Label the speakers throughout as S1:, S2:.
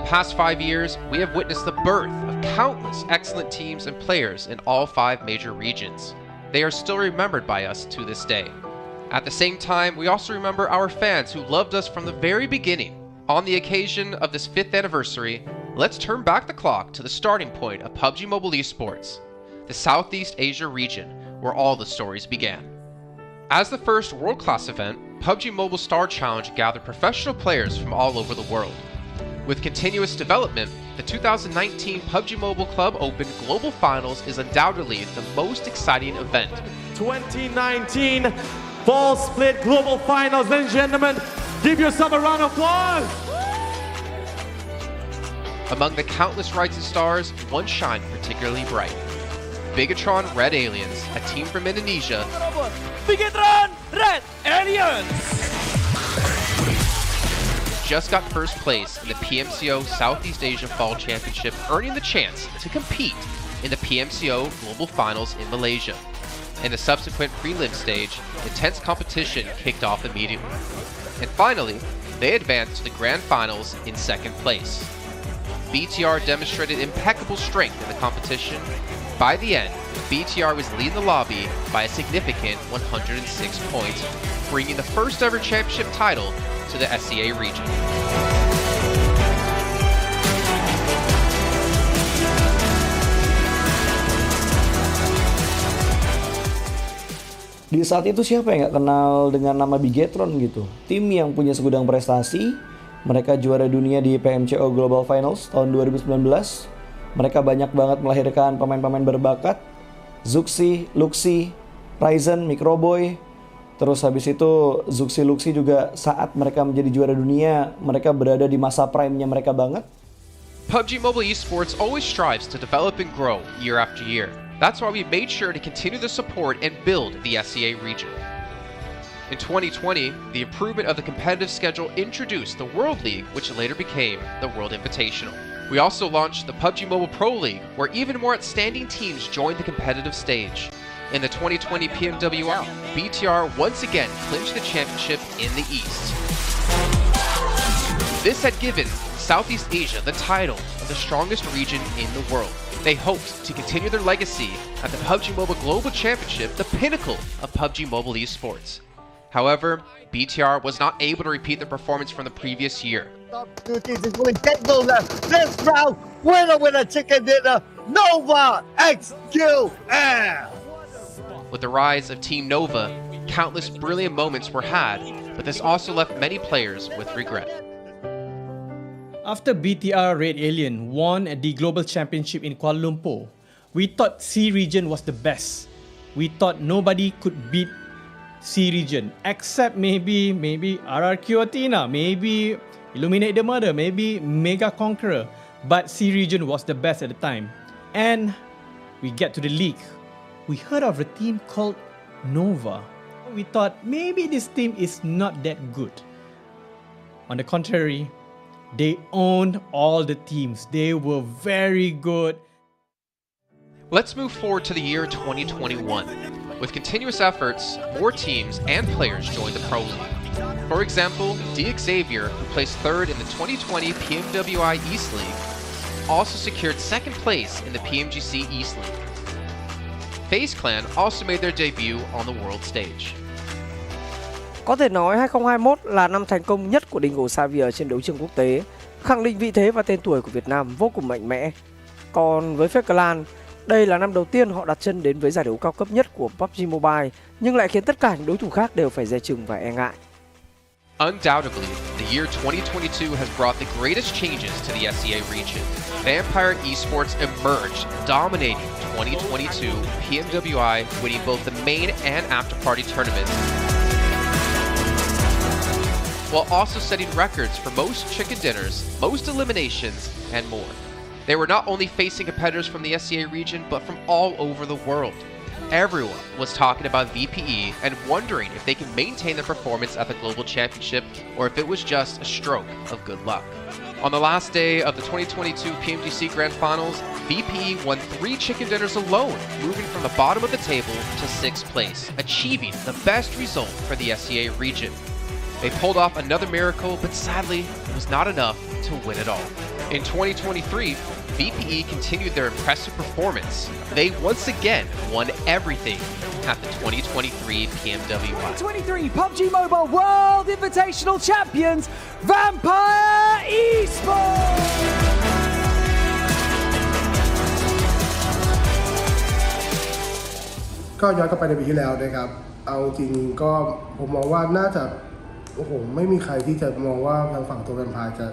S1: past 5 years, we have witnessed the birth of countless excellent teams and players in all 5 major regions. They are still remembered by us to this day. At the same time, we also remember our fans who loved us from the very beginning. On the occasion of this 5th anniversary, let's turn back the clock to the starting point of PUBG Mobile Esports, the Southeast Asia region, where all the stories began. As the first world-class event, PUBG Mobile Star Challenge gathered professional players from all over the world. With continuous development, the 2019 PUBG Mobile Club Open Global Finals is undoubtedly the most exciting event.
S2: 2019 Fall Split Global Finals, ladies and gentlemen, give yourself a round of applause!
S1: Among the countless rising stars, one shined particularly bright. Bigatron Red Aliens, a team from Indonesia,
S3: Bigatron Red Aliens!
S1: just got first place in the PMCO Southeast Asia Fall Championship, earning the chance to compete in the PMCO Global Finals in Malaysia. In the subsequent prelim stage, intense competition kicked off immediately. And finally, they advanced to the Grand Finals in 2nd place. BTR demonstrated impeccable strength in the competition. By the end, BTR was leading the lobby by a significant 106 points, bringing the first ever championship title to the SEA region.
S4: Di saat itu siapa yang gak kenal dengan nama Bigatron gitu? Tim yang punya segudang prestasi, mereka juara dunia di PMCO Global Finals tahun 2019. Mereka banyak banget melahirkan pemain-pemain berbakat, Zuxi, Luxi, Ryzen, Microboy. Terus habis itu Zuxi, Luxi juga saat mereka menjadi juara dunia, mereka berada di masa prime-nya mereka banget.
S1: PUBG Mobile Esports always strives to develop and grow year after year. That's why we made sure to continue the support and build the SEA region. In 2020, the improvement of the competitive schedule introduced the World League, which later became the World Invitational. We also launched the PUBG Mobile Pro League, where even more outstanding teams joined the competitive stage. In the 2020 PMWL, BTR once again clinched the championship in the East. This had given Southeast Asia the title of the strongest region in the world. They hoped to continue their legacy at the PUBG Mobile Global Championship, the pinnacle of PUBG Mobile Esports. However, BTR was not able to repeat their performance from the previous year.
S5: Top 2 teams is going to get those this round. Winner with a chicken dinner, Nova XQL.
S1: With the rise of Team Nova, countless brilliant moments were had, but this also left many players with regret.
S3: After BTR Red Alien won at the Global Championship in Kuala Lumpur, we thought C region was the best. We thought nobody could beat C region except maybe RRQ Athena, maybe Illuminate the Murder, maybe Mega Conqueror, but C region was the best at the time. And we get to the league. We heard of a team called Nova. We thought maybe this team is not that good. On the contrary, they owned all the teams. They were very good.
S1: Let's move forward to the year 2021. With continuous efforts, more teams and players joined the Pro League. For example, Xavier, who placed 3rd in the 2020 PMWI East League, also secured 2nd place in the PMGC East League. FaZe Clan also made their debut on the world stage.
S6: Có thể nói 2021 là năm thành công nhất của Dingo Xavier trên đấu trường quốc tế, khẳng định vị thế và tên tuổi của Việt Nam vô cùng mạnh mẽ. Còn với FaZe Clan, đây là năm đầu tiên họ đặt chân đến với giải đấu cao cấp nhất của PUBG Mobile, nhưng lại khiến tất cả những đối thủ khác đều phải dè chừng và e ngại.
S1: Undoubtedly, the year 2022 has brought the greatest changes to the SEA region. Vampire Esports emerged, dominating 2022 PMWI, winning both the main and after-party tournaments, while also setting records for most chicken dinners, most eliminations, and more. They were not only facing competitors from the SEA region, but from all over the world. Everyone was talking about VPE and wondering if they can maintain their performance at the Global Championship or if it was just a stroke of good luck. On the last day of the 2022 PMGC Grand Finals, VPE won 3 chicken dinners alone, moving from the bottom of the table to 6th place, achieving the best result for the SEA region. They pulled off another miracle, but sadly, it was not enough to win it all. In 2023, BPE continued their impressive performance. They once again won everything at the 2023 PMWI.
S7: 2023 PUBG Mobile World Invitational Champions, Vampire Esports!
S8: ก็ย้อนกลับไปในปีที่แล้วนะครับเอาจริงก็ผมมองว่าน่าจะโอ้โหไม่มีใครที่จะมองว่าทางฝั่งตัวแวมไพร์จะ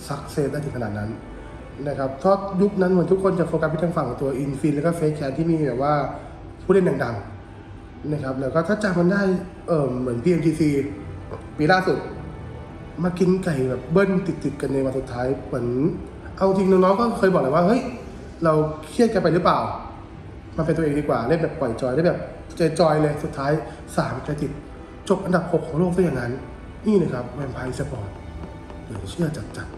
S8: ซักเซสได้ถึงขนาดนั้นนะครับเพราะยุคนั้นเหมือนทุกคนจะโฟกัสไปทางฝั่งตัวอินฟินแล้วก็เฟซแคนที่มีแบบว่าผู้เล่นดังๆนะครับแล้วก็ถ้าจำมันได้เหมือน PMGC ปีล่าสุดมากินไก่แบบเบิ้ลติดๆกันในวันสุดท้ายเหมือนเอาจริงน้องๆก็เคยบอกเลยว่าเฮ้ยเราเครียดกันไปหรือเปล่ามันเป็นตัวเองดีกว่าเล่นแบบปล่อยจอยได้แบบจอยเลยสุดท้าย3กระติดจบอันดับ6ของโลกซะอย่างนั้นนี่นะครับแวมไพร์สปอร์ตเหลือเชื่อจัด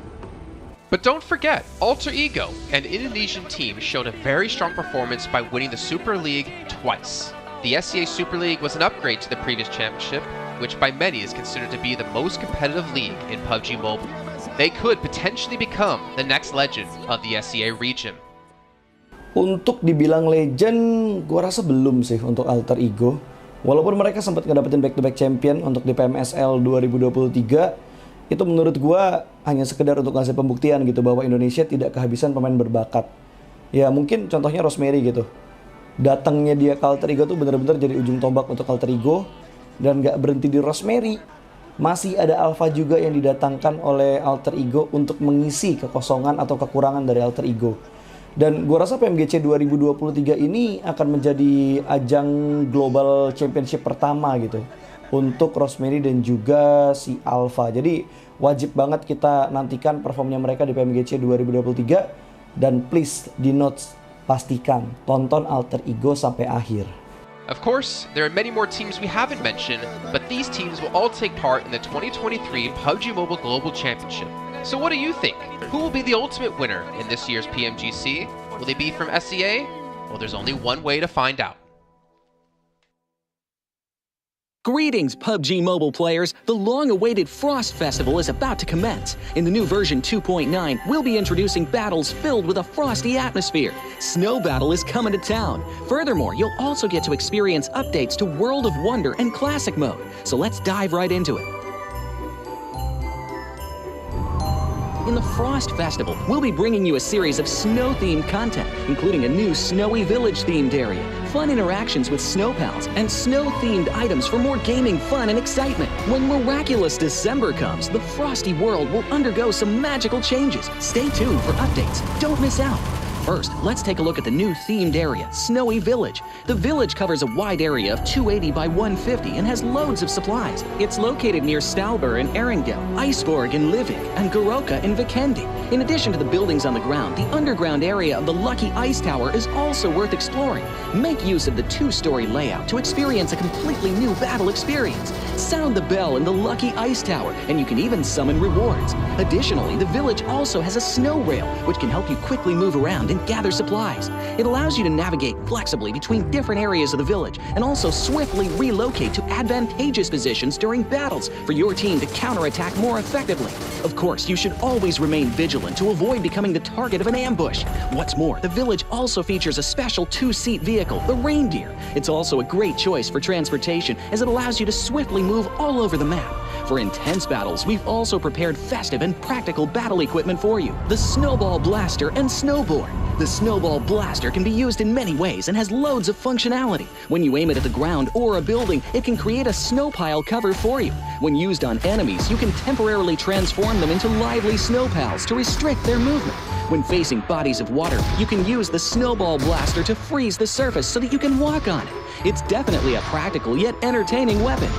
S1: But don't forget, Alter Ego, an Indonesian team, showed a very strong performance by winning the Super League twice. The SEA Super League was an upgrade to the previous championship, which by many is considered to be the most competitive league in PUBG Mobile. They could potentially become the next legend of the SEA region.
S4: Untuk dibilang legend, gue rasa belum sih untuk Alter Ego. Walaupun mereka sempat ngedapetin back-to-back champion untuk di PMSL 2023, itu menurut gue hanya sekedar untuk ngasih pembuktian gitu bahwa Indonesia tidak kehabisan pemain berbakat. Ya mungkin contohnya Rosemary gitu. Datangnya dia ke Alter Ego tuh bener-bener jadi ujung tombak untuk Alter Ego. Dan gak berhenti di Rosemary. Masih ada Alpha juga yang didatangkan oleh Alter Ego untuk mengisi kekosongan atau kekurangan dari Alter Ego. Dan gue rasa PMGC 2023 ini akan menjadi ajang Global Championship pertama gitu untuk Rosemary dan juga si Alpha. Jadi wajib banget kita nantikan performnya mereka di PMGC 2023. Dan please di notes pastikan tonton Alter Ego sampai akhir.
S1: Of course, there are many more teams we haven't mentioned, but these teams will all take part in the 2023 PUBG Mobile Global Championship. So what do you think? Who will be the ultimate winner in this year's PMGC? Will they be from SEA? Well, there's only one way to find out.
S9: Greetings, PUBG Mobile players! The long-awaited Frost Festival is about to commence. In the new version 2.9, we'll be introducing battles filled with a frosty atmosphere. Snow Battle is coming to town. Furthermore, you'll also get to experience updates to World of Wonder and Classic Mode. So let's dive right into it. In the Frost Festival, we'll be bringing you a series of snow-themed content, including a new Snowy Village-themed area, fun interactions with snow pals, and snow-themed items for more gaming fun and excitement. When miraculous December comes, the Frosty world will undergo some magical changes. Stay tuned for updates. Don't miss out. First, let's take a look at the new themed area, Snowy Village. The village covers a wide area of 280 by 150 and has loads of supplies. It's located near Stalber in Erringdale, Iceborg in Livik, and Goroka in Vikendi. In addition to the buildings on the ground, the underground area of the Lucky Ice Tower is also worth exploring. Make use of the two-story layout to experience a completely new battle experience. Sound the bell in the Lucky Ice Tower, and you can even summon rewards. Additionally, the village also has a snow rail, which can help you quickly move around and gather supplies. It allows you to navigate flexibly between different areas of the village and also swiftly relocate to advantageous positions during battles for your team to counterattack more effectively. Of course, you should always remain vigilant to avoid becoming the target of an ambush. What's more, the village also features a special two-seat vehicle, the Reindeer. It's also a great choice for transportation as it allows you to swiftly move all over the map. For intense battles, we've also prepared festive and practical battle equipment for you, the Snowball Blaster and Snowboard. The Snowball Blaster can be used in many ways and has loads of functionality. When you aim it at the ground or a building, it can create a snow pile cover for you. When used on enemies, you can temporarily transform them into lively snow pals to restrict their movement. When facing bodies of water, you can use the Snowball Blaster to freeze the surface so that you can walk on it. It's definitely a practical yet entertaining weapon.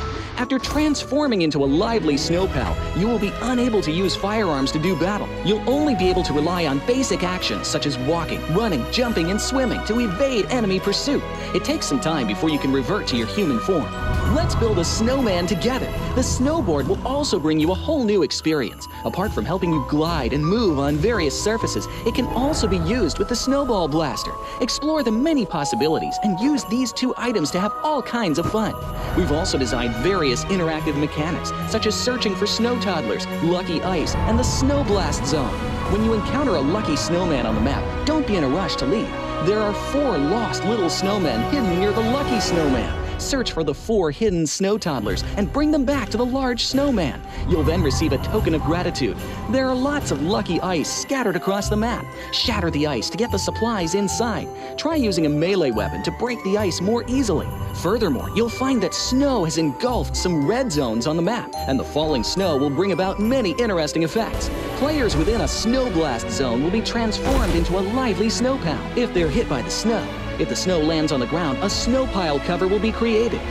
S9: After transforming into a lively snow pal, you will be unable to use firearms to do battle. You'll only be able to rely on basic actions such as walking, running, jumping, and swimming to evade enemy pursuit. It takes some time before you can revert to your human form. Let's build a snowman together. The snowboard will also bring you a whole new experience. Apart from helping you glide and move on various surfaces, it can also be used with the Snowball Blaster. Explore the many possibilities and use these two items to have all kinds of fun. We've also designed various various interactive mechanics, such as searching for snow toddlers, lucky ice, and the snow blast zone. When you encounter a lucky snowman on the map, don't be in a rush to leave. There are 4 lost little snowmen hidden near the lucky snowman. Search for the 4 hidden snow toddlers and bring them back to the large snowman. You'll then receive a token of gratitude. There are lots of lucky ice scattered across the map. Shatter the ice to get the supplies inside. Try using a melee weapon to break the ice more easily. Furthermore, you'll find that snow has engulfed some red zones on the map, and the falling snow will bring about many interesting effects. Players within a snow blast zone will be transformed into a lively snow pal if they're hit by the snow. If the snow lands on the ground, a snow pile cover will be created.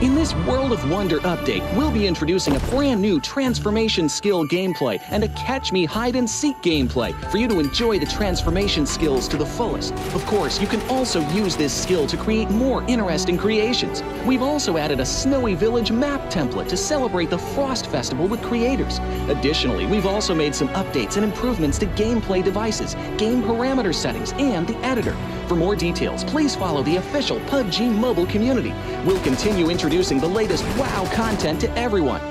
S9: In this World of Wonder update, we'll be introducing a brand new transformation skill gameplay and a catch me hide and seek gameplay for you to enjoy the transformation skills to the fullest. Of course, you can also use this skill to create more interesting creations. We've also added a Snowy Village map template to celebrate the Frost Festival with creators. Additionally, we've also made some updates and improvements to gameplay devices, game parameter settings, and the editor. For more details, please follow the official PUBG Mobile community. We'll continue introducing the latest WoW content to everyone.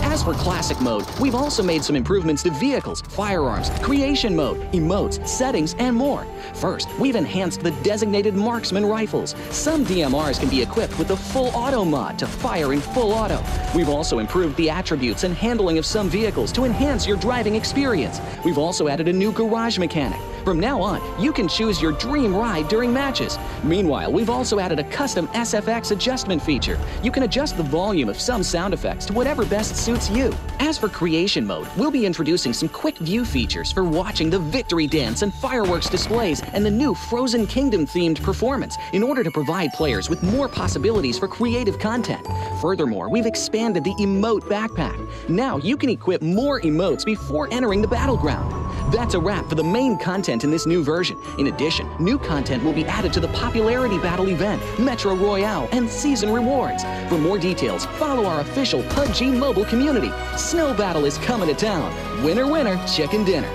S9: As for Classic Mode, we've also made some improvements to vehicles, firearms, creation mode, emotes, settings, and more. First, we've enhanced the designated marksman rifles. Some DMRs can be equipped with the full auto mod to fire in full auto. We've also improved the attributes and handling of some vehicles to enhance your driving experience. We've also added a new garage mechanic. From now on, you can choose your dream ride during matches. Meanwhile, we've also added a custom SFX adjustment feature. You can adjust the volume of some sound effects to whatever best suits you. As for creation mode, we'll be introducing some quick view features for watching the victory dance and fireworks displays and the new Frozen Kingdom themed performance in order to provide players with more possibilities for creative content. Furthermore, we've expanded the emote backpack. Now you can equip more emotes before entering the battleground. That's a wrap for the main content in this new version. In addition, new content will be added to the popularity battle event, Metro Royale, and season rewards. For more details, follow our official PUBG Mobile community. Snow Battle is coming to town. Winner, winner, chicken dinner.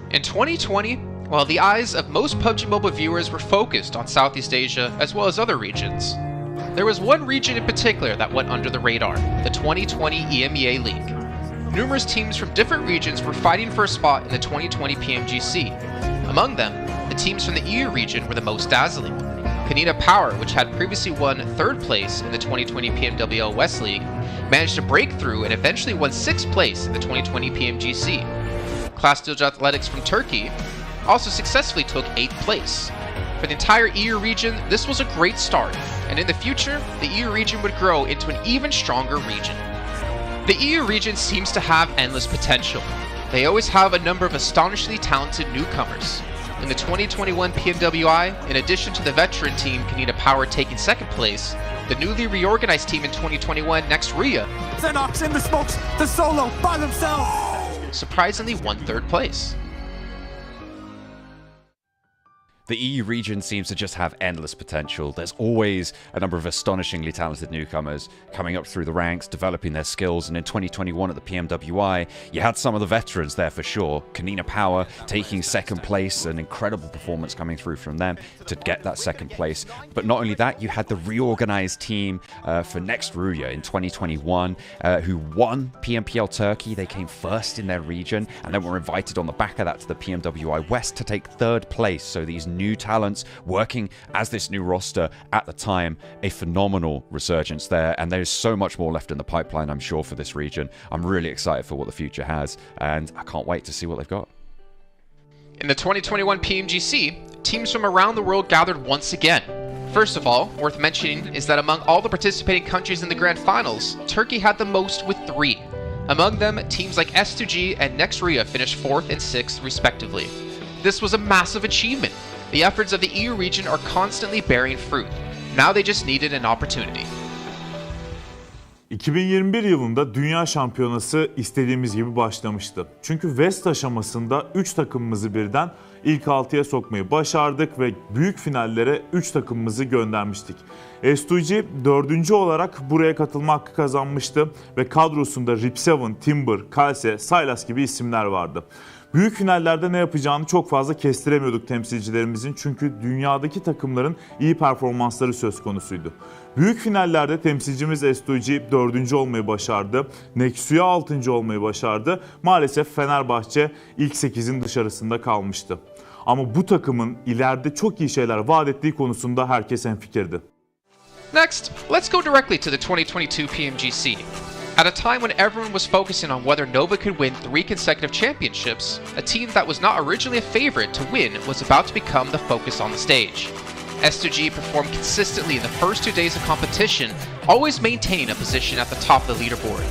S1: In 2020, while the eyes of most PUBG Mobile viewers were focused on Southeast Asia as well as other regions, there was one region in particular that went under the radar, the 2020 EMEA League. Numerous teams from different regions were fighting for a spot in the 2020 PMGC. Among them, the teams from the EU region were the most dazzling. Canina Power, which had previously won 3rd place in the 2020 PMWL West League, managed to break through and eventually won 6th place in the 2020 PMGC. Klastilj Athletics from Turkey also successfully took 8th place. For the entire EU region, this was a great start, and in the future, the EU region would grow into an even stronger region. The EU region seems to have endless potential. They always have a number of astonishingly talented newcomers. In the 2021 PMWI, in addition to the veteran team Canina Power taking 2nd place, the newly reorganized team in 2021, Next Ria,
S7: Xenox in the smokes, the solo by themselves,
S1: surprisingly won 3rd place.
S10: The EU region seems to just have endless potential. There's always a number of astonishingly talented newcomers coming up through the ranks, developing their skills, and in 2021 at the PMWI, you had some of the veterans there for sure. Canina Power taking 2nd place, an incredible performance coming through from them to get that 2nd place. But not only that, you had the reorganized team for Next Ruya in 2021 who won PMPL Turkey. They came 1st in their region and then were invited on the back of that to the PMWI West to take 3rd place. So these new talents working as this new roster at the time, a phenomenal resurgence there, and there's so much more left in the pipeline, I'm sure, for this region. I'm really excited for what the future has, and I can't wait to see what they've got.
S1: In the 2021 PMGC, teams from around the world gathered once again. First of all, worth mentioning is that among all the participating countries in the Grand Finals, Turkey had the most with 3. Among them, teams like S2G and Next Ria finished 4th and 6th respectively. This was a massive achievement. The efforts of the EU region are constantly bearing fruit. Now they just needed an opportunity.
S11: 2021 yılında Dünya Şampiyonası istediğimiz gibi başlamıştı. Çünkü West aşamasında 3 takımımızı birden ilk 6'ya sokmayı başardık ve büyük finallere 3 takımımızı göndermiştik. S2G 4. olarak buraya katılma hakkı kazanmıştı ve kadrosunda Rip7, Timber, Kalse, Sylas gibi isimler vardı. Büyük finallerde ne yapacağını çok fazla kestiremiyorduk temsilcilerimizin çünkü dünyadaki takımların iyi performansları söz konusuydu. Büyük finallerde temsilcimiz S2G 4. olmayı başardı. Nexu'ya 6. olmayı başardı. Maalesef Fenerbahçe ilk 8'in dışarısında kalmıştı. Ama bu takımın ileride çok iyi şeyler vaat ettiği konusunda herkes hemfikirdi.
S1: Next, let's go directly to the 2022 PMGC. At a time when everyone was focusing on whether Nova could win 3 consecutive championships, a team that was not originally a favorite to win was about to become the focus on the stage. S2G performed consistently in the first 2 days of competition, always maintaining a position at the top of the leaderboard.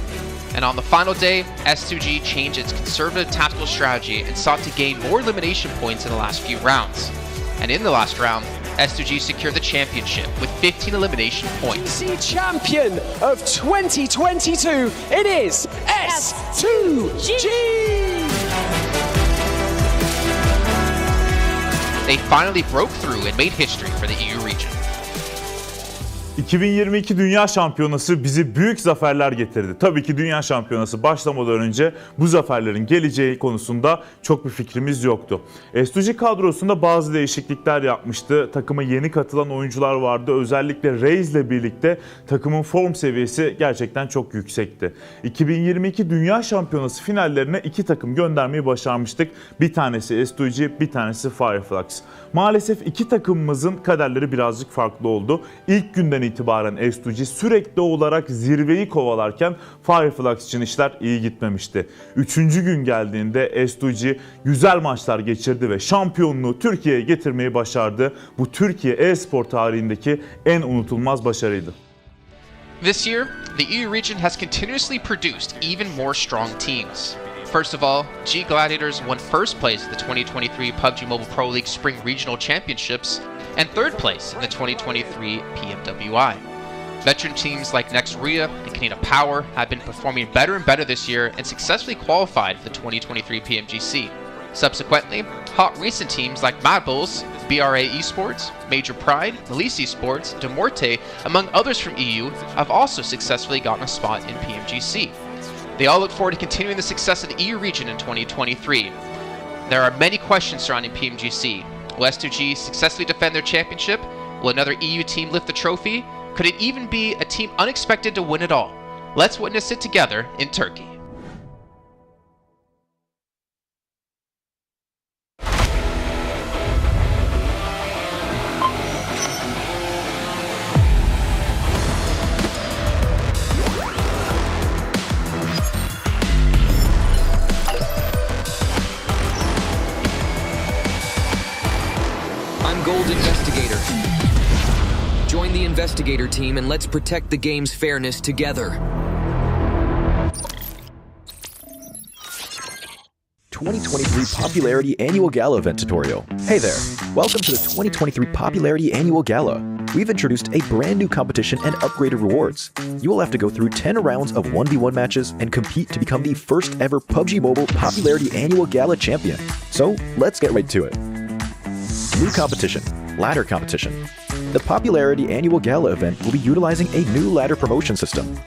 S1: And on the final day, S2G changed its conservative tactical strategy and sought to gain more elimination points in the last few rounds. And in the last round, S2G secured the championship with 15 elimination points.
S12: Champion of 2022, it is S2G!
S1: They finally broke through and made history for the EU region.
S11: 2022 Dünya Şampiyonası bizi büyük zaferler getirdi. Tabii ki Dünya Şampiyonası başlamadan önce bu zaferlerin geleceği konusunda çok bir fikrimiz yoktu. S2G kadrosunda bazı değişiklikler yapmıştı. Takıma yeni katılan oyuncular vardı. Özellikle Reis ile birlikte takımın form seviyesi gerçekten çok yüksekti. 2022 Dünya Şampiyonası finallerine 2 takım göndermeyi başarmıştık. Bir tanesi S2G, bir tanesi Fireflux. Maalesef 2 takımımızın kaderleri birazcık farklı oldu. İlk günden itibaren S2G sürekli olarak zirveyi kovalarken Fireflux için işler iyi gitmemişti. 3. gün geldiğinde S2G güzel maçlar geçirdi ve şampiyonluğu Türkiye'ye getirmeyi başardı. Bu Türkiye e-spor tarihindeki en unutulmaz başarıydı.
S1: This year, the EU region has continuously produced even more strong teams. First of all, G Gladiators won first place at the 2023 PUBG Mobile Pro League Spring Regional Championships and third place in the 2023 PMWI. Veteran teams like Next Ria and Canada Power have been performing better and better this year and successfully qualified for the 2023 PMGC. Subsequently, hot recent teams like Mad Bulls, BRA Esports, Major Pride, Elise Esports, Demorte, among others from EU, have also successfully gotten a spot in PMGC. They all look forward to continuing the success of the EU region in 2023. There are many questions surrounding PMGC. Will S2G successfully defend their championship? Will another EU team lift the trophy? Could it even be a team unexpected to win it all? Let's witness it together in Turkey.
S13: Gold Investigator. Join the Investigator team and let's protect the game's fairness together.
S14: 2023 Popularity Annual Gala event tutorial. Hey there, welcome to the 2023 Popularity Annual Gala. We've introduced a brand new competition and upgraded rewards. You will have to go through 10 rounds of 1v1 matches and compete to become the first ever PUBG Mobile Popularity Annual Gala champion. So let's get right to it. New competition, ladder competition. The Popularity Annual Gala event will be utilizing a new ladder promotion system.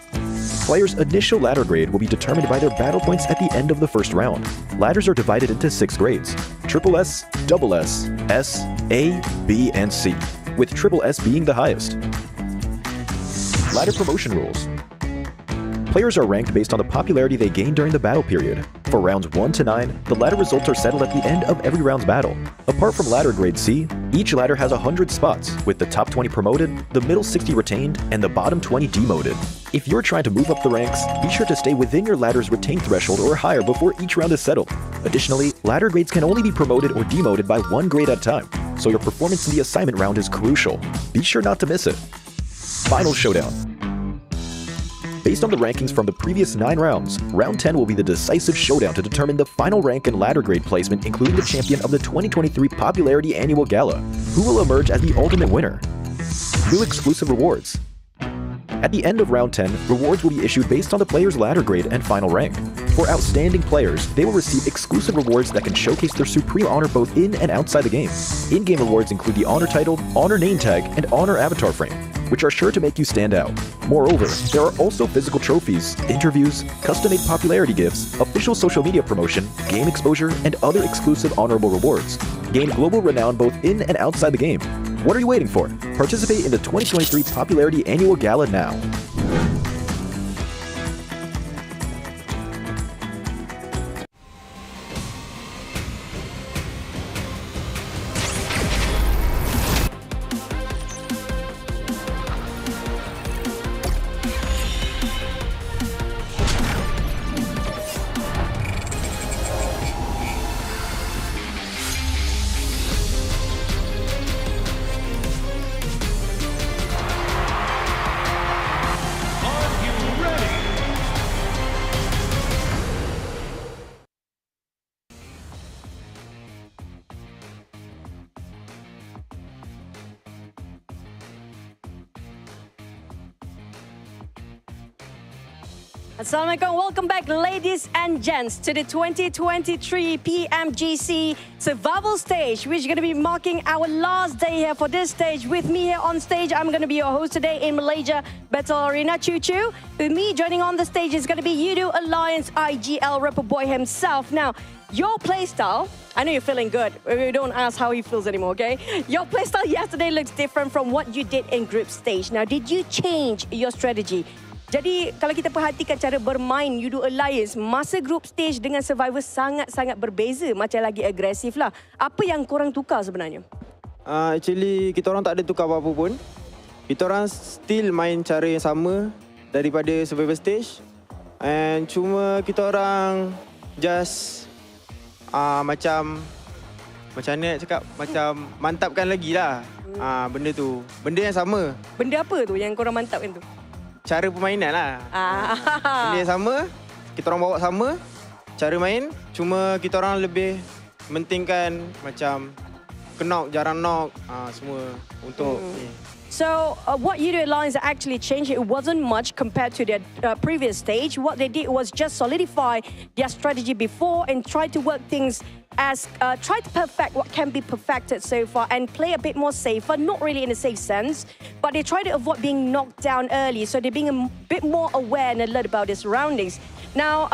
S14: Players' initial ladder grade will be determined by their battle points at the end of the first round. Ladders are divided into 6 grades: Triple S, Double S, S, A, B, and C, with Triple S being the highest. Ladder promotion rules. Players are ranked based on the popularity they gain during the battle period. For rounds 1 to 9, the ladder results are settled at the end of every round's battle. Apart from ladder grade C, each ladder has 100 spots, with the top 20 promoted, the middle 60 retained, and the bottom 20 demoted. If you're trying to move up the ranks, be sure to stay within your ladder's retained threshold or higher before each round is settled. Additionally, ladder grades can only be promoted or demoted by 1 grade at a time, so your performance in the assignment round is crucial. Be sure not to miss it. Final Showdown. Based on the rankings from the previous 9 rounds, round 10 will be the decisive showdown to determine the final rank and ladder grade placement, including the champion of the 2023 Popularity Annual Gala, who will emerge as the ultimate winner. New exclusive rewards. At the end of round 10, rewards will be issued based on the player's ladder grade and final rank. For outstanding players, they will receive exclusive rewards that can showcase their supreme honor both in and outside the game. In-game rewards include the honor title, honor name tag, and honor avatar frame. which are sure to make you stand out. Moreover, there are also physical trophies, interviews, custom-made popularity gifts, official social media promotion, game exposure, and other exclusive honorable rewards. Gain global renown both in and outside the game. What are you waiting for? Participate in the 2023 Popularity Annual Gala now.
S15: Assalamualaikum, welcome back ladies and gents to the 2023 PMGC Survival Stage, which is going to be marking our last day here for this stage. With me here on stage, I'm going to be your host today in Malaysia Battle Arena, Choo Choo. With me joining on the stage is going to be Yudu Alliance IGL rapper boy himself. Now, your playstyle, I know you're feeling good. We don't ask how he feels anymore, okay? Your playstyle yesterday looks different from what you did in group stage. Now, did you change your strategy? Jadi kalau kita perhatikan cara bermain Yudu Alliance masa group stage dengan Survivor sangat-sangat berbeza, macam lagi agresif lah. Apa yang korang tukar sebenarnya?
S16: Actually kita orang tak ada tukar apa-apa pun. Kita orang still main cara yang sama daripada Survivor stage. And cuma kita orang just macam mana nak cakap, macam mantapkan lagi lah benda tu. Benda yang sama.
S15: Benda apa tu yang korang mantapkan tu?
S16: Cara permainan lah. Benda yang sama, kita orang bawa sama, cara main. Cuma kita orang lebih mentingkan macam knock, jarang knock, semua untuk ni.
S15: So, what Yudu Alliance actually changed, it wasn't much compared to their previous stage. What they did was just solidify their strategy before and try to work things as, try to perfect what can be perfected so far and play a bit more safer, not really in a safe sense, but they try to avoid being knocked down early, so they're being a bit more aware and alert about their surroundings. Now,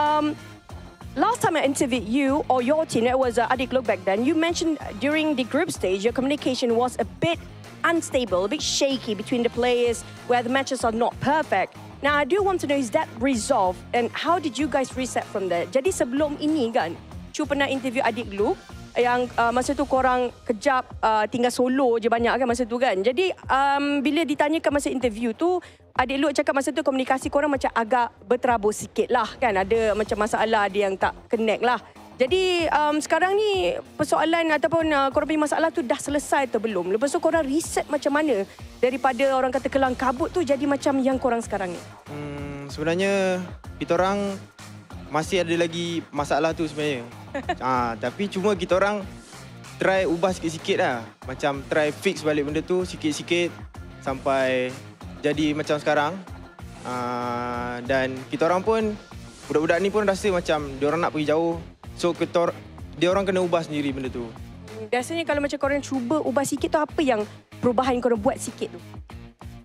S15: last time I interviewed you or your team, it was Adik Look back then, you mentioned during the group stage, your communication was a bit unstable, a bit shaky between the players where the matches are not perfect. Now, I do want to know, is that resolved and how did you guys reset from there? Jadi sebelum ini kan, Chu pernah interview Adik Luke yang masa tu korang kejap tinggal solo je banyak kan masa tu kan. Jadi bila ditanyakan masa interview tu, Adik Luke cakap masa tu komunikasi korang macam agak berterabur sikit lah kan. Ada macam masalah, ada yang tak connect lah. Jadi sekarang ni persoalan ataupun korang punya masalah tu dah selesai atau belum? Lepas tu korang reset macam mana daripada orang kata kelang kabut tu jadi macam yang korang sekarang ni?
S16: Sebenarnya kita orang masih ada lagi masalah tu sebenarnya. Tapi cuma kita orang try ubah sikit-sikit lah. Macam try fix balik benda tu sikit-sikit sampai jadi macam sekarang. Dan kita orang pun, budak-budak ni pun rasa macam dia orang nak pergi jauh. So dia orang kena ubah sendiri benda tu.
S15: Biasanya kalau macam korang cuba ubah sikit tu, apa yang perubahan korang buat sikit tu?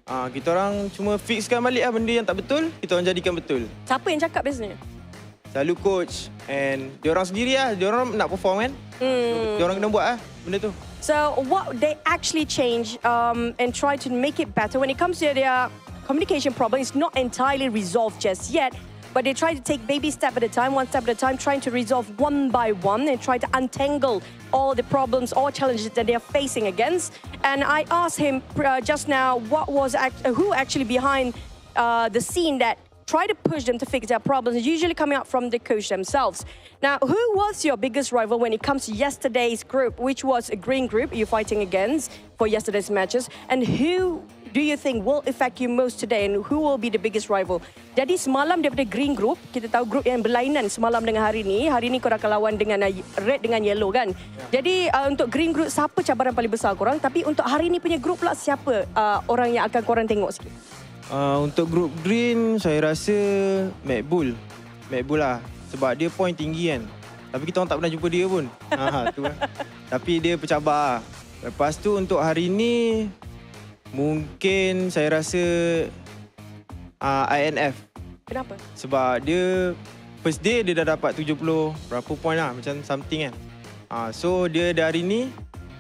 S16: Kita orang cuma fixkan balik lah benda yang tak betul, kita orang jadikan betul.
S15: Siapa yang cakap biasanya?
S16: Selalu coach and dia orang sendiri lah, dia orang nak perform kan. Dia orang kena buat lah benda tu.
S15: So what they actually change and try to make it better when it comes to their communication problem, it's not entirely resolved just yet. But they try to take baby step at a time, one step at a time, trying to resolve one by one and try to untangle all the problems or challenges that they are facing against. And I asked him just now who actually behind the scene that try to push them to fix their problems, usually coming out from the coach themselves. Now, who was your biggest rival when it comes to yesterday's group, which was a green group you're fighting against for yesterday's matches? And who do you think will affect you most today and who will be the biggest rival? Jadi semalam daripada green group, kita tahu group yang berlainan semalam dengan hari ni korang akan lawan dengan red dengan yellow kan. Jadi untuk green group, siapa cabaran paling besar korang? Tapi untuk hari ni punya group pula, siapa orang yang akan korang tengok sikit?
S16: Untuk group green, saya rasa Macbull lah. Sebab dia point tinggi kan. Tapi kita orang tak pernah jumpa dia pun. Tu lah. Tapi dia pencabar. Lepas tu untuk hari ni, Mungkin saya rasa INF.
S15: Kenapa?
S16: Sebab dia first day dia dah dapat 70 berapa point lah, macam something kan. So dia dari ni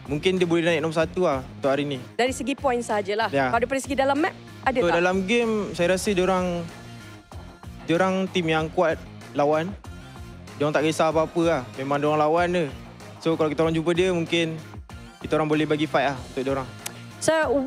S16: mungkin dia boleh naik nombor 1 lah untuk hari ni.
S15: Dari segi point sajalah.
S16: Ya.
S15: Kalau daripada segi dalam map, ada
S16: So
S15: tak?
S16: dalam game saya rasa diorang tim yang kuat lawan. Diorang tak kisah apa-apa lah. Memang diorang lawan je. So kalau kita orang jumpa dia, mungkin kita orang boleh bagi fight lah untuk diorang.
S15: So,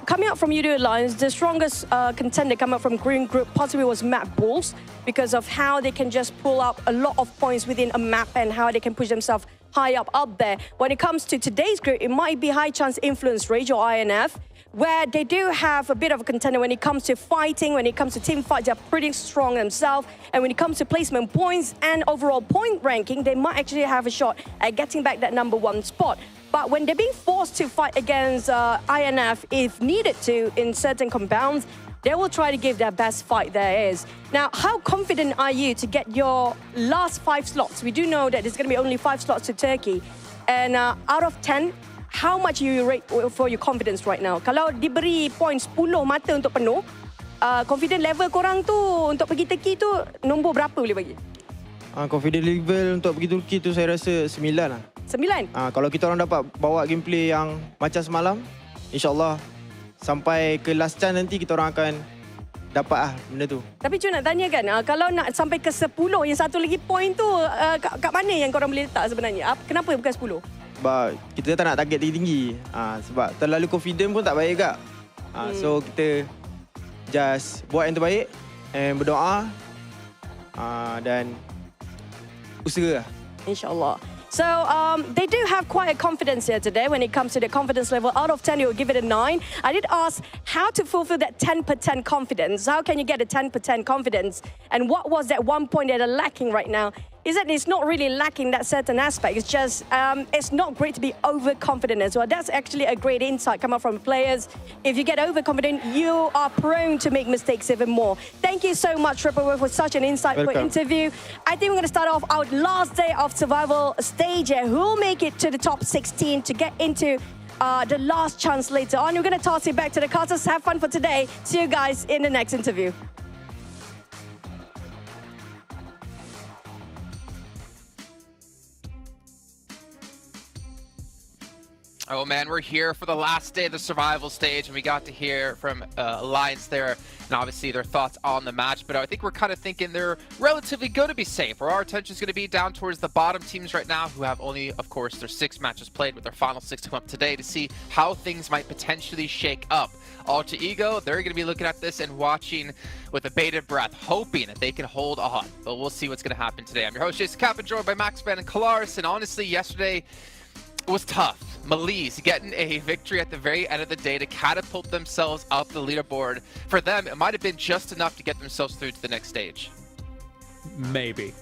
S15: coming out from Udo Alliance, the strongest contender coming out from Green Group possibly was Map Bulls because of how they can just pull up a lot of points within a map and how they can push themselves high up there. When it comes to today's group, it might be High Chance Influence Rage or INF, where they do have a bit of a contender when it comes to fighting, when it comes to team fight, they're pretty strong themselves. And when it comes to placement points and overall point ranking, they might actually have a shot at getting back that number 1 spot. But when they're being forced to fight against INF, if needed to, in certain compounds, they will try to give their best fight there is. Now, how confident are you to get your last 5 slots? We do know that there's going to be only 5 slots to Turkey. And out of 10, how much you rate for your confidence right now? Kalau diberi point 10 mata untuk penuh, confident level korang tu untuk pergi Turkey tu nombor berapa boleh bagi?
S16: Confident level untuk pergi Turki tu saya rasa 9 lah.
S15: 9?
S16: Kalau kita orang dapat bawa gameplay yang macam semalam, InsyaAllah sampai ke last chance nanti kita orang akan dapat lah benda tu.
S15: Tapi Cun nak tanya kan, kalau nak sampai ke 10, yang satu lagi point tu, kat mana yang korang boleh letak sebenarnya? Kenapa bukan 10?
S16: Sebab kita tak nak target tinggi-tinggi. Sebab terlalu confident pun tak baik kak. So kita just buat yang terbaik and berdoa dan usaha lah.
S15: InsyaAllah. So they do have quite a confidence here today when it comes to their confidence level. Out of 10, you will give it a 9. I did ask how to fulfill that 10% confidence. How can you get a 10% confidence? And what was that 1 point that are lacking right now? Is that it's not really lacking that certain aspect. It's just, it's not great to be overconfident as well. That's actually a great insight coming from players. If you get overconfident, you are prone to make mistakes even more. Thank you so much, Ripple, for such an insightful interview. I think we're going to start off our last day of survival stage here. Who will make it to the top 16 to get into the last chance later on? We're going to toss it back to the casters. Have fun for today. See you guys in the next interview.
S1: Oh man, we're here for the last day of the survival stage, and we got to hear from Alliance there, and obviously their thoughts on the match. But I think we're kind of thinking they're relatively going to be safe, where our attention is going to be down towards the bottom teams right now, who have only, of course, their 6 matches played, with their final 6 to come up today, to see how things might potentially shake up. Alter Ego, they're going to be looking at this and watching with a bated breath, hoping that they can hold on. But we'll see what's going to happen today. I'm your host, Jason Kaplan, joined by Max Van and Kalaris, and honestly, yesterday it was tough. Malise getting a victory at the very end of the day to catapult themselves up the leaderboard. For them, it might have been just enough to get themselves through to the next stage.
S17: Maybe.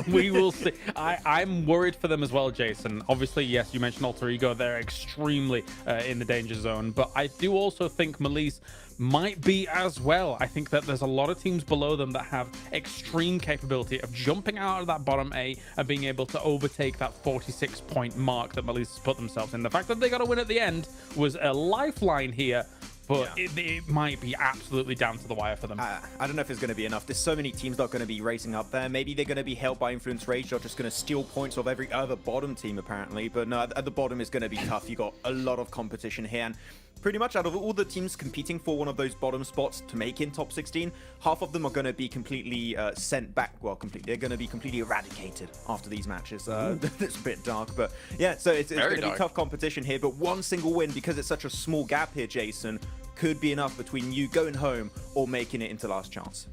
S17: We will see. I'm worried for them as well, Jason. Obviously, yes, you mentioned Alter Ego. They're extremely in the danger zone. But I do also think Malise might be as well. I think that there's a lot of teams below them that have extreme capability of jumping out of that bottom 8 and being able to overtake that 46-point mark that Malise has put themselves in. The fact that they got a win at the end was a lifeline here. But it might be absolutely down to the wire for them.
S18: I don't know if it's going to be enough. There's so many teams that are going to be racing up there. Maybe they're going to be held by Influence Rage. They're just going to steal points of every other bottom team, apparently. But no, at the bottom is going to be tough. You got a lot of competition here. And pretty much out of all the teams competing for one of those bottom spots to make in top 16, half of them are going to be completely sent back. Well, they're going to be completely eradicated after these matches. It's a bit dark, but yeah, so it's going to be tough competition here. But one single win, because it's such a small gap here, Jason, could be enough between you going home or making it into last chance.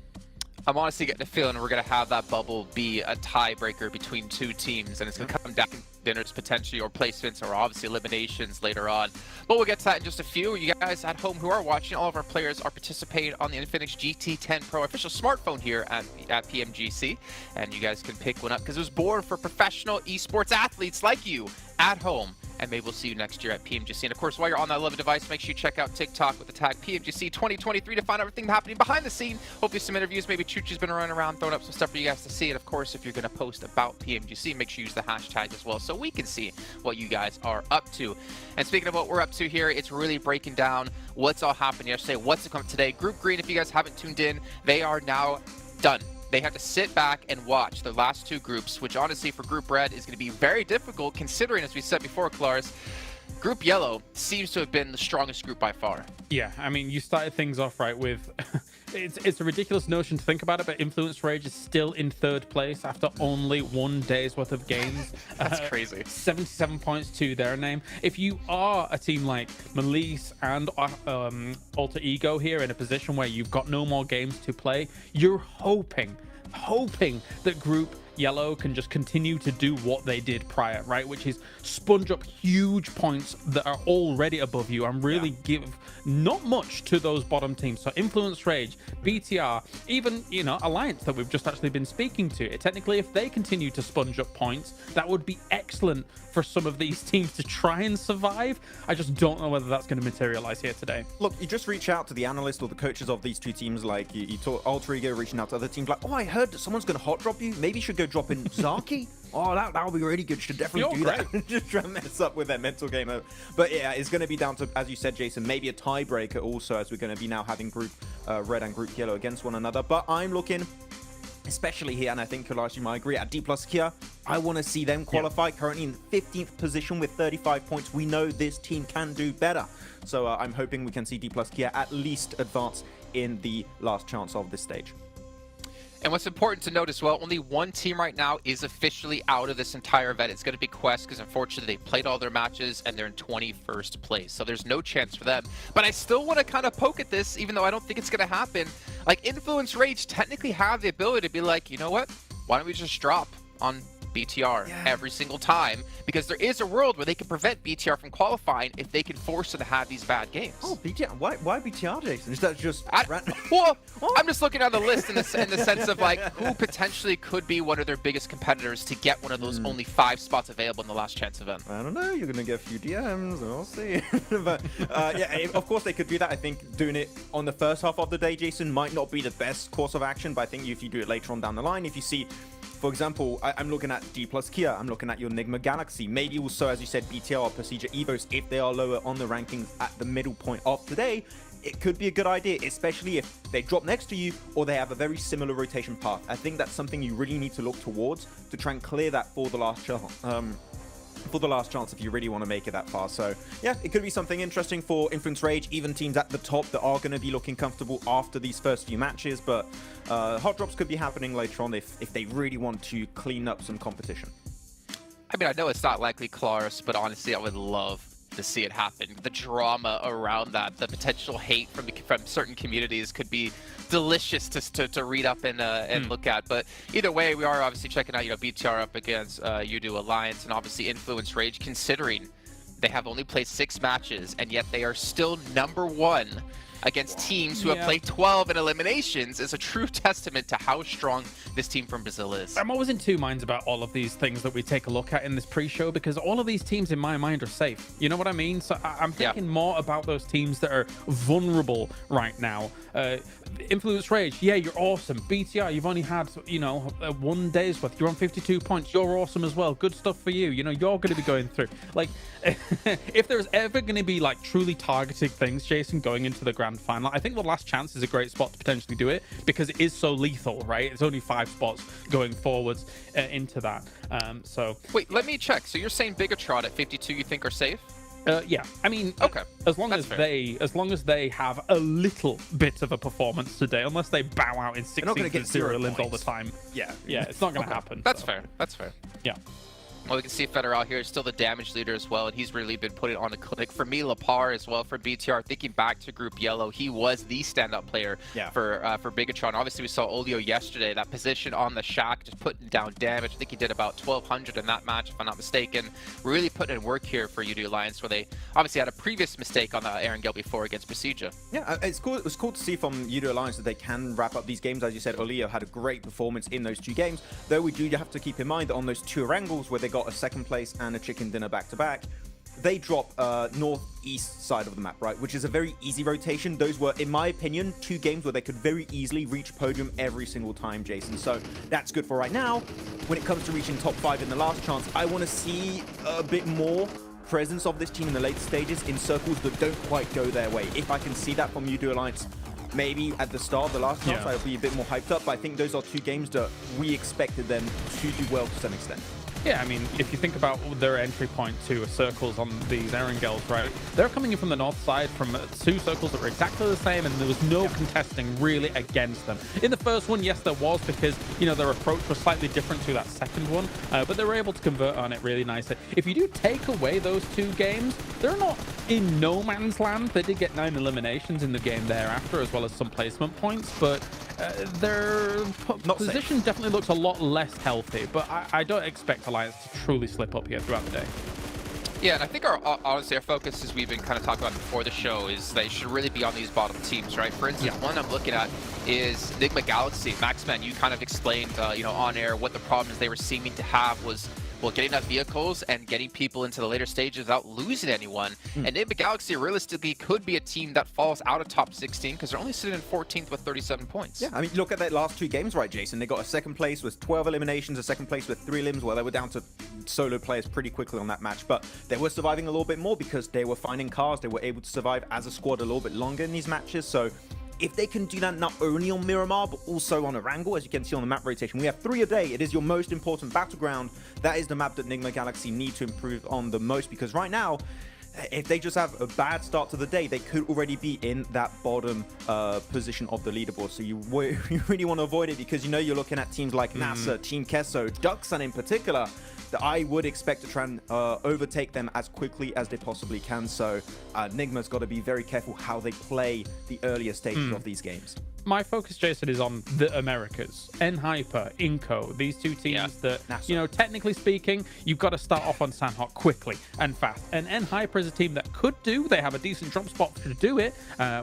S1: I'm honestly getting a feeling we're going to have that bubble be a tiebreaker between 2 teams, and it's going to come down to dinners potentially, or placements, or obviously eliminations later on. But we'll get to that in just a few. You guys at home who are watching, all of our players are participating on the Infinix GT10 Pro official smartphone here at PMGC, and you guys can pick one up because it was born for professional esports athletes like you at home and maybe we'll see you next year at PMGC. And of course, while you're on that lovely device, make sure you check out TikTok with the tag PMGC 2023 to find out everything happening behind the scene. Hopefully some interviews, maybe Chuchi's been running around throwing up some stuff for you guys to see. And of course, if you're going to post about PMGC, make sure you use the hashtag as well so we can see what you guys are up to. And speaking of what we're up to here, it's really breaking down what's all happened yesterday, what's to come today. Group Green, if you guys haven't tuned in, they are now done. They have to sit back and watch the last two groups, which honestly for Group Red is going to be very difficult considering, as we said before, Claris, Group Yellow seems to have been the strongest group by far.
S17: Yeah, I mean, you started things off right with... it's a ridiculous notion to think about it, but Influence Rage is still in third place after only 1 day's worth of games.
S1: That's crazy.
S17: 77 points to their name. If you are a team like Melise and Alter Ego here in a position where you've got no more games to play, you're hoping that Group Yellow can just continue to do what they did prior, right? Which is sponge up huge points that are already above you and really give not much to those bottom teams. So Influence Rage, BTR, even, you know, Alliance that we've just actually been speaking to. Technically, if they continue to sponge up points, that would be excellent for some of these teams to try and survive. I just don't know whether that's going to materialize here today.
S18: Look, you just reach out to the analysts or the coaches of these two teams, like you talk Alter Ego reaching out to other teams like, oh, I heard that someone's going to hot drop you. Maybe you should go drop in Zaki. Oh, that would be really good. Should definitely do that. Just try and mess up with their mental game. But yeah, it's going to be down to, as you said, Jason, maybe a tiebreaker also, as we're going to be now having Group Red and Group Yellow against one another. But I'm looking, especially here, and I think Kalash, you might agree, at D+ Kia, I want to see them qualify. Currently in 15th position with 35 points. We know this team can do better. So I'm hoping we can see D+ Kia at least advance in the last chance of this stage.
S1: And what's important to note as well, only one team right now is officially out of this entire event. It's going to be Quest, because unfortunately they played all their matches and they're in 21st place. So there's no chance for them. But I still want to kind of poke at this, even though I don't think it's going to happen. Like, Influence Rage technically have the ability to be like, you know what? Why don't we just drop on BTR every single time, because there is a world where they can prevent BTR from qualifying if they can force them to have these bad games.
S18: Oh, BTR? Why BTR, Jason? Is that just
S1: well, I'm just looking on the list in the sense of like who potentially could be one of their biggest competitors to get one of those only 5 spots available in the last chance event.
S18: I don't know. You're gonna get a few DMs. We'll see. But yeah, of course they could do that. I think doing it on the first half of the day, Jason, might not be the best course of action. But I think if you do it later on down the line, if you see, for example, I'm looking at D+ Kia, I'm looking at your Nigma Galaxy, maybe also, as you said, BTR or Procedure Evos, if they are lower on the rankings at the middle point of today, it could be a good idea, especially if they drop next to you or they have a very similar rotation path. I think that's something you really need to look towards to try and clear that for the last chance if you really want to make it that far. So yeah, it could be something interesting for Influence Rage, even teams at the top that are going to be looking comfortable after these first few matches, but hot drops could be happening later on if they really want to clean up some competition.
S1: I mean, I know it's not likely, Claris, but honestly, I would love to see it happen. The drama around that, the potential hate from certain communities could be delicious to read up and look at. But either way, we are obviously checking out, BTR up against Udo Alliance, and obviously Influence Rage, considering they have only played 6 matches, and yet they are still #1 against teams who have played 12 in eliminations, is a true testament to how strong this team from Brazil is.
S17: I'm always in two minds about all of these things that we take a look at in this pre-show, because all of these teams in my mind are safe. You know what I mean? So I'm thinking more about those teams that are vulnerable right now. Influence Rage, yeah, you're awesome. BTR, you've only had, 1 day's worth. You're on 52 points. You're awesome as well. Good stuff for you. You're going to be going through. Like, if there's ever going to be like truly targeted things, Jason, going into the Grand Final, I think the last chance is a great spot to potentially do it, because it is so lethal, right? It's only 5 spots going forwards into that. So
S1: wait, let me check. So you're saying Bigatron at 52 you think are safe?
S17: Yeah, I mean,
S1: okay.
S17: As long as they have a little bit of a performance today, unless they bow out in 16-0 limp all the time. Yeah, it's not going to happen.
S1: That's fair. That's fair.
S17: Yeah.
S1: Well, we can see Federal here is still the damage leader as well, and he's really been putting on the clinic. For me, Lapar as well for BTR. Thinking back to Group Yellow, he was the stand-up player for Bigatron. Obviously, we saw Olio yesterday. That position on the shack, just putting down damage. I think he did about 1,200 in that match, if I'm not mistaken. Really putting in work here for UD Alliance, where they obviously had a previous mistake on the Aaron Gale before against Procedure.
S18: Yeah, it's cool. It was cool to see from UD Alliance that they can wrap up these games. As you said, Olio had a great performance in those 2 games, though we do have to keep in mind that on those 2 Erangels where they got a 2nd place and a chicken dinner back-to-back, they drop northeast side of the map, right? Which is a very easy rotation. Those were, in my opinion, 2 games where they could very easily reach podium every single time, Jason. So that's good for right now. When it comes to reaching top 5 in the last chance, I want to see a bit more presence of this team in the later stages in circles that don't quite go their way. If I can see that from Udo Alliance, maybe at the start of the last chance, I'll be a bit more hyped up. But I think those are 2 games that we expected them to do well to some extent.
S17: Yeah, I mean, if you think about their entry point to circles on these Erangels, right? They're coming in from the north side from 2 circles that were exactly the same, and there was no contesting really against them. In the first one, yes, there was, because, you know, their approach was slightly different to that second one, but they were able to convert on it really nicely. If you do take away those 2 games, they're not in no man's land. They did get 9 eliminations in the game thereafter, as well as some placement points, but their position definitely looks a lot less healthy, but I don't expect Alliance to truly slip up here throughout the day.
S1: Yeah, and I think honestly our focus, as we've been kind of talking about before the show, is they should really be on these bottom teams, right? For instance, one I'm looking at is Enigma Galaxy. Maxman, you kind of explained, you know, on air what the problems they were seeming to have was, well, getting enough vehicles and getting people into the later stages without losing anyone. And Enigma Galaxy realistically could be a team that falls out of top 16 because they're only sitting in 14th with 37 points.
S18: Yeah, I mean, look at their last 2 games, right, Jason? They got a 2nd place with 12 eliminations, a 2nd place with 3 limbs. Well, they were down to solo players pretty quickly on that match, but they were surviving a little bit more because they were finding cars. They were able to survive as a squad a little bit longer in these matches. So if they can do that not only on Miramar, but also on Erangel, as you can see on the map rotation, we have 3 a day. It is your most important battleground. That is the map that Enigma Galaxy need to improve on the most, because right now, if they just have a bad start to the day, they could already be in that bottom position of the leaderboard. So you really want to avoid it, because you know you're looking at teams like NASA, Team Kesso, Duxan in particular, that I would expect to try and overtake them as quickly as they possibly can. So Enigma's got to be very careful how they play the earlier stages of these games.
S17: My focus, Jason, is on the Americas. N-Hyper, Inco, these 2 teams that, you know, technically speaking, you've got to start off on Sanhok quickly and fast. And N-Hyper is a team that could do. They have a decent drop spot to do it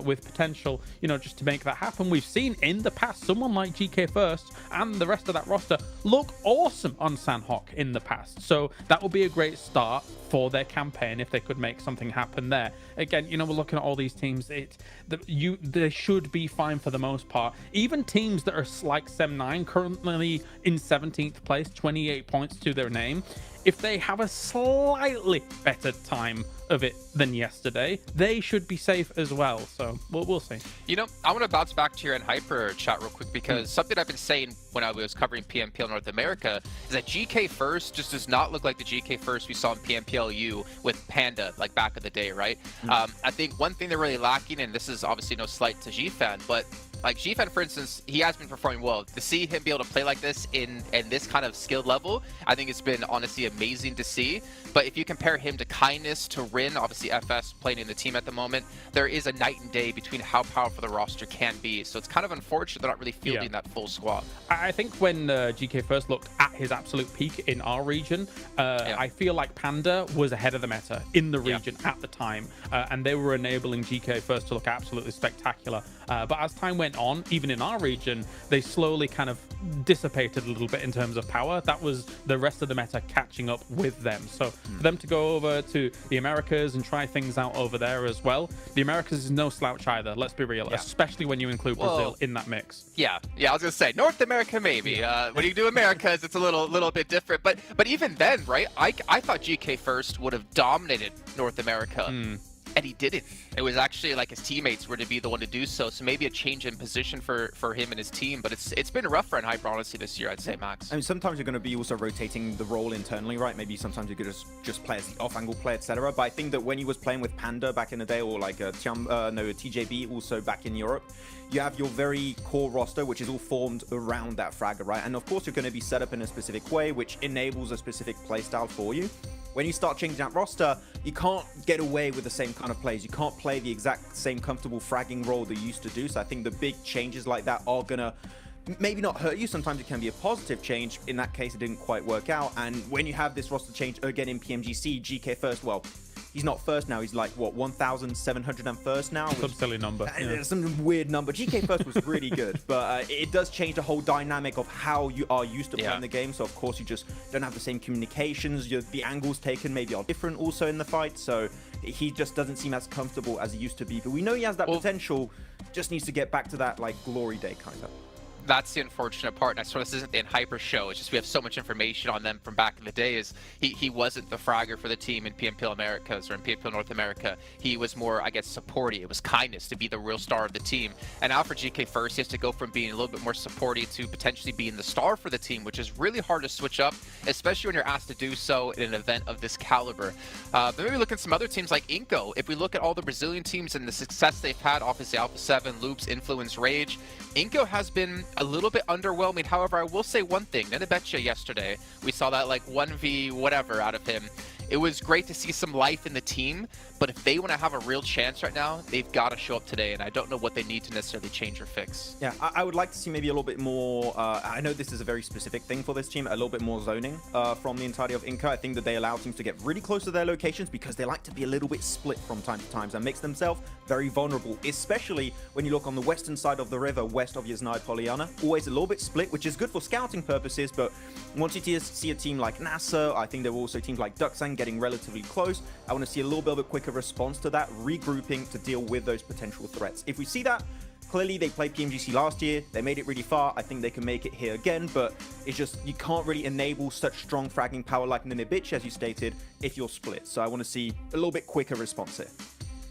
S17: with potential, you know, just to make that happen. We've seen in the past someone like GK First and the rest of that roster look awesome on Sanhok in the past. So that would be a great start for their campaign if they could make something happen there. Again, you know, we're looking at all these teams. They should be fine for the most part. Even teams that are like Sem9, currently in 17th place, 28 points to their name. If they have a slightly better time of it than yesterday, they should be safe as well. So we'll see.
S1: You know, I want to bounce back to your N-Hyper chat real quick, because something I've been saying when I was covering PMPL North America is that GK First just does not look like the GK First we saw in PMPLU with Panda, like back in the day, right? I think one thing they're really lacking, and this is obviously no slight to G-Fan, but like G-Fan, for instance, he has been performing well. To see him be able to play like this in this kind of skill level, I think it's been honestly amazing to see. But if you compare him to Kindness, to Rin, obviously FS playing in the team at the moment, there is a night and day between how powerful the roster can be. So it's kind of unfortunate they're not really fielding that full squad.
S17: I think when GK First looked at his absolute peak in our region, I feel like Panda was ahead of the meta in the region at the time, and they were enabling GK First to look absolutely spectacular. But as time went on, even in our region, they slowly kind of dissipated a little bit in terms of power. That was the rest of the meta catching up with them. So for them to go over to the Americas and try things out over there as well, the Americas is no slouch either, let's be real, especially when you include Brazil in that mix.
S1: Yeah, I was gonna say North America maybe. When you do Americas, it's a little bit different. But even then, right? I thought GK First would have dominated North America. And he didn't. It was actually like his teammates were to be the one to do so. So maybe a change in position for him and his team. But it's been rough for N-Hyper, honestly, this year, I'd say, Max.
S18: I mean, sometimes you're going to be also rotating the role internally, right? Maybe sometimes you could just play as the off-angle play, etc. But I think that when he was playing with Panda back in the day, or like TJB also back in Europe, you have your very core roster, which is all formed around that fragger, right? And of course, you're going to be set up in a specific way, which enables a specific playstyle for you. When you start changing that roster, you can't get away with the same kind of plays. You can't play the exact same comfortable fragging role that you used to do. So I think the big changes like that are going to maybe not hurt you. Sometimes it can be a positive change. In that case, it didn't quite work out. And when you have this roster change again in PMGC, GK First, well, he's not first now. He's like, what, 1,701st now?
S17: Some silly number.
S18: Yeah. Some weird number. GK first was really good, but it does change the whole dynamic of how you are used to playing the game. So, of course, you just don't have the same communications. The angles taken maybe are different also in the fight. So he just doesn't seem as comfortable as he used to be. But we know he has that potential. Just needs to get back to that, like, glory day kind of.
S1: That's the unfortunate part, and I swear this isn't the Hyper show. It's just we have so much information on them from back in the day. Is he wasn't the fragger for the team in PMPL Americas or in PMPL North America. He was more, I guess, supporty. It was kindness to be the real star of the team. And now for GK First, he has to go from being a little bit more supporty to potentially being the star for the team, which is really hard to switch up, especially when you're asked to do so in an event of this caliber. But maybe look at some other teams like Inco. If we look at all the Brazilian teams and the success they've had, obviously Alpha 7, Loops, Influence, Rage, Inco has been a little bit underwhelming. However, I will say one thing. Nenebetcha yesterday, we saw that like 1v whatever out of him. It was great to see some life in the team, but if they want to have a real chance right now, they've got to show up today, and I don't know what they need to necessarily change or fix.
S18: Yeah, I would like to see maybe a little bit more, I know this is a very specific thing for this team, a little bit more zoning from the entirety of Inca. I think that they allow teams to get really close to their locations because they like to be a little bit split from time to time and makes themselves very vulnerable, especially when you look on the western side of the river, west of Yasnaya Poliana. Always a little bit split, which is good for scouting purposes, but once you see a team like NASA, I think there were also teams like Ducksang getting relatively close. I want to see a little bit of a quicker response to that, regrouping to deal with those potential threats. If we see that, clearly they played PMGC last year, they made it really far. I think they can make it here again, but it's just, you can't really enable such strong fragging power like Nenebitch, as you stated, if you're split. So I want to see a little bit quicker response here.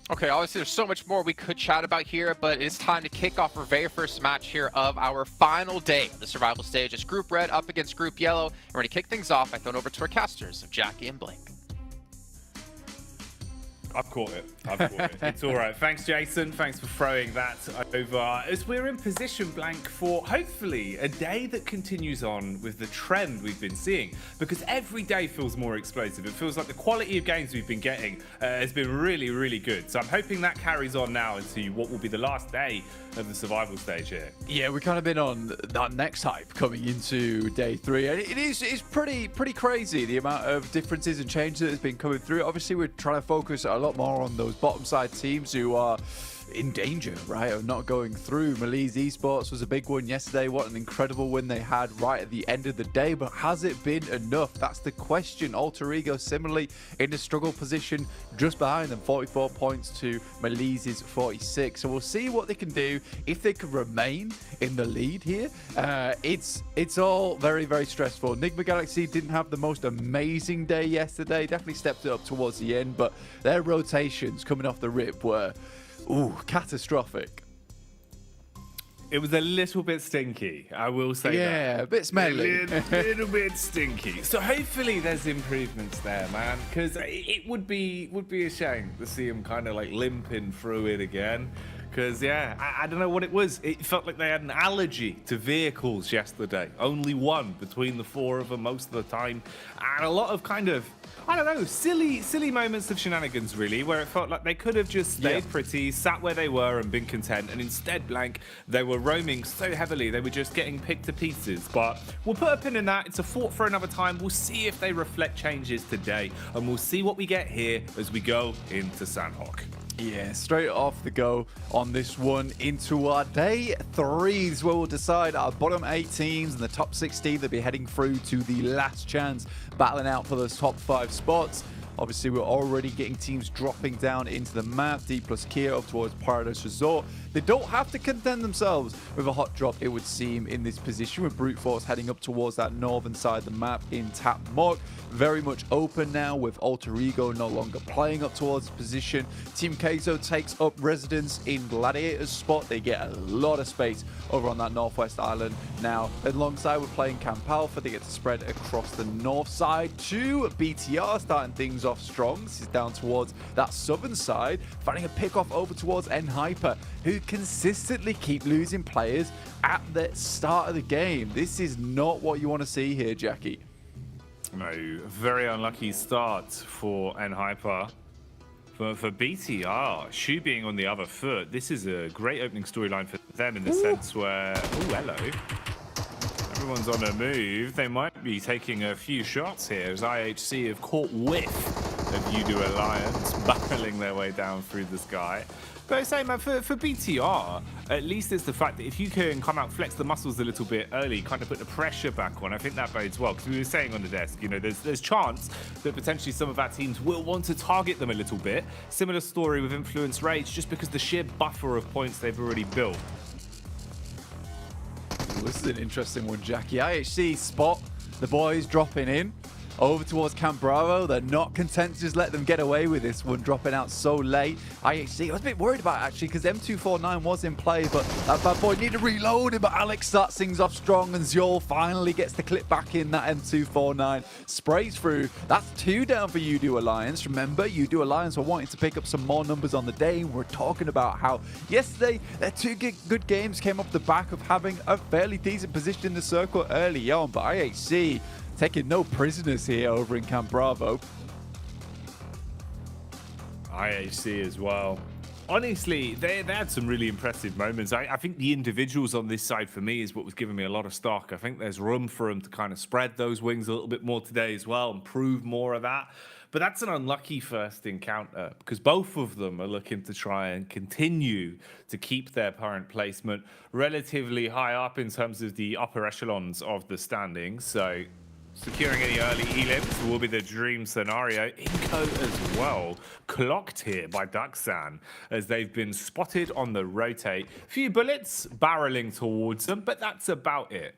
S1: Okay, obviously there's so much more we could chat about here, but it's time to kick off our very first match here of our final day of the survival stage. It's Group Red up against Group Yellow. And we're going to kick things off by throwing over to our casters of Jackie and Blake.
S19: I've caught it. It's all right. Thanks, Jason. Thanks for throwing that over. As we're in position blank for, hopefully, a day that continues on with the trend we've been seeing. Because every day feels more explosive. It feels like the quality of games we've been getting has been really, really good. So I'm hoping that carries on now into what will be the last day of the survival stage here.
S20: Yeah, we've kind of been on that next hype coming into day 3. And it's pretty crazy, the amount of differences and changes that has been coming through. Obviously, we're trying to focus a lot more on those bottom side teams who are in danger, right, of not going through. Malise Esports was a big one yesterday. What an incredible win they had right at the end of the day, but has it been enough? That's the question. Alter Ego similarly in a struggle position just behind them, 44 points to Malise's 46. So we'll see what they can do if they can remain in the lead here. It's all very stressful. Enigma Galaxy didn't have the most amazing day yesterday, definitely stepped it up towards the end, but their rotations coming off the rip were catastrophic.
S19: It was a little bit stinky, I will say that.
S20: Yeah, a bit smelly.
S19: A little bit stinky. So hopefully there's improvements there, man, because it would be a shame to see him kind of like limping through it again. Because, yeah, I don't know what it was. It felt like they had an allergy to vehicles yesterday. Only one between the 4 of them most of the time. And a lot of kind of, I don't know, silly moments of shenanigans, really, where it felt like they could have just stayed pretty, sat where they were and been content. And instead, blank, they were roaming so heavily, they were just getting picked to pieces. But we'll put a pin in that. It's a thought for another time. We'll see if they reflect changes today. And we'll see what we get here as we go into Sandhawk.
S20: Yeah, straight off the go on this one into our day 3s, where we'll decide our bottom 8 teams and the top 16 that'll be heading through to the last chance, battling out for those top 5 spots. Obviously, we're already getting teams dropping down into the map. D plus Kia up towards Paradise Resort. They don't have to contend themselves with a hot drop, it would seem, in this position, with Brute Force heading up towards that northern side of the map in Tap Mok. Very much open now with Alter Ego no longer playing up towards the position. Team Keizo takes up residence in Gladiator's spot. They get a lot of space over on that northwest island now. Alongside, we're playing Camp Alpha. They get to spread across the north side to BTR, starting things off strong. This is down towards that southern side, finding a pick off over towards N-Hyper, who consistently keep losing players at the start of the game. This is not what you want to see here, Jackie.
S19: No, very unlucky start for N-Hyper. For BTR, Shu being on the other foot, this is a great opening storyline for them in the sense where, hello. Everyone's on a move. They might be taking a few shots here as IHC have caught whiff of Udo Alliance barreling their way down through the sky. But I say, man, for BTR, at least it's the fact that if you can come out, flex the muscles a little bit early, kind of put the pressure back on, I think that bodes well. Because we were saying on the desk, you know, there's chance that potentially some of our teams will want to target them a little bit. Similar story with Influence Rage, just because the sheer buffer of points they've already built.
S20: This is an interesting one, Jackie. IHC spot the boys dropping in over towards Camp Bravo. They're not content to just let them get away with this one, dropping out so late. IHC, I was a bit worried about it, actually, because M249 was in play, but that bad boy needed reloading. But Alex starts things off strong, and Zjol finally gets the clip back in. That M249 sprays through. That's 2 down for Udo Alliance. Remember, Udo Alliance were wanting to pick up some more numbers on the day. We're talking about how yesterday their 2 good games came off the back of having a fairly decent position in the circle early on, but IHC taking no prisoners here over in Camp Bravo.
S19: IHC as well. Honestly, they had some really impressive moments. I think the individuals on this side for me is what was giving me a lot of stock. I think there's room for them to kind of spread those wings a little bit more today as well and prove more of that. But that's an unlucky first encounter because both of them are looking to try and continue to keep their current placement relatively high up in terms of the upper echelons of the standings. So securing any early elims will be the dream scenario. Inco as well, clocked here by Duxan as they've been spotted on the rotate. Few bullets barreling towards them, but that's about it.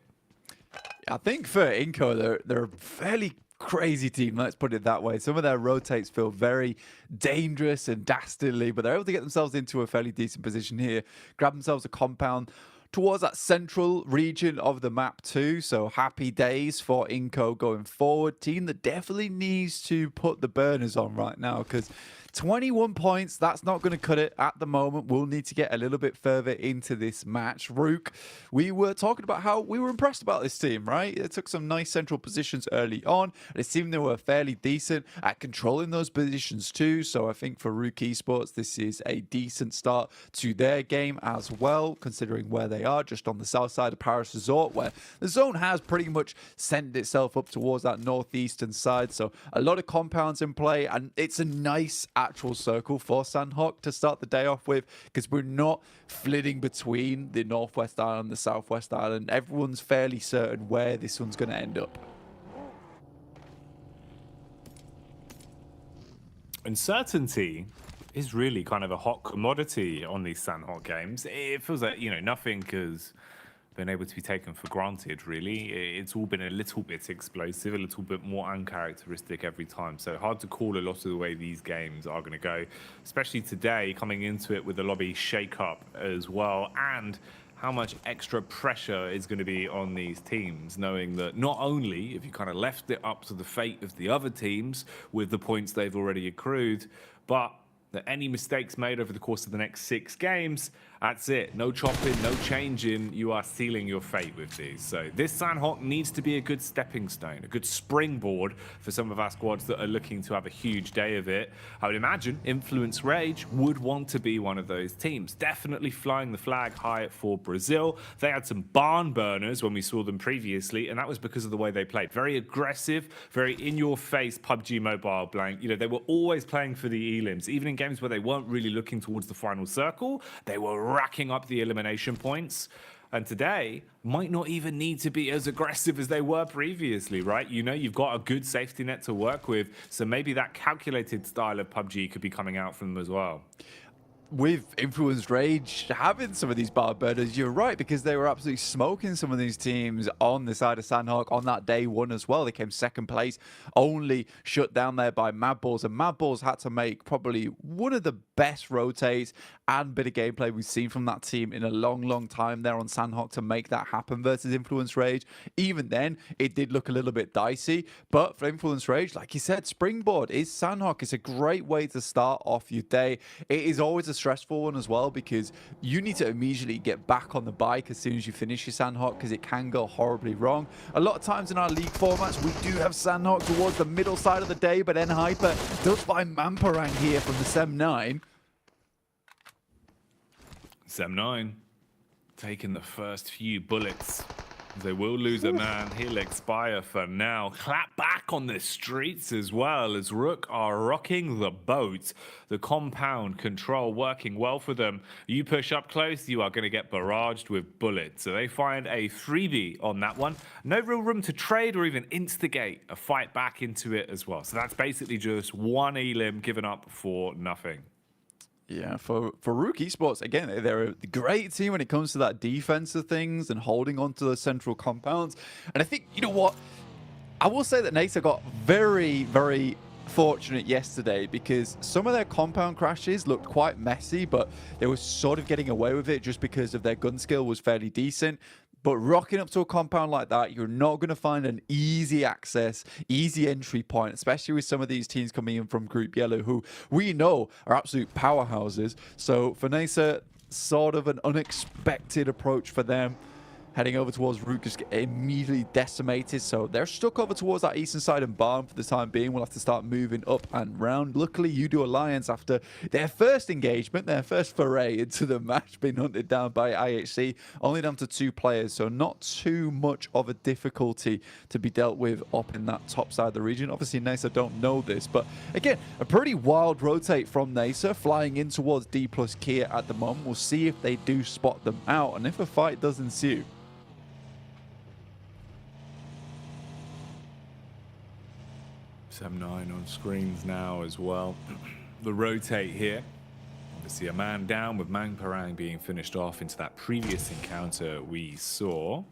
S20: I think for Inco, they're a fairly crazy team, let's put it that way. Some of their rotates feel very dangerous and dastardly, but they're able to get themselves into a fairly decent position here, grab themselves a compound towards that central region of the map too. So happy days for Inco going forward. Team that definitely needs to put the burners on right now because 21 points, that's not going to cut it at the moment. We'll need to get a little bit further into this match. Rook, we were talking about how we were impressed about this team, right? It took some nice central positions early on. It seemed they were fairly decent at controlling those positions too. So I think for Rook Esports, this is a decent start to their game as well, considering where they are, just on the south side of Paris Resort, where the zone has pretty much sent itself up towards that northeastern side. So a lot of compounds in play, and it's a nice actual circle for Sandhawk to start the day off with because we're not flitting between the northwest island and the southwest island. Everyone's fairly certain where this one's going to end up.
S19: Uncertainty is really kind of a hot commodity on these Sandhawk games. It feels like, you know, nothing has been able to be taken for granted, really. It's all been a little bit explosive, a little bit more uncharacteristic every time. So hard to call a lot of the way these games are going to go, especially today, coming into it with the lobby shake-up as well, and how much extra pressure is going to be on these teams, knowing that not only have you kind of left it up to the fate of the other teams with the points they've already accrued, but that any mistakes made over the course of the next 6 games, that's it. No chopping, no changing. You are sealing your fate with these. So this Sandhawk needs to be a good stepping stone, a good springboard for some of our squads that are looking to have a huge day of it. I would imagine Influence Rage would want to be one of those teams. Definitely flying the flag high for Brazil. They had some barn burners when we saw them previously, and that was because of the way they played. Very aggressive, very in-your-face PUBG Mobile blank. You know, they were always playing for the elims. Even in games where they weren't really looking towards the final circle, they were racking up the elimination points. And today might not even need to be as aggressive as they were previously, right? You know, you've got a good safety net to work with, so maybe that calculated style of PUBG could be coming out from them as well.
S20: With Influence Rage having some of these bar burners, you're right, because they were absolutely smoking some of these teams on the side of Sandhawk on that day one as well. They came second place, only shut down there by Madballs, and Madballs had to make probably one of the best rotates and bit of gameplay we've seen from that team in a long time there on Sandhawk to make that happen versus Influence Rage. Even then, it did look a little bit dicey, but for Influence Rage, like you said, springboard is Sandhawk. It's a great way to start off your day. It is always a stressful one as well because you need to immediately get back on the bike as soon as you finish your Sandhawk because it can go horribly wrong. A lot of times in our league formats, we do have Sandhawk towards the middle side of the day, but Enhyper does find Mamparang here from the Sem9.
S19: Sem9 taking the first few bullets They will lose a man. He'll expire for now. Clap back on the streets as well as Rook are rocking the boat. The compound control working well for them. You push up close, you are going to get barraged with bullets. So they find a freebie on that one. No real room to trade or even instigate a fight back into it as well. So that's basically just one elim given up for nothing.
S20: Yeah, for Rook Esports, again, they're a great team when it comes to that defense of things and holding on to the central compounds. And I think, you know what? I will say that NASA got very, very fortunate yesterday because some of their compound crashes looked quite messy, but they were sort of getting away with it just because of their gun skill was fairly decent. But rocking up to a compound like that, you're not going to find an easy access, easy entry point, especially with some of these teams coming in from Group Yellow, who we know are absolute powerhouses. So for NASA, sort of an unexpected approach for them. Heading over towards Rook just get immediately decimated. So they're stuck over towards that eastern side and barn for the time being. We'll have to start moving up and round. Luckily, Udo Alliance, after their first engagement, their first foray into the match, being hunted down by IHC, only down to 2 players. So not too much of a difficulty to be dealt with up in that top side of the region. Obviously, NASA don't know this, but again, a pretty wild rotate from NASA, flying in towards D plus Kia at the moment. We'll see if they do spot them out and if a fight does ensue.
S19: Sem9 on screens now as well. The rotate here. Obviously a man down with Mang Parang being finished off into that previous encounter we saw.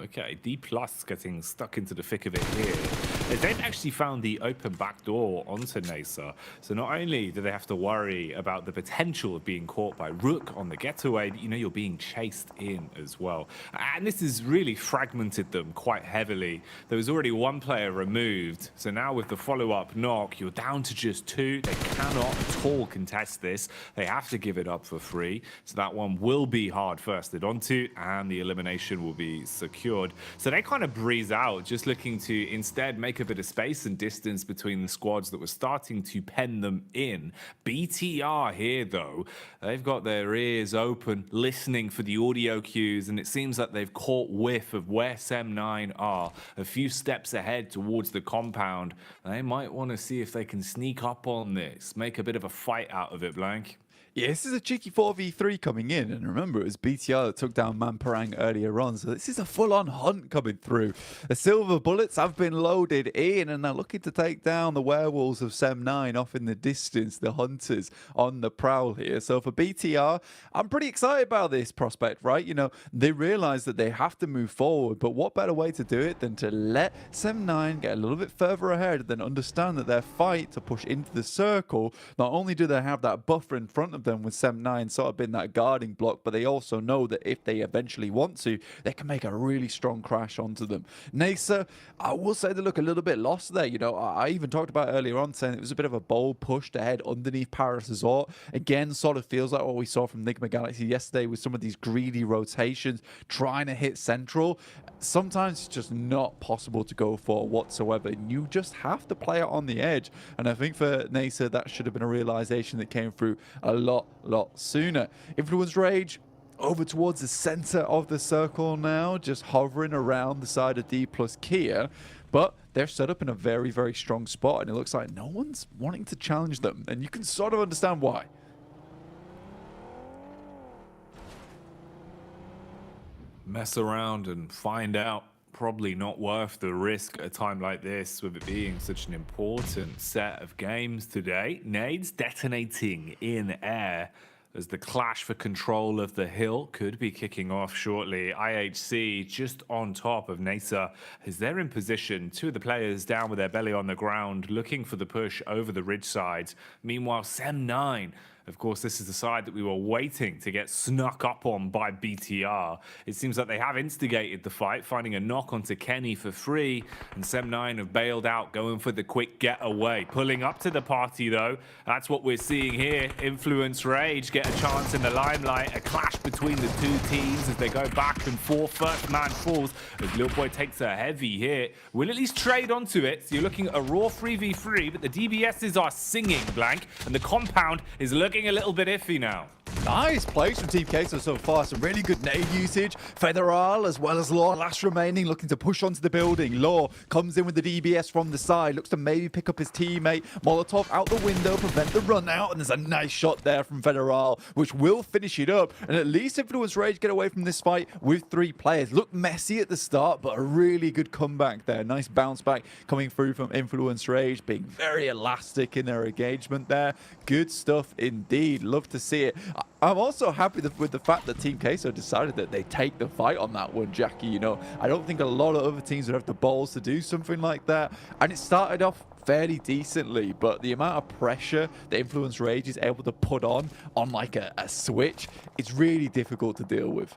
S19: Okay, D plus getting stuck into the thick of it here. They've actually found the open back door onto NASA. So not only do they have to worry about the potential of being caught by Rook on the getaway, but you know you're being chased in as well. And this has really fragmented them quite heavily. There was already 1 player removed. So now with the follow-up knock, you're down to just 2. They cannot at all contest this. They have to give it up for free. So that one will be hard firsted onto, and the elimination will be secured. So they kind of breeze out, just looking to instead make a bit of space and distance between the squads that were starting to pen them in. BTR here, though, they've got their ears open, listening for the audio cues, and it seems that they've caught whiff of where Sem9 are, a few steps ahead towards the compound. They might want to see if they can sneak up on this, make a bit of a fight out of it, Blank.
S20: Yeah, this is a cheeky 4v3 coming in, and remember, it was BTR that took down Mang Parang earlier on, so this is a full-on hunt coming through. The silver bullets have been loaded in, and they're looking to take down the werewolves of Sem9 off in the distance, the hunters on the prowl here. So for BTR, I'm pretty excited about this prospect, right? You know, they realize that they have to move forward, but what better way to do it than to let Sem9 get a little bit further ahead, then understand that their fight to push into the circle, not only do they have that buffer in front of them with Sem9 sort of been that guarding block, but they also know that if they eventually want to, they can make a really strong crash onto them. NASA, I will say they look a little bit lost there. You know, I even talked about earlier on saying it was a bit of a bold push to head underneath Paris Resort. Again, sort of feels like what we saw from Nigma Galaxy yesterday with some of these greedy rotations, trying to hit central. Sometimes it's just not possible to go for whatsoever. You just have to play it on the edge. And I think for NASA, that should have been a realization that came through a lot sooner. Influence Rage over towards the center of the circle now, just hovering around the side of D plus Kia, but they're set up in a very, very strong spot, and it looks like no one's wanting to challenge them, and you can sort of understand why.
S19: Mess around and find out. Probably not worth the risk at a time like this, with it being such an important set of games today. Nades detonating in air as the clash for control of the hill could be kicking off shortly. IHC just on top of NASA as they're in position. 2 of the players down with their belly on the ground, looking for the push over the ridge sides. Meanwhile, Sem9, of course, this is the side that we were waiting to get snuck up on by BTR. It seems like they have instigated the fight, finding a knock onto Kenny for free, and Sem9 have bailed out, going for the quick getaway. Pulling up to the party, though. That's what we're seeing here. Influence Rage get a chance in the limelight. A clash between the 2 teams as they go back and forth. First man falls as Lil Boy takes a heavy hit. Will at least trade onto it. So you're looking at a raw 3v3, but the DBSs are singing, Blank, and the compound is looking a little bit iffy now.
S20: Nice plays from Team Queso so far. Some really good nade usage. Federal as well as Law last remaining, looking to push onto the building. Law comes in with the DBS from the side, looks to maybe pick up his teammate. Molotov out the window, prevent the run out, and there's a nice shot there from Federal, which will finish it up. And at least Influence Rage get away from this fight with 3 players. Looked messy at the start, but a really good comeback there. Nice bounce back coming through from Influence Rage, being very elastic in their engagement there. Good stuff indeed. Love to see it. I'm also happy with the fact that Team Queso decided that they take the fight on that one, Jackie. You know, I don't think a lot of other teams would have the balls to do something like that. And it started off fairly decently, but the amount of pressure that Influence Rage is able to put on like a switch, it's really difficult to deal with.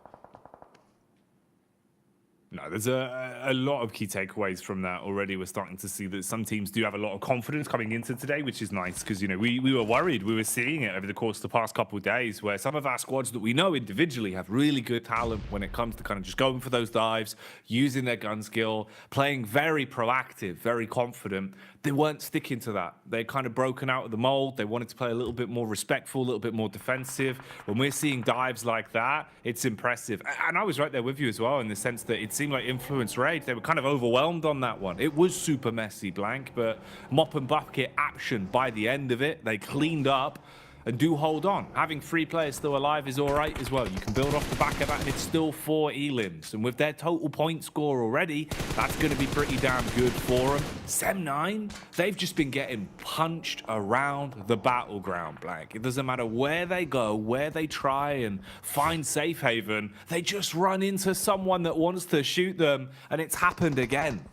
S19: No, there's a lot of key takeaways from that already. We're starting to see that some teams do have a lot of confidence coming into today, which is nice because, you know, we were worried. We were seeing it over the course of the past couple of days where some of our squads that we know individually have really good talent when it comes to kind of just going for those dives, using their gun skill, playing very proactive, very confident. They weren't sticking to that. They kind of broken out of the mold. They wanted to play a little bit more respectful, a little bit more defensive. When we're seeing dives like that, it's impressive. And I was right there with you as well in the sense that it seemed like Influence Rage, they were kind of overwhelmed on that one. It was super messy, Blank, but mop and bucket action by the end of it. They cleaned up and do hold on. Having 3 players still alive is all right as well. You can build off the back of that, and it's still 4 elims. And with their total point score already, that's going to be pretty damn good for them. Sem9, they've just been getting punched around the battleground, Blank. It doesn't matter where they go, where they try and find safe haven, they just run into someone that wants to shoot them, and it's happened again.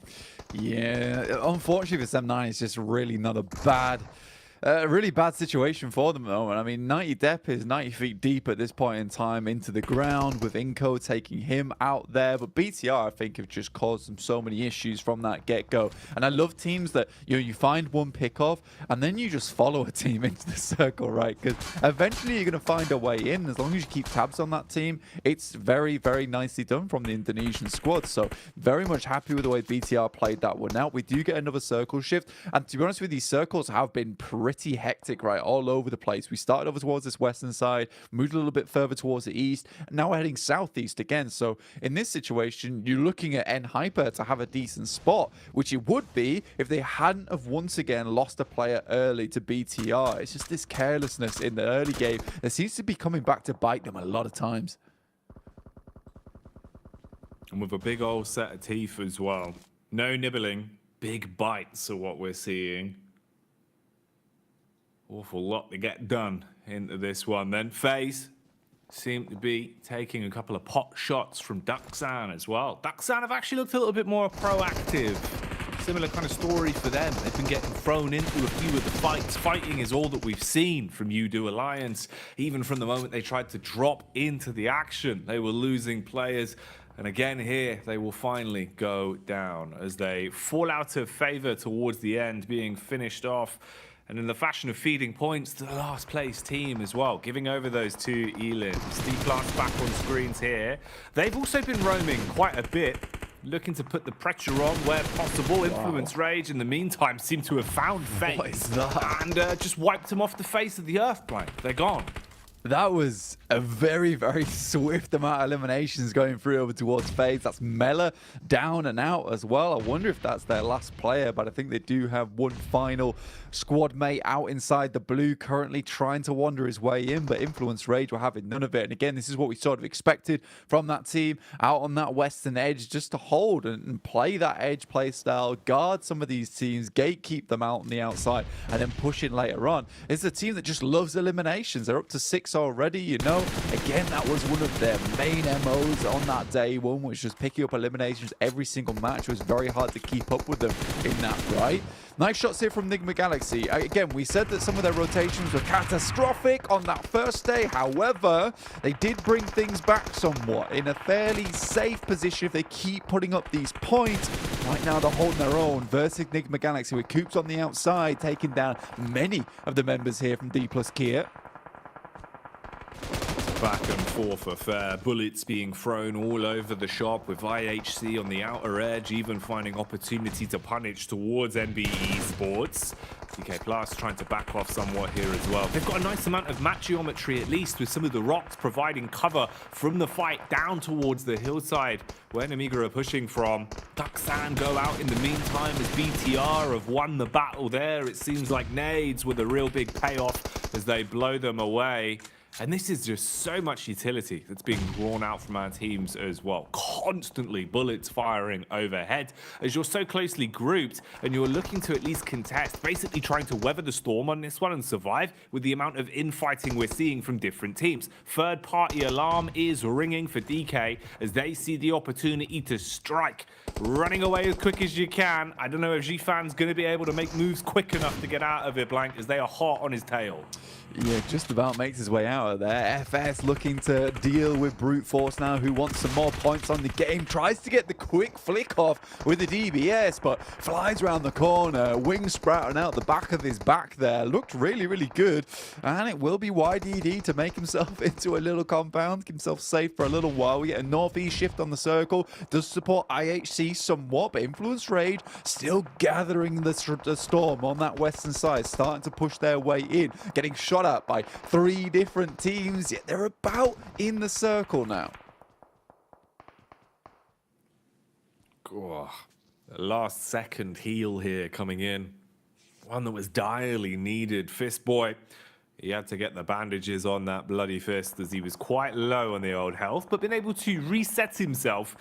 S20: Yeah, unfortunately for Sem9, it's just really not a really bad situation for them at the moment. I mean, 90 Depp is 90 feet deep at this point in time into the ground with Inco taking him out there. But BTR, I think, have just caused them so many issues from that get-go. And I love teams that, you know, you find one pick-off and then you just follow a team into the circle, right? Because eventually you're going to find a way in. As long as you keep tabs on that team, it's very, very nicely done from the Indonesian squad. So very much happy with the way BTR played that one out. We do get another circle shift. And to be honest with you, these circles have been pretty hectic, right, all over the place. We started over towards this western side, moved a little bit further towards the east, and now we're heading southeast again. So in this situation, you're looking at N-Hyper to have a decent spot, which it would be if they hadn't have once again lost a player early to BTR. It's just this carelessness in the early game that seems to be coming back to bite them a lot of times.
S19: And with a big old set of teeth as well. No nibbling, big bites are what we're seeing. Awful lot to get done into this one. Then FaZe seem to be taking a couple of pot shots from Duxan as well. Duxan have actually looked a little bit more proactive. Similar kind of story for them. They've been getting thrown into a few of the fights. Fighting is all that we've seen from Udo Alliance. Even from the moment they tried to drop into the action, they were losing players. And again here, they will finally go down as they fall out of favor towards the end, being finished off. And in the fashion of feeding points to the last place team as well, giving over those 2 elims. D-Plant's back on screens here. They've also been roaming quite a bit, looking to put the pressure on where possible. Influence Rage, in the meantime, seem to have found FaZe and just wiped them off the face of the earth, Blank. They're gone.
S20: That was a very, very swift amount of eliminations going through over towards FaZe. That's Mela down and out as well. I wonder if that's their last player, but I think they do have one final squad mate out inside the blue, currently trying to wander his way in, but Influence Rage were having none of it. And again, this is what we sort of expected from that team out on that western edge, just to hold and play that edge play style, guard some of these teams, gatekeep them out on the outside, and then push in later on. It's a team that just loves eliminations. They're up to 6 already, you know. Again, that was one of their main MOs on that day one, which was picking up eliminations every single match. It was very hard to keep up with them in that, right? Nice shots here from Nigma Galaxy. Again, we said that some of their rotations were catastrophic on that first day. However, they did bring things back somewhat in a fairly safe position if they keep putting up these points. Right now, they're holding their own versus Nigma Galaxy with Coops on the outside, taking down many of the members here from D+ Kia.
S19: back and forth affair. Bullets being thrown all over the shop with IHC on the outer edge, even finding opportunity to punish towards NBE Sports. DK Plus trying to back off somewhat here as well. They've got a nice amount of map geometry, at least, with some of the rocks providing cover from the fight down towards the hillside where Namiga are pushing from. Duxan go out in the meantime as BTR have won the battle there. It seems like nades were the real big payoff as they blow them away. And this is just so much utility that's being drawn out from our teams as well. Constantly bullets firing overhead as you're so closely grouped and you're looking to at least contest, basically trying to weather the storm on this one and survive with the amount of infighting we're seeing from different teams. Third party alarm is ringing for DK as they see the opportunity to strike. Running away as quick as you can. I don't know if G-Fan's going to be able to make moves quick enough to get out of it, Blank, as they are hot on his tail.
S20: Yeah, just about makes his way out of there. FS looking to deal with Brute Force now, who wants some more points on the game. Tries to get the quick flick off with the DBS, but flies around the corner. Wings sprouting out the back of his back there. Looked really, really good. And it will be YDD to make himself into a little compound, keep himself safe for a little while. We get a northeast shift on the circle. Does support IHC somewhat, but Influence Rage still gathering the storm on that western side, starting to push their way in, getting shot at by 3 different teams, yet they're about in the circle now.
S19: Oh, the last second heal here coming in. One that was direly needed. Fist Boy, he had to get the bandages on that bloody fist as he was quite low on the old health, but been able to reset himself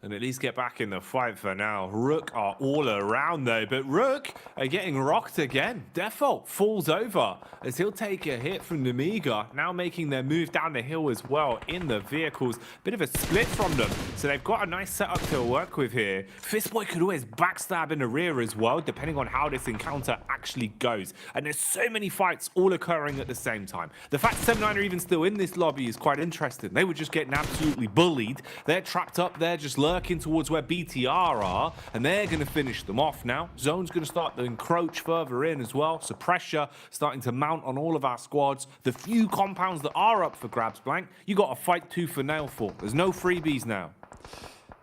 S19: and at least get back in the fight for now. Rook are all around though, but Rook are getting rocked again. Default falls over as he'll take a hit from Namiga, now making their move down the hill as well in the vehicles. Bit of a split from them, so they've got a nice setup to work with here. Fistboy could always backstab in the rear as well, depending on how this encounter actually goes. And there's so many fights all occurring at the same time. The fact 7-9 are even still in this lobby is quite interesting. They were just getting absolutely bullied. They're trapped up there, just lurking towards where BTR are, and they're going to finish them off now. Zone's going to start to encroach further in as well, so pressure starting to mount on all of our squads. The few compounds that are up for grabs, Blank, you got to fight tooth and nail for. There's no freebies now.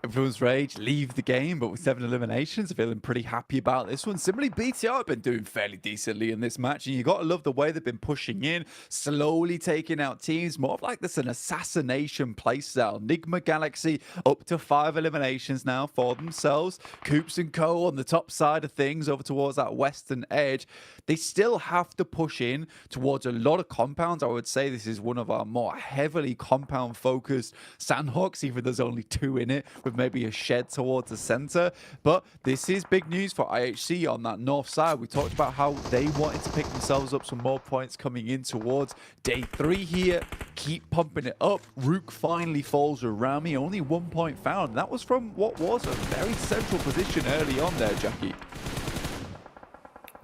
S20: Influence Rage leave the game, but with 7 eliminations, feeling pretty happy about this one. Similarly, BTR have been doing fairly decently in this match, and you got to love the way they've been pushing in, slowly taking out teams, more of like this an assassination playstyle. Nigma Galaxy up to 5 eliminations now for themselves. Coops and Co on the top side of things over towards that western edge. They still have to push in towards a lot of compounds. I would say this is one of our more heavily compound-focused Sandhawks, even there's only 2 in it, with maybe a shed towards the center. But this is big news for IHC on that north side. We talked about how they wanted to pick themselves up some more points coming in towards day 3 here. Keep pumping it up. Rook finally falls around me. Only 1 point found. That was from what was a very central position early on there, Jackie.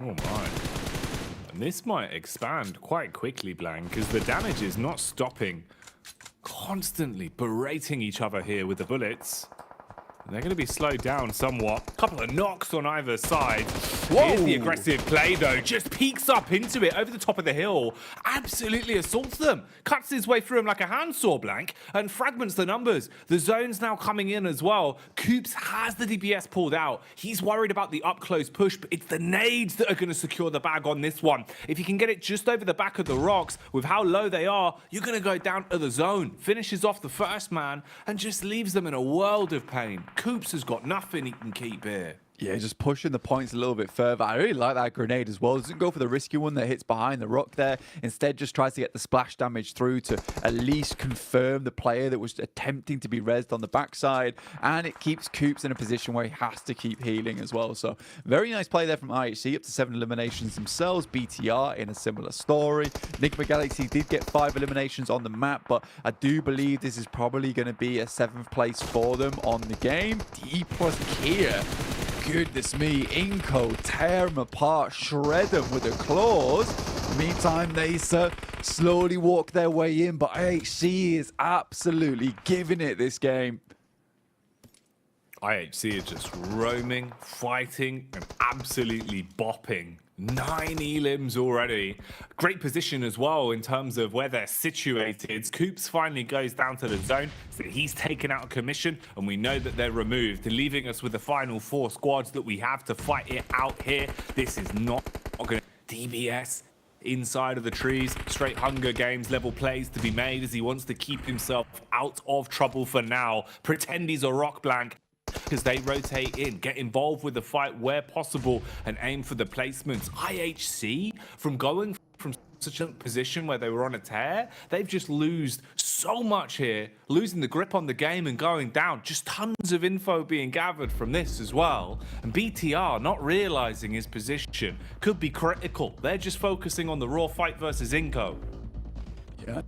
S19: Oh my. And this might expand quite quickly, Blank, because the damage is not stopping. Constantly berating each other here with the bullets. And they're going to be slowed down somewhat. A couple of knocks on either side.
S20: Whoa.
S19: Here's the aggressive play, though. Just peeks up into it over the top of the hill. Absolutely assaults them. Cuts his way through them like a handsaw, Blank. And fragments the numbers. The zone's now coming in as well. Coops has the DPS pulled out. He's worried about the up-close push, but it's the nades that are going to secure the bag on this one. If you can get it just over the back of the rocks, with how low they are, you're going to go down to the zone. Finishes off the first man and just leaves them in a world of pain. Coops has got nothing he can keep here.
S20: Yeah, just pushing the points a little bit further. I really like that grenade as well. Doesn't go for the risky one that hits behind the rock there. Instead, just tries to get the splash damage through to at least confirm the player that was attempting to be rezzed on the backside. And it keeps Coops in a position where he has to keep healing as well. So, very nice play there from IHC. Up to 7 eliminations themselves. BTR in a similar story. Nigma Galaxy did get 5 eliminations on the map, but I do believe this is probably going to be a 7th place for them on the game. D plus Kia. Goodness me, Inco tear them apart, shred them with the claws. Meantime, they slowly walk their way in, but IHC is absolutely giving it this game.
S19: IHC is just roaming, fighting, and absolutely bopping 9 elims already. Great position as well in terms of where they're situated. Coops finally goes down to the zone, so he's taken out of commission, and we know that they're removed, leaving us with the final 4 squads that we have to fight it out here. This is not going to DBS inside of the trees. Straight Hunger Games level plays to be made as he wants to keep himself out of trouble for now. Pretend he's a rock blank, because they rotate in, get involved with the fight where possible, and aim for the placements. IHC, from going from such a position where they were on a tear, they've just lost so much here, losing the grip on the game and going down. Just tons of info being gathered from this as well. And BTR not realizing his position could be critical. They're just focusing on the raw fight versus Inco.
S20: Yeah,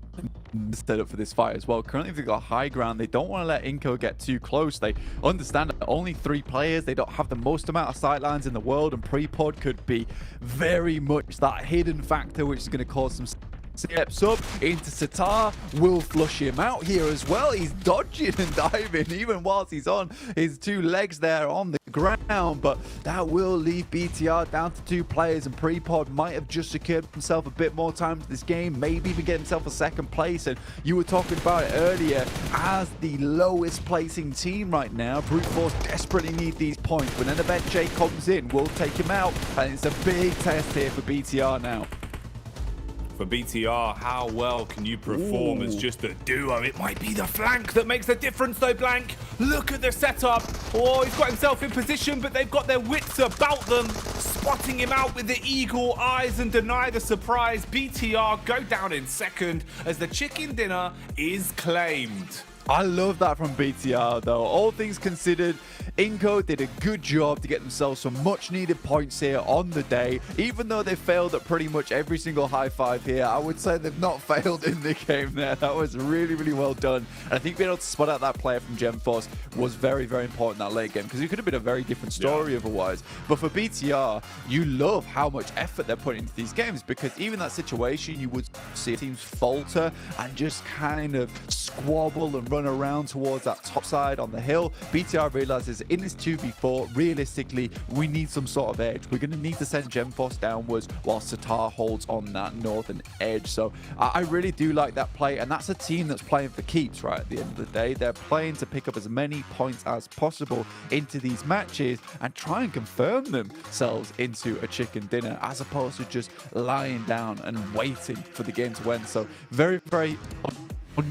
S20: set up for this fight as well. Currently they've got high ground. They don't want to let Inco get too close. They understand that only 3 players, they don't have the most amount of sightlines in the world, and pre-pod could be very much that hidden factor which is going to cause some steps up into Sitar. Will flush him out here as well. He's dodging and diving even whilst he's on his 2 legs there on the ground, but that will leave BTR down to 2 players, and Prepod might have just secured himself a bit more time to this game, maybe even get himself a 2nd place. And you were talking about it earlier, as the lowest placing team right now, Brute Force desperately need these points. When an event J comes in, will take him out, and it's a big test here for BTR now.
S19: For BTR, how well can you perform as just a duo? It might be the flank that makes the difference though, Blank. Look at the setup. Oh, he's got himself in position, but they've got their wits about them, spotting him out with the eagle eyes and deny the surprise. BTR go down in 2nd as the chicken dinner is claimed.
S20: I love that from BTR though. All things considered, Inco did a good job to get themselves some much needed points here on the day. Even though they failed at pretty much every single high five here, I would say they've not failed in the game there. That was really, really well done. And I think being able to spot out that player from GemForce was very, very important in that late game, because it could have been a very different story otherwise. But for BTR, you love how much effort they're putting into these games, because even that situation, you would see teams falter and just kind of squabble and run around towards that top side on the hill. BTR realizes in this 2v4, realistically, we need some sort of edge. We're going to need to send GemForce downwards while Sitar holds on that northern edge. So I really do like that play, and that's a team that's playing for keeps, right? At the end of the day, they're playing to pick up as many points as possible into these matches and try and confirm themselves into a chicken dinner, as opposed to just lying down and waiting for the game to end. So very, very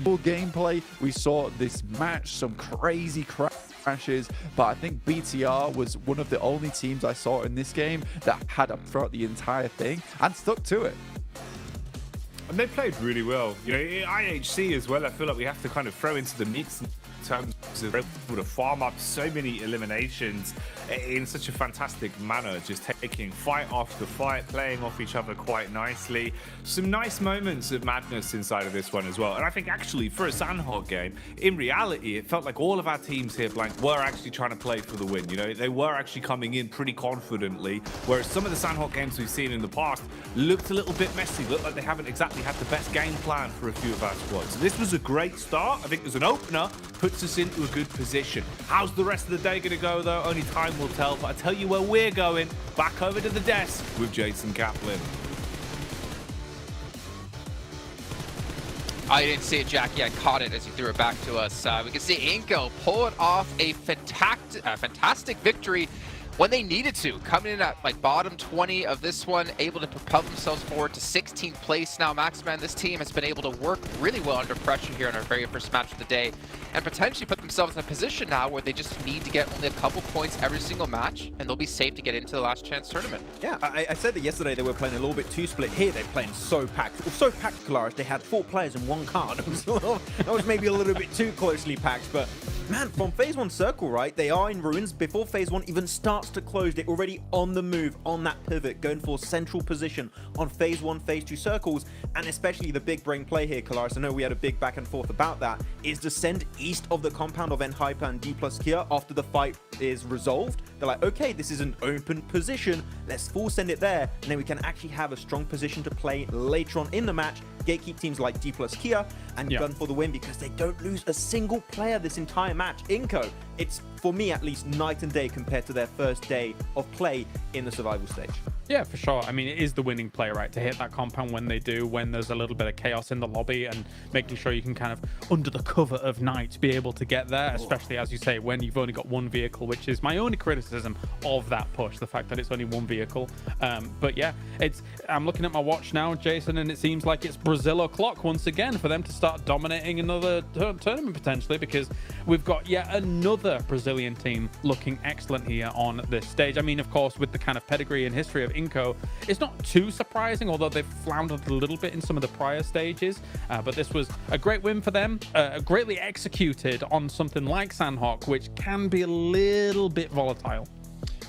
S20: full gameplay. We saw this match, some crazy crashes, but I think BTR was one of the only teams I saw in this game that had up throughout the entire thing and stuck to it.
S19: And they played really well. You know, IHC as well, I feel like we have to kind of throw into the mix in terms of able to farm up so many eliminations in such a fantastic manner, just taking fight after fight, playing off each other quite nicely. Some nice moments of madness inside of this one as well. And I think actually for a Sandhog game, in reality, it felt like all of our teams here, Blank, were actually trying to play for the win. You know, they were actually coming in pretty confidently, whereas some of the Sandhog games we've seen in the past looked a little bit messy, looked like they haven't exactly had the best game plan for a few of our squads. So this was a great start. I think as an opener, puts us into a good position. How's the rest of the day going to go though? Only time will tell, but I tell you where we're going. Back over to the desk with Jason Kaplan.
S1: I didn't see it, Jackie. I caught it as you threw it back to us. We can see Inco pull it off a fantastic victory when they needed to, coming in at like bottom 20 of this one, able to propel themselves forward to 16th place. Now, Maxman, this team has been able to work really well under pressure here in our very first match of the day, and potentially put themselves in a position now where they just need to get only a couple points every single match, and they'll be safe to get into the last chance tournament.
S21: Yeah, I said that yesterday they were playing a little bit too split. Here they're playing so packed. Well, so packed, Kalaris, they had 4 players in one card. That was maybe a little bit too closely packed, but man, from phase 1 circle, right, they are in ruins. Before phase 1 even starts to close, they're already on the move, on that pivot, going for central position on phase 1, phase 2 circles, and especially the big brain play here, Kalaris, I know we had a big back and forth about that, is to send east of the compound of N-Hyper and D+ Kia after the fight is resolved. They're like, okay, this is an open position, let's full send it there, and then we can actually have a strong position to play later on in the match, gatekeep teams like D+ Kia and gun for the win, because they don't lose a single player this entire match. Inco, it's, for me at least, night and day compared to their first day of play in the survival stage.
S17: Yeah, for sure. I mean, it is the winning play, right? To hit that compound when they do, when there's a little bit of chaos in the lobby, and making sure you can kind of, under the cover of night, be able to get there, especially, as you say, when you've only got one vehicle, which is my only criticism of that push, the fact that it's only one vehicle. But yeah, I'm looking at my watch now, Jason, and it seems like it's Brazil o'clock once again for them to start dominating another tournament, potentially, because we've got yet another Brazilian team looking excellent here on this stage. I mean, of course, with the kind of pedigree and history of Inco, it's not too surprising, although they've floundered a little bit in some of the prior stages. But this was a great win for them, greatly executed on something like Sandhawk, which can be a little bit volatile.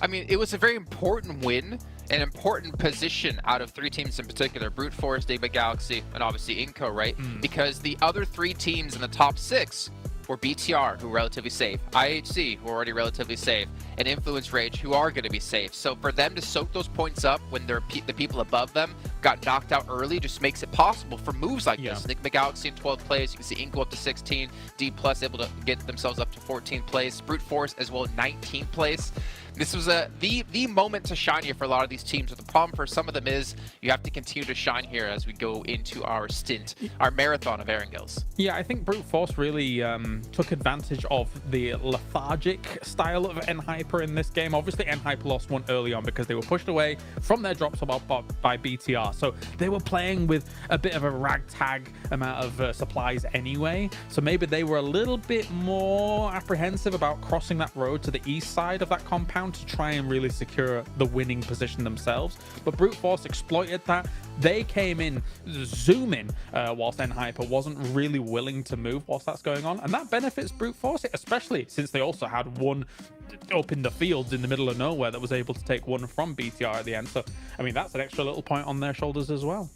S1: I mean, it was a very important win, an important position out of 3 teams in particular, Brute Force, Daybreak Galaxy, and obviously Inco, right? Because the other 3 teams in the top 6 were BTR, who were relatively safe, IHC, who are already relatively safe, and Influence Rage, who are going to be safe. So for them to soak those points up when the people above them got knocked out early just makes it possible for moves like this. Enigma Galaxy in 12th place, you can see Inco up to 16, D Plus able to get themselves up to 14th place, Brute Force as well 19th place. This was the moment to shine here for a lot of these teams. But the problem for some of them is you have to continue to shine here as we go into our stint, our marathon of Erangels.
S17: Yeah, I think Brute Force really took advantage of the lethargic style of Enhyper in this game. Obviously, Enhyper lost one early on because they were pushed away from their drop spot by BTR. So they were playing with a bit of a ragtag amount of supplies anyway. So maybe they were a little bit more apprehensive about crossing that road to the east side of that compound to try and really secure the winning position themselves. But Brute Force exploited that. They came in zooming whilst Enhyper wasn't really willing to move whilst that's going on. And that benefits Brute Force, especially since they also had one up in the fields in the middle of nowhere that was able to take one from BTR at the end. So, I mean, that's an extra little point on their shoulders as well.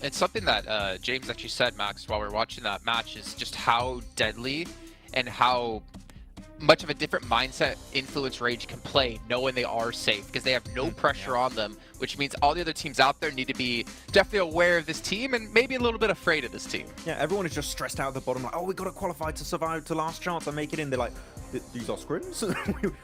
S1: It's something that James actually said, Max, while we were watching that match, is just how deadly and how much of a different mindset Influence Rage can play knowing they are safe, because they have no pressure on them, which means all the other teams out there need to be definitely aware of this team and maybe a little bit afraid of this team.
S21: Yeah, everyone is just stressed out at the bottom, like, oh, we got to qualify to survive to last chance and make it in. They're like, these are scrims?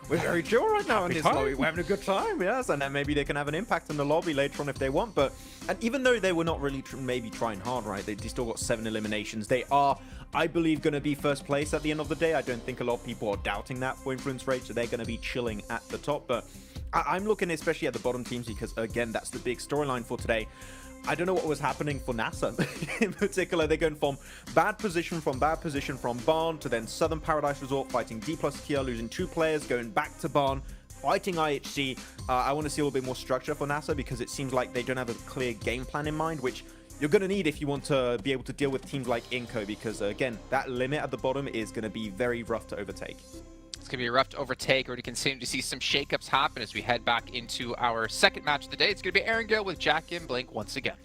S21: We're very chill right now, and we're having a good time, yes, and then maybe they can have an impact in the lobby later on if they want. But and even though they were not really maybe trying hard, right, they still got 7 eliminations. They are, I believe, going to be first place at the end of the day. I don't think a lot of people are doubting that for Influence Rage, so they're going to be chilling at the top. But I'm looking especially at the bottom teams because, again, that's the big storyline for today. I don't know what was happening for NASA. In particular, they're going from bad position from Barn to then Southern Paradise Resort fighting D plus Kia, losing 2 players, going back to Barn, fighting IHC. I want to see a little bit more structure for NASA because it seems like they don't have a clear game plan in mind, which you're going to need if you want to be able to deal with teams like Inco because, again, that limit at the bottom is going to be very rough to overtake.
S1: It's going to be a rough to overtake. We're going to continue to see some shakeups happen as we head back into our second match of the day. It's going to be Erangel with Jack and Blink once again.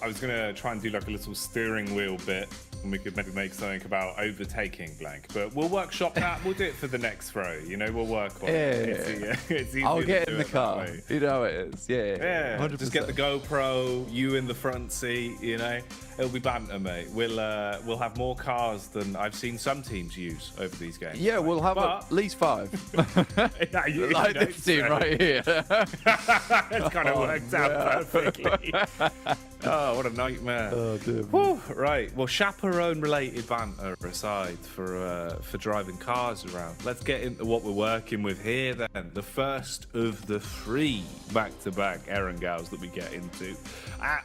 S2: I was going to try and do like a little steering wheel bit, and we could maybe make something about overtaking Blank, but we'll workshop that. We'll do it for the next throw. You know, we'll work on it. It's
S20: I'll get in the car. You know how it is. Yeah. 100%.
S2: Just get the GoPro, you in the front seat, you know. It'll be banter, mate. We'll have more cars than I've seen some teams use over these games.
S20: Yeah, we'll have at least 5. Like this team right here.
S2: It's kind of worked out perfectly. Oh, what a nightmare.
S20: Oh, dear.
S2: Whew, right, well, chaperone-related banter aside for driving cars around, let's get into what we're working with here then. The first of the 3 back-to-back Erangels that we get into.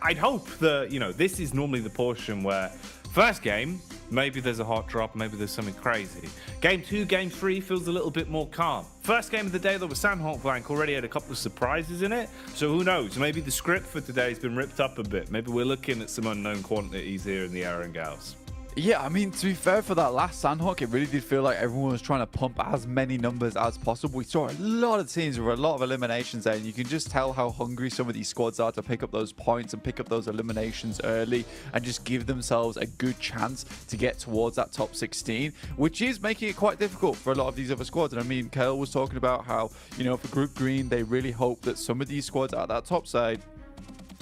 S2: I'd hope that, you know, this is normally the portion where first game, maybe there's a hot drop, maybe there's something crazy. Game 2, game 3 feels a little bit more calm. First game of the day, though, was Sandhawk Blank already had a couple of surprises in it. So who knows? Maybe the script for today has been ripped up a bit. Maybe we're looking at some unknown quantities here in the Erangels.
S20: Yeah, I mean, to be fair, for that last Sandhawk, it really did feel like everyone was trying to pump as many numbers as possible. We saw a lot of teams with a lot of eliminations there, and you can just tell how hungry some of these squads are to pick up those points and pick up those eliminations early and just give themselves a good chance to get towards that top 16, which is making it quite difficult for a lot of these other squads. And I mean, Kale was talking about how, you know, for Group Green, they really hope that some of these squads at that top side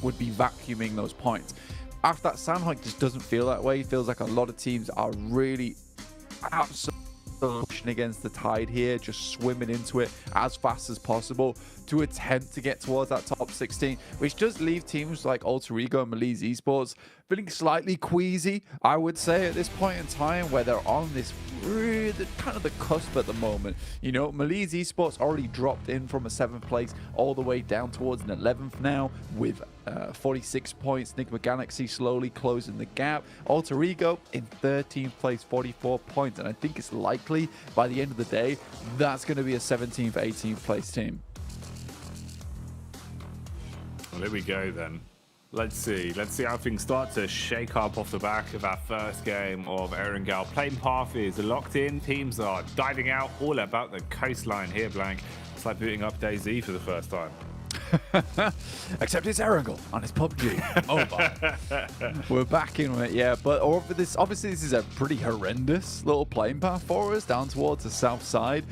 S20: would be vacuuming those points. After that, Sandhawk just doesn't feel that way. It feels like a lot of teams are really absolutely pushing against the tide here, just swimming into it as fast as possible to attempt to get towards that top 16, which does leave teams like Alter Ego and Malice Esports feeling slightly queasy, I would say, at this point in time, where they're on this really kind of the cusp at the moment. You know, Malice Esports already dropped in from a 7th place all the way down towards an 11th now with 46 points. Enigma Galaxy slowly closing the gap. Alter Ego in 13th place, 44 points. And I think it's likely by the end of the day, that's going to be a 17th, 18th place team.
S2: Well, here we go then. Let's see how things start to shake up off the back of our first game of Erangel. Playing path is locked in. Teams are diving out all about the coastline here, Blank. It's like booting up DayZ for the first time.
S20: Except it's Erangel on his PUBG mobile. We're back in it, yeah. But obviously this is a pretty horrendous little playing path for us down towards the south side,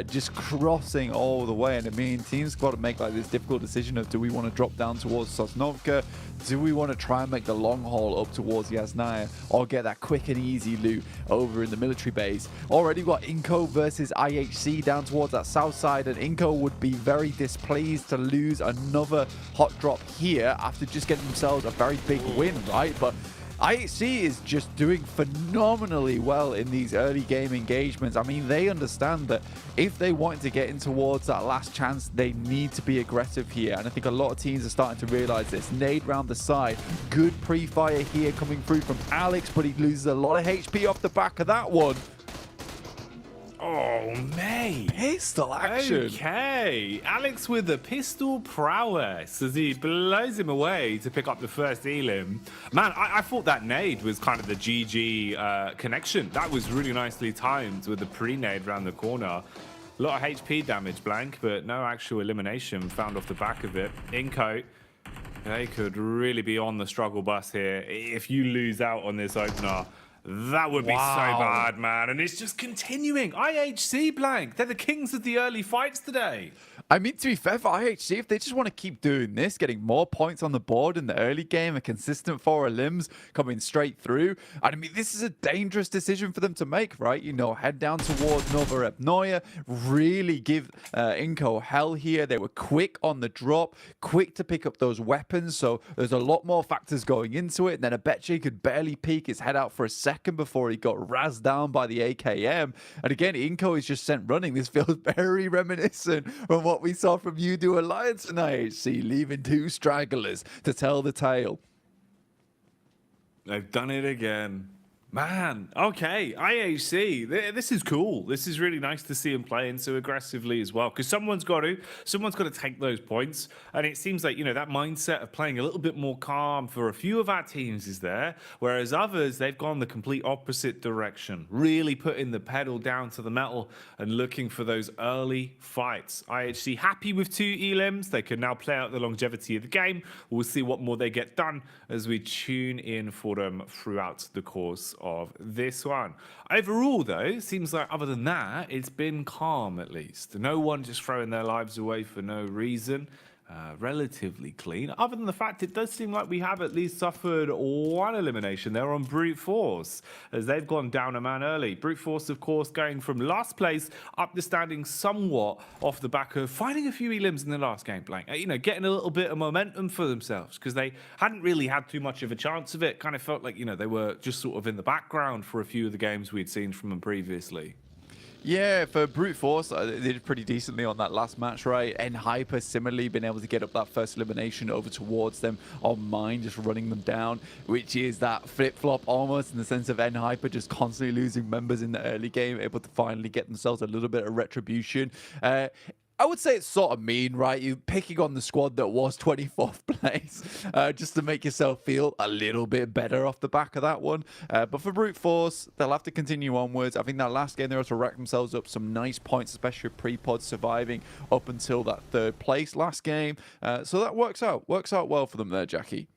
S20: just crossing all the way. And I mean, teams got to make like this difficult decision of, do we want to drop down towards Sosnovka? Do we want to try and make the long haul up towards Yasnaya, or get that quick and easy loot over in the military base? Already got Inco versus IHC down towards that south side, and Inco would be very displeased to lose another hot drop here after just getting themselves a very big win, right? But IHC is just doing phenomenally well in these early game engagements. I mean, they understand that if they want to get in towards that last chance, they need to be aggressive here. And I think a lot of teams are starting to realize this. Nade round the side. Good pre-fire here coming through from Alex, but he loses a lot of HP off the back of that one.
S2: Oh, mate.
S20: Pistol action.
S2: Okay. Alex with the pistol prowess as he blows him away to pick up the first elim. Man, I thought that nade was kind of the GG connection. That was really nicely timed with the pre-nade around the corner. A lot of HP damage, Blank, but no actual elimination found off the back of it. Inco, they could really be on the struggle bus here. If you lose out on this opener, that would be so bad, man. And it's just continuing. IHC, Blank. They're the kings of the early fights today.
S20: I mean, to be fair, for IHC, if they just want to keep doing this, getting more points on the board in the early game, a consistent 4 limbs coming straight through, I mean, this is a dangerous decision for them to make, right? You know, head down towards Novorepnoye, really give Inco hell here. They were quick on the drop, quick to pick up those weapons, so there's a lot more factors going into it. And then Abeche could barely peek his head out for a second before he got razzed down by the AKM. And again, Inco is just sent running. This feels very reminiscent of what we saw from Udo Alliance and IHC, leaving 2 stragglers to tell the tale.
S2: They've done it again. Man, okay, IHC, this is cool. This is really nice to see him playing so aggressively as well, because someone's got to take those points. And it seems like, you know, that mindset of playing a little bit more calm for a few of our teams is there, whereas others, they've gone the complete opposite direction, really putting the pedal down to the metal and looking for those early fights. IHC happy with 2 elims. They can now play out the longevity of the game. We'll see what more they get done as we tune in for them throughout the course of this one. Overall, though, seems like other than that, it's been calm at least. No one just throwing their lives away for no reason. Relatively clean, other than the fact it does seem like we have at least suffered 1 elimination there on Brute Force, as they've gone down a man early. Brute Force, of course, going from last place up the standing somewhat off the back of finding a few elims in the last game, Blank. You know, getting a little bit of momentum for themselves, because they hadn't really had too much of a chance of it. Kind of felt like, you know, they were just sort of in the background for a few of the games we'd seen from them previously.
S20: Yeah, for Brute Force, they did pretty decently on that last match, right? And Hyper similarly been able to get up that first elimination over towards them on Mine, just running them down, which is that flip-flop almost in the sense of Hyper just constantly losing members in the early game, able to finally get themselves a little bit of retribution. I would say it's sort of mean, right? You picking on the squad that was 24th place just to make yourself feel a little bit better off the back of that one. But for Brute Force, they'll have to continue onwards. I think that last game they were able to rack themselves up some nice points, especially with pre-pod surviving up until that 3rd place last game. So that works out well for them there, Jackie.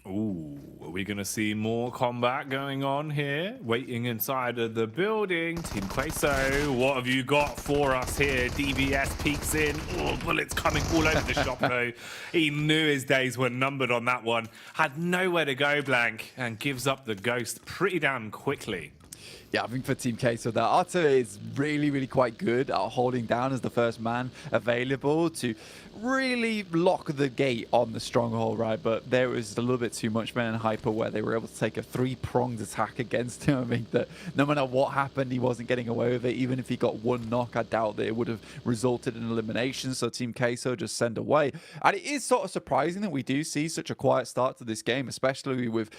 S19: Ooh, are we going to see more combat going on here? Waiting inside of the building. Team Queso, what have you got for us here? DBS peeks in. Oh, bullets coming all over the shop, though. He knew his days were numbered on that one. Had nowhere to go, Blank, and gives up the ghost pretty damn quickly.
S20: Yeah, I think for Team Queso, that Arthur is really, really quite good at holding down as the first man available to really lock the gate on the stronghold, right? But there was a little bit too much men in Hyper where they were able to take a three-pronged attack against him. I mean, that no matter what happened, he wasn't getting away with it. Even if he got one knock, I doubt that it would have resulted in elimination. So Team Queso just send away. And it is sort of surprising that we do see such a quiet start to this game, especially with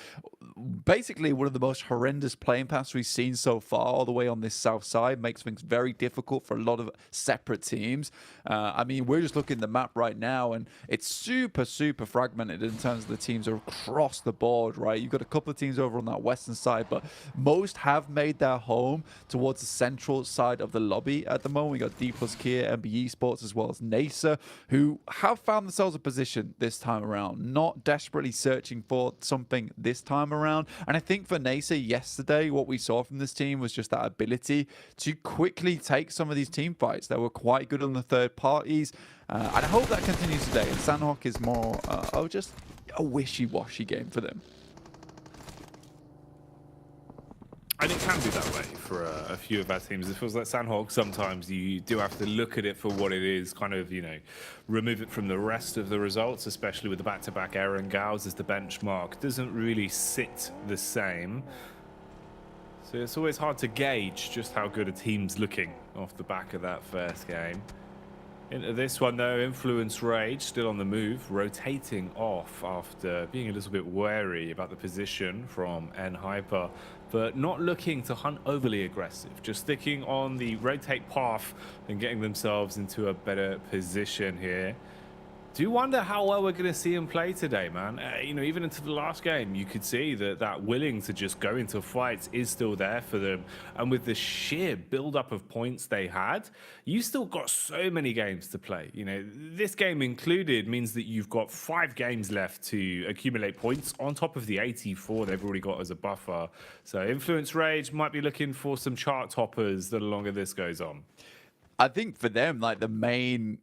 S20: basically one of the most horrendous playing paths we've seen so far, all the way on this south side. Makes things very difficult for a lot of separate teams. I mean, we're just looking at the map right now, and it's super, super fragmented in terms of the teams are across the board, right? You've got a couple of teams over on that western side, but most have made their home towards the central side of the lobby at the moment. We got D plus Kia, MBE Sports, as well as NASA, who have found themselves a position this time around, not desperately searching for something this time around. And I think for NASA yesterday, what we saw from this team was just that ability to quickly take some of these team fights that were quite good on the third parties. And I hope that continues today. And Sandhawk is more, just a wishy-washy game for them.
S19: And it can be that way for a few of our teams. It feels like Sandhawk, sometimes you do have to look at it for what it is, kind of, you know, remove it from the rest of the results, especially with the back-to-back Aaron Gals as the benchmark. Doesn't really sit the same. So it's always hard to gauge just how good a team's looking off the back of that first game. Into this one, though, Influence Rage still on the move, rotating off after being a little bit wary about the position from N Hyper, but not looking to hunt overly aggressive, just sticking on the rotate path and getting themselves into a better position here. Do wonder how well we're going to see him play today, man. You know, even into the last game, you could see that willing to just go into fights is still there for them. And with the sheer build-up of points they had, you still got so many games to play. You know, this game included means that you've got 5 games left to accumulate points on top of the 84 they've already got as a buffer. So Influence Rage might be looking for some chart toppers the longer this goes on.
S20: I think for them, like the main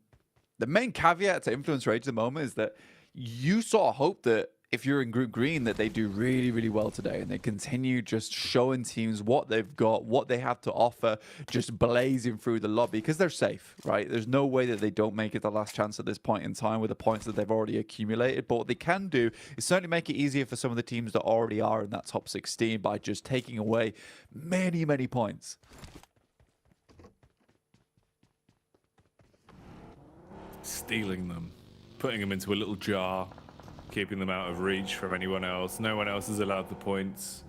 S20: caveat to Influence Rage at the moment is that you sort of hope that if you're in Group Green that they do really, really well today and they continue just showing teams what they've got, what they have to offer, just blazing through the lobby because they're safe, right? There's no way that they don't make it the last chance at this point in time with the points that they've already accumulated. But what they can do is certainly make it easier for some of the teams that already are in that top 16 by just taking away many, many points.
S19: Stealing them, putting them into a little jar, keeping them out of reach from anyone else. No one else is allowed the points.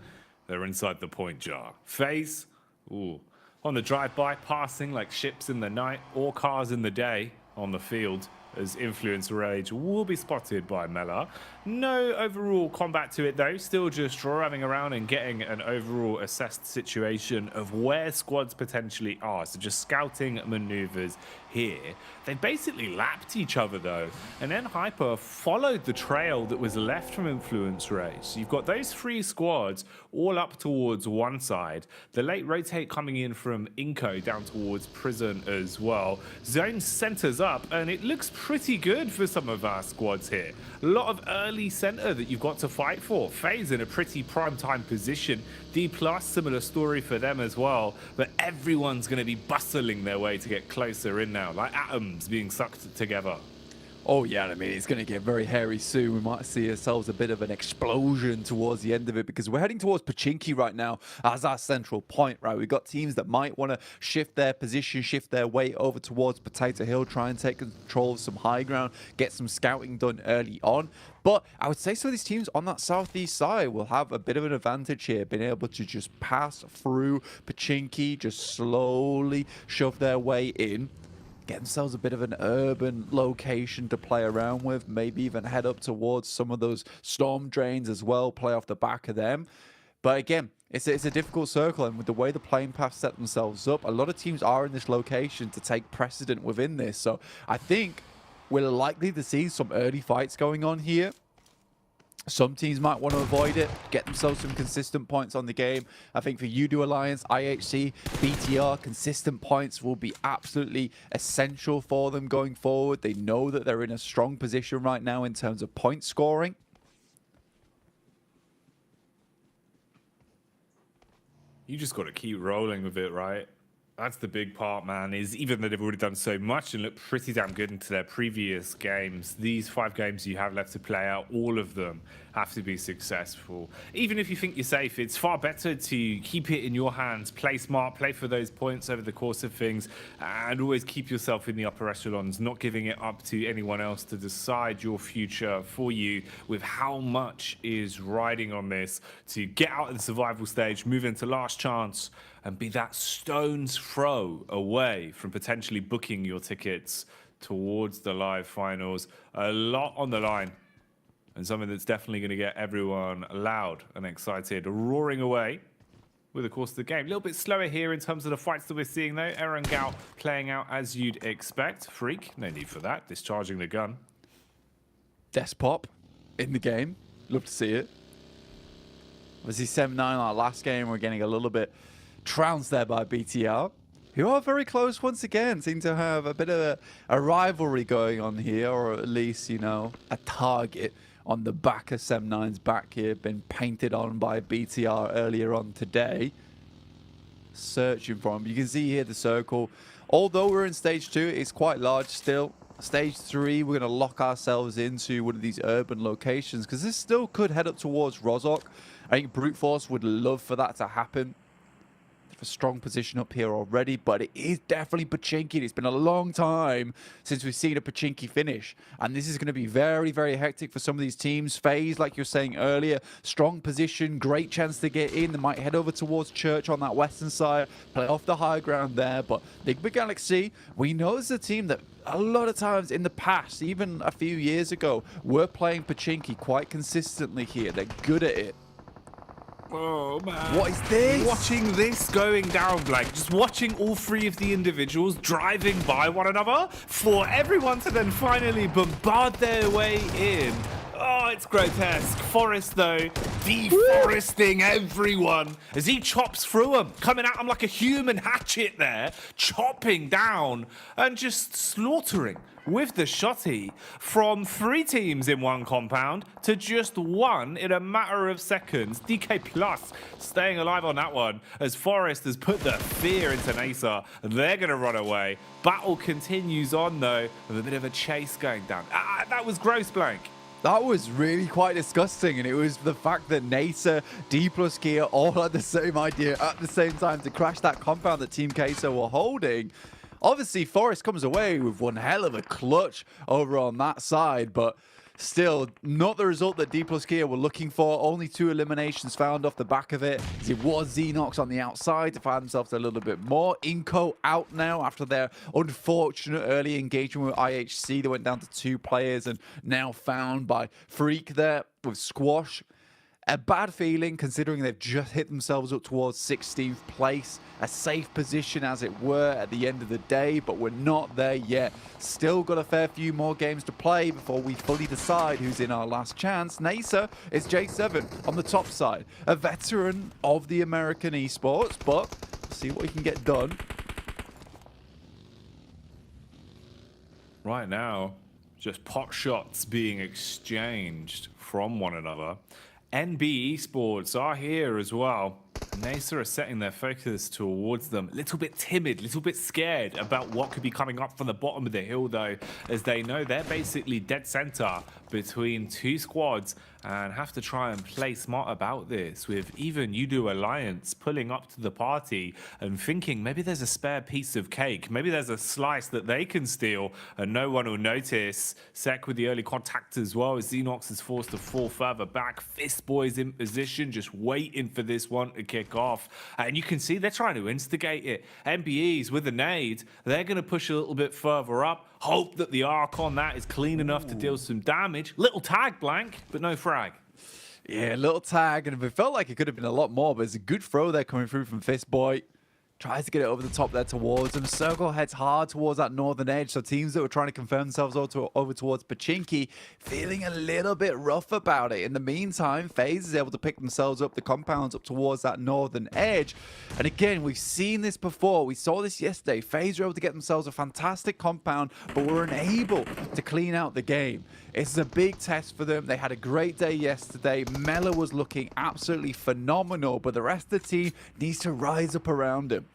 S19: They're inside the point jar. FaZe, ooh, on the drive-by, passing like ships in the night or cars in the day on the field, as Influence Rage will be spotted by Mela. No overall combat to it though, still just driving around and getting an overall assessed situation of where squads potentially are. So just scouting maneuvers here. They basically lapped each other though, and then Hyper followed the trail that was left from Influence Rage. So you've got those 3 squads all up towards one side. The late rotate coming in from Inco down towards Prison as well. Zone centers up, and it looks pretty good for some of our squads here. A lot of early center that you've got to fight for. FaZe in a pretty prime time position. D+, similar story for them as well. But everyone's going to be bustling their way to get closer in now, like atoms being sucked together.
S20: Oh yeah, I mean, it's going to get very hairy soon. We might see ourselves a bit of an explosion towards the end of it because we're heading towards Pachinki right now as our central point, right? We've got teams that might want to shift their position, shift their way over towards Potato Hill, try and take control of some high ground, get some scouting done early on. But I would say some of these teams on that southeast side will have a bit of an advantage here, being able to just pass through Pachinki, just slowly shove their way in. Get themselves a bit of an urban location to play around with, maybe even head up towards some of those storm drains as well, play off the back of them. But again, it's a difficult circle, and with the way the playing paths set themselves up, a lot of teams are in this location to take precedent within this. So I think we're likely to see some early fights going on here. Some teams might want to avoid it, get themselves some consistent points on the game. I think for Udo Alliance, IHC, BTR, consistent points will be absolutely essential for them going forward. They know that they're in a strong position right now in terms of point scoring.
S2: You just got to keep rolling with it, right? That's the big part, man, is even though they've already done so much and looked pretty damn good into their previous games, these 5 games you have left to play out, all of them have to be successful. Even if you think you're safe, it's far better to keep it in your hands, play smart, play for those points over the course of things, and always keep yourself in the upper echelons, not giving it up to anyone else to decide your future for you with how much is riding on this to get out of the survival stage, move into last chance, and be that stone's throw away from potentially booking your tickets towards the live finals. A lot on the line, and something that's definitely going to get everyone loud and excited, roaring away with the course of the game. A little bit slower here in terms of the fights that we're seeing, though. Erangao playing out as you'd expect. Freak, no need for that, discharging the gun.
S20: Despop in the game. Love to see it. Obviously 7-9 our last game. We're getting a little bit trounced there by BTR, who are very close once again. Seem to have a bit of a rivalry going on here, or at least, you know, a target on the back of 7-9's back here, been painted on by BTR earlier on today. Searching for him. You can see here the circle. Although we're in stage 2, it's quite large still. Stage 3, we're going to lock ourselves into one of these urban locations, because this still could head up towards Rozhok. I think Brute Force would love for that to happen. A strong position up here already, but it is definitely Pachinki. It's been a long time since we've seen a Pachinki finish, and this is going to be very, very hectic for some of these teams. FaZe, like you were saying earlier, strong position, great chance to get in. They might head over towards Church on that western side, play off the high ground there, but Big Galaxy, we know it's a team that a lot of times in the past, even a few years ago, were playing Pachinki quite consistently here. They're good at it.
S2: Oh, man.
S20: What is this?
S2: Watching this going down, Blank. Just watching all 3 of the individuals driving by one another for everyone to then finally bombard their way in. Oh, it's grotesque. Forest, though, deforesting everyone as he chops through them, coming at them like a human hatchet there, chopping down and just slaughtering with the shotty from 3 teams in one compound to just 1 in a matter of seconds. DK Plus staying alive on that one as Forest has put the fear into Nasa. They're going to run away. Battle continues on, though, with a bit of a chase going down. That was gross, Blank.
S20: That was really quite disgusting, and it was the fact that Nasa, D plus Gear all had the same idea at the same time to crash that compound that Team Queso were holding. Obviously, Forest comes away with one hell of a clutch over on that side, but still not the result that D plus Gear were looking for. Only 2 eliminations found off the back of it. It was Xenox on the outside to find themselves a little bit more. Inco out now after their unfortunate early engagement with IHC. They went down to 2 players and now found by Freak there with Squash. A bad feeling considering they've just hit themselves up towards 16th place. A safe position as it were at the end of the day, but we're not there yet. Still got a fair few more games to play before we fully decide who's in our last chance. Nasa is J7 on the top side. A veteran of the American esports, but we'll see what he can get done.
S2: Right now, just pot shots being exchanged from one another. NB Esports are here as well. Nasa are setting their focus towards them. A little bit timid, a little bit scared about what could be coming up from the bottom of the hill, though, as they know they're basically dead center between 2 squads and have to try and play smart about this, with even Udo Alliance pulling up to the party and thinking maybe there's a spare piece of cake, maybe there's a slice that they can steal and no one will notice. Sek with the early contact as well as Xenox is forced to fall further back. Fist Boys in position, just waiting for this one to kick off. And you can see they're trying to instigate it. MBEs with a nade, they're going to push a little bit further up. Hope that the arc on that is clean enough to deal some damage. Little tag, Blank, but no frag.
S20: Yeah, little tag, and it felt like it could have been a lot more, but it's a good throw there coming through from Fistboy. tries to get it over the top there towards him. Circle heads hard towards that northern edge. So teams that were trying to confirm themselves over towards Pachinki feeling a little bit rough about it. In the meantime, FaZe is able to pick themselves up the compounds up towards that northern edge. And again, we've seen this before. We saw this yesterday. FaZe were able to get themselves a fantastic compound, but were unable to clean out the game. It's a big test for them. They had a great day yesterday. Mela was looking absolutely phenomenal, but the rest of the team needs to rise up around him.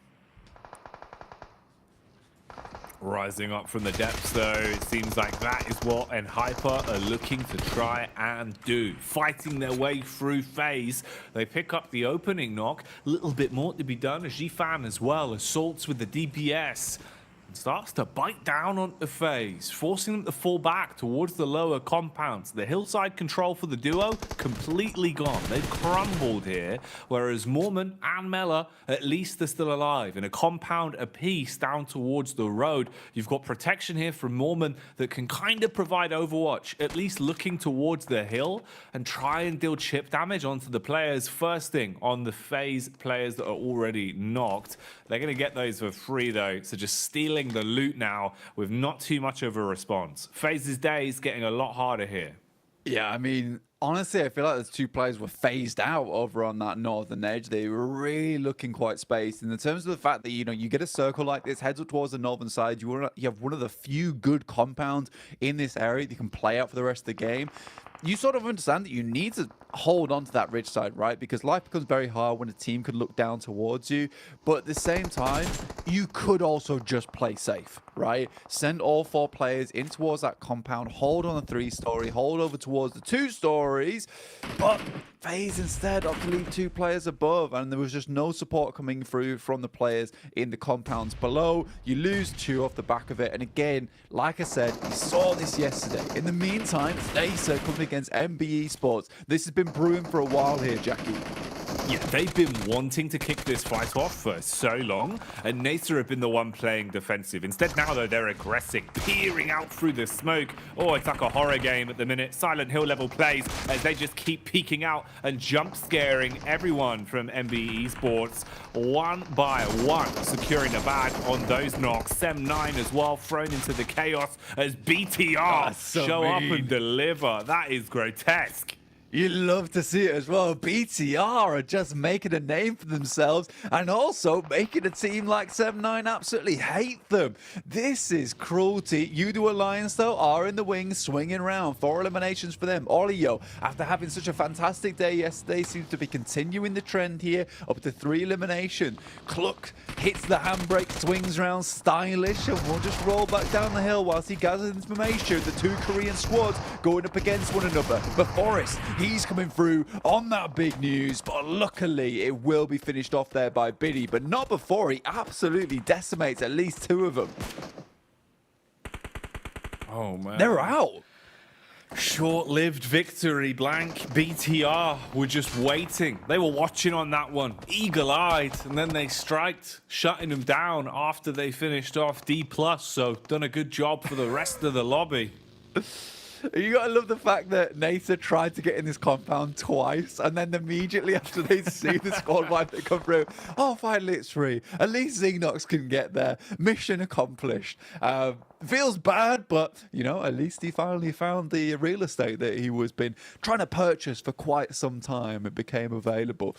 S19: Rising up from the depths, though, it seems like that is what Hyper are looking to try and do. Fighting their way through FaZe. They pick up the opening knock. A little bit more to be done. Jifan as well assaults with the DPS. And starts to bite down on the FaZe, forcing them to fall back towards the lower compounds. The hillside control for the duo, completely gone. They've crumbled here, whereas Mormon and Mela, at least they're still alive. In a compound apiece down towards the road, you've got protection here from Mormon that can kind of provide overwatch, at least looking towards the hill and try and deal chip damage onto the players. First thing on the FaZe players that are already knocked. They're going to get those for free, though, so just stealing the loot now with not too much of a response. FaZe's day is getting a lot harder here.
S20: Yeah, I mean, honestly, I feel like those two players were phased out over on that northern edge. They were really looking quite spaced. And in terms of the fact that, you know, you get a circle like this, heads up towards the northern side, you have one of the few good compounds in this area that you can play out for the rest of the game. You sort of understand that you need to hold on to that ridge side, right? Because life becomes very hard when a team could look down towards you. But at the same time, you could also just play safe, right? Send all 4 players in towards that compound, hold on the 3-story, hold over towards the 2 stories. But FaZe instead opted to leave 2 players above, and there was just no support coming through from the players in the compounds below. You lose 2 off the back of it. And again, like I said, we saw this yesterday. In the meantime, Nasa coming against MBE Sports. This has been brewing for a while here, Jackie.
S19: Yeah, they've been wanting to kick this fight off for so long, and Nasa have been the one playing defensive. Instead now, though, they're aggressive, peering out through the smoke. Oh, it's like a horror game at the minute. Silent Hill level plays as they just keep peeking out and jump scaring everyone from MBE Sports one by one, securing a bag on those knocks. Sem9 as well thrown into the chaos as BTR show up and deliver. That is grotesque.
S20: You love to see it as well. BTR are just making a name for themselves and also making a team like Sem9 absolutely hate them. This is cruelty. Udo Alliance, though, are in the wings, swinging around. 4 eliminations for them. Olio, after having such a fantastic day yesterday, seems to be continuing the trend here, up to 3 eliminations. Cluck hits the handbrake, swings around stylish, and will just roll back down the hill whilst he gathers information. The 2 Korean squads going up against one another. But Forrest, he's coming through on that big news, but luckily it will be finished off there by Biddy, but not before he absolutely decimates at least 2 of them.
S19: Oh, man.
S20: They're out.
S19: Short-lived victory, Blank. BTR were just waiting. They were watching on that one, eagle-eyed, and then they striked, shutting them down after they finished off D+, so done a good job for the rest of the lobby.
S20: You gotta love the fact that Nasa tried to get in this compound twice, and then immediately after they see the squad wipe that come through, oh, finally it's free. At least Xenox can get there. Mission accomplished. Feels bad, but, you know, at least he finally found the real estate that he was been trying to purchase for quite some time. It became available.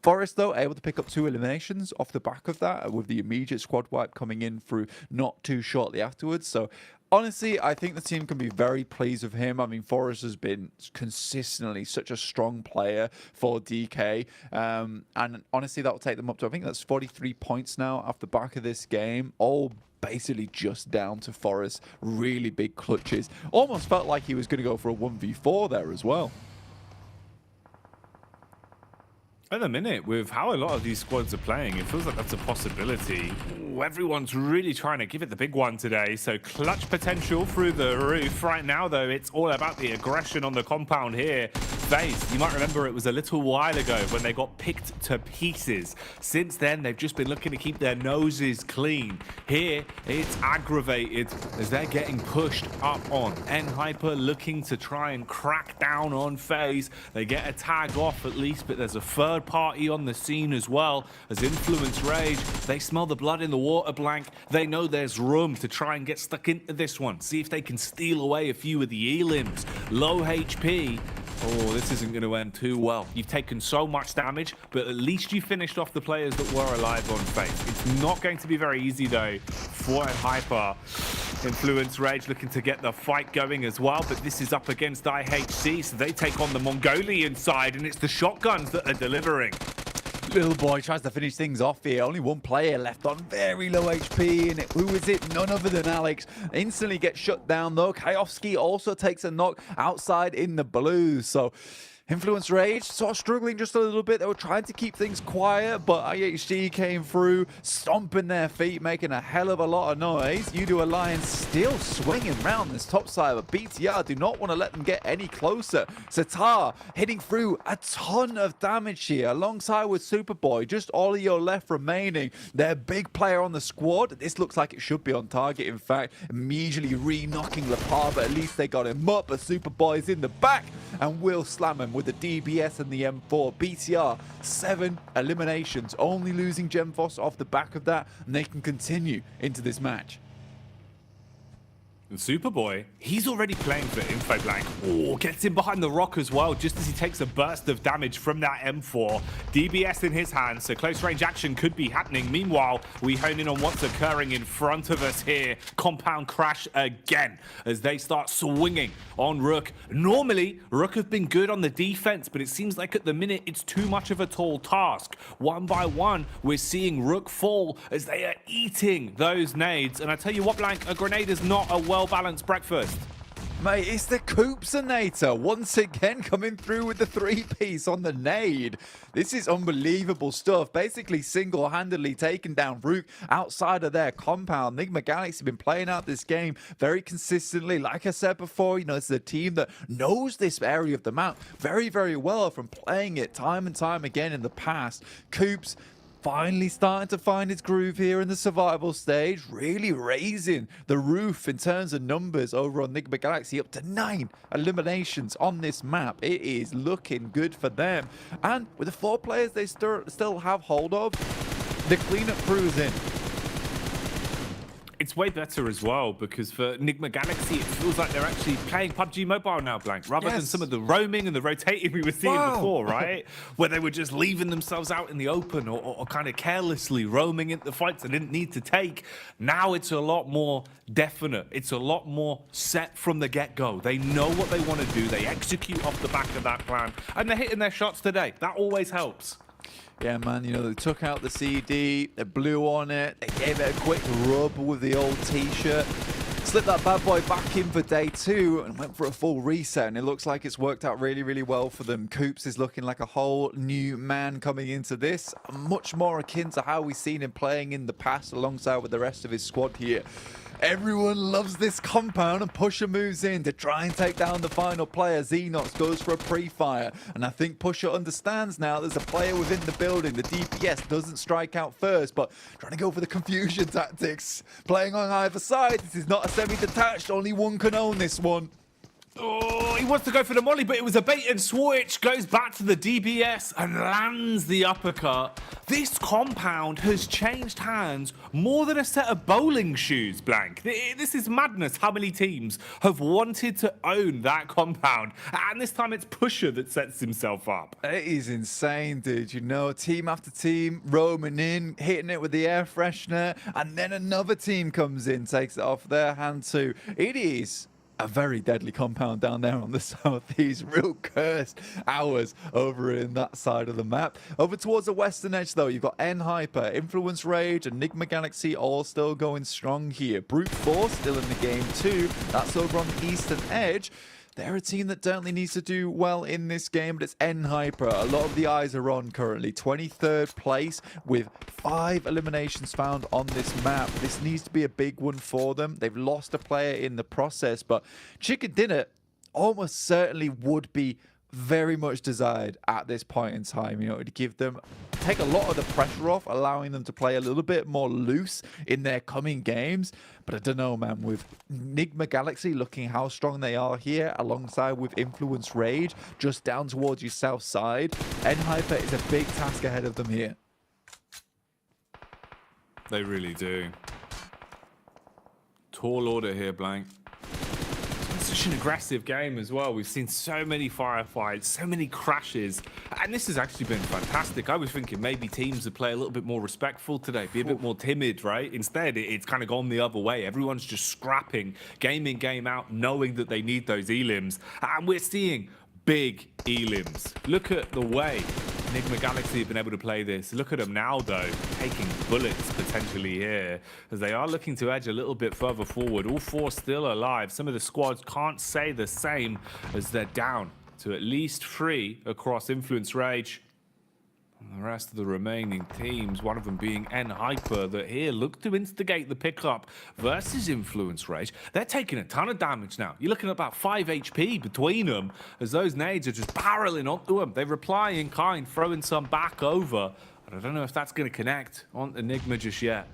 S20: Forrest, though, able to pick up 2 eliminations off the back of that, with the immediate squad wipe coming in through not too shortly afterwards. So, honestly, I think the team can be very pleased with him. I mean, Forrest has been consistently such a strong player for DK. And honestly, that will take them up to, I think that's 43 points now off the back of this game. All basically just down to Forrest. Really big clutches. Almost felt like he was going to go for a 1v4 there as well.
S19: At the minute, with how a lot of these squads are playing, it feels like that's a possibility. Ooh, everyone's really trying to give it the big one today, so clutch potential through the roof. Right now, though, it's all about the aggression on the compound here. FaZe, you might remember it was a little while ago when they got picked to pieces. Since then, they've just been looking to keep their noses clean. Here, it's aggravated as they're getting pushed up on. N-Hyper looking to try and crack down on FaZe. They get a tag off at least, but there's a third party on the scene as well. As Influence Rage, they smell the blood in the water, Blank. They know there's room to try and get stuck into this one. See if they can steal away a few of the elims. Low HP. Oh, this isn't going to end too well. You've taken so much damage, but at least you finished off the players that were alive on FaZe. It's not going to be very easy, though, for Hyper. Influence Rage looking to get the fight going as well, but this is up against IHC, so they take on the Mongolian side, and it's the shotguns that are delivering.
S20: Little boy tries to finish things off here. Only one player left on very low HP. And who is it? None other than Alex. Instantly gets shut down, though. Kayovsky also takes a knock outside in the blue. So Influence Rage sort of struggling just a little bit. They were trying to keep things quiet, but IHG came through, stomping their feet, making a hell of a lot of noise. Udo Alliance still swinging around this top side, but BTR do not want to let them get any closer. Satar hitting through a ton of damage here, alongside with Superboy. Just all of your left remaining. Their big player on the squad. This looks like it should be on target, in fact. Immediately re-knocking Lepar, but at least they got him up. But Superboy's in the back and will slam him with the DBS and the M4. BTR, 7 eliminations, only losing Gemfos off the back of that, and they can continue into this match.
S19: And Superboy, he's already playing for Info Blank. Oh, gets in behind the rock as well, just as he takes a burst of damage from that M4. DBS in his hands, so close range action could be happening. Meanwhile, we hone in on what's occurring in front of us here. Compound crash again as they start swinging on Rook. Normally, Rook have been good on the defense, but it seems like at the minute it's too much of a tall task. One by one, we're seeing Rook fall as they are eating those nades. And I tell you what, Blank, a grenade is not a well-balanced breakfast.
S20: Mate, it's the Koopsonator once again coming through with the 3-piece on the nade. This is unbelievable stuff. Basically single-handedly taking down Rook outside of their compound. Enigma Galaxy have been playing out this game very consistently. Like I said before, you know, it's a team that knows this area of the map very, very well from playing it time and time again in the past. Koops finally starting to find its groove here in the survival stage, really raising the roof in terms of numbers over on Enigma Galaxy, up to 9 eliminations on this map. It is looking good for them. And with the 4 players they still have hold of, the cleanup crew is in.
S19: It's way better as well, because for Enigma Galaxy, it feels like they're actually playing PUBG Mobile now, Blank, rather than some of the roaming and the rotating we were seeing before, right? Where they were just leaving themselves out in the open or kind of carelessly roaming into the fights they didn't need to take. Now it's a lot more definite. It's a lot more set from the get-go. They know what they want to do. They execute off the back of that plan, and they're hitting their shots today. That always helps.
S20: Yeah, man, you know, they took out the CD, they blew on it, they gave it a quick rub with the old t-shirt, slipped that bad boy back in for day 2 and went for a full reset, and it looks like it's worked out really, really well for them. Koops is looking like a whole new man coming into this, much more akin to how we've seen him playing in the past alongside with the rest of his squad here. Everyone loves this compound, and Pusher moves in to try and take down the final player. Xenox goes for a pre-fire, and I think Pusher understands now there's a player within the building. The DPS doesn't strike out first, but trying to go for the confusion tactics. Playing on either side. This is not a semi-detached. Only one can own this one.
S19: Oh, he wants to go for the molly, but it was a bait and switch. Goes back to the DBS and lands the uppercut. This compound has changed hands more than a set of bowling shoes, Blank. This is madness how many teams have wanted to own that compound. And this time it's Pusher that sets himself up.
S20: It is insane, dude. You know, team after team roaming in, hitting it with the air freshener, and then another team comes in, takes it off their hand too. It is a very deadly compound down there on the southeast. Real cursed hours over in that side of the map. Over towards the western edge, though, you've got N-Hyper, Influence Rage, and Enigma Galaxy all still going strong here. Brute Force still in the game too. That's over on the eastern edge. They're a team that certainly needs to do well in this game, but it's N-Hyper. A lot of the eyes are on currently. 23rd place with 5 eliminations found on this map. This needs to be a big one for them. They've lost a player in the process, but Chicken Dinner almost certainly would be very much desired at this point in time, you know, to give them, take a lot of the pressure off, allowing them to play a little bit more loose in their coming games. But I don't know, man, with Enigma Galaxy looking how strong they are here, alongside with Influence Rage, just down towards your south side, N-Hyper is a big task ahead of them here.
S2: They really do. Tall order here, Blank. Such an aggressive game as well. We've seen so many firefights, so many crashes, and this has actually been fantastic. I was thinking maybe teams would play a little bit more respectful today, be a bit more timid, right? Instead, it's kind of gone the other way. Everyone's just scrapping, game in, game out, knowing that they need those elims, and we're seeing big elims. Look at the way Enigma Galaxy have been able to play this. Look at them now, though, taking bullets potentially here, as they are looking to edge a little bit further forward. All four still alive. Some of the squads can't say the same, as they're down to at least 3 across Influence Rage. And the rest of the remaining teams, one of them being N-Hyper, that here look to instigate the pickup versus Influence Rage. They're taking a ton of damage now. You're looking at about 5 HP between them, as those nades are just barreling onto them. They reply in kind, throwing some back over. But I don't know if that's going to connect on Enigma just yet.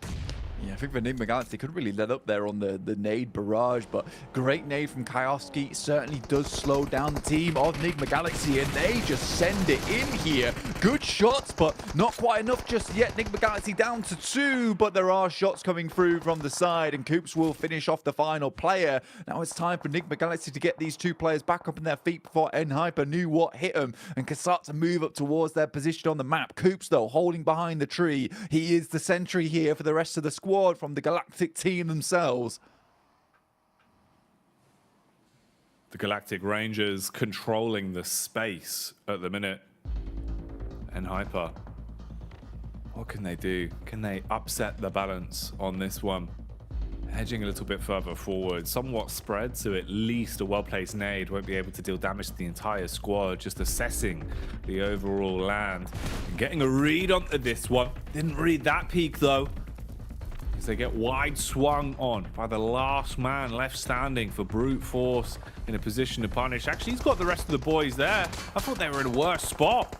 S20: Yeah, I think for Enigma Galaxy, they couldn't really let up there on the nade barrage, but great nade from Kioski certainly does slow down the team of Enigma Galaxy, and they just send it in here. Good shots, but not quite enough just yet. Enigma Galaxy down to 2, but there are shots coming through from the side, and Coops will finish off the final player. Now it's time for Enigma Galaxy to get these 2 players back up on their feet before N-Hyper knew what hit them, and can start to move up towards their position on the map. Coops, though, holding behind the tree. He is the sentry here for the rest of the squad from the Galactic team themselves.
S2: The Galactic Rangers controlling the space at the minute. N-Hyper, what can they do? Can they upset the balance on this one? Hedging a little bit further forward, somewhat spread, so at least a well-placed nade won't be able to deal damage to the entire squad. Just assessing the overall land. And getting a read onto this one. Didn't read that peak, though, as they get wide swung on by the last man left standing for Brute Force, in a position to punish. Actually, he's got the rest of the boys there. I thought they were in a worse spot.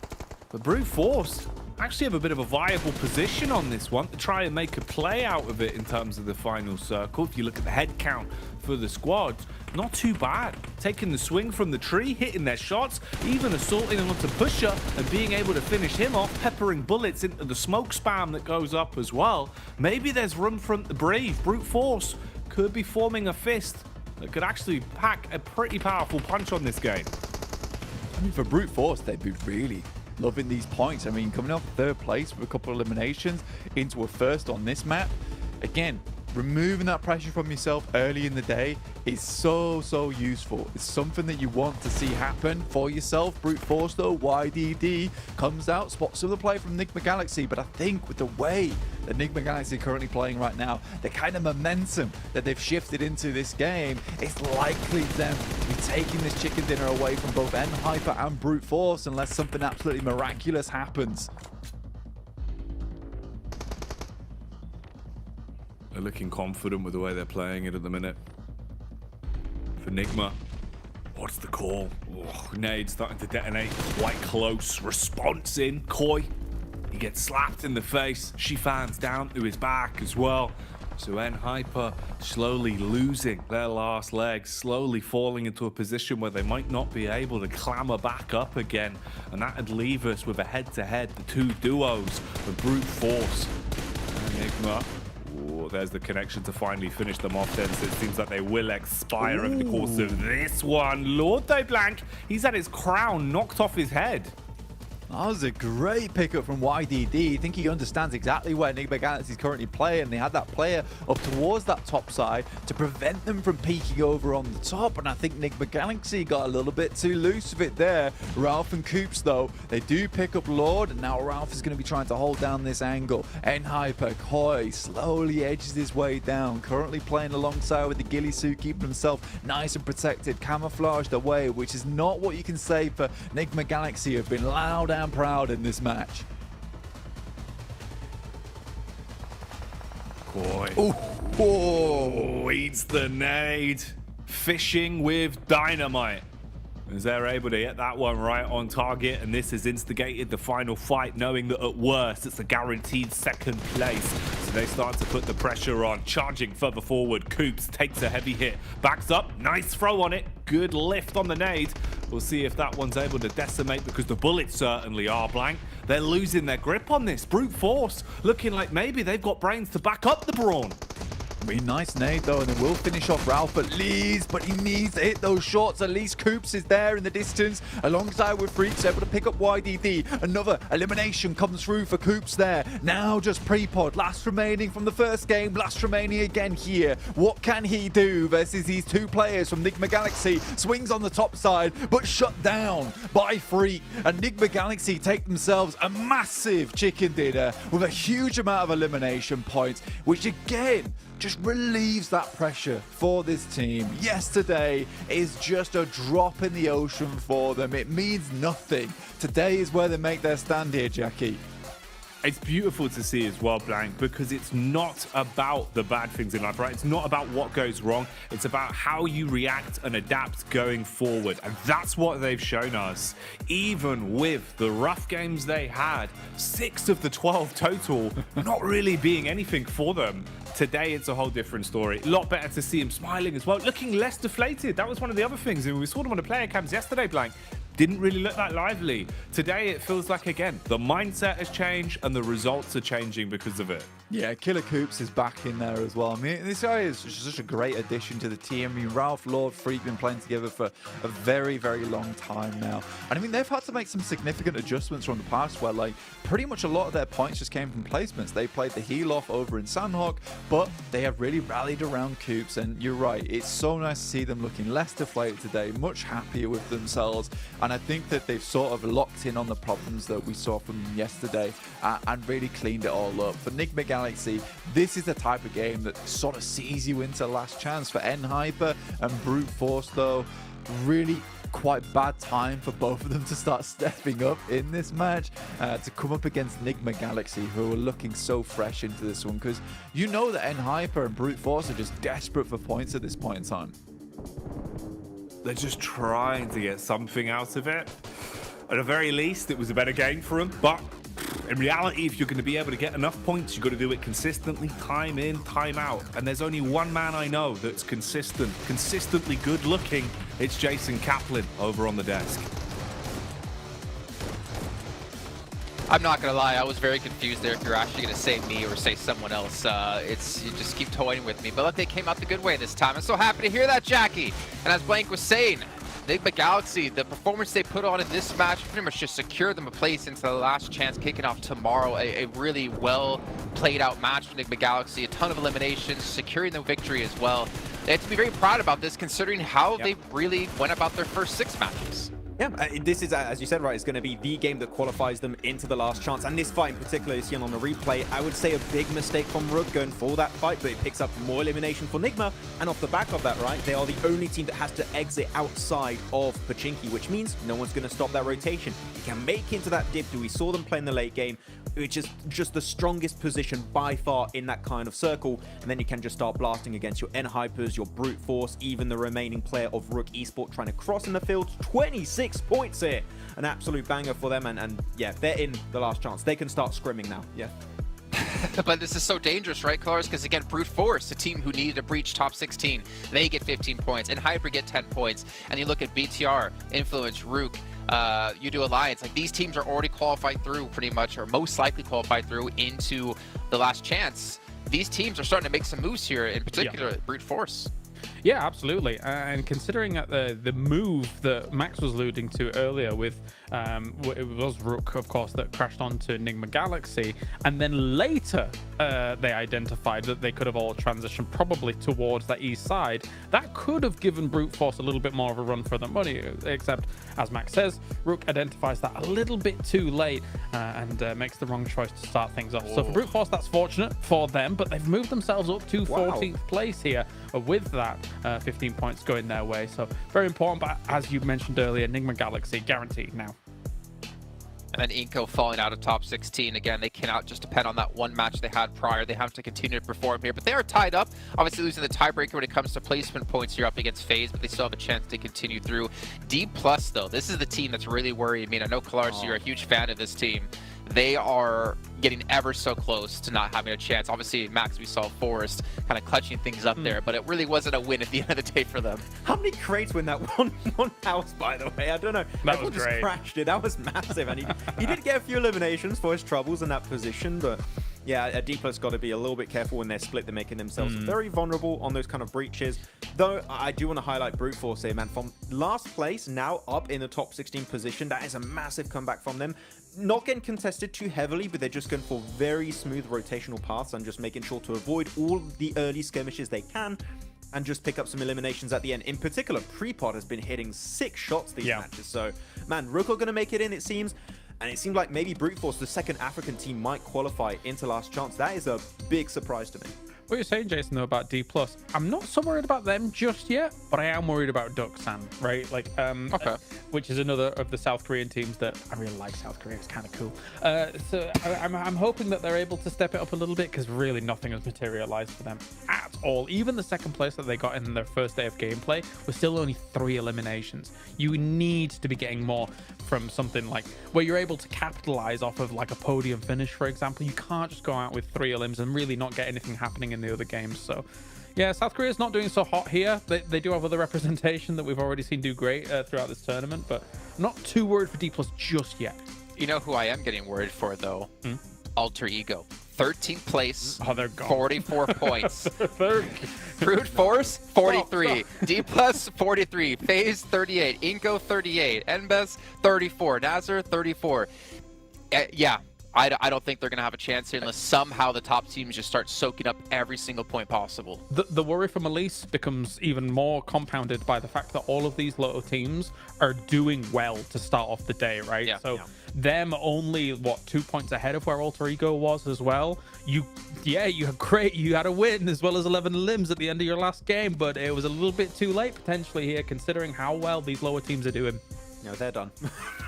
S2: But Brute Force actually have a bit of a viable position on this one to try and make a play out of it in terms of the final circle. If you look at the head count for the squad, not too bad. Taking the swing from the tree, hitting their shots, even assaulting onto Pusher and being able to finish him off, peppering bullets into the smoke spam that goes up as well. Maybe there's room for the brave. Brute Force could be forming a fist that could actually pack a pretty powerful punch on this game.
S20: I mean, for Brute Force, they'd be really loving these points. I mean, coming off 3rd place with a couple of eliminations into a 1st on this map. Again, removing that pressure from yourself early in the day is so useful. It's something that you want to see happen for yourself. Brute Force, though, YDD comes out, spots some of the play from Enigma Galaxy, but I think with the way that Enigma Galaxy are currently playing right now, the kind of momentum that they've shifted into this game, it's likely them to be taking this chicken dinner away from both N-Hyper and Brute Force unless something absolutely miraculous happens.
S2: They're looking confident with the way they're playing it at the minute. For Enigma, what's the call? Oh, nade starting to detonate. Quite close. Response in. Koi, he gets slapped in the face. Shifan's down to his back as well. So N-Hyper slowly losing their last legs, slowly falling into a position where they might not be able to clamber back up again. And that would leave us with a head-to-head, the 2 duos of Brute Force and Enigma. Ooh, there's the connection to finally finish them off then, so it seems like they will expire over the course of this one. Lord de Blanc, he's had his crown knocked off his head.
S20: That was a great pickup from YDD. I think he understands exactly where Enigma Galaxy is currently playing. They had that player up towards that top side to prevent them from peeking over on the top. And I think Enigma Galaxy got a little bit too loose with it there. Ralph and Coops, though, they do pick up Lord. And now Ralph is going to be trying to hold down this angle. N-Hyper, Koi slowly edges his way down. Currently playing alongside with the ghillie suit, keeping himself nice and protected, camouflaged away, which is not what you can say for Enigma Galaxy, who have been loud and proud in this match.
S2: Koi. Oh, eats the nade. Fishing with dynamite. as they're able to get that one right on target, and this has instigated the final fight, knowing that at worst it's a guaranteed second place. So they start to put the pressure on, charging further forward. Coops takes a heavy hit, backs up, nice throw on it, good lift on the nade. We'll see if that one's able to decimate, because the bullets certainly are. Blank, they're losing their grip on this. Brute Force looking like maybe they've got brains to back up the Brawn.
S20: Really nice nade though, and then we'll finish off Ralph at least, but he needs to hit those shots. At least Coops is there in the distance alongside with Freaks, able to pick up YDD. Another elimination comes through for Coops there. Now just pre-pod, last remaining from the first game, last remaining again here. What can he do versus these two players from Nigma Galaxy? Swings on the top side, but shut down by Freak. And Nigma Galaxy take themselves a massive chicken dinner with a huge amount of elimination points, which again just relieves that pressure for this team. Yesterday is just a drop in the ocean for them. It means nothing. Today is where they make their stand here, Jackie.
S2: It's beautiful to see as well, Blank, because it's not about the bad things in life, right? It's not about what goes wrong. It's about how you react and adapt going forward. And that's what they've shown us. Even with the rough games they had, 6 of the 12 total, not really being anything for them. Today, it's a whole different story. A lot better to see him smiling as well, looking less deflated. That was one of the other things. And we saw them on the player cams yesterday, Blank. Didn't really look that lively. Today, it feels like, again, the mindset has changed and the results are changing because of it.
S20: Yeah, Killer Coops is back in there as well. I mean, this guy is such a great addition to the team. I mean, Ralph, Lord, Freak been playing together for a very, very long time now. And I mean, they've had to make some significant adjustments from the past where, like, pretty much a lot of their points just came from placements. They played the heal off over in Sandhawk, but they have really rallied around Coops. And you're right, it's so nice to see them looking less deflated today, much happier with themselves. And I think that they've sort of locked in on the problems that we saw from them yesterday and really cleaned it all up. For Nigma Galaxy, this is the type of game that sort of sees you into last chance. For N-Hyper and Brute Force, though, really quite bad time for both of them to start stepping up in this match to come up against Nigma Galaxy, who are looking so fresh into this one, because you know that N-Hyper and Brute Force are just desperate for points at this point in time.
S2: They're just trying to get something out of it. At the very least, it was a better game for them, but in reality, if you're going to be able to get enough points, you've got to do it consistently, time in, time out. And there's only one man I know that's consistently good looking. It's Jason Kaplan over on the desk.
S1: I'm not gonna lie, I was very confused there if you're actually gonna say me or say someone else. You just keep toying with me, but look, they came out the good way this time. I'm so happy to hear that, Jackie. And as Blank was saying, Nigma Galaxy, the performance they put on in this match pretty much just secured them a place into the last chance kicking off tomorrow. A really well played out match for Nigma Galaxy, a ton of eliminations, securing the victory as well. They have to be very proud about this considering how they really went about their first 6 matches.
S21: Yeah, this is, as you said, right, it's going to be the game that qualifies them into the last chance. And this fight in particular, seen on the replay, I would say a big mistake from Rook going for that fight, but it picks up more elimination for Nigma. And off the back of that, right, they are the only team that has to exit outside of Pachinki, which means no one's going to stop that rotation. You can make into that dip. We saw them play in the late game, which is just the strongest position by far in that kind of circle. And then you can just start blasting against your N-Hypers, your Brute Force, even the remaining player of Rook Esport trying to cross in the field. 26 points here. An absolute banger for them. And yeah, they're in the last chance. They can start scrimming now. Yeah.
S1: But this is so dangerous, right, Colors? Because again, Brute Force, a team who needed to breach top 16, they get 15 points, and Hyper get 10 points. And you look at BTR, Influence, Rook, you do Alliance, like these teams are already qualified through pretty much, or most likely qualified through into the last chance. These teams are starting to make some moves here, in particular Brute Force.
S17: Yeah, absolutely. And considering the move that Max was alluding to earlier with, it was Rook, of course, that crashed onto Nigma Galaxy, and then later they identified that they could have all transitioned probably towards that east side. That could have given Brute Force a little bit more of a run for the money, except, as Max says, Rook identifies that a little bit too late and makes the wrong choice to start things off. So for Brute Force, that's fortunate for them, but they've moved themselves up to 14th place here with that 15 points going their way. So very important, but as you mentioned earlier, Nigma Galaxy guaranteed now.
S1: And then Inco falling out of top 16. Again, they cannot just depend on that one match they had prior. They have to continue to perform here. But they are tied up. Obviously losing the tiebreaker when it comes to placement points here up against FaZe, but they still have a chance to continue through. D+, though, this is the team that's really worrying me. I know, Kalaris, you're a huge fan of this team. They are getting ever so close to not having a chance. Obviously, Max, we saw Forrest kind of clutching things up there, but it really wasn't a win at the end of the day for them.
S21: How many crates win that one house, by the way? I don't know.
S17: That was great.
S21: Just crashed it. That was massive. And he did get a few eliminations for his troubles in that position, but yeah, D+'s got to be a little bit careful when they're split. They're making themselves very vulnerable on those kind of breaches. Though, I do want to highlight Brute Force here, man. From last place, now up in the top 16 position. That is a massive comeback from them. Not getting contested too heavily, but they're just going for very smooth rotational paths and just making sure to avoid all the early skirmishes they can and just pick up some eliminations at the end. In particular, Prepod has been hitting 6 shots these matches. So, man, Rook are going to make it in, it seems. And it seemed like maybe Brute Force, the second African team, might qualify into Last Chance. That is a big surprise to me.
S17: What you're saying, Jason, though, about D+, I'm not so worried about them just yet, but I am worried about Duksan, right? Like, which is another of the South Korean teams that I really like. South Korea, it's kind of cool. So I'm hoping that they're able to step it up a little bit, because really nothing has materialized for them at all. Even the second place that they got in their first day of gameplay was still only 3 eliminations. You need to be getting more from something like where you're able to capitalize off of like a podium finish, for example. You can't just go out with 3 elims and really not get anything happening in the other games. So yeah, South Korea's not doing so hot here. They do have other representation that we've already seen do great throughout this tournament, but I'm not too worried for D+ just yet.
S1: You know who I am getting worried for, though? Alter Ego. 13th place,
S17: oh, they're gone.
S1: 44 points. Brute Force, 43. D+, 43. FaZe, 38. Inco, 38. Nbes, 34. Nazar, 34. Yeah, I don't think they're going to have a chance here unless somehow the top teams just start soaking up every single point possible.
S17: The worry for Melise becomes even more compounded by the fact that all of these little teams are doing well to start off the day, right?
S1: Yeah.
S17: So them only, 2 points ahead of where Alter Ego was as well. You had a win as well as 11 limbs at the end of your last game, but it was a little bit too late potentially here considering how well these lower teams are doing.
S21: No, they're done.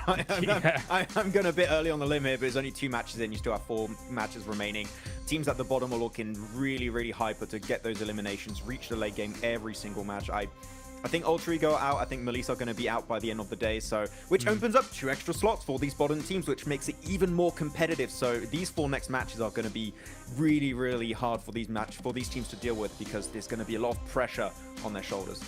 S21: I'm going a bit early on the limb here, but there's only 2 matches in. You still have 4 matches remaining. Teams at the bottom are looking really, really hyper to get those eliminations, reach the late game every single match. I think Alter Ego are out. I think Melise are going to be out by the end of the day, so which opens up 2 extra slots for these bottom teams, which makes it even more competitive. So these 4 next matches are going to be really, really hard for these teams to deal with because there's going to be a lot of pressure on their shoulders.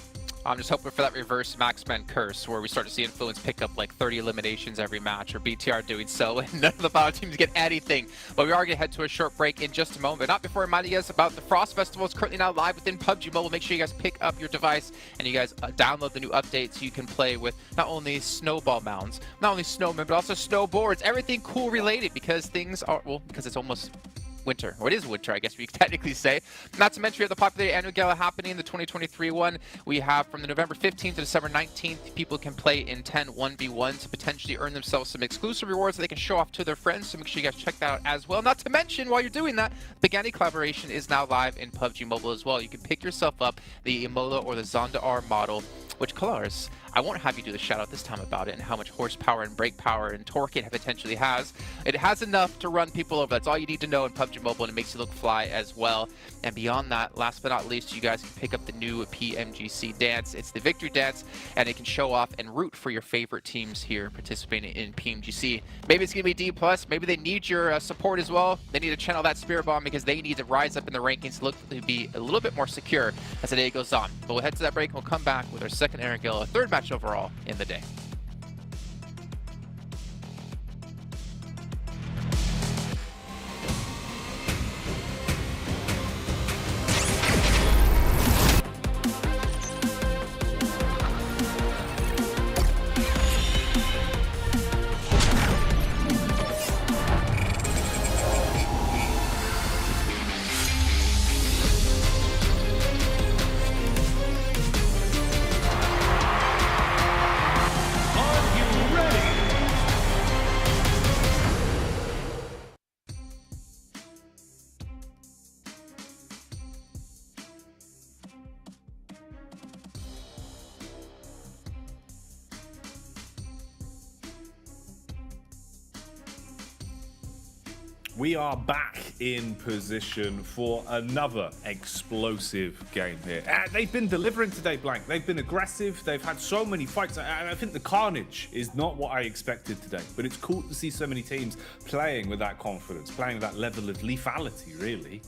S1: I'm just hoping for that reverse Maxman curse where we start to see Influence pick up like 30 eliminations every match, or BTR doing so, and none of the bottom teams get anything. But we are going to head to a short break in just a moment, but not before reminding you guys about the Frost Festival. It's currently now live within PUBG Mobile. Make sure you guys pick up your device and you guys download the new updates so you can play with not only snowball mounds, not only snowmen, but also snowboards, everything cool related, because things are, well, because it's almost winter, or it is winter, I guess we could technically say. Not to mention we have the Popularity Annual Gala happening, the 2023 one. We have from the November 15th to December 19th, people can play in 10 1v1 to potentially earn themselves some exclusive rewards that they can show off to their friends, so make sure you guys check that out as well. Not to mention, while you're doing that, the Gandhi collaboration is now live in PUBG Mobile as well. You can pick yourself up the Imola or the Zonda R model, which Kalaris, I won't have you do the shout out this time about it and how much horsepower and brake power and torque it potentially has. It has enough to run people over. That's all you need to know in PUBG Mobile, and it makes you look fly as well. And beyond that, last but not least, you guys can pick up the new PMGC dance. It's the victory dance, and it can show off and root for your favorite teams here participating in PMGC. Maybe it's going to be D+, maybe they need your support as well. They need to channel that Spirit Bomb because they need to rise up in the rankings to look to be a little bit more secure as the day goes on. But we'll head to that break and we'll come back with our second Aaron Gill, third match overall in the day.
S2: We are back in position for another explosive game here. They've been delivering today, Blank. They've been aggressive. They've had so many fights. And I think the carnage is not what I expected today. But it's cool to see so many teams playing with that confidence, playing with that level of lethality, really.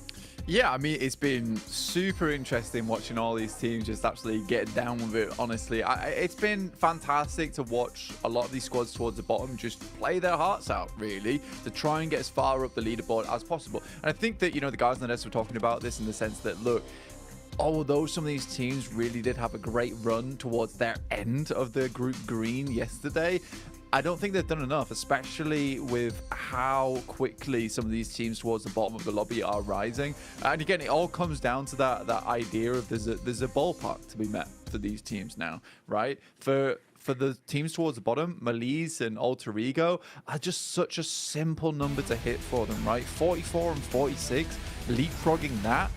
S20: Yeah, I mean, it's been super interesting watching all these teams just absolutely get down with it, honestly. It's been fantastic to watch a lot of these squads towards the bottom just play their hearts out, really, to try and get as far up the leaderboard as possible. And I think that, you know, the guys in the nest were talking about this in the sense that, look, although some of these teams really did have a great run towards their end of the group green yesterday, I don't think they've done enough, especially with how quickly some of these teams towards the bottom of the lobby are rising. And again, it all comes down to that idea of there's a ballpark to be met for these teams now, right? For the teams towards the bottom, Malise and Alter Ego are just such a simple number to hit for them, right? 44 and 46, leapfrogging that.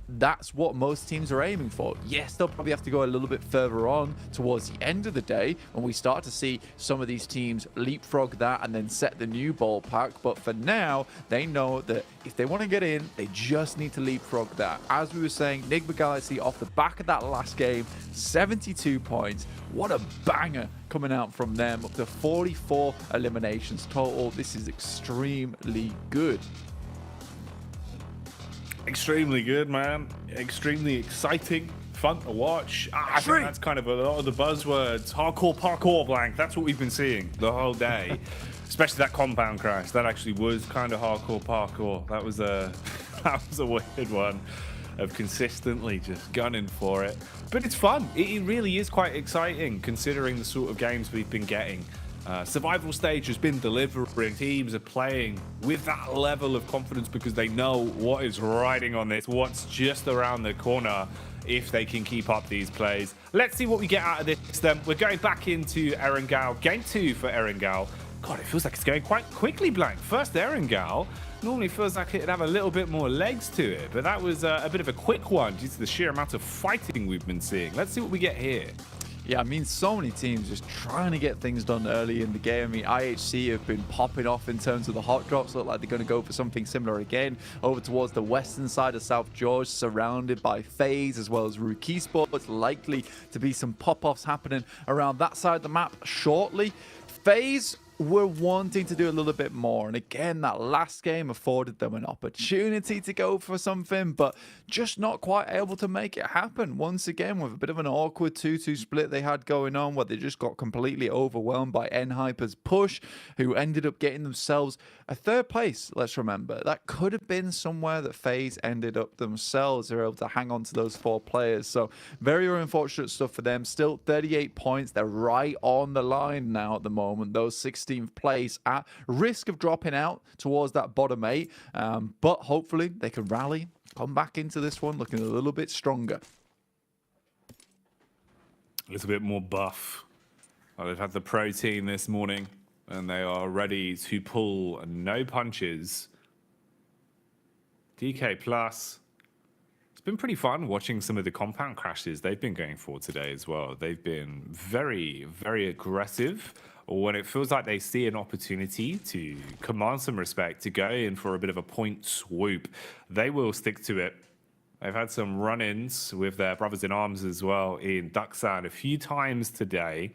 S20: That's what most teams are aiming for. Yes, they'll probably have to go a little bit further on towards the end of the day when we start to see some of these teams leapfrog that and then set the new ballpark. But for now, they know that if they want to get in, they just need to leapfrog that. As we were saying, Nigma Galaxy off the back of that last game, 72 points. What a banger coming out from them. Up to 44 eliminations total. This is extremely good.
S2: Extremely good, man. Extremely exciting. Fun to watch. I think that's kind of a lot of the buzzwords. Hardcore parkour, Blank. That's what we've been seeing the whole day. Especially that compound crash. That actually was kind of hardcore parkour. That was a weird one of consistently just gunning for it. But it's fun. It really is quite exciting considering the sort of games we've been getting. Survival stage has been delivering. Teams are playing with that level of confidence because they know what is riding on this, what's just around the corner if they can keep up these plays. Let's see what we get out of this then. We're going back into Erangel. Game 2 for Erangel. God, it feels like it's going quite quickly, Blank. First Erangel. Normally feels like it'd have a little bit more legs to it, but that was a bit of a quick one due to the sheer amount of fighting we've been seeing. Let's see what we get here.
S20: Yeah, I mean, so many teams just trying to get things done early in the game. I mean, IHC have been popping off in terms of the hot drops. Look like they're going to go for something similar again over towards the western side of South George, surrounded by FaZe as well as Rookie Sports. Likely to be some pop-offs happening around that side of the map shortly. FaZe were wanting to do a little bit more, and again, that last game afforded them an opportunity to go for something, but just not quite able to make it happen. Once again, with a bit of an awkward 2-2 split they had going on, where they just got completely overwhelmed by N-Hyper's push, who ended up getting themselves a third place. Let's remember, that could have been somewhere that FaZe ended up themselves. They were able to hang on to those 4 players, so very, very unfortunate stuff for them. Still 38 points. They're right on the line now at the moment. Those 16th place at risk of dropping out towards that bottom 8, but hopefully they can rally, come back into this one looking a little bit stronger.
S2: A little bit more buff. Well, they've had the protein this morning and they are ready to pull no punches. DK Plus. It's been pretty fun watching some of the compound crashes they've been going for today as well. They've been very, very aggressive. When it feels like they see an opportunity to command some respect, to go in for a bit of a point swoop, they will stick to it. They've had some run-ins with their brothers in arms as well in Ducksound a few times today.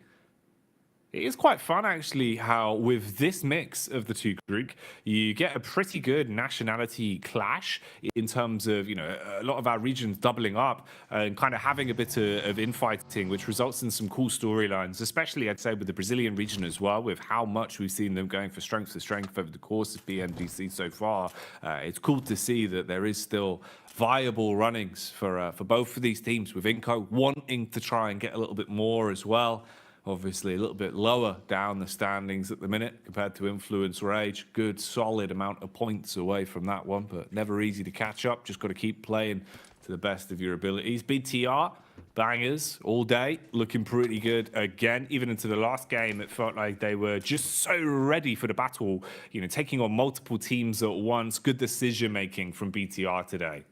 S2: It is quite fun, actually, how with this mix of the two groups, you get a pretty good nationality clash in terms of, you know, a lot of our regions doubling up and kind of having a bit of infighting, which results in some cool storylines, especially, I'd say, with the Brazilian region as well, with how much we've seen them going for strength to strength over the course of PMGC so far. It's cool to see that there is still viable runnings for both of these teams, with Inco wanting to try and get a little bit more as well. Obviously a little bit lower down the standings at the minute compared to Influence Rage. Good solid amount of points away from that one, but never easy to catch up. Just got to keep playing to the best of your abilities. BTR, bangers all day, looking pretty good again. Even into the last game, it felt like they were just so ready for the battle, you know, taking on multiple teams at once. Good decision making from BTR today.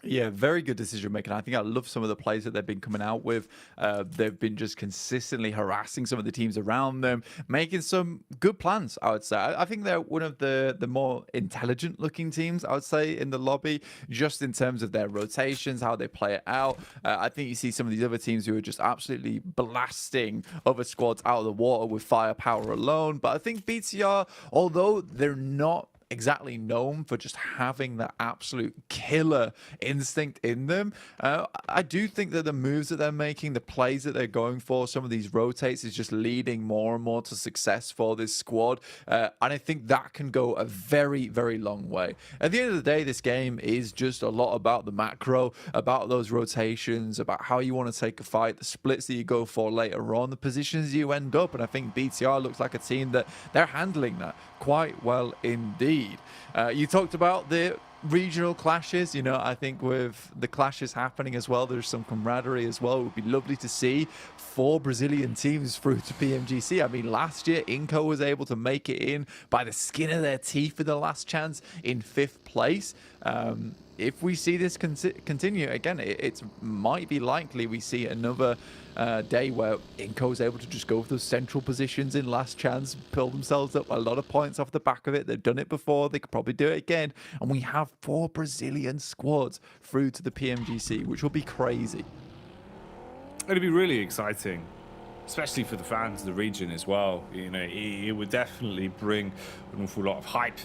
S20: Yeah, very good decision making. I think I love some of the plays that they've been coming out with. They've been just consistently harassing some of the teams around them, making some good plans, I would say. I think they're one of the more intelligent looking teams, I would say, in the lobby, just in terms of their rotations, how they play it out. I think you see some of these other teams who are just absolutely blasting other squads out of the water with firepower alone. But I think BTR, although they're not exactly known for just having that absolute killer instinct in them, I do think that the moves that they're making, the plays that they're going for, some of these rotates is just leading more and more to success for this squad, and I think that can go a very, very long way. At the end of the day, this game is just a lot about the macro, about those rotations, about how you want to take a fight, the splits that you go for later on, the positions you end up, and I think BTR looks like a team that they're handling that quite well indeed. You talked about the regional clashes. You know, I think with the clashes happening as well, there's some camaraderie as well. It would be lovely to see 4 Brazilian teams through to PMGC. I mean, last year, Inco was able to make it in by the skin of their teeth in the last chance in 5th place. If we see this continue, again, it might be likely we see another day where Inco is able to just go for those central positions in last chance, pull themselves up a lot of points off the back of it. They've done it before. They could probably do it again. And we have 4 Brazilian squads through to the PMGC, which will be crazy.
S2: It'll be really exciting, especially for the fans of the region as well. You know, it would definitely bring an awful lot of hype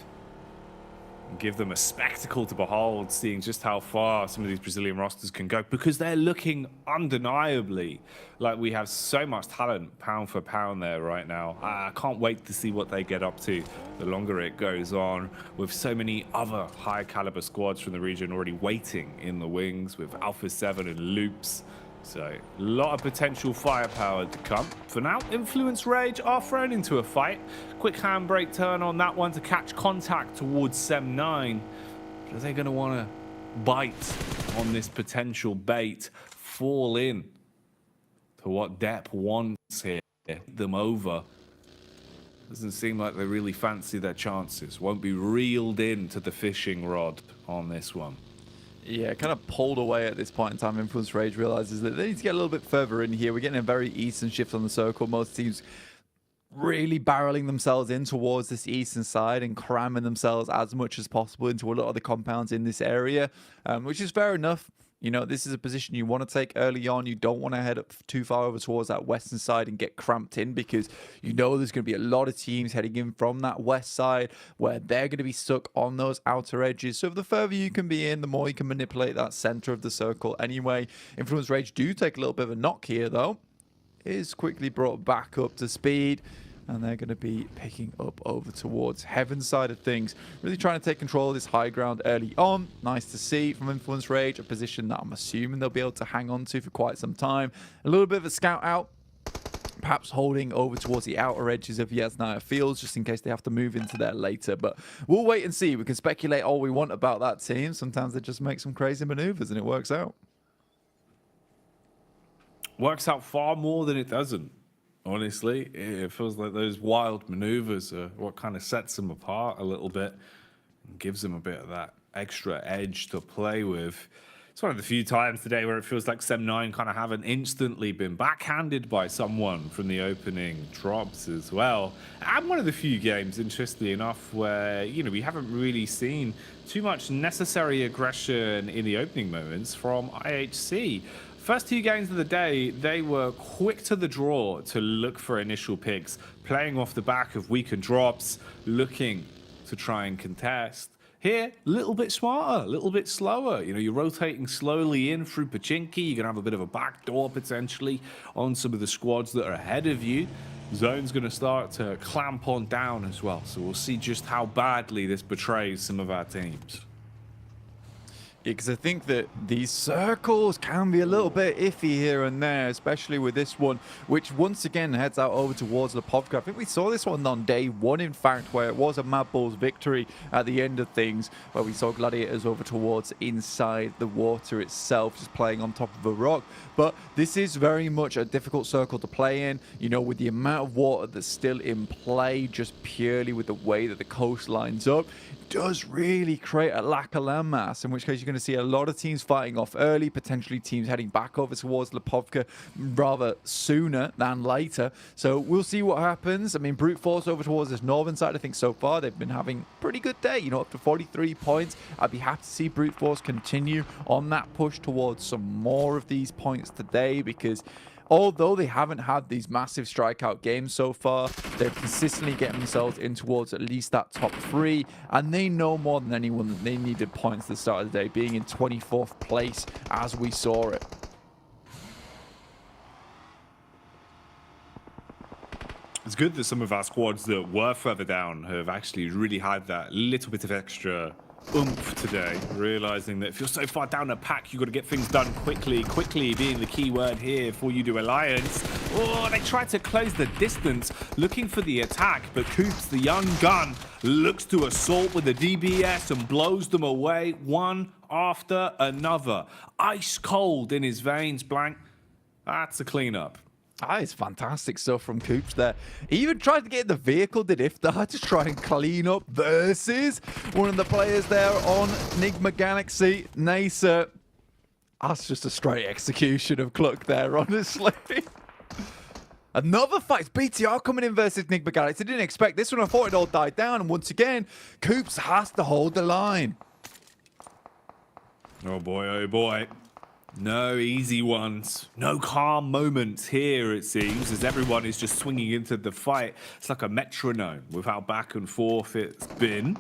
S2: and give them a spectacle to behold, seeing just how far some of these Brazilian rosters can go, because they're looking undeniably like we have so much talent pound for pound there right now. I can't wait to see what they get up to the longer it goes on, with so many other high caliber squads from the region already waiting in the wings with Alpha 7 and Loops. So, a lot of potential firepower to come. For now, Influence Rage are thrown into a fight. Quick handbrake turn on that one to catch contact towards Sem9. Are they going to want to bite on this potential bait, fall in to what Depp wants here, them over? Doesn't seem like they really fancy their chances. Won't be reeled in to the fishing rod on this one.
S20: Yeah, kind of pulled away at this point in time. Influence Rage realizes that they need to get a little bit further in here. We're getting a very eastern shift on the circle. Most teams really barreling themselves in towards this eastern side and cramming themselves as much as possible into a lot of the compounds in this area, which is fair enough. You know, this is a position you want to take early on. You don't want to head up too far over towards that western side and get cramped in, because you know there's going to be a lot of teams heading in from that west side where they're going to be stuck on those outer edges. So the further you can be in, the more you can manipulate that center of the circle anyway. Influence Rage do take a little bit of a knock here, though. It is quickly brought back up to speed, and they're going to be picking up over towards Heaven's side of things. Really trying to take control of this high ground early on. Nice to see from Influence Rage, a position that I'm assuming they'll be able to hang on to for quite some time. A little bit of a scout out, perhaps holding over towards the outer edges of Yasnaya Fields, just in case they have to move into there later. But we'll wait and see. We can speculate all we want about that team. Sometimes they just make some crazy maneuvers and it works out.
S2: Works out far more than it doesn't. Honestly, it feels like those wild maneuvers are what kind of sets them apart a little bit and gives them a bit of that extra edge to play with. It's one of the few times today where it feels like Sem9 kind of haven't instantly been backhanded by someone from the opening drops as well. And one of the few games, interestingly enough, where, you know, we haven't really seen too much necessary aggression in the opening moments from IHC. First 2 games of the day, they were quick to the draw to look for initial picks, playing off the back of weaker drops, looking to try and contest. Here, a little bit smarter, a little bit slower. You know, you're rotating slowly in through Pachinki. You're going to have a bit of a backdoor potentially on some of the squads that are ahead of you. Zone's going to start to clamp on down as well. So we'll see just how badly this betrays some of our teams.
S20: Yeah, because I think that these circles can be a little bit iffy here and there, especially with this one, which once again heads out over towards Lipovka. I think we saw this one on day 1, in fact, where it was a Mad Bulls victory at the end of things, where we saw Gladiators over towards inside the water itself, just playing on top of a rock. But this is very much a difficult circle to play in, you know, with the amount of water that's still in play, just purely with the way that the coast lines up. does really create a lack of landmass, in which case you're going to see a lot of teams fighting off early, potentially teams heading back over towards Lipovka rather sooner than later. So we'll see what happens. I mean, Brute Force over towards this northern side, I think so far they've been having a pretty good day, you know, up to 43 points. I'd be happy to see Brute Force continue on that push towards some more of these points today, because although they haven't had these massive strikeout games so far, they're consistently getting themselves in towards at least that top 3, and they know more than anyone that they needed points at the start of the day, being in 24th place as we saw it.
S2: It's good that some of our squads that were further down have actually really had that little bit of extra oomph today, realizing that if you're so far down a pack, you've got to get things done quickly being the key word here for you to Alliance. Oh, they try to close the distance, looking for the attack, but Coops, the young gun, looks to assault with the DBS and blows them away one after another. Ice cold in his veins, Blank. That's a cleanup.
S20: Ah, it's fantastic stuff from Coops there. He even tried to get in the vehicle, did Iftar, to try and clean up versus one of the players there on Enigma Galaxy, Nasa. That's just a straight execution of Cluck there, honestly. Another fight. BTR coming in versus Enigma Galaxy. I didn't expect this one. I thought it all died down. And once again, Coops has to hold the line.
S2: Oh boy, oh boy. No easy ones. No calm moments here, it seems, as everyone is just swinging into the fight. It's like a metronome with how back and forth it's been.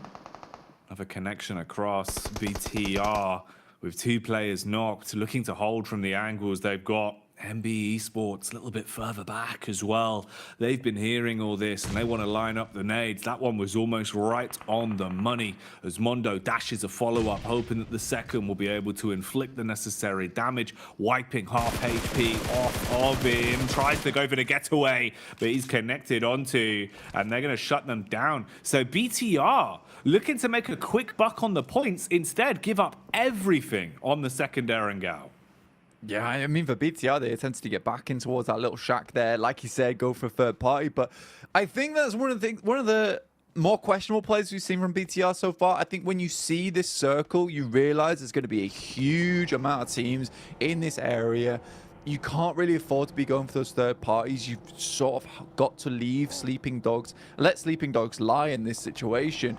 S2: Another connection across BTR with 2 players knocked, looking to hold from the angles they've got. MB Esports a little bit further back as well. They've been hearing all this and they want to line up the nades. That one was almost right on the money as Mondo dashes a follow-up, hoping that the second will be able to inflict the necessary damage, wiping half HP off of him. Tries to go for the getaway, but he's connected onto, and they're going to shut them down. So BTR looking to make a quick buck on the points, instead give up everything on the second Erangel.
S20: Yeah, I mean, for BTR, they tend to get back in towards that little shack there. Like you said, go for a third party. But I think that's one of the more questionable plays we've seen from BTR so far. I think when you see this circle, you realize there's going to be a huge amount of teams in this area. You can't really afford to be going for those third parties. You've sort of got to leave Sleeping Dogs, let Sleeping Dogs lie in this situation.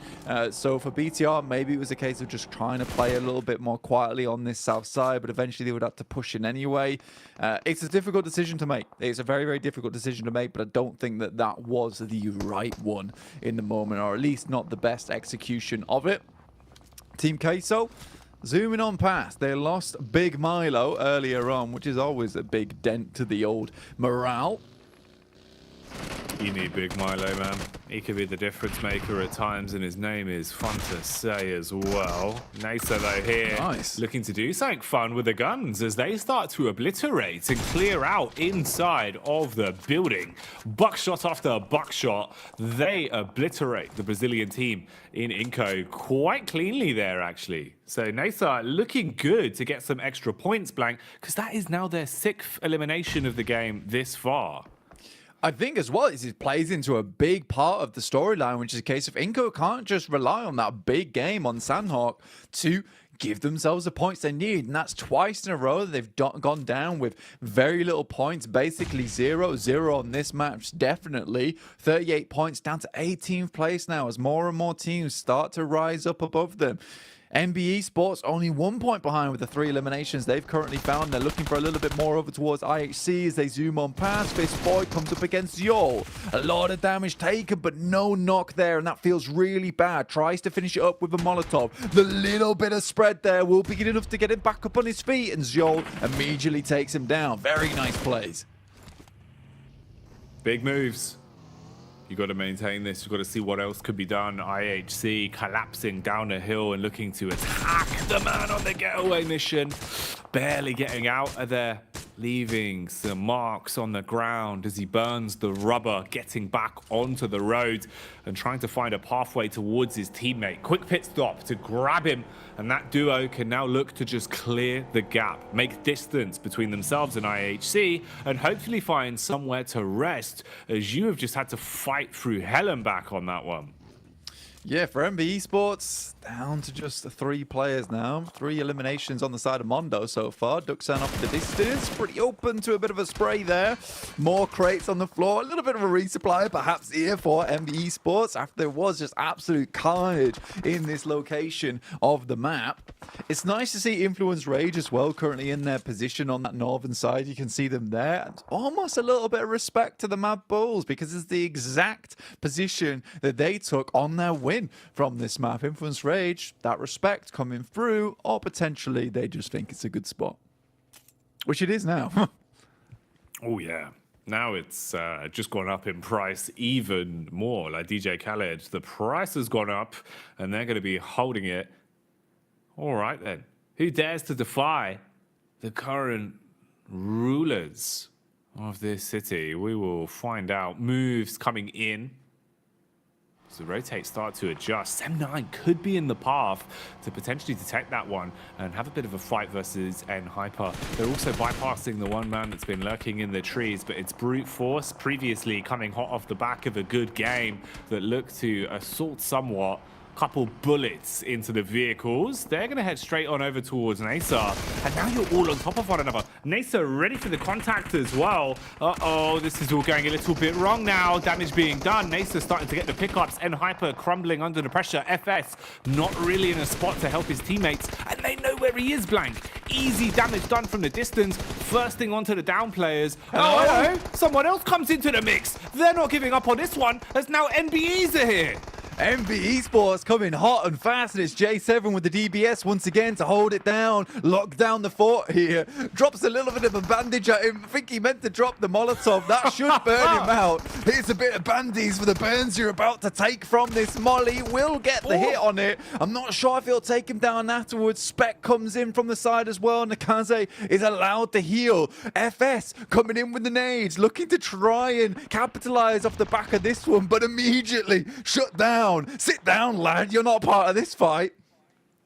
S20: So for BTR, maybe it was a case of just trying to play a little bit more quietly on this south side, but eventually they would have to push in anyway. It's a difficult decision to make. It's a very, very difficult decision to make, but I don't think that that was the right one in the moment, or at least not the best execution of it. Team Queso, zooming on past, they lost Big Milo earlier on, which is always a big dent to the old morale.
S2: You need Big Milo, man. He could be the difference maker at times, and his name is fun to say as well. Nasa, though, here, looking to do something fun with the guns as they start to obliterate and clear out inside of the building. Buckshot after buckshot, they obliterate the Brazilian team in Inco quite cleanly there, actually. So Nasa looking good to get some extra points, Blank, because that is now their 6th elimination of the game this far.
S20: I think as well, it plays into a big part of the storyline, which is a case of Inco can't just rely on that big game on Sandhawk to give themselves the points they need. And that's twice in a row that they've gone down with very little points, basically 0-0 on this match, definitely. 38 points down to 18th place now as more and more teams start to rise up above them. MB Esports only 1 point behind with the 3 eliminations they've currently found. They're looking for a little bit more over towards IHC as they zoom on past. Fist Boy comes up against Yol. A lot of damage taken, but no knock there, and that feels really bad. Tries to finish it up with a Molotov. The little bit of spread there will be good enough to get him back up on his feet, and Yol immediately takes him down. Very nice plays.
S2: Big moves. You got to maintain this. You've got to see what else could be done. IHC collapsing down a hill and looking to attack the man on the getaway mission. Barely getting out of there. Leaving some marks on the ground as he burns the rubber, getting back onto the road and trying to find a pathway towards his teammate. Quick pit stop to grab him, and that duo can now look to just clear the gap, make distance between themselves and IHC, and hopefully find somewhere to rest, as you have just had to fight through hell and back on that one.
S20: Yeah, for MB Esports, down to just 3 players now. 3 eliminations on the side of Mondo so far. Duxan off the distance, pretty open to a bit of a spray there. More crates on the floor, a little bit of a resupply perhaps here for MB Esports after there was just absolute carnage in this location of the map. It's nice to see Influence Rage as well, currently in their position on that northern side. You can see them there. And almost a little bit of respect to the Mad Bulls because it's the exact position that they took on their win from this map. Influence Rage, that respect coming through, or potentially they just think it's a good spot. Which it is now.
S2: Oh, yeah. Now it's just gone up in price even more. Like DJ Khaled, the price has gone up and they're going to be holding it. All right, then. Who dares to defy the current rulers of this city? We will find out. Moves coming in. So rotate start to adjust. Sem9 could be in the path to potentially detect that one and have a bit of a fight versus N-Hyper. They're also bypassing the one man that's been lurking in the trees, but it's brute force previously coming hot off the back of a good game that looked to assault somewhat. Couple bullets into the vehicles. They're going to head straight on over towards Nasa. And now you're all on top of one another. Nasa ready for the contact as well. Uh-oh, this is all going a little bit wrong now. Damage being done. Nasa starting to get the pickups. N-Hyper crumbling under the pressure. FS not really in a spot to help his teammates. And they know where he is, Blank. Easy damage done from the distance. Firsting onto the down players. And someone else comes into the mix. They're not giving up on this one, as now NBEs are here.
S20: MB Esports coming hot and fast, and it's J7 with the DBS once again to hold it down, lock down the fort here. Drops a little bit of a bandage at him. I think he meant to drop the Molotov. That should burn him out. Here's a bit of bandies for the burns you're about to take from this Molly. Will get the hit on it. I'm not sure if he'll take him down afterwards. Spec comes in from the side as well. Nakaze is allowed to heal. FS coming in with the nades, looking to try and capitalize off the back of this one, but immediately shut down. Sit down, lad. You're not part of this fight.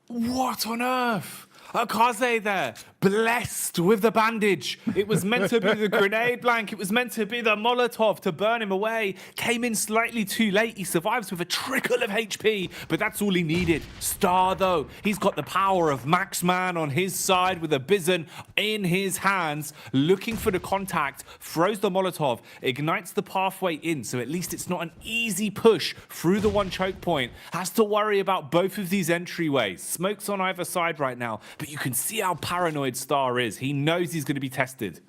S2: What on earth? Akaze there, blessed with the bandage. It was meant to be the grenade, Blank. It was meant to be the Molotov to burn him away. Came in slightly too late. He survives with a trickle of HP, but that's all he needed. Star, though, he's got the power of Maxman on his side with a Bison in his hands, looking for the contact, throws the Molotov, ignites the pathway in, so at least it's not an easy push through the one choke point. Has to worry about both of these entryways. Smoke's on either side right now. But you can see how paranoid Star is. He knows he's going to be tested.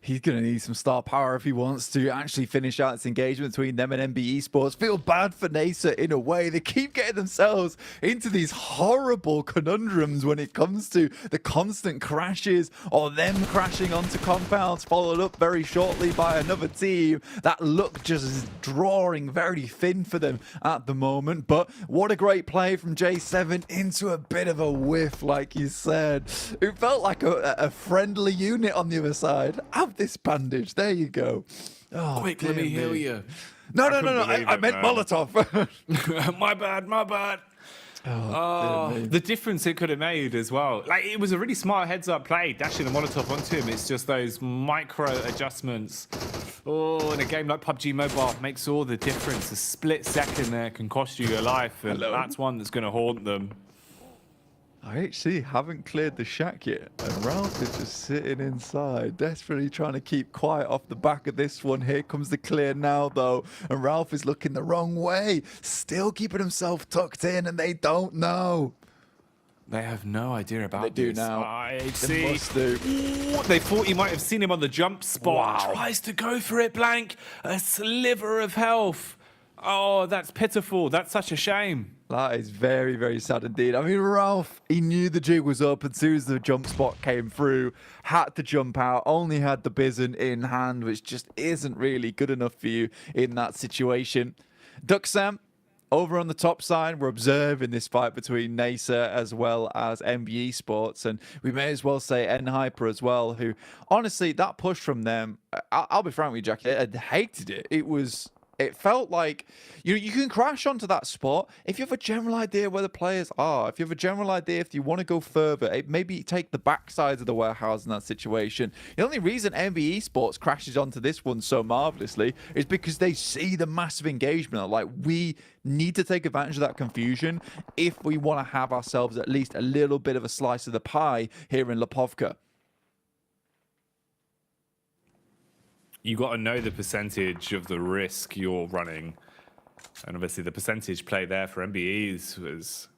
S20: He's going to need some star power if he wants to actually finish out this engagement between them and MB Esports. Feel bad for Nasa in a way. They keep getting themselves into these horrible conundrums when it comes to the constant crashes or them crashing onto compounds, followed up very shortly by another team. That look just is drawing very thin for them at the moment. But what a great play from J7 into a bit of a whiff, like you said. It felt like a friendly unit on the other side. Have this bandage. There you go. Oh,
S2: quick, let me heal you.
S20: No. I meant Molotov.
S2: My bad. The difference it could have made as well. Like, it was a really smart heads-up play, dashing a Molotov onto him. It's just those micro adjustments. Oh, in a game like PUBG Mobile makes all the difference. A split second there can cost you your life, and that's one that's going to haunt them.
S20: I actually haven't cleared the shack yet, and Ralph is just sitting inside, desperately trying to keep quiet off the back of this one. Here comes the clear now, though, and Ralph is looking the wrong way, still keeping himself tucked in, and they don't know.
S2: They have no idea about
S20: this. They do
S2: this.
S20: now.
S2: They
S20: must do.
S2: They thought he might have seen him on the jump spot.
S20: Wow.
S2: Tries to go for it, Blank. A sliver of health. Oh, that's pitiful. That's such a shame.
S20: That is very, very sad indeed. I mean, Ralph, he knew the jig was up as soon as the jump spot came through, had to jump out, only had the Bison in hand, which just isn't really good enough for you in that situation. Duxam, over on the top side, we're observing this fight between Nasa as well as MB Esports, and we may as well say N-Hyper as well, who, honestly, that push from them, I'll be frank with you, Jackie, I hated it. It was It felt like you can crash onto that spot if you have a general idea where the players are. If you have a general idea if you want to go further, maybe take the backsides of the warehouse in that situation. The only reason MBE Sports crashes onto this one so marvelously is because they see the massive engagement. Like, we need to take advantage of that confusion if we want to have ourselves at least a little bit of a slice of the pie here in Lipovka.
S2: You got to know the percentage of the risk you're running. And obviously the percentage play there for MBEs was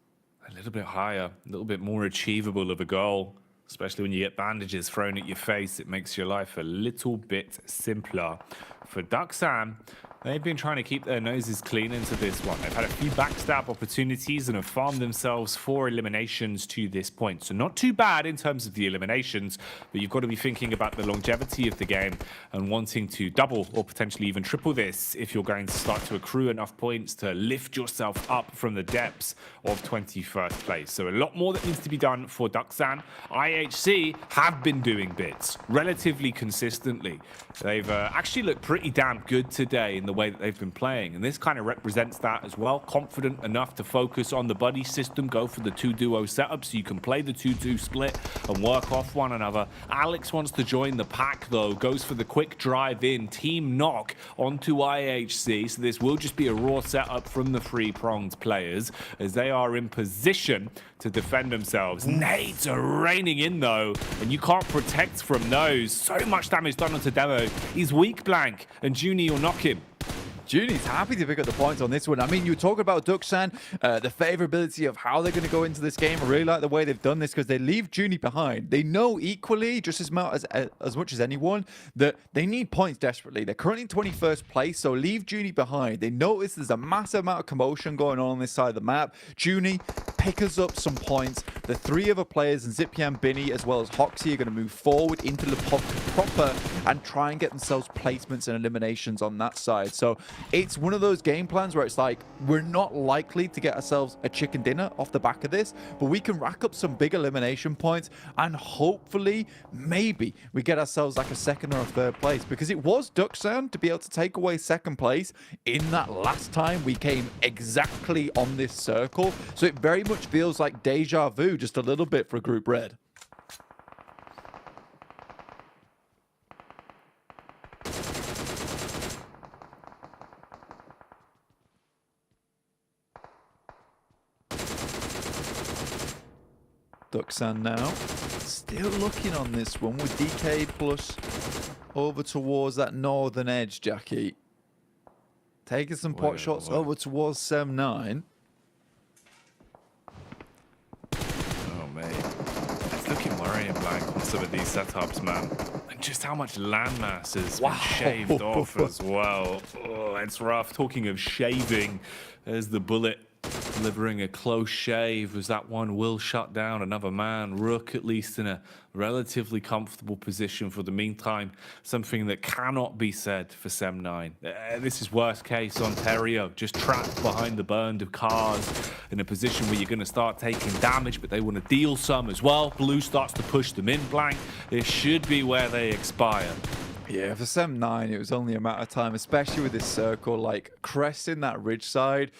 S2: a little bit higher, a little bit more achievable of a goal. Especially when you get bandages thrown at your face, it makes your life a little bit simpler. For Duxan, they've been trying to keep their noses clean into this one. They've had a few backstab opportunities and have farmed themselves 4 eliminations to this point. So not too bad in terms of the eliminations, but you've got to be thinking about the longevity of the game and wanting to double or potentially even triple this if you're going to start to accrue enough points to lift yourself up from the depths of 21st place. So a lot more that needs to be done for Duxan. IHC have been doing bits relatively consistently. They've actually looked pretty damn good today in the way that they've been playing, and this kind of represents that as well. Confident enough to focus on the buddy system, go for the 2-duo setup so you can play the 2-2 split and work off one another. Alex wants to join the pack though, goes for the quick drive in, team knock onto IHC, so this will just be a raw setup from the three-pronged players as they are in position to defend themselves. Nades are raining in though, and you can't protect from those. So much damage done onto Demo. He's weak blank, and Junie will knock him.
S20: Junie's happy to pick up the points on this one. I mean, you talk about Duxan, the favorability of how they're going to go into this game. I really like the way they've done this because they leave Junie behind. They know equally, just as much as anyone, that they need points desperately. They're currently in 21st place, so leave Junie behind. They notice there's a massive amount of commotion going on this side of the map. Junie pickers up some points. The 3 other players, and Zipian, Binny, as well as Hoxie, are going to move forward into Lipovka proper and try and get themselves placements and eliminations on that side. So it's one of those game plans where it's like, we're not likely to get ourselves a chicken dinner off the back of this, but we can rack up some big elimination points and hopefully, maybe, we get ourselves like a 2nd or a 3rd place, because it was Duxan to be able to take away 2nd place in that last time we came exactly on this circle. So it very much feels like deja vu just a little bit for Group Red. Duxan now, still looking on this one with DK plus over towards that northern edge, Jackie. Taking some pot shots over towards Sem9.
S2: Oh, mate. It's looking worrying, Blank, on some of these setups, man. And just how much landmass has been shaved off as well. Oh, it's rough. Talking of shaving, there's the bullet. Delivering a close shave as that one will shut down another man. Rook at least in a relatively comfortable position for the meantime. Something that cannot be said for Sem9. This is worst case Ontario, just trapped behind the burned of cars in a position where you're going to start taking damage, but they want to deal some as well. Blue starts to push them in blank. This should be where they expire.
S20: Yeah, for Sem9, it was only a matter of time, especially with this circle, like cresting that ridge side.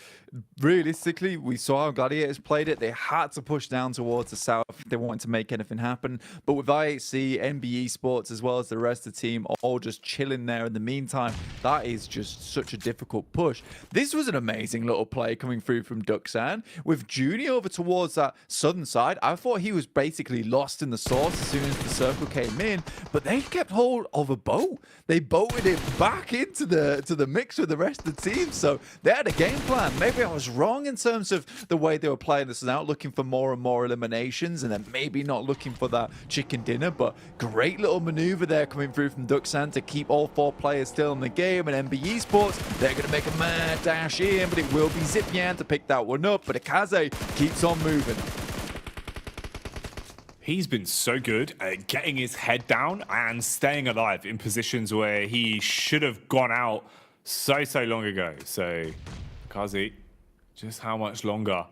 S20: Realistically, we saw how Gladiators played it. They had to push down towards the south if they wanted to make anything happen. But with IHC, MBE Sports, as well as the rest of the team, all just chilling there in the meantime, that is just such a difficult push. This was an amazing little play coming through from Duxan. With Junie over towards that southern side, I thought he was basically lost in the sauce as soon as the circle came in, but they kept hold of a boat. They boated it back into the mix with the rest of the team, so they had a game plan. Maybe I was wrong in terms of the way they were playing this out, looking for more and more eliminations and then maybe not looking for that chicken dinner, but great little maneuver there coming through from Duxan to keep all 4 players still in the game. And MBE Sports, they're going to make a mad dash in, but it will be Zipian to pick that one up, but Akaze keeps on moving.
S2: He's been so good at getting his head down and staying alive in positions where he should have gone out so long ago. So, Kazi, just how much longer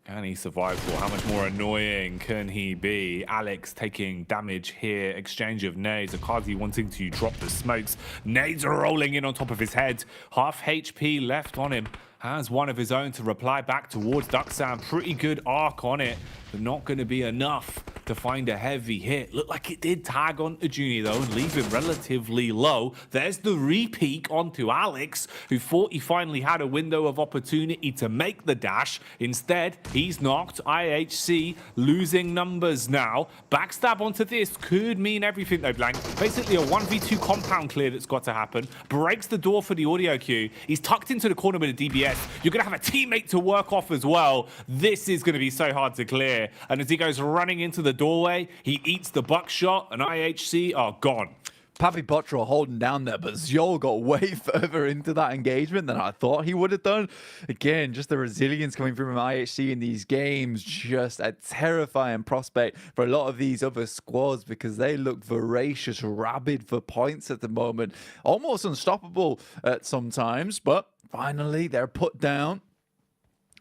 S11: Can he survive? Or how much more annoying can he be? Alex taking damage here. Exchange of nades. Akazi wanting to drop the smokes. Nades are rolling in on top of his head. Half HP left on him. Has one of his own to reply back towards Duxan. Pretty good arc on it, but not going to be enough to find a heavy hit. Looked like it did tag onto Juni though and leave him relatively low. There's the repeak onto Alex, who thought he finally had a window of opportunity to make the dash. Instead, he's knocked. IHC losing numbers now. Backstab onto this could mean everything though, Blank. Basically a 1v2 compound clear that's got to happen. Breaks the door for the audio queue. He's tucked into the corner with a DBS. You're going to have a teammate to work off as well. This is going to be so hard to clear. And as he goes running into the doorway, he eats the buckshot and IHC are gone.
S20: Papi Botro holding down there, but Zjol got way further into that engagement than I thought he would have done. Again, just the resilience coming from IHC in these games, just a terrifying prospect for a lot of these other squads because they look voracious, rabid for points at the moment. Almost unstoppable at some times, but finally they're put down.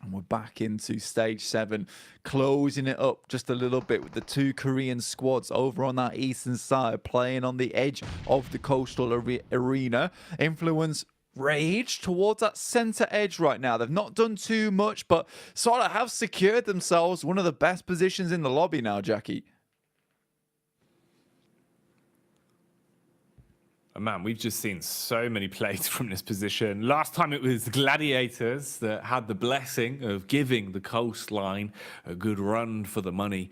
S20: And we're back into stage 7, closing it up just a little bit with the 2 Korean squads over on that eastern side, playing on the edge of the coastal arena. Influence Rage towards that center edge right now. They've not done too much, but sort of have secured themselves one of the best positions in the lobby now, Jackie.
S11: Man, we've just seen so many plays from this position. Last time it was Gladiators that had the blessing of giving the coastline a good run for the money.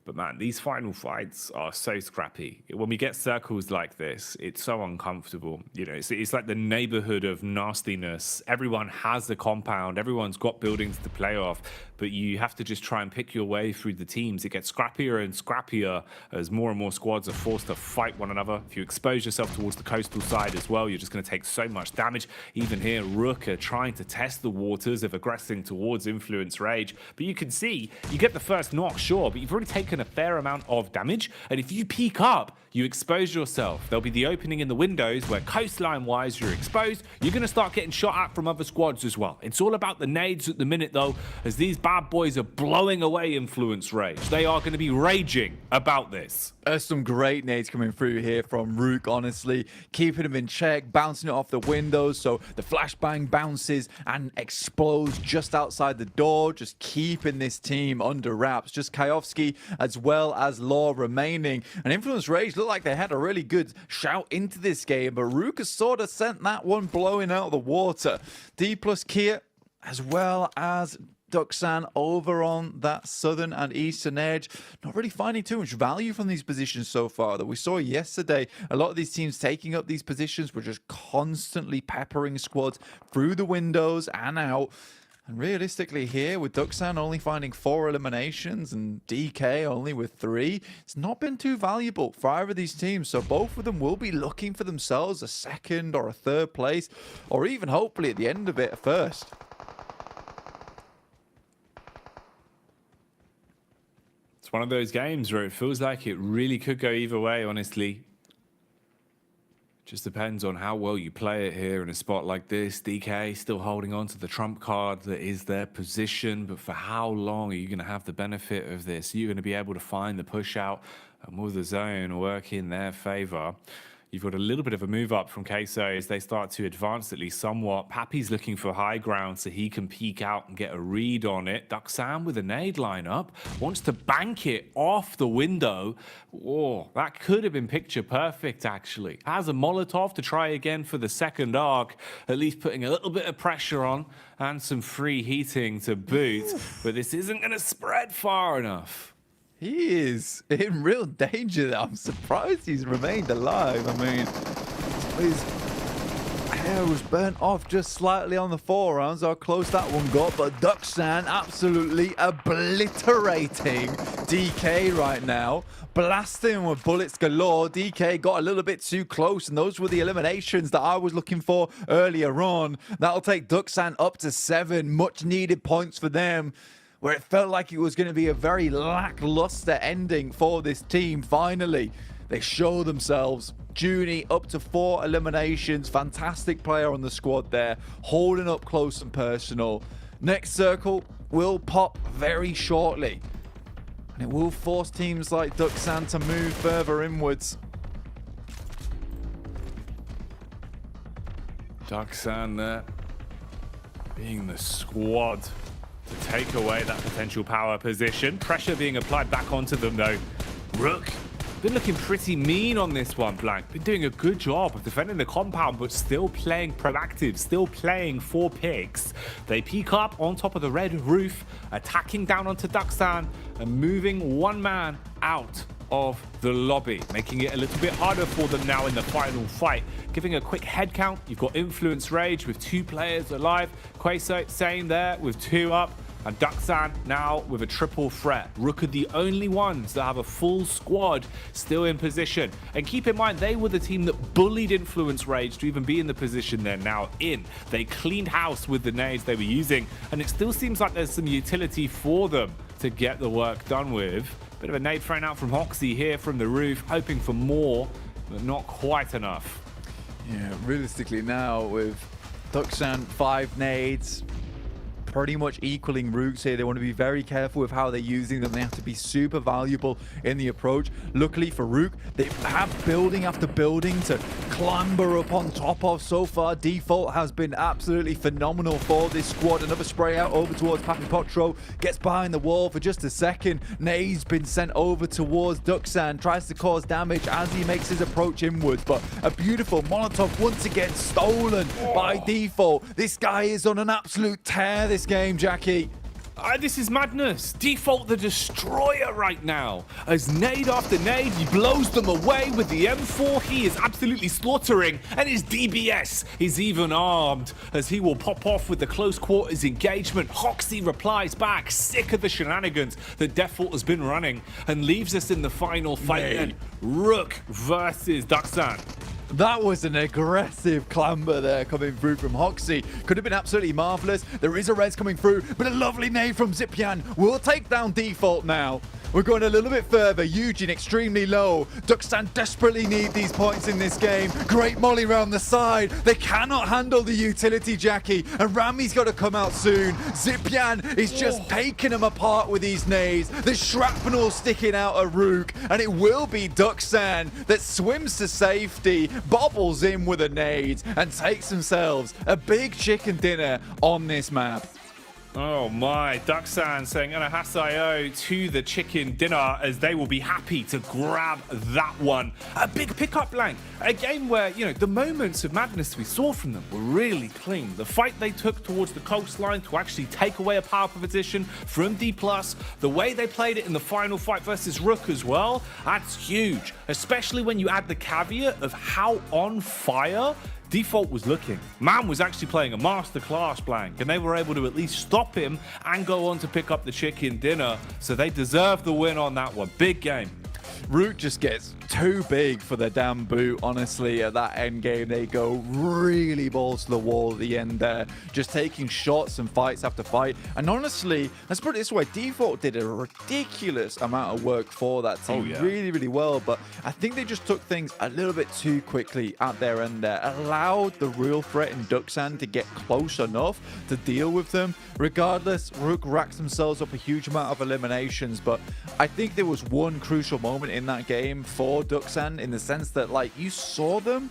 S11: But man, these final fights are so scrappy. When we get circles like this, it's so uncomfortable. You know, it's like the neighborhood of nastiness. Everyone has the compound. Everyone's got buildings to play off. But you have to just try and pick your way through the teams. It gets scrappier and scrappier as more and more squads are forced to fight one another. If you expose yourself towards the coastal side as well, you're just going to take so much damage. Even here, Rook are trying to test the waters of aggressing towards Influence Rage. But you can see, you get the first knock, sure, but you've already taken a fair amount of damage. And if you peek up, you expose yourself. There'll be the opening in the windows where coastline-wise you're exposed. You're going to start getting shot at from other squads as well. It's all about the nades at the minute, though, as these bad boys are blowing away Influence Rage. They are going to be raging about this.
S20: There's some great nades coming through here from Rook, honestly. Keeping him in check, bouncing it off the windows, so the flashbang bounces and explodes just outside the door, just keeping this team under wraps. Just Kayovsky as well as Law remaining. And Influence Rage looked like they had a really good shout into this game, but Rook has sort of sent that one blowing out of the water. D plus Kia as well as Duxan over on that southern and eastern edge. Not really finding too much value from these positions so far. That we saw yesterday, a lot of these teams taking up these positions were just constantly peppering squads through the windows and out. And realistically here, with Duxan only finding 4 eliminations and DK only with 3, it's not been too valuable for either of these teams. So both of them will be looking for themselves a second or a third place, or even hopefully at the end of it, a first.
S11: It's one of those games where it feels like it really could go either way, honestly. Just depends on how well you play it here in a spot like this. DK still holding on to the trump card that is their position, but for how long are you going to have the benefit of this? You're going to be able to find the push out, and will the zone work in their favor? You've got a little bit of a move up from Queso as they start to advance at least somewhat. Pappy's looking for high ground so he can peek out and get a read on it. Duxan with a nade lineup wants to bank it off the window. Oh, that could have been picture perfect actually. Has a Molotov to try again for the second arc, at least putting a little bit of pressure on and some free heating to boot. But this isn't going to spread far enough.
S20: He is in real danger. I'm surprised he's remained alive. I mean, his hair was burnt off just slightly on the forearms, how close that one got. But Duxan absolutely obliterating DK right now. Blasting with bullets galore. DK got a little bit too close, and those were the eliminations that I was looking for earlier on. That'll take Duxan up to 7. Much needed points for them, where it felt like it was going to be a very lackluster ending for this team. Finally, they show themselves. Juni up to 4 eliminations. Fantastic player on the squad there, holding up close and personal. Next circle will pop very shortly. And it will force teams like Duxan to move further inwards.
S2: Duxan there, being the squad to take away that potential power position. Pressure being applied back onto them though. Rook, been looking pretty mean on this one, Blank. Been doing a good job of defending the compound, but still playing proactive, still playing for picks. They peek up on top of the red roof, attacking down onto Duxan and moving one man out of the lobby, making it a little bit harder for them now in the final fight. Giving a quick head count, you've got Influence Rage with 2 players alive, Queso same there with 2 up, and Duxan now with a triple threat. Rook are the only ones that have a full squad still in position. And keep in mind, they were the team that bullied Influence Rage to even be in the position they're now in. They cleaned house with the nades they were using, and it still seems like there's some utility for them to get the work done with. Bit of a nade thrown out from Hoxie here from the roof, hoping for more, but not quite enough.
S20: Yeah, realistically now with Duxan 5 nades, pretty much equaling Rooks here. They want to be very careful with how they're using them. They have to be super valuable in the approach. Luckily for Rook, they have building after building to clamber up on top of. So far, Default has been absolutely phenomenal for this squad. Another spray out over towards Papi Potro. Gets behind the wall for just a second. Nade's been sent over towards Duxan. Tries to cause damage as he makes his approach inwards. But a beautiful Molotov once again stolen by Default. This guy is on an absolute tear this game, Jackie.
S2: This is madness. Default the destroyer right now. As nade after nade, he blows them away with the M4. He is absolutely slaughtering, and his DBS is even armed as he will pop off with the close quarters engagement. Hoxie replies back, sick of the shenanigans that Default has been running, and leaves us in the final fight. Then Rook versus Duxan.
S20: That was an aggressive clamber there coming through from Hoxie. Could have been absolutely marvelous. There is a res coming through, but a lovely nade from Zipian will take down Default now. We're going a little bit further. Eugene extremely low. Duxan desperately need these points in this game. Great molly round the side. They cannot handle the utility, Jackie. And Rami's got to come out soon. Zipian is just taking them apart with these nades. The shrapnel sticking out of Rook. And it will be Duxan that swims to safety, bobbles in with a nade, and takes themselves a big chicken dinner on this map.
S2: Oh my, Duxan saying Anahasayo to the chicken dinner as they will be happy to grab that one. A big pickup, Blank. A game where, you know, the moments of madness we saw from them were really clean. The fight they took towards the coastline to actually take away a power position from D+, the way they played it in the final fight versus Rook as well, that's huge. Especially when you add the caveat of how on fire Default was looking. Man was actually playing a masterclass, Blank, and they were able to at least stop him and go on to pick up the chicken dinner. So they deserve the win on that one. Big game.
S20: Root just gets too big for the damn boot, honestly. At that end game, they go really balls to the wall at the end there, just taking shots and fights after fight. And honestly, let's put it this way, Default did a ridiculous amount of work for that team. Really, really well. But I think they just took things a little bit too quickly at their end there. Allowed the real threat in Duxan to get close enough to deal with them. Regardless, Rook racks themselves up a huge amount of eliminations. But I think there was one crucial moment in that game for Duxan, in the sense that, like, you saw them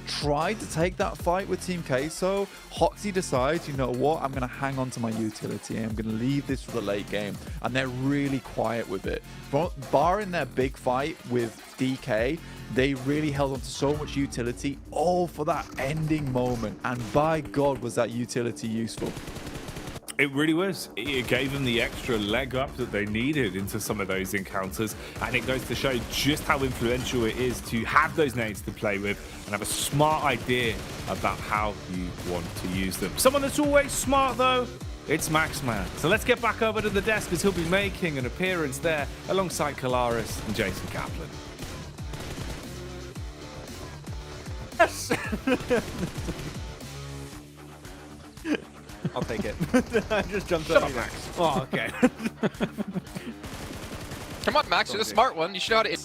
S20: try to take that fight with Team Queso. Hoxie decides, you know what, I'm going to hang on to my utility. I'm going to leave this for the late game. And they're really quiet with it. Barring their big fight with DK, they really held on to so much utility, all for that ending moment. And by God, was that utility useful.
S2: It really was. It gave them the extra leg up that they needed into some of those encounters, and it goes to show just how influential it is to have those nades to play with and have a smart idea about how you want to use them. Someone that's always smart, though, it's Maxman. So let's get back over to the desk as he'll be making an appearance there alongside Kalaris and Jason Kaplan.
S21: Yes! I'll take it. I just jumped
S1: Shut
S21: up,
S1: up,
S21: Max.
S2: Oh, okay.
S1: Come on, Max, you're the smart one. You should know how to...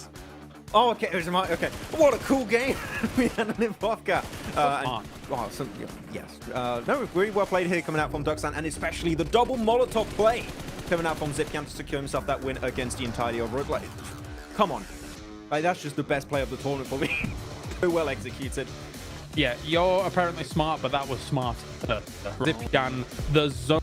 S21: Oh, okay. There's a okay. What a cool game. We had an Impovka. Yes. No, really well played here coming out from Duxan, and especially the double Molotov play coming out from Zipyan to secure himself that win against the entirety of Rook. Like, come on. Like, that's just the best play of the tournament for me. So well executed.
S17: Yeah, you're apparently smart, but that was smart. Zipyan, the zone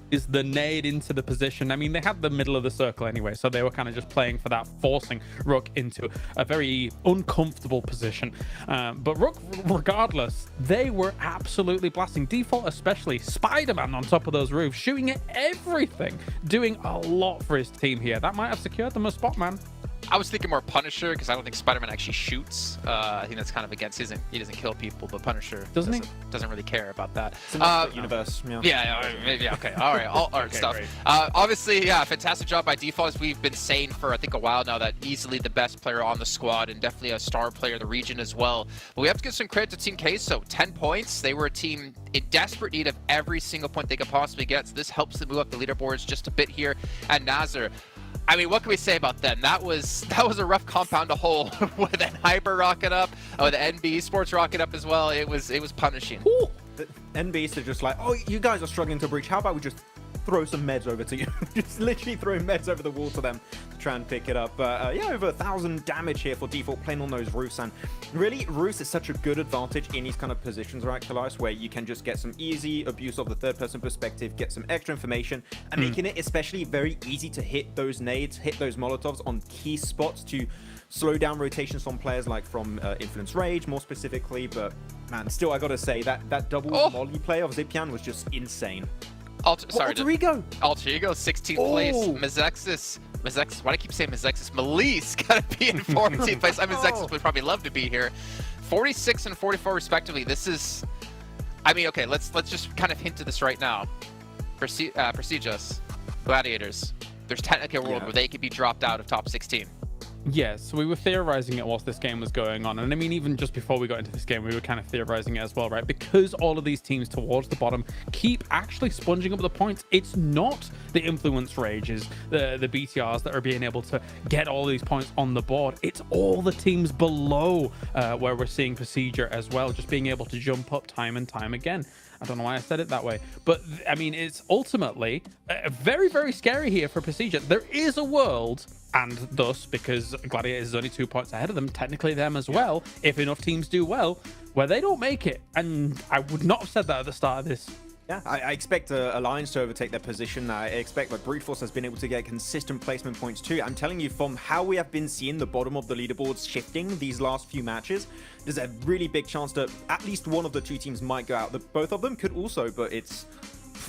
S17: is the nade into the position. I mean, they had the middle of the circle anyway, so they were kind of just playing for that, forcing Rook into a very uncomfortable position. But Rook, regardless, they were absolutely blasting. Default especially, Spider-Man on top of those roofs, shooting at everything, doing a lot for his team here. That might have secured them a spot, man.
S1: I was thinking more Punisher, because I don't think Spider-Man actually shoots. I think that's kind of against his. He doesn't kill people, but Punisher doesn't really care about that.
S21: It's a universe.
S1: Yeah, okay. All right, all art
S21: Okay,
S1: stuff.
S21: great.
S1: Obviously, yeah, fantastic job by Default, as we've been saying for, I think, a while now, that easily the best player on the squad and definitely a star player of the region as well. But we have to give some credit to Team Queso. 10 points. They were a team in desperate need of every single point they could possibly get, so this helps them move up the leaderboards just a bit here. And Nazar, I mean, what can we say about them? That was a rough compound to hold with an Hyper rocket up, with the NB Sports rocket up as well. It was punishing.
S21: Ooh. The NBs are just like, oh, you guys are struggling to breach. How about we just throw some meds over to you? Just literally throwing meds over the wall to them to try and pick it up. But yeah, over 1,000 damage here for Default playing on those roofs. And really, roofs is such a good advantage in these kind of positions, right, Kalias, where you can just get some easy abuse of the third-person perspective, get some extra information, and making it especially very easy to hit those nades, hit those Molotovs on key spots to slow down rotations from players like from Influence Rage, more specifically. But man, still, I gotta say that double molly play of Zipyan was just insane.
S1: Alter Ego, 16th place.
S21: Oh.
S1: Mezexis, why do I keep saying Mezexis? Melise gotta be in 14th place. I mean, Mezexis would probably love to be here. 46 and 44 respectively. This is, I mean, okay, let's just kind of hint to this right now. Prestigious Gladiators. There's technically a world where they could be dropped out of top 16.
S17: Yes, we were theorizing it whilst this game was going on. And I mean, even just before we got into this game, we were kind of theorizing it as well, right? Because all of these teams towards the bottom keep actually sponging up the points. It's not the Influence Rages, the BTRs that are being able to get all these points on the board. It's all the teams below where we're seeing Procedure as well, just being able to jump up time and time again. I don't know why I said it that way, but I mean, it's ultimately very, very scary here for Procedure. There is a world, and thus, because Gladiators is only 2 points ahead of them, technically them as well, if enough teams do well, where they don't make it. And I would not have said that at the start of this.
S21: Yeah, I expect Alliance to overtake their position. I expect that Brute Force has been able to get consistent placement points too. I'm telling you, from how we have been seeing the bottom of the leaderboards shifting these last few matches, there's a really big chance that at least one of the two teams might go out. Both of them could also, but it's...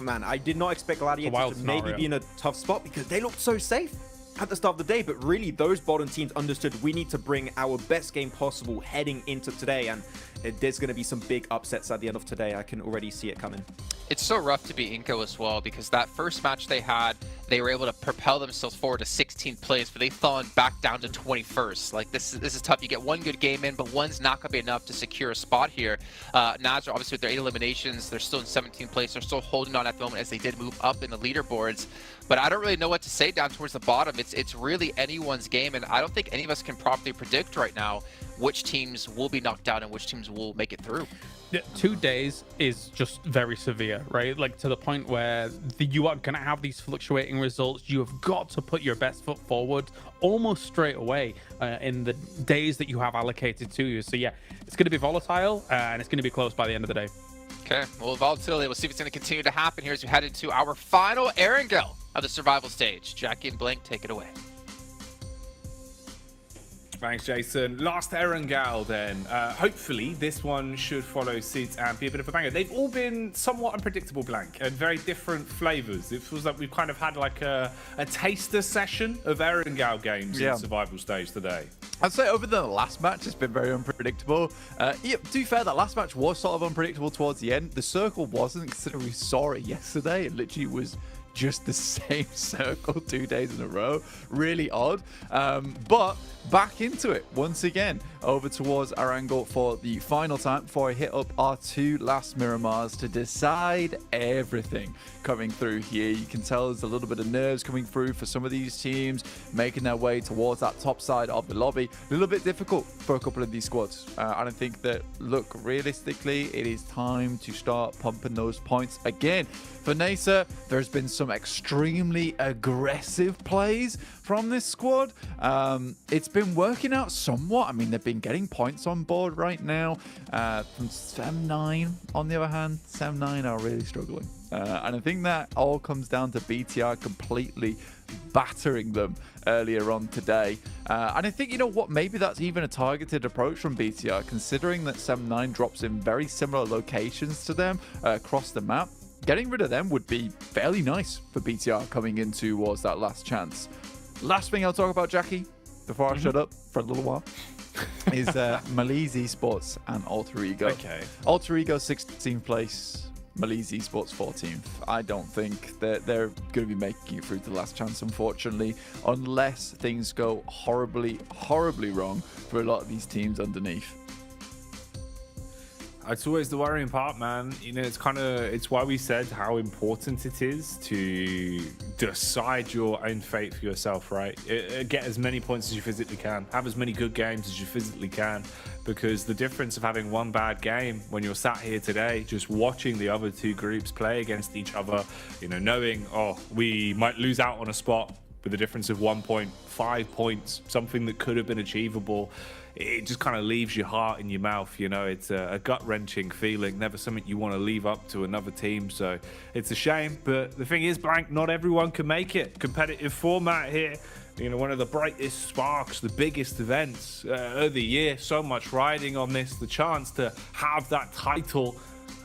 S21: Man, I did not expect Gladiators to maybe be in a tough spot because they looked so safe at the start of the day, but really those bottom teams understood we need to bring our best game possible heading into today, and there's going to be some big upsets at the end of today. I can already see it coming.
S1: It's so rough to be Inco as well, because that first match they had, they were able to propel themselves forward to 16th place, but they fallen back down to 21st. Like, this is tough. You get one good game in, but one's not going to be enough to secure a spot here. Nazar, obviously, with their 8 eliminations, they're still in 17th place. They're still holding on at the moment as they did move up in the leaderboards. But I don't really know what to say down towards the bottom. It's really anyone's game, and I don't think any of us can properly predict right now which teams will be knocked out and which teams will make it through.
S17: 2 days is just very severe, right? Like, to the point where you are going to have these fluctuating results. You have got to put your best foot forward almost straight away in the days that you have allocated to you. So yeah, it's going to be volatile and it's going to be close by the end of the day.
S1: Okay, well, volatility, we'll see if it's going to continue to happen here as we head into our final Erangel of the survival stage. Jackie and Blink, take it away.
S2: Thanks, Jason. Last Erangel then. Hopefully, this one should follow suit and be a bit of a banger. They've all been somewhat unpredictable, Blank, and very different flavors. It feels like we've kind of had like a taster session of Erangel games in the survival stage today.
S20: I'd say over the last match, it's been very unpredictable. Yeah, to be fair, that last match was sort of unpredictable towards the end. The circle wasn't, considering we saw it yesterday. It literally was just the same circle 2 days in a row. Really odd. But back into it once again, over towards our angle for the final time before I hit up our 2 last Miramars to decide everything coming through here. You can tell there's a little bit of nerves coming through for some of these teams making their way towards that top side of the lobby. A little bit difficult for a couple of these squads. I don't think that, look, realistically, it is time to start pumping those points again. For Nasa, there's been some extremely aggressive plays from this squad. It's been working out somewhat. I mean, they've been getting points on board right now. From Sem9, on the other hand, Sem9 are really struggling. And I think that all comes down to BTR completely battering them earlier on today. And I think, you know what, maybe that's even a targeted approach from BTR, considering that Sem9 drops in very similar locations to them across the map. Getting rid of them would be fairly nice for BTR coming in towards that last chance. Last thing I'll talk about, Jackie, before I shut up for a little while, is Malice Esports and Alter Ego.
S2: Okay.
S20: Alter Ego 16th place, Malice Esports 14th. I don't think that they're going to be making it through to the last chance, unfortunately, unless things go horribly, horribly wrong for a lot of these teams underneath.
S2: It's always the worrying part, man. You know, it's why we said how important it is to decide your own fate for yourself, right? Get as many points as you physically can. Have as many good games as you physically can. Because the difference of having one bad game when you're sat here today, just watching the other 2 groups play against each other, you know, knowing, oh, we might lose out on a spot with a difference of 1 point, 5 points, something that could have been achievable. It just kind of leaves your heart in your mouth, you know. It's a gut-wrenching feeling, never something you want to leave up to another team. So it's a shame, but the thing is, Blank, not everyone can make it. Competitive format here, you know, one of the brightest sparks, the biggest events of the year. So much riding on this, the chance to have that title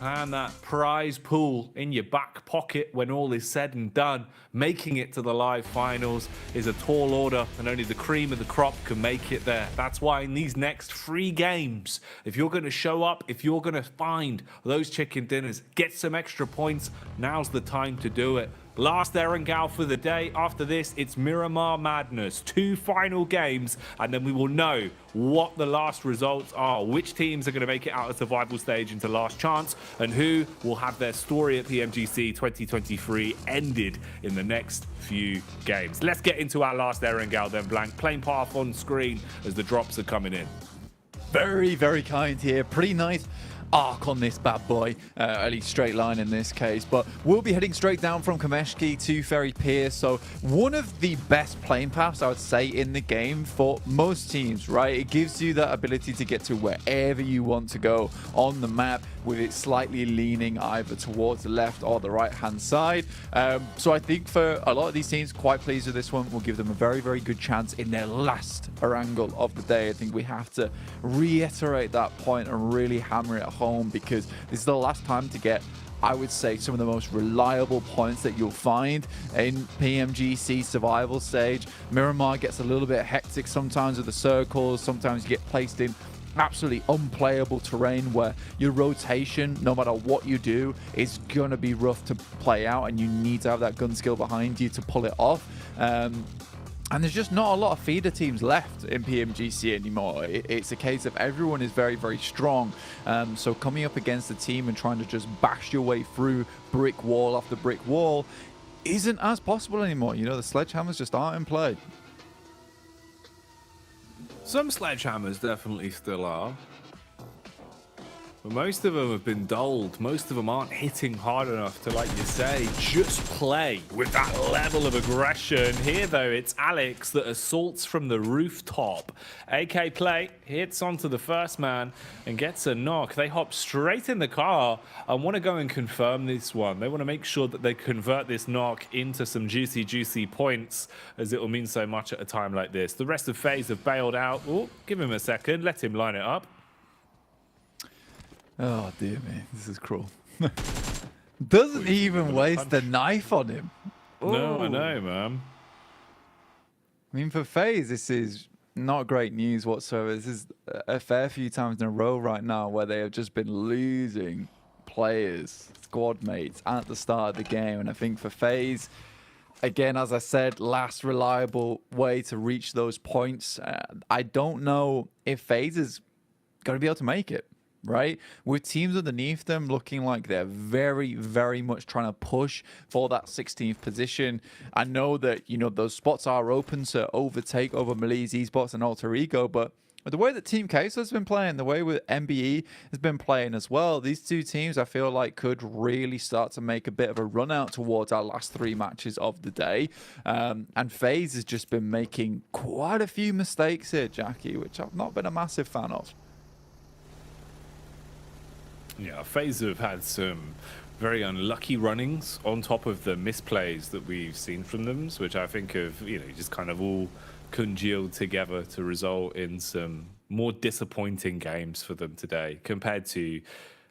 S2: and that prize pool in your back pocket when all is said and done. Making it to the live finals is a tall order, and only the cream of the crop can make it there. That's why in these next 3 games, if you're going to show up, if you're going to find those chicken dinners, get some extra points, now's the time to do it. Last Erangel for the day. After this, it's Miramar Madness. 2 final games, and then we will know what the last results are. Which teams are going to make it out of survival stage into last chance, and who will have their story at PMGC 2023 ended in the next few games. Let's get into our last Erangel then, Blank. Plain path on screen as the drops are coming in.
S20: Very, very kind here. Pretty nice arc on this bad boy, at least straight line in this case, but we'll be heading straight down from Kameshki to Ferry Pier, so one of the best playing paths I would say in the game for most teams, right? It gives you that ability to get to wherever you want to go on the map, with it slightly leaning either towards the left or the right hand side. So I think for a lot of these teams, quite pleased with this one. We'll give them a very, very good chance in their last angle of the day. I think we have to reiterate that point and really hammer it home, because this is the last time to get, I would say, some of the most reliable points that you'll find in PMGC survival stage. Miramar gets a little bit hectic sometimes with the circles. Sometimes you get placed in absolutely unplayable terrain where your rotation, no matter what you do, is gonna be rough to play out, and you need to have that gun skill behind you to pull it off. And there's just not a lot of feeder teams left in PMGC anymore. It's a case of everyone is very, very strong. So coming up against a team and trying to just bash your way through brick wall after brick wall isn't as possible anymore. You know, the sledgehammers just aren't in play.
S2: Some sledgehammers definitely still are. But most of them have been dulled. Most of them aren't hitting hard enough to, like you say, just play with that level of aggression. Here, though, it's Alex that assaults from the rooftop. AK Play hits onto the first man and gets a knock. They hop straight in the car and want to go and confirm this one. They want to make sure that they convert this knock into some juicy, juicy points, as it will mean so much at a time like this. The rest of FaZe have bailed out. Oh, give him a second. Let him line it up.
S20: Oh, dear me. This is cruel. Doesn't even waste the knife on him.
S2: No, I know, man.
S20: I mean, for FaZe, this is not great news whatsoever. This is a fair few times in a row right now where they have just been losing players, squad mates at the start of the game. And I think for FaZe, again, as I said, last reliable way to reach those points. I don't know if FaZe is going to be able to make it, right? With teams underneath them looking like they're very, very much trying to push for that 16th position. I know that, you know, those spots are open to overtake over Malice Esports and Alter Ego, but the way that Team Queso has been playing, the way with MBE has been playing as well, these two teams I feel like could really start to make a bit of a run out towards our last 3 matches of the day. And FaZe has just been making quite a few mistakes here, Jackie, which I've not been a massive fan of.
S2: Yeah, FaZe have had some very unlucky runnings on top of the misplays that we've seen from them, which I think have, you know, just kind of all congealed together to result in some more disappointing games for them today, compared to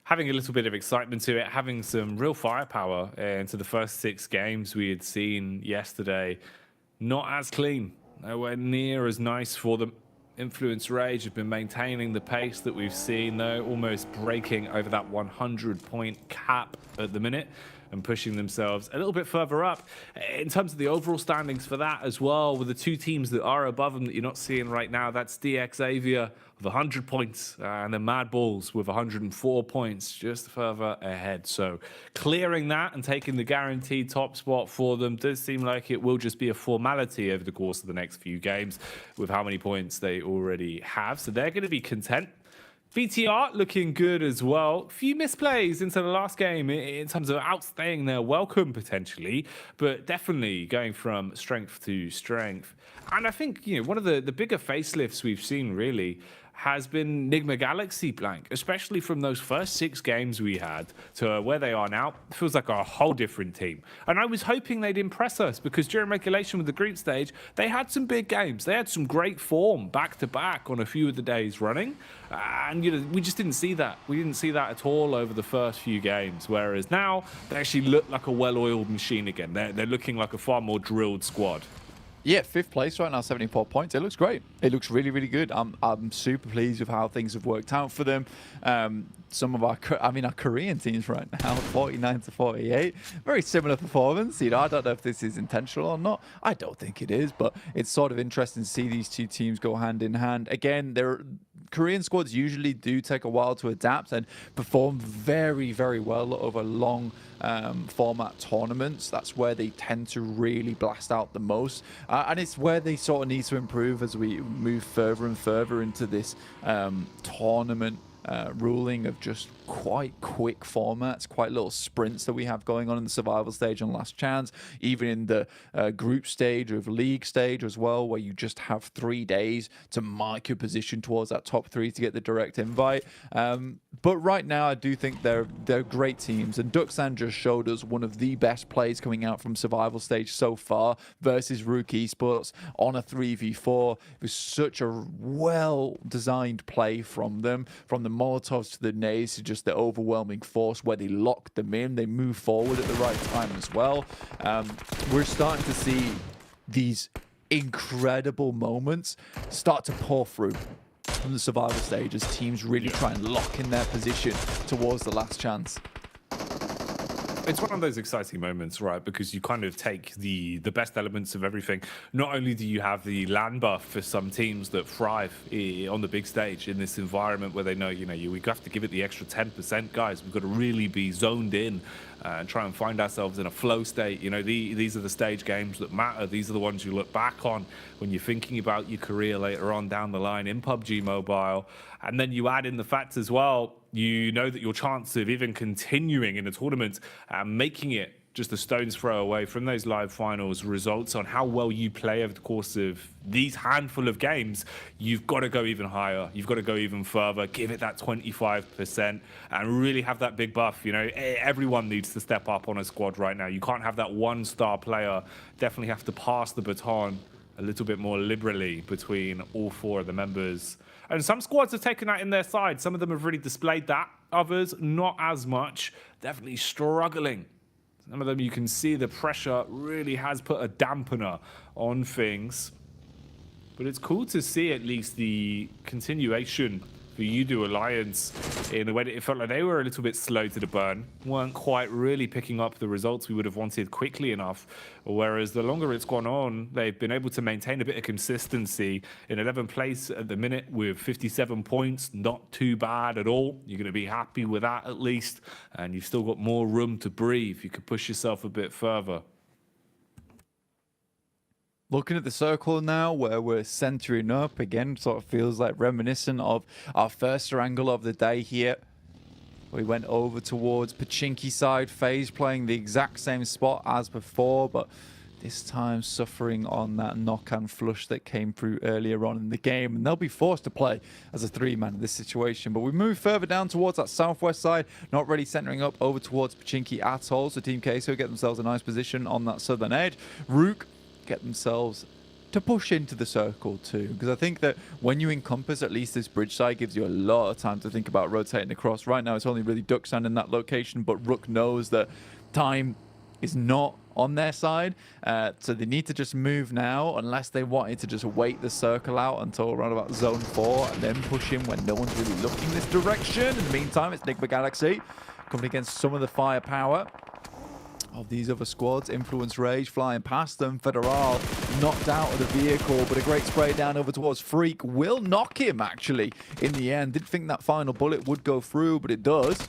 S2: having a little bit of excitement to it, having some real firepower into the first 6 games we had seen yesterday. Not as clean, nowhere near as nice for them. Influence Rage have been maintaining the pace that we've seen, though, almost breaking over that 100-point cap at the minute and pushing themselves a little bit further up. In terms of the overall standings for that as well, with the 2 teams that are above them that you're not seeing right now, that's DX Xavier with 100 points and then Mad Balls with 104 points just further ahead. So clearing that and taking the guaranteed top spot for them does seem like it will just be a formality over the course of the next few games with how many points they already have. So they're going to be content. BTR looking good as well. Few misplays into the last game in terms of outstaying their welcome potentially, but definitely going from strength to strength. And I think, you know, one of the bigger facelifts we've seen really has been Nigma Galaxy blank, especially from those first 6 games we had to where they are now. It feels like a whole different team. And I was hoping they'd impress us because during regulation with the group stage, they had some big games. They had some great form back to back on a few of the days running. And, you know, we just didn't see that. We didn't see that at all over the first few games. Whereas now they actually look like a well-oiled machine again. They're looking like a far more drilled squad.
S20: Yeah, 5th place right now, 74 points. It looks great. It looks really, really good. I'm super pleased with how things have worked out for them. Some of our Korean teams right now, 49 to 48. Very similar performance. You know, I don't know if this is intentional or not. I don't think it is, but it's sort of interesting to see these 2 teams go hand in hand. Again, Korean squads usually do take a while to adapt and perform very, very well over long format tournaments. That's where they tend to really blast out the most. And it's where they sort of need to improve as we move further and further into this tournament ruling of just quite quick formats, quite little sprints that we have going on in the survival stage and last chance, even in the group stage or league stage as well, where you just have 3 days to mark your position towards that top 3 to get the direct invite. But right now, I do think they're great teams, and Duxan just showed us one of the best plays coming out from survival stage so far versus Rook Esports on a 3v4. It was such a well-designed play from them, from the Molotovs to the nades to just the overwhelming force where they lock them in. They move forward at the right time as well. We're starting to see these incredible moments start to pour through from the survival stage as teams really try and lock in their position towards the last chance.
S2: It's one of those exciting moments, right? Because you kind of take the best elements of everything. Not only do you have the land buff for some teams that thrive on the big stage in this environment where they know, we have to give it the extra 10%, guys. We've got to really be zoned in and try and find ourselves in a flow state. These are the stage games that matter. These are the ones you look back on when you're thinking about your career later on down the line in PUBG Mobile. And then you add in the fact as well, you know that your chance of even continuing in a tournament and making it just a stone's throw away from those live finals results on how well you play over the course of these handful of games. You've got to go even higher. You've got to go even further, give it that 25% and really have that big buff. Everyone needs to step up on a squad right now. You can't have that 1-star player. Definitely have to pass the baton a little bit more liberally between all 4 of the members. And some squads have taken that in their side. Some of them have really displayed that. Others, not as much. Definitely struggling. Some of them, you can see the pressure really has put a dampener on things. But it's cool to see at least the continuation for Udo Alliance in a way that it felt like they were a little bit slow to the burn, weren't quite really picking up the results we would have wanted quickly enough. Whereas the longer it's gone on, they've been able to maintain a bit of consistency in 11th place at the minute with 57 points. Not too bad at all. You're going to be happy with that at least. And you've still got more room to breathe. You could push yourself a bit further.
S20: Looking at the circle now where we're centering up, again, sort of feels like reminiscent of our first angle of the day here. We went over towards Pachinki side, FaZe playing the exact same spot as before, but this time suffering on that knock-and flush that came through earlier on in the game, and they'll be forced to play as a three-man in this situation. But we move further down towards that southwest side, not really centering up over towards Pachinki at all, so Team Queso get themselves a nice position on that southern edge. Rook get themselves to push into the circle too, because I think that when you encompass at least this bridge side gives you a lot of time to think about rotating across. Right now it's only really Ducksand in that location, but Rook knows that time is not on their side, so they need to just move now unless they wanted to just wait the circle out until around about zone 4 and then push in when no one's really looking this direction. In the meantime, it's Nigma Galaxy coming against some of the firepower of these other squads. Influence Rage flying past them. Federal knocked out of the vehicle, but a great spray down over towards Freak will knock him actually in the end. Didn't think that final bullet would go through, but it does.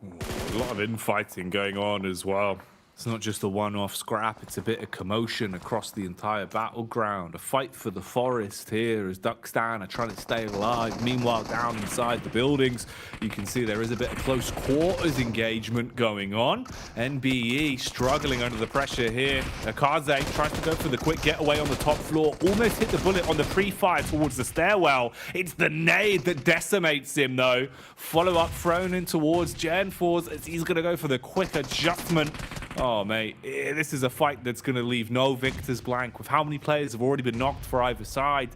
S2: A lot of infighting going on as well. It's not just a one-off scrap, it's a bit of commotion across the entire battleground. A fight for the forest here as Duckstan are trying to stay alive. Meanwhile, down inside the buildings, you can see there is a bit of close quarters engagement going on. NBE struggling under the pressure here. Akaze tries to go for the quick getaway on the top floor. Almost hit the bullet on the pre-fire towards the stairwell. It's the nade that decimates him though. Follow-up thrown in towards Gen 4's as he's going to go for the quick adjustment. Oh, mate, this is a fight that's going to leave no victors blank. With how many players have already been knocked for either side,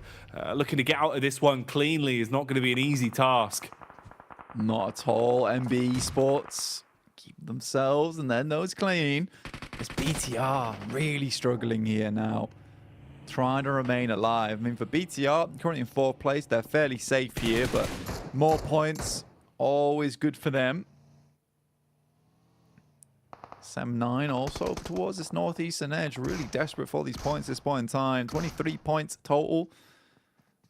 S2: looking to get out of this one cleanly is not going to be an easy task.
S20: Not at all. MB Sports keep themselves and their nose clean. It's BTR really struggling here now, trying to remain alive. I mean, for BTR, currently in 4th place, they're fairly safe here, but more points, always good for them. Sam9 also towards this northeastern edge, really desperate for these points at this point in time. 23 points total,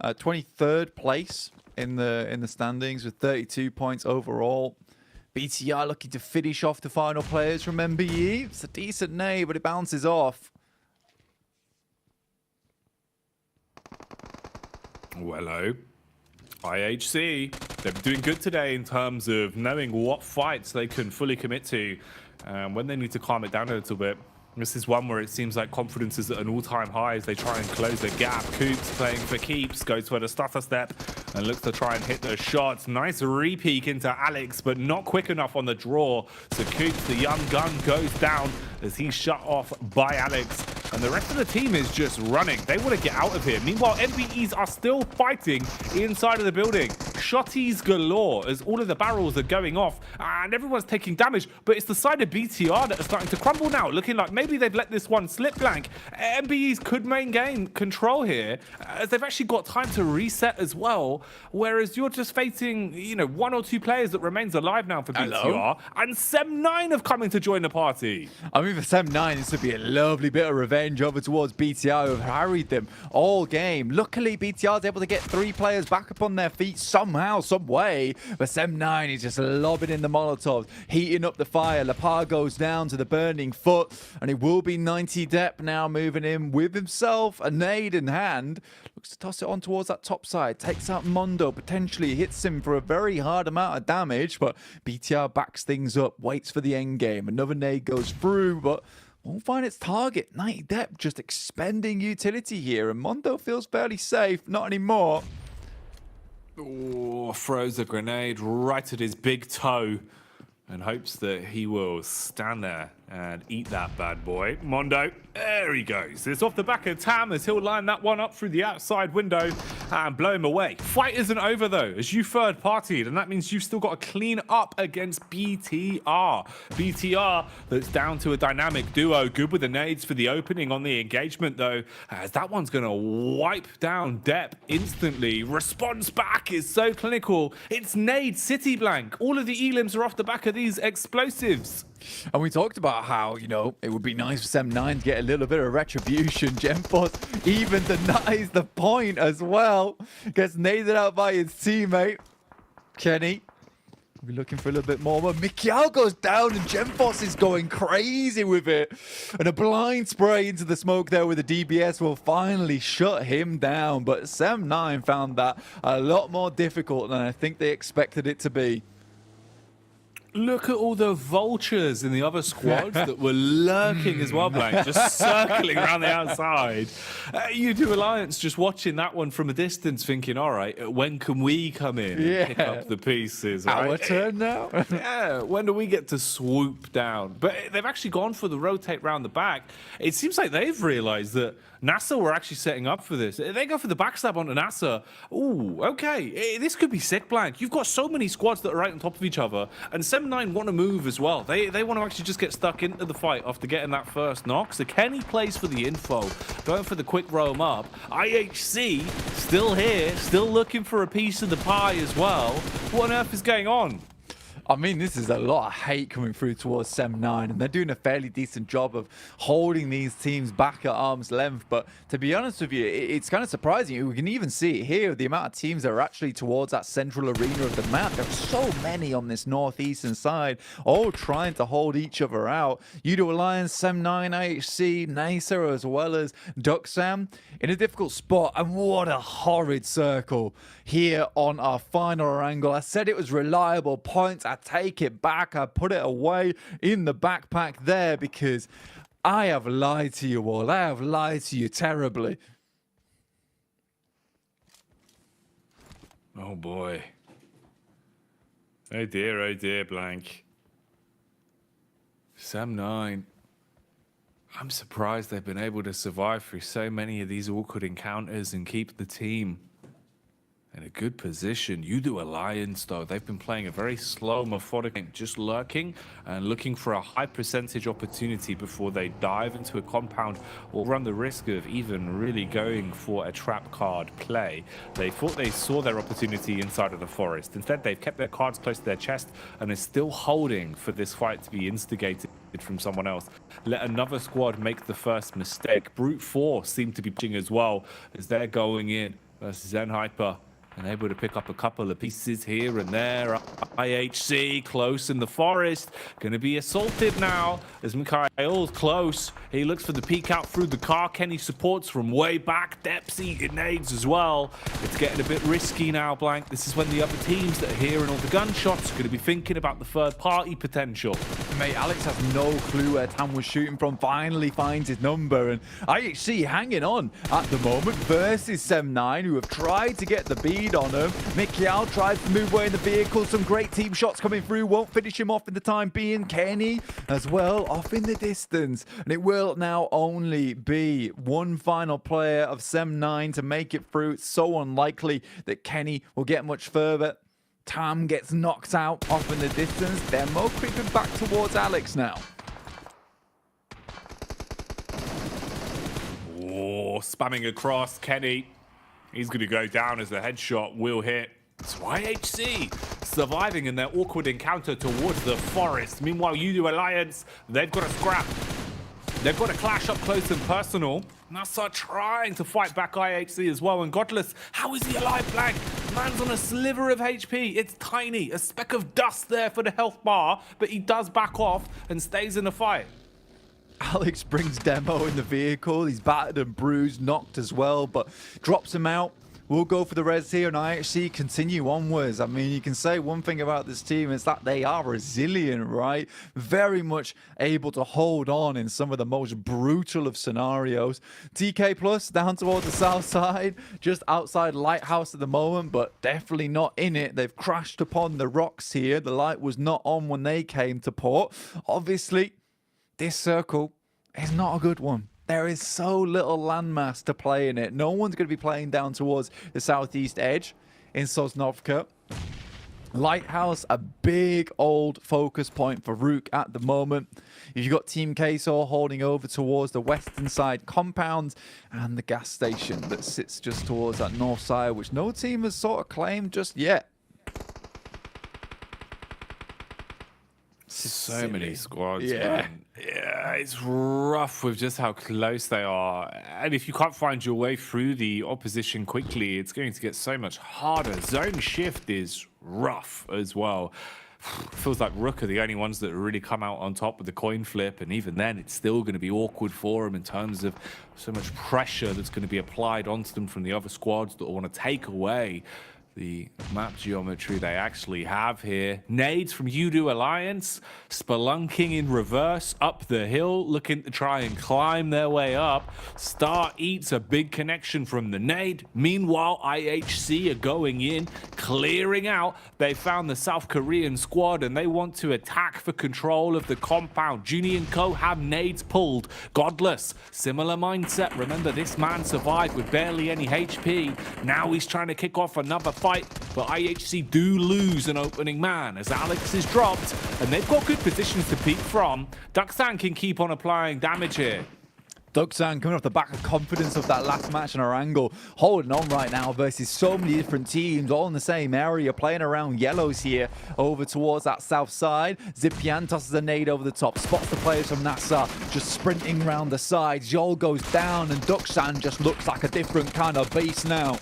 S20: 23rd place in the standings with 32 points overall. BTR looking to finish off the final players from MBE. It's a decent nade, but it bounces off.
S2: Well, hello. IHC, they're doing good today in terms of knowing what fights they can fully commit to. When they need to calm it down a little bit. This is one where it seems like confidence is at an all-time high as they try and close the gap. Coops playing for keeps, goes for the stutter step and looks to try and hit the shots. Nice re-peek into Alex, but not quick enough on the draw. So Coops, the young gun, goes down as he's shut off by Alex. And the rest of the team is just running. They want to get out of here. Meanwhile, NBEs are still fighting inside of the building. Shotties galore as all of the barrels are going off and everyone's taking damage. But it's the side of BTR that are starting to crumble now, looking like maybe they've let this one slip blank. NBEs could maintain control here as they've actually got time to reset as well. Whereas you're just facing, you know, 1 or 2 players that remains alive now for BTR. Hello? And Sem9 have come in to join the party.
S20: I mean, for Sem9, this would be a lovely bit of revenge over towards BTR, who have harried them all game. Luckily, BTR is able to get 3 players back up on their feet somehow, some way. But Sem9 is just lobbing in the Molotovs, heating up the fire. Lapar goes down to the burning foot, and it will be 90 Dep now moving in with himself, a nade in hand. Looks to toss it on towards that top side. Takes out Mondo, potentially hits him for a very hard amount of damage, but BTR backs things up, waits for the end game. Another nade goes through, but won't find its target. 90 Dep just expending utility here, and Mondo feels fairly safe. Not anymore.
S2: Oh, throws a grenade right at his big toe and hopes that he will stand there and eat that bad boy. Mondo, there he goes. It's off the back of Tam as he'll line that one up through the outside window. and blow him away. Fight isn't over though, as you third partied, and that means you've still got to clean up against BTR. BTR that's down to a dynamic duo, good with the nades for the opening on the engagement though, as that one's going to wipe down Depp instantly. Response back is so clinical. It's nade city blank. All of the elims are off the back of these explosives.
S20: And we talked about how, you know, it would be nice for Sem9 to get a little bit of retribution. Gemforce even denies the point as well. Gets naded out by his teammate. Kenny will be looking for a little bit more. But Mikiao goes down and Gemforce is going crazy with it. And a blind spray into the smoke there with the DBS will finally shut him down. But Sem9 found that a lot more difficult than I think they expected it to be.
S2: Look at all the vultures in the other squads that were lurking as well, Blank, just circling around the outside. You do Alliance just watching that one from a distance thinking, all right, when can we come in and pick up the pieces? Right?
S20: Our turn now?
S2: Yeah, when do we get to swoop down? But they've actually gone for the rotate round the back. It seems like they've realised that NASA were actually setting up for this. They go for the backstab onto NASA. Ooh, okay. This could be sick, Blank. You've got so many squads that are right on top of each other, and Sem9 want to move as well. They want to actually just get stuck into the fight after getting that first knock. So Kenny plays for the info, going for the quick roam up. IHC still here, still looking for a piece of the pie as well. What on earth is going on?
S20: I mean, this is a lot of hate coming through towards Sem9, and they're doing a fairly decent job of holding these teams back at arm's length. But to be honest with you, it's kind of surprising. We can even see it here, the amount of teams that are actually towards that central arena of the map. There are so many on this northeastern side, all trying to hold each other out. Udo Alliance, Sem9, IHC, Nacer, as well as Ducksam in a difficult spot. And what a horrid circle here on our final angle. I said it was reliable points. I take it back. I put it away in the backpack there because I have lied to you all. I have lied to you terribly.
S2: Oh boy. Oh dear, Blank. Sem9. I'm surprised they've been able to survive through so many of these awkward encounters and keep the team in a good position. You do Alliance, though. They've been playing a very slow, methodical, just lurking and looking for a high percentage opportunity before they dive into a compound or run the risk of even really going for a trap card play. They thought they saw their opportunity inside of the forest. Instead, they've kept their cards close to their chest and are still holding for this fight to be instigated from someone else. Let another squad make the first mistake. Brute Force seem to be pitching as well as they're going in versus Zen Hyper. And able to pick up a couple of pieces here and there. IHC close in the forest. Going to be assaulted now as Mikhail's close. He looks for the peek out through the car. Kenny supports from way back. Depsy grenades as well. It's getting a bit risky now, Blank. This is when the other teams that are hearing all the gunshots are going to be thinking about the third party potential.
S20: Mate, Alex has no clue where Tam was shooting from. Finally finds his number. And IHC hanging on at the moment versus Sem9, who have tried to get the beat on him. Mikiao tries to move away in the vehicle. Some great team shots coming through. Won't finish him off in the time being. Kenny as well off in the distance. And it will now only be one final player of Sem9 to make it through. It's so unlikely that Kenny will get much further. Tam gets knocked out off in the distance. Demo creeping back towards Alex now.
S2: Oh, spamming across. Kenny. He's going to go down as the headshot will hit. It's IHC surviving in their awkward encounter towards the forest. Meanwhile, Udo Alliance, they've got a scrap. They've got a clash up close and personal. NASA trying to fight back IHC as well. And Godless, how is he alive, Blank? Man's on a sliver of HP. It's tiny. A speck of dust there for the health bar. But he does back off and stays in the fight.
S20: Alex brings Demo in the vehicle. He's battered and bruised, knocked as well, but drops him out. We'll go for the res here, and IHC continue onwards. I mean, you can say one thing about this team is that they are resilient, right? Very much able to hold on in some of the most brutal of scenarios. TK Plus down towards the south side, just outside Lighthouse at the moment, but definitely not in it. They've crashed upon the rocks here. The light was not on when they came to port. Obviously, this circle is not a good one. There is so little landmass to play in it. No one's going to be playing down towards the southeast edge in Sosnovka. Lighthouse, a big old focus point for Rook at the moment. You've got Team Queso holding over towards the western side compound and the gas station that sits just towards that north side, which no team has sort of claimed just yet.
S19: So many squads,
S20: yeah.
S19: man. Yeah, it's rough with just how close they are. And if you can't find your way through the opposition quickly, it's going to get so much harder. Zone shift is rough as well. Feels like Rook are the only ones that really come out on top with the coin flip, and even then it's still going to be awkward for them in terms of so much pressure that's going to be applied onto them from the other squads that want to take away the map geometry they actually have here. Nades from Udo Alliance, spelunking in reverse up the hill, looking to try and climb their way up. Star eats a big connection from the nade. Meanwhile, IHC are going in, clearing out. They found the South Korean squad and they want to attack for control of the compound. Junie and Co have nades pulled. Godless, similar mindset. Remember, this man survived with barely any HP. Now he's trying to kick off another fight, but IHC do lose an opening man as Alex is dropped, and they've got good positions to peek from. Duxan can keep on applying damage here.
S20: Duxan coming off the back of confidence of that last match on Orango, holding on right now versus so many different teams, all in the same area, playing around yellows here over towards that south side. Zipian tosses a nade over the top, spots the players from Nassau, just sprinting around the sides. Yol goes down, and Duxan just looks like a different kind of beast now.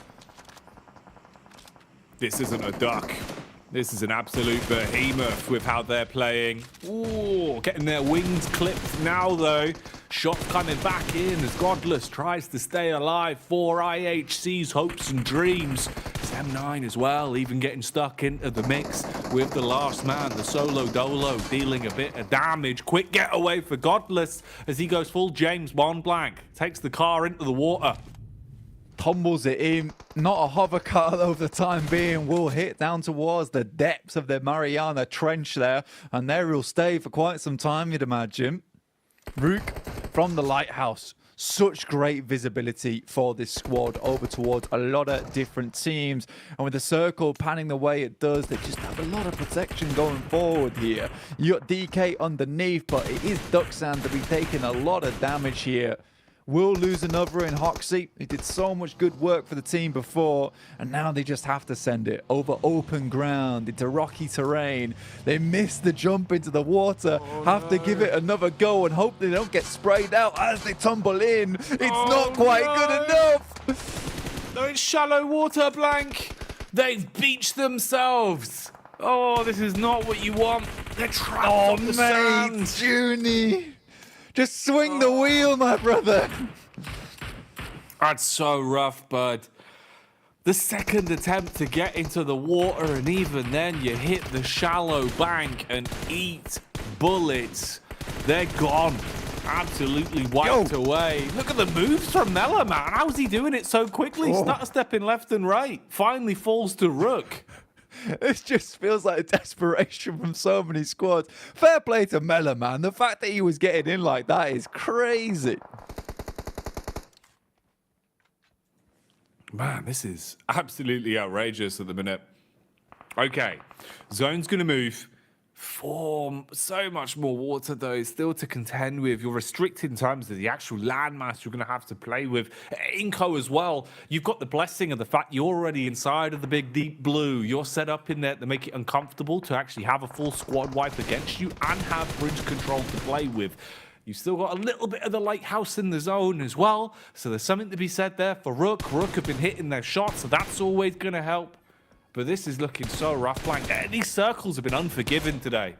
S19: This isn't a duck. This is an absolute behemoth with how they're playing. Ooh, getting their wings clipped now, though. Shot coming back in as Godless tries to stay alive for IHC's hopes and dreams. M9 as well, even getting stuck into the mix with the last man, the solo dolo, dealing a bit of damage. Quick getaway for Godless as he goes full James Bond blank. Takes the car into the water.
S20: Tumbles it in. Not a hover car though for the time being. Will hit down towards the depths of the Mariana Trench there. And there he'll stay for quite some time, you'd imagine. Rook from the Lighthouse. Such great visibility for this squad over towards a lot of different teams. And with the circle panning the way it does, they just have a lot of protection going forward here. You got DK underneath, but it is Duxan to be taking a lot of damage here. Will lose another in Hoxie. He did so much good work for the team before, and now they just have to send it over open ground into rocky terrain. They miss the jump into the water, have to give it another go and hope they don't get sprayed out as they tumble in. It's not quite good enough.
S19: No, it's shallow water, Blank. They've beached themselves. Oh, this is not what you want. They're trapped on the sand.
S20: Junie. Just swing the wheel, my brother.
S19: That's so rough, bud. The second attempt to get into the water, and even then you hit the shallow bank and eat bullets. They're gone. Absolutely wiped away. Look at the moves from Mela, man. How's he doing it so quickly? Stutter stepping left and right. Finally falls to Rook.
S20: It just feels like a desperation from so many squads. Fair play to Mela, man. The fact that he was getting in like that is crazy.
S19: Man, this is absolutely outrageous at the minute. Okay, zone's going to move. For so much more water, though, still to contend with. You're restricted in terms of the actual landmass you're going to have to play with. Inco as well, you've got the blessing of the fact you're already inside of the big deep blue. You're set up in there to make it uncomfortable to actually have a full squad wipe against you and have bridge control to play with. You've still got a little bit of the Lighthouse in the zone as well. So there's something to be said there for Rook. Rook have been hitting their shots, so that's always going to help. But this is looking so rough, Blank. These circles have been unforgiving today.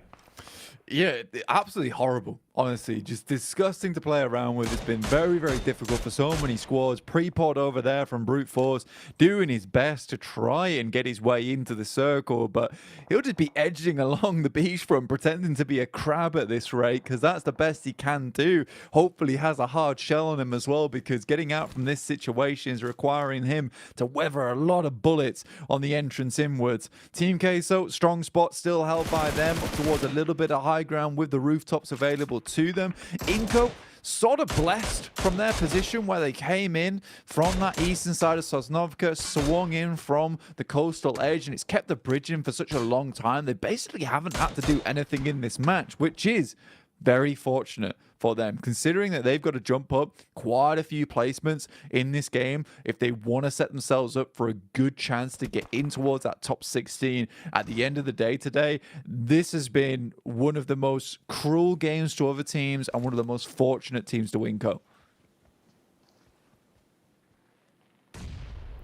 S20: Yeah, absolutely horrible. Honestly, just disgusting to play around with. It's been very, very difficult for so many squads. Prepod over there from Brute Force doing his best to try and get his way into the circle, but he'll just be edging along the beachfront, pretending to be a crab at this rate, because that's the best he can do. Hopefully has a hard shell on him as well, because getting out from this situation is requiring him to weather a lot of bullets on the entrance inwards. Team Queso, strong spot still held by them up towards a little bit of high ground with the rooftops available to them. Inco sort of blessed from their position where they came in from that eastern side of Sosnovka, swung in from the coastal edge, and it's kept the bridge in for such a long time. They basically haven't had to do anything in this match, which is very fortunate for them, considering that they've got to jump up quite a few placements in this game if they want to set themselves up for a good chance to get in towards that top 16 at the end of the day today. This has been one of the most cruel games to other teams and one of the most fortunate teams to win Co.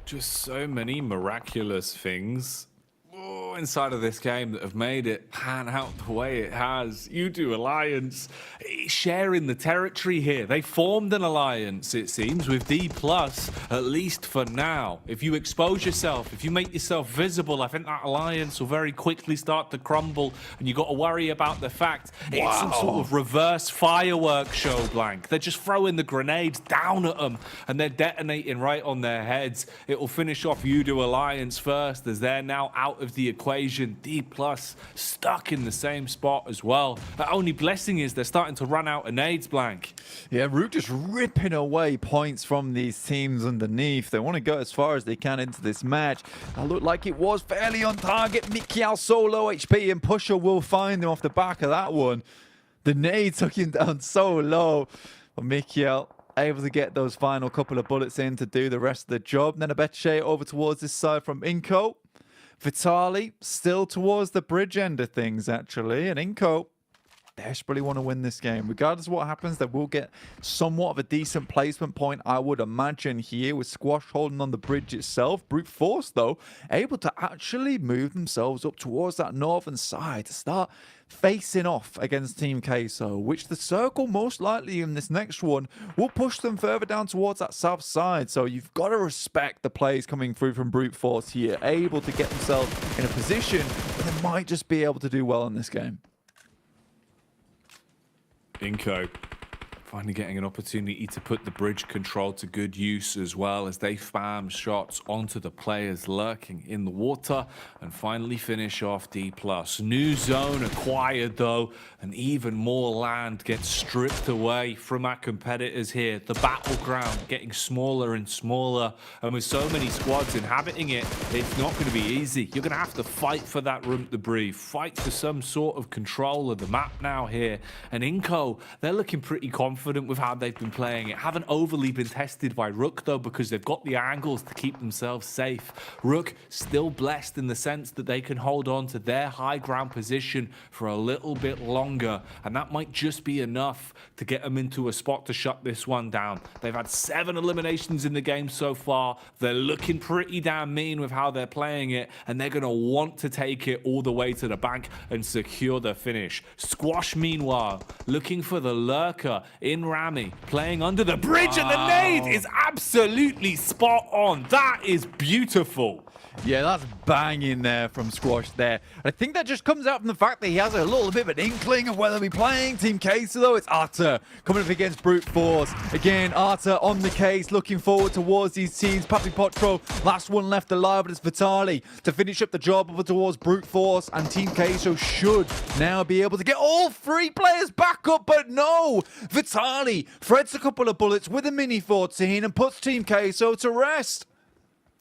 S2: Just so many miraculous things inside of this game that have made it pan out the way it has. U2 Alliance sharing the territory here. They formed an alliance, it seems, with D+, at least for now. If you expose yourself, if you make yourself visible, I think that alliance will very quickly start to crumble, and you got to worry about the fact it's some sort of reverse fireworks show, Blank. They're just throwing the grenades down at them, and they're detonating right on their heads. It will finish off U2 Alliance first, as they're now out of the equation. D+ stuck in the same spot as well. The only blessing is they're starting to run out of nades, Blank.
S20: Yeah, Rook just ripping away points from these teams underneath. They want to go as far as they can into this match. It looked like it was fairly on target. Mikiel so low HP, and Pusher will find him off the back of that one. The nade took him down so low. But Mikiel able to get those final couple of bullets in to do the rest of the job. Then Abeche over towards this side from Inko. Vitali still towards the bridge end of things, actually. And Inko desperately want to win this game. Regardless of what happens, they will get somewhat of a decent placement point, I would imagine, here, with Squash holding on the bridge itself. Brute Force, though, able to actually move themselves up towards that northern side to start facing off against Team Queso, which the circle most likely in this next one will push them further down towards that south side. So you've got to respect the plays coming through from Brute Force here, able to get themselves in a position where they might just be able to do well in this game.
S2: Inko finally getting an opportunity to put the bridge control to good use, as well as they spam shots onto the players lurking in the water and finally finish off D+. New zone acquired, though, and even more land gets stripped away from our competitors here. The battleground getting smaller and smaller, and with so many squads inhabiting it, it's not going to be easy. You're going to have to fight for that room to breathe, fight for some sort of control of the map now here. And Inko, they're looking pretty confident with how they've been playing it. Haven't overly been tested by Rook, though, because they've got the angles to keep themselves safe. Rook still blessed in the sense that they can hold on to their high ground position for a little bit longer, and that might just be enough to get them into a spot to shut this one down. They've had 7 eliminations in the game so far. They're looking pretty damn mean with how they're playing it, and they're going to want to take it all the way to the bank and secure the finish. Squash, meanwhile, looking for the lurker in Rami, playing under the bridge, and the nade is absolutely spot on. That is beautiful.
S20: Yeah, that's banging there from Squash there. I think that just comes out from the fact that he has a little bit of an inkling of whether he'll be playing Team Queso, though. It's Arta coming up against Brute Force. Again, Arta on the case, looking forward towards these teams. Papi Potro, last one left alive, but it's Vitali to finish up the job over towards Brute Force, and Team Queso should now be able to get all 3 players back up, but no! Vitali threads a couple of bullets with a Mini 14 and puts Team Queso to rest.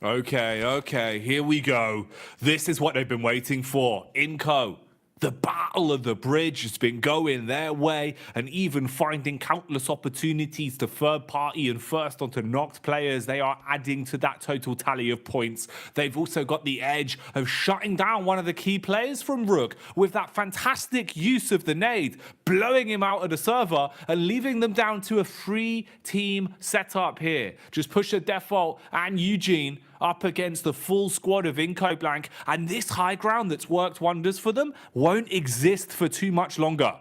S2: Okay, here we go. This is what they've been waiting for. Inko, the battle of the bridge has been going their way, and even finding countless opportunities to third party and first onto knocked players. They are adding to that total tally of points. They've also got the edge of shutting down one of the key players from Rook with that fantastic use of the nade, blowing him out of the server and leaving them down to a 3-team setup here. Just Pusher, Default, and Eugene up against the full squad of Inko, Blank, and this high ground that's worked wonders for them won't exist for too much longer.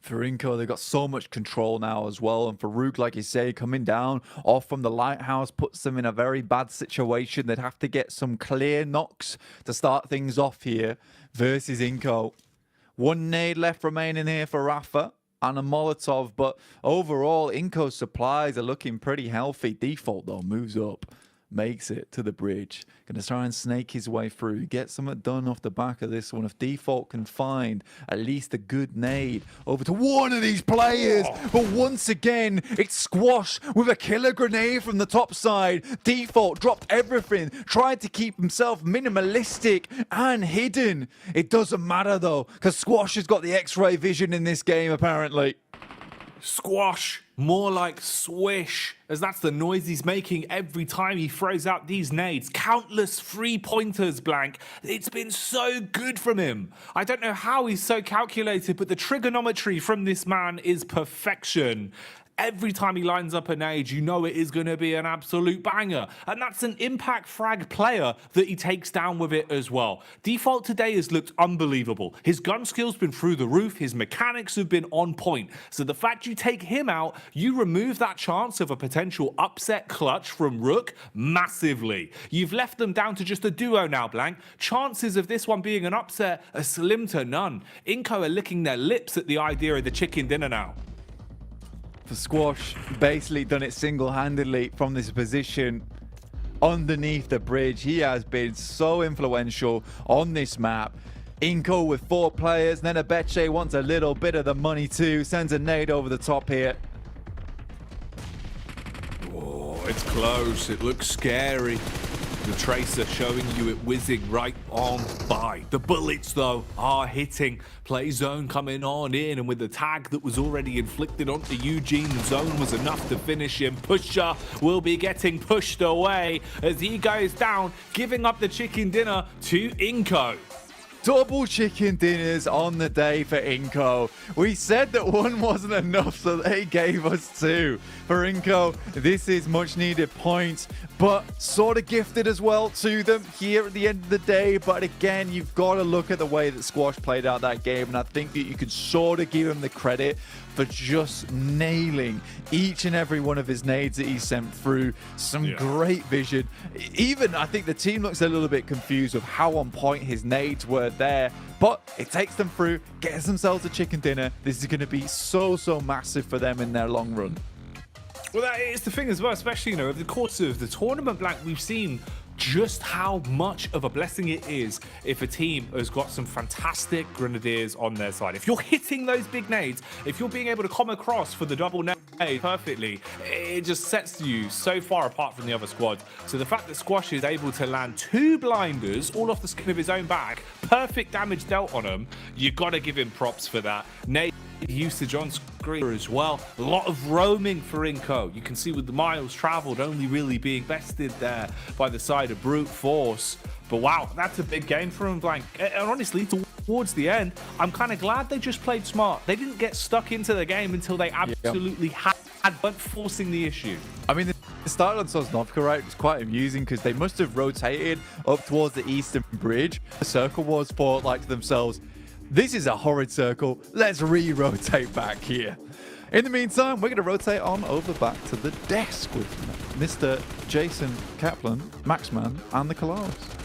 S20: For Inko, they've got so much control now as well, and for Rook, like you say, coming down off from the lighthouse puts them in a very bad situation. They'd have to get some clear knocks to start things off here versus Inko. 1 nade left remaining here for Rafa and a Molotov, but overall, Inko's supplies are looking pretty healthy. Default, though, moves up makes it to the bridge. Gonna try and snake his way through, get something done off the back of this one. If Default can find at least a good nade over to one of these players, but once again, it's Squash with a killer grenade from the top side. Default dropped everything, tried to keep himself minimalistic and hidden. It doesn't matter though, because Squash has got the X-ray vision in this game apparently.
S2: Squash, more like swish, as that's the noise he's making every time he throws out these nades. Countless 3-pointers, Blank. It's been so good from him. I don't know how he's so calculated, but the trigonometry from this man is perfection. Every time he lines up a nade, you know it is going to be an absolute banger. And that's an impact frag player that he takes down with it as well. Default today has looked unbelievable. His gun skill's been through the roof. His mechanics have been on point. So the fact you take him out, you remove that chance of a potential upset clutch from Rook massively. You've left them down to just a duo now, Blank. Chances of this one being an upset are slim to none. Inco are licking their lips at the idea of the chicken dinner now.
S20: For Squash, basically done it single-handedly from this position underneath the bridge. He has been so influential on this map. Inco with 4 players, then Abeche wants a little bit of the money too, sends a nade over the top here.
S2: Oh, it's close. It looks scary. The Tracer showing you it whizzing right on by. The bullets, though, are hitting. Play zone coming on in, and with the tag that was already inflicted onto Eugene, the zone was enough to finish him. Pusher will be getting pushed away as he goes down, giving up the chicken dinner to Inco.
S20: Double chicken dinners on the day for Inco. We said that one wasn't enough, so they gave us 2. For Inco, this is much needed points, but sort of gifted as well to them here at the end of the day. But again, you've got to look at the way that Squash played out that game, and I think that you could sort of give him the credit for just nailing each and every one of his nades that he sent through. Some great vision. Even I think the team looks a little bit confused with how on point his nades were there, but it takes them through, gets themselves a chicken dinner. This is going to be so massive for them in their long run.
S2: Well, that is the thing as well, especially, over the course of the tournament, Blank, we've seen just how much of a blessing it is if a team has got some fantastic grenadiers on their side. If you're hitting those big nades, if you're being able to come across for the double nade perfectly, it just sets you so far apart from the other squad. So the fact that Squash is able to land 2 blinders all off the skin of his own back, perfect damage dealt on him, you got to give him props for that. Nade usage on screen as well. A lot of roaming for Inco. You can see with the miles traveled only really being bested there by the side of Brute Force. But wow, that's a big game for him, Blank. And honestly, towards the end, I'm kind of glad they just played smart. They didn't get stuck into the game until they absolutely had forcing the issue.
S20: I mean, the start on Sosnovka, right, was quite amusing because they must have rotated up towards the eastern bridge. The circle was for like to themselves, this is a horrid circle. Let's re-rotate back here. In the meantime, we're going to rotate on over back to the desk with Mr. Jason Kaplan, Maxman, and the Kalaris.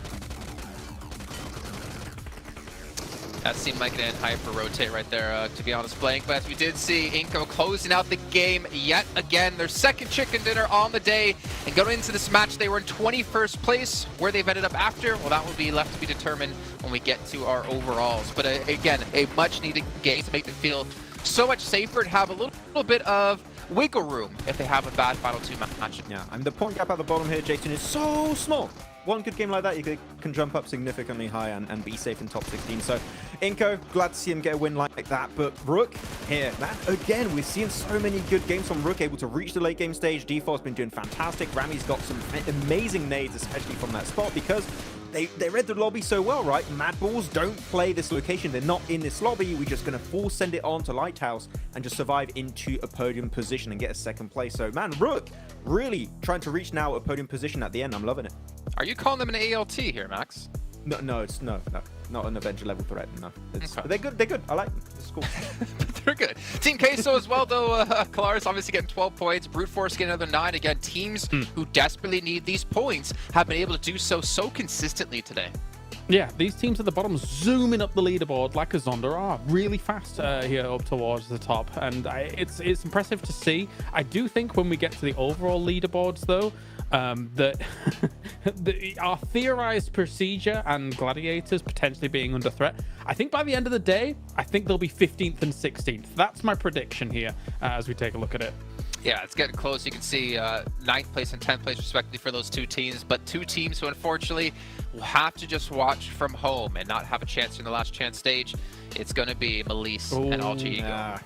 S1: That seemed like an hyper-rotate right there, to be honest, Blank. But as we did see, Inco closing out the game yet again. Their second chicken dinner on the day. And going into this match, they were in 21st place. Where they've ended up after, well, that will be left to be determined when we get to our overalls. But again, a much-needed game to make them feel so much safer and have a little bit of wiggle room if they have a bad Final 2 match.
S21: Yeah, and the point gap at the bottom here, Jason, is so small. One good game like that, you can jump up significantly high and be safe in top 16. So, Inco, glad to see him get a win like that. But Rook here, man, again, we're seeing so many good games from Rook, able to reach the late game stage. Default's been doing fantastic. Rami's got some amazing nades, especially from that spot, because they read the lobby so well, right? Mad Balls don't play this location. They're not in this lobby. We're just going to full send it on to Lighthouse and just survive into a podium position and get a second place. So, man, Rook really trying to reach now a podium position at the end. I'm loving it.
S1: Are you calling them an ALT here, Max?
S21: No, it's no, not an Avenger level threat. No, okay. But they're good. I like them. It's cool.
S1: They're good. Team Queso as well, though. Kalaris obviously getting 12 points. Brute Force getting another 9. Again, teams who desperately need these points have been able to do so consistently today.
S17: Yeah, these teams at the bottom zooming up the leaderboard like a Zonda are really fast here up towards the top, and it's impressive to see. I do think when we get to the overall leaderboards, though, that our theorized procedure and gladiators potentially being under threat, I think by the end of the day, I think they'll be 15th and 16th. That's my prediction here as we take a look at it.
S1: Yeah, it's getting close. You can see 9th place and 10th place respectively for those two teams, but two teams who unfortunately will have to just watch from home and not have a chance in the last chance stage. It's going to be Melise and Alter Ego.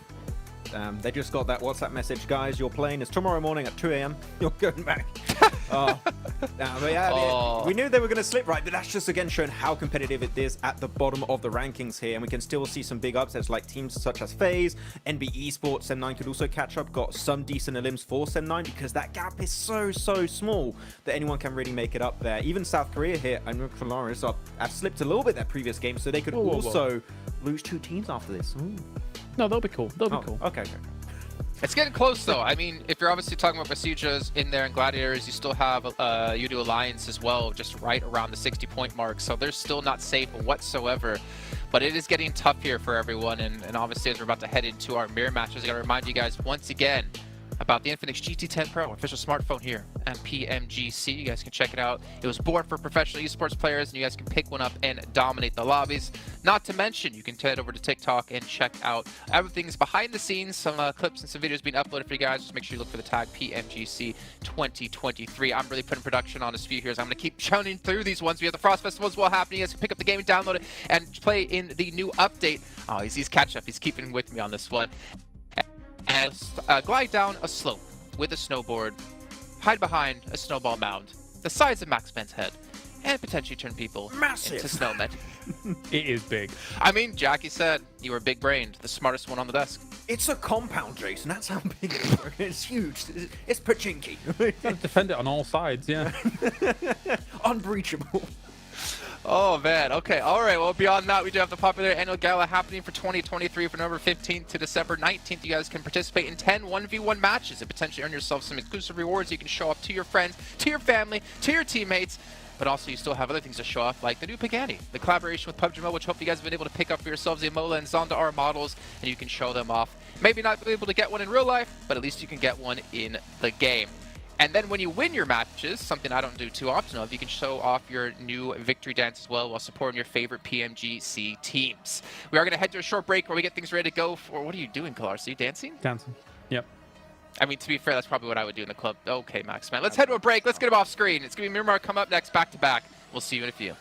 S21: They just got that WhatsApp message, guys. Your plane is tomorrow morning at 2 a.m. You're going back. We knew they were going to slip, right? But that's just again showing how competitive it is at the bottom of the rankings here. And we can still see some big upsets like teams such as FaZe, NB Esports, Sem9 could also catch up. Got some decent elims for Sem9 because that gap is so small that anyone can really make it up there. Even South Korea here, I know Polaris have slipped a little bit that previous game, so they could also lose 2 teams after this.
S17: No, they'll be cool. They'll be cool.
S21: Okay.
S1: It's getting close, though. I mean, if you're obviously talking about procedures in there and gladiators, you still have UDO Alliance as well, just right around the 60-point mark. So they're still not safe whatsoever. But it is getting tough here for everyone. And obviously, as we're about to head into our mirror matches, I got to remind you guys once again about the Infinix GT10 Pro, official smartphone here at PMGC. You guys can check it out. It was born for professional esports players, and you guys can pick one up and dominate the lobbies. Not to mention, you can head over to TikTok and check out everything's behind the scenes, some clips and some videos being uploaded for you guys. Just make sure you look for the tag PMGC 2023. I'm really putting production on this few here, so I'm going to keep churning through these ones. We have the Frost Festival as well happening. You guys can pick up the game and download it and play in the new update. Oh, he's catch up. He's keeping with me on this one. And glide down a slope with a snowboard, hide behind a snowball mound, the size of Maxman's head, and potentially turn people into snowmen.
S17: It is big.
S1: I mean, Jackie said you were big-brained, the smartest one on the desk.
S21: It's a compound, Jason. That's how big it is. It's huge. It's pachinki.
S17: Defend it on all sides, yeah.
S21: Unbreachable.
S1: Oh, man. Okay. All right. Well, beyond that, we do have the popular annual gala happening for 2023 from November 15th to December 19th. You guys can participate in 10 1v1 matches and potentially earn yourself some exclusive rewards you can show off to your friends, to your family, to your teammates. But also, you still have other things to show off, like the new Pagani, the collaboration with PUBG Mobile, which hopefully you guys have been able to pick up for yourselves, the Amola and Zonda R models, and you can show them off. Maybe not be able to get one in real life, but at least you can get one in the game. And then when you win your matches, something I don't do too often of, you can show off your new victory dance as well while supporting your favorite PMGC teams. We are going to head to a short break where we get things ready to go for... What are you doing, Kalarsi? Are you dancing?
S17: Dancing. Yep.
S1: I mean, to be fair, that's probably what I would do in the club. Okay, Max, man. Let's head to a break. Let's get him off screen. It's going to be Miramar come up next, back-to-back. We'll see you in a few.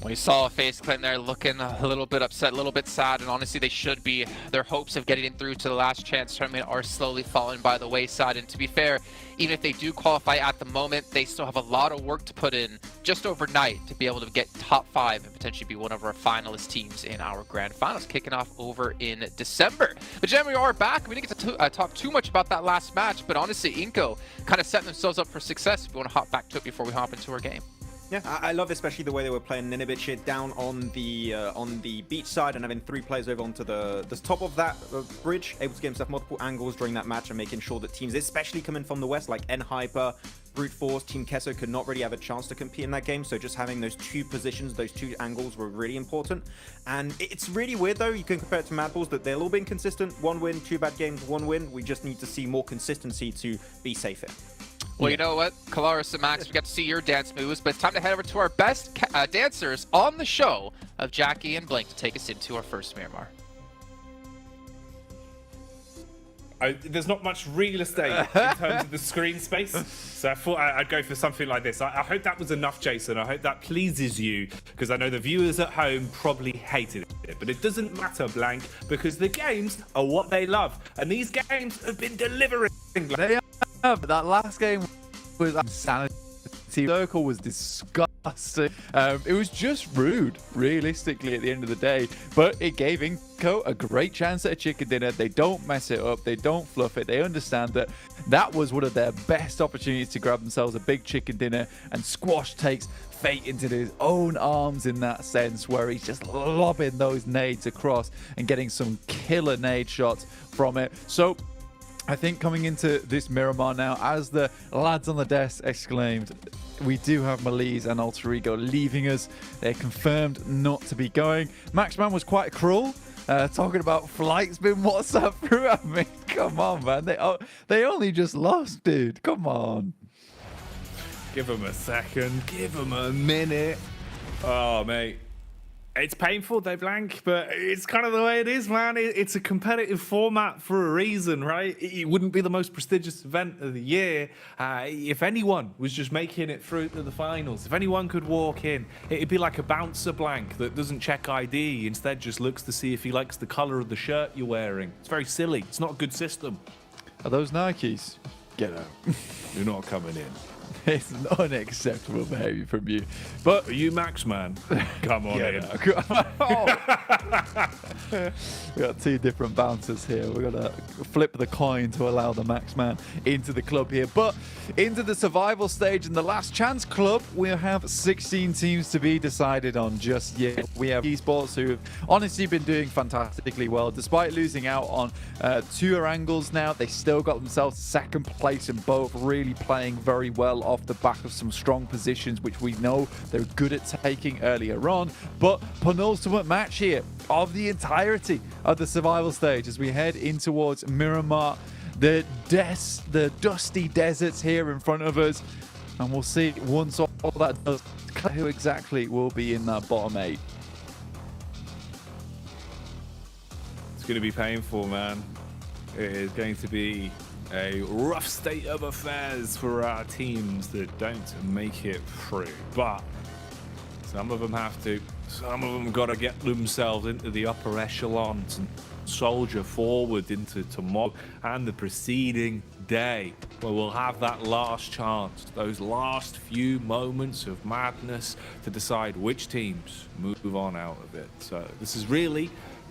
S1: We saw FaZe Clan there looking a little bit upset, a little bit sad, and honestly they should be. Their hopes of getting through to the last chance tournament are slowly falling by the wayside, and to be fair, even if they do qualify at the moment, they still have a lot of work to put in just overnight to be able to get top 5 and potentially be one of our finalist teams in our Grand Finals, kicking off over in December. But Jen, we are back. We didn't get to talk too much about that last match, but honestly, Inco kind of setting themselves up for success if we want to hop back to it before we hop into our game.
S21: Yeah, I love especially the way they were playing Ninibic down on the beach side and having 3 players over onto the top of that bridge, able to get himself multiple angles during that match and making sure that teams, especially coming from the west, like N-Hyper, Brute Force, Team Kesso could not really have a chance to compete in that game. So just having those 2 positions, those 2 angles were really important. And it's really weird though, you can compare it to Mad Balls, that they're all being consistent. 1 win, 2 bad games, 1 win. We just need to see more consistency to be safer.
S1: Well, you know what, Kalaris and Max, we got to see your dance moves, but it's time to head over to our best dancers on the show of Jackie and Blink to take us into our first Miramar.
S2: There's not much real estate in terms of the screen space, so I thought I'd go for something like this. I hope that was enough, Jason. I hope that pleases you, because I know the viewers at home probably hated it. But it doesn't matter, Blank, because the games are what they love, and these games have been delivering.
S20: They have. That last game was insanity. Circle was disgusting. It was just rude, realistically, at the end of the day. But it gave Inco a great chance at a chicken dinner. They don't mess it up. They don't fluff it. They understand that that was one of their best opportunities to grab themselves a big chicken dinner. And Squash takes fate into his own arms in that sense, where he's just lobbing those nades across and getting some killer nade shots from it. So I think coming into this Miramar now, as the lads on the desk exclaimed, we do have Malise and Alter Ego leaving us. They're confirmed not to be going. Maxman was quite cruel, talking about flights being WhatsApp through. I mean, come on, man. They only just lost, dude. Come on.
S2: Give them a second. Give them a minute. Oh, mate. It's painful, they Blank, but it's kind of the way it is, man. It's a competitive format for a reason, right? It wouldn't be the most prestigious event of the year if anyone was just making it through to the finals. If anyone could walk in, it'd be like a bouncer, Blank, that doesn't check ID, instead just looks to see if he likes the color of the shirt you're wearing. It's very silly. It's not a good system.
S20: Are those Nikes? Get out.
S2: You're not coming in.
S20: It's unacceptable behavior from you. But
S2: are you Max, man? Come on in.
S20: We got 2 different bouncers here. We're gonna flip the coin to allow the Max man into the club here. But into the survival stage in the last chance club, we have 16 teams to be decided on just yet. We have esports who have honestly been doing fantastically well. Despite losing out on 2 angles now, they still got themselves second place in both, really playing very well off the back of some strong positions, which we know they're good at taking earlier on. But penultimate match here of the entirety of the survival stage as we head in towards Miramar, the dusty deserts here in front of us, and we'll see once all that does who exactly will be in that bottom 8.
S2: It's going to be painful, man. It is going to be a rough state of affairs for our teams that don't make it through. But some of them have to. Some of them got to get themselves into the upper echelons and soldier forward into tomorrow and the preceding day, where we'll have that last chance, those last few moments of madness to decide which teams move on out of it. So this is really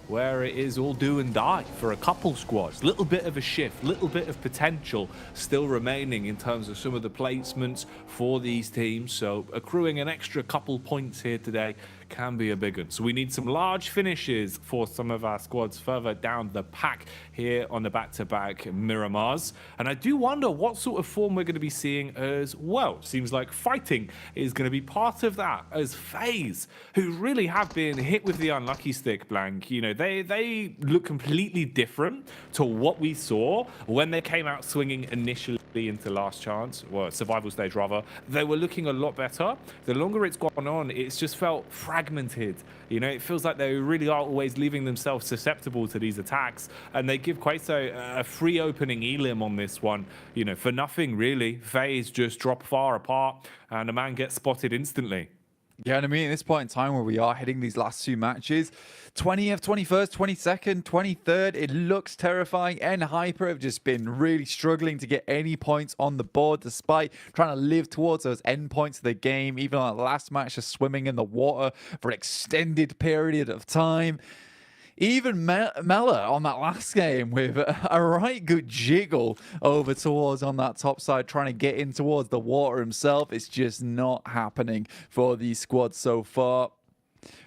S2: where it is all do and die for a couple squads. Little bit of a shift, little bit of potential still remaining in terms of some of the placements for these teams. So accruing an extra couple points here today can be a big one. So we need some large finishes for some of our squads further down the pack here on the back-to-back Miramars. And I do wonder what sort of form we're going to be seeing as well. Seems like fighting is going to be part of that, as FaZe, who really have been hit with the unlucky stick, Blank. You know, they look completely different to what we saw when they came out swinging initially into last chance, well, survival stage rather. They were looking a lot better. The longer it's gone on, it's just felt fragmented. You know, it feels like they really are always leaving themselves susceptible to these attacks, and they give quite a free opening elim on this one. You know, for nothing really. FaZe just drop far apart, and a man gets spotted instantly.
S20: Yeah, and I mean, at this point in time where we are hitting these last two matches, 20th, 21st, 22nd, 23rd, it looks terrifying. And Hyper have just been really struggling to get any points on the board, despite trying to live towards those end points of the game. Even on the last match, just swimming in the water for an extended period of time. Even Mella on that last game with a right good jiggle over towards on that top side, trying to get in towards the water himself. It's just not happening for these squads so far.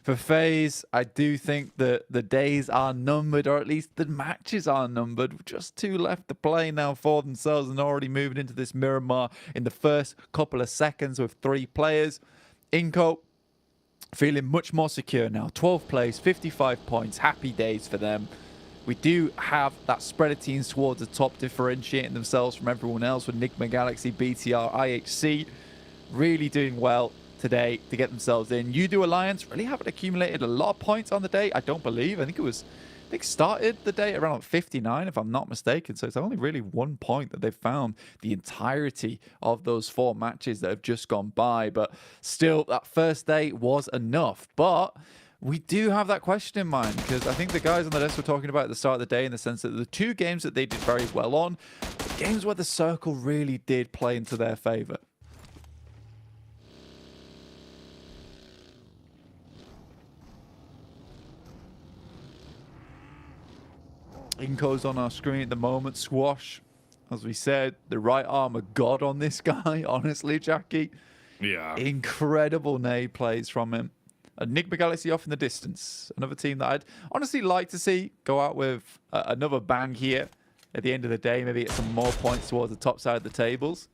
S20: For FaZe, I do think that the days are numbered, or at least the matches are numbered. Just 2 left to play now for themselves, and already moving into this Miramar in the first couple of seconds with 3 players. Inco feeling much more secure now. 12th place, 55 points. Happy days for them. We do have that spread of teams towards the top, differentiating themselves from everyone else with Enigma Galaxy, BTR, IHC really doing well today to get themselves in. You Alliance really haven't accumulated a lot of points on the day, I don't believe. I think started the day around 59, if I'm not mistaken. So it's only really 1 point that they've found the entirety of those 4 matches that have just gone by. But still, that first day was enough. But we do have that question in mind, because I think the guys on the list were talking about at the start of the day, in the sense that the 2 games that they did very well on, the games where the circle really did play into their favor. Inco's on our screen at the moment. Squash, as we said, the right arm of God on this guy, honestly, Jackie.
S2: Yeah.
S20: Incredible nade plays from him. Enigma Galaxy off in the distance. Another team that I'd honestly like to see go out with another bang here at the end of the day. Maybe get some more points towards the top side of the tables.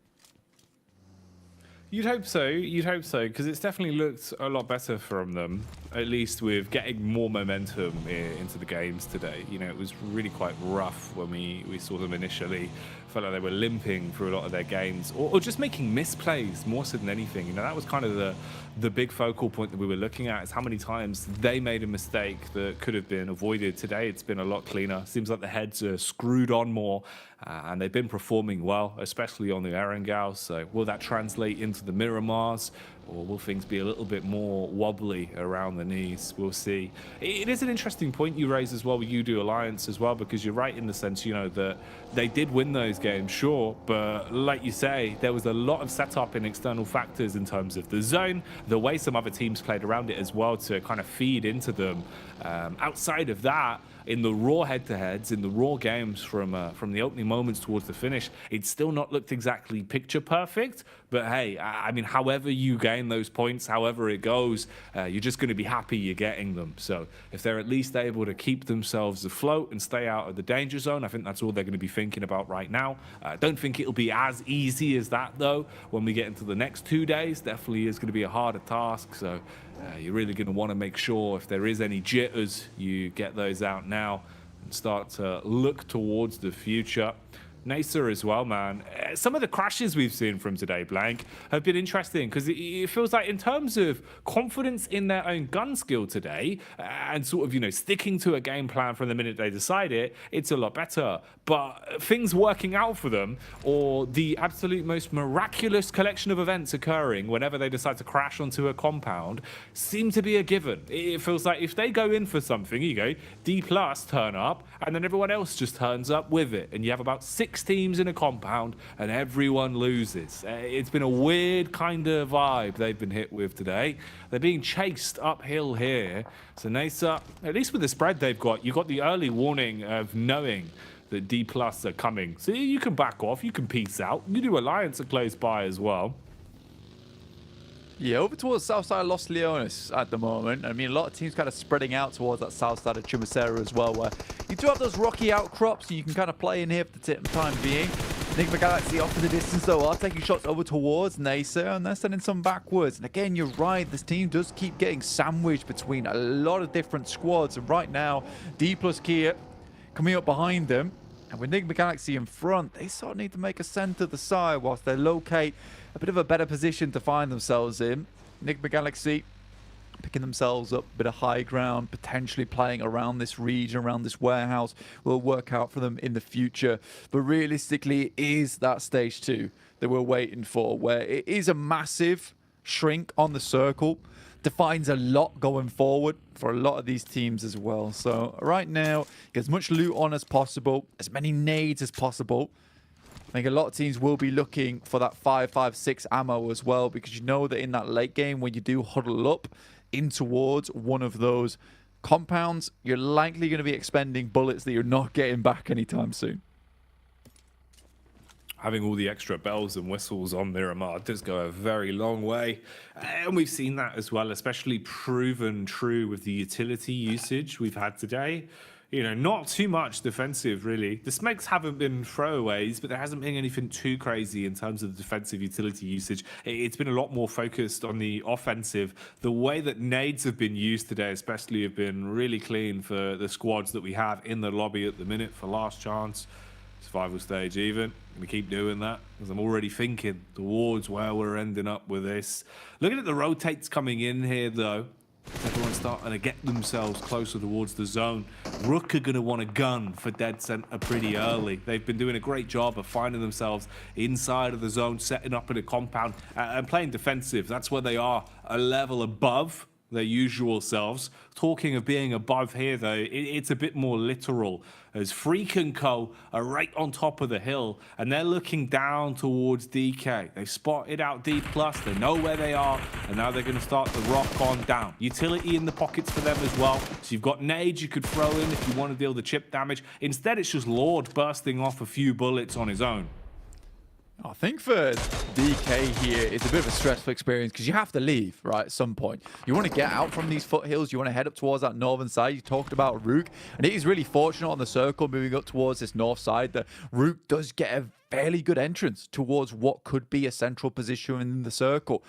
S2: You'd hope so. You'd hope so, because it's definitely looked a lot better from them, at least with getting more momentum into the games today. You know, it was really quite rough when we saw them initially. Felt like they were limping through a lot of their games, or just making misplays more so than anything. You know, that was kind of the big focal point that we were looking at, is how many times they made a mistake that could have been avoided. Today, it's been a lot cleaner. Seems like the heads are screwed on more, and they've been performing well, especially on the Erangel. So will that translate into the Miramars, or will things be a little bit more wobbly around the knees? We'll see. It is an interesting point you raise as well with You Alliance as well, because you're right in the sense, you know, that they did win those games, sure, but like you say, there was a lot of setup and external factors in terms of the zone, the way some other teams played around it as well to kind of feed into them. Outside of that, in the raw head-to-heads, in the raw games from the opening moments towards the finish, it's still not looked exactly picture perfect. But hey, I mean, however you gain those points, however it goes, you're just going to be happy you're getting them. So if they're at least able to keep themselves afloat and stay out of the danger zone, I think that's all they're going to be thinking about right now. I don't think it'll be as easy as that, though, when we get into the next 2 days. Definitely is going to be a harder task. So you're really going to want to make sure if there is any jitters, you get those out now and start to look towards the future. Nacer as well, man. Some of the crashes we've seen from today, Blank, have been interesting, because it feels like in terms of confidence in their own gun skill today, and sort of, you know, sticking to a game plan from the minute they decide it, it's a lot better. But things working out for them, or the absolute most miraculous collection of events occurring whenever they decide to crash onto a compound, seem to be a given. It feels like if they go in for something, you go, D+ turn up, and then everyone else just turns up with it, and you have about 6 teams in a compound and everyone loses. It's been a weird kind of vibe they've been hit with today. They're being chased uphill here. So Nacer, at least with the spread they've got, you've got the early warning of knowing that D+ are coming. So you can back off, you can peace out. You Alliance are close by as well.
S20: Yeah, over towards south side of Los Leones at the moment. I mean, a lot of teams kind of spreading out towards that south side of Chumacera as well, where you do have those rocky outcrops, so you can kind of play in here for the time being. Enigma Galaxy off in the distance, though, are taking shots over towards Nacer, and they're sending some backwards. And again, you're right, this team does keep getting sandwiched between a lot of different squads. And right now, D+ Kia coming up behind them. And with Enigma Galaxy in front, they sort of need to make a send to the side whilst they locate a bit of a better position to find themselves in. Enigma Galaxy picking themselves up a bit of high ground, potentially playing around this region, around this warehouse, will work out for them in the future. But realistically, it is that stage 2 that we're waiting for, where it is a massive shrink on the circle defines a lot going forward for a lot of these teams as well. So right now, get as much loot on as possible, as many nades as possible. I think a lot of teams will be looking for that 5.56 ammo as well, because you know that in that late game, when you do huddle up in towards one of those compounds, you're likely going to be expending bullets that you're not getting back anytime soon.
S2: Having all the extra bells and whistles on Miramar does go a very long way. And we've seen that as well, especially proven true with the utility usage we've had today. You know, not too much defensive, really. The smokes haven't been throwaways, but there hasn't been anything too crazy in terms of the defensive utility usage. It's been a lot more focused on the offensive. The way that nades have been used today, especially, have been really clean for the squads that we have in the lobby at the minute for last chance. Survival stage even. I'm going to keep doing that because I'm already thinking towards where we're ending up with this. Looking at the rotates coming in here, though. Everyone's starting to get themselves closer towards the zone. Rook are going to want a gun for dead center pretty early. They've been doing a great job of finding themselves inside of the zone, setting up in a compound and playing defensive. That's where they are a level above their usual selves. Talking of being above here, though, it's a bit more literal, as Freak and Co are right on top of the hill and they're looking down towards DK. They've spotted out D+, they know where they are, and now they're going to start the rock on down. Utility in the pockets for them as well, so you've got nades you could throw in if you want to deal the chip damage. Instead, it's just Lord bursting off a few bullets on his own.
S20: I think for DK here, it's a bit of a stressful experience because you have to leave, right, at some point. You want to get out from these foothills. You want to head up towards that northern side. You talked about Rook, and it is really fortunate on the circle moving up towards this north side that Rook does get a fairly good entrance towards what could be a central position in the circle.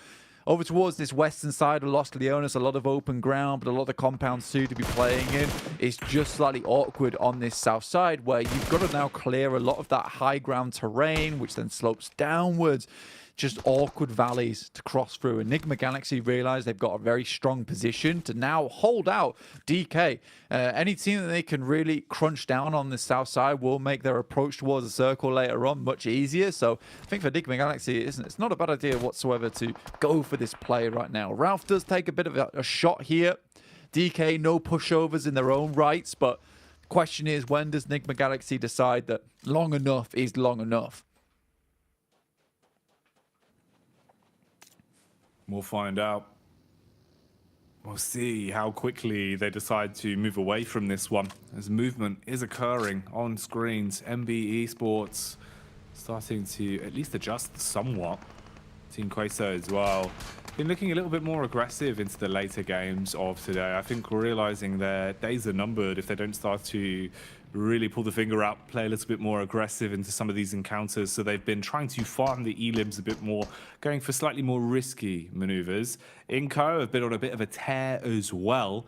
S20: Over towards this western side of Los Leones, a lot of open ground, but a lot of the compounds too to be playing in. It's just slightly awkward on this south side where you've got to now clear a lot of that high ground terrain, which then slopes downwards. Just awkward valleys to cross through. Enigma Galaxy realize they've got a very strong position to now hold out DK. Any team that they can really crunch down on the south side will make their approach towards the circle later on much easier. So I think for Enigma Galaxy, it's not a bad idea whatsoever to go for this play right now. Ralph does take a bit of a shot here. DK, no pushovers in their own rights, but the question is, when does Enigma Galaxy decide that long enough is long enough?
S2: We'll find out. We'll see how quickly they decide to move away from this one, as movement is occurring on screens. MB Esports starting to at least adjust somewhat. Team Queso as well. Been looking a little bit more aggressive into the later games of today. I think we're realizing their days are numbered if they don't start to really pull the finger out, play a little bit more aggressive into some of these encounters. So they've been trying to farm the elims a bit more, going for slightly more risky maneuvers. Inco have been on a bit of a tear as well.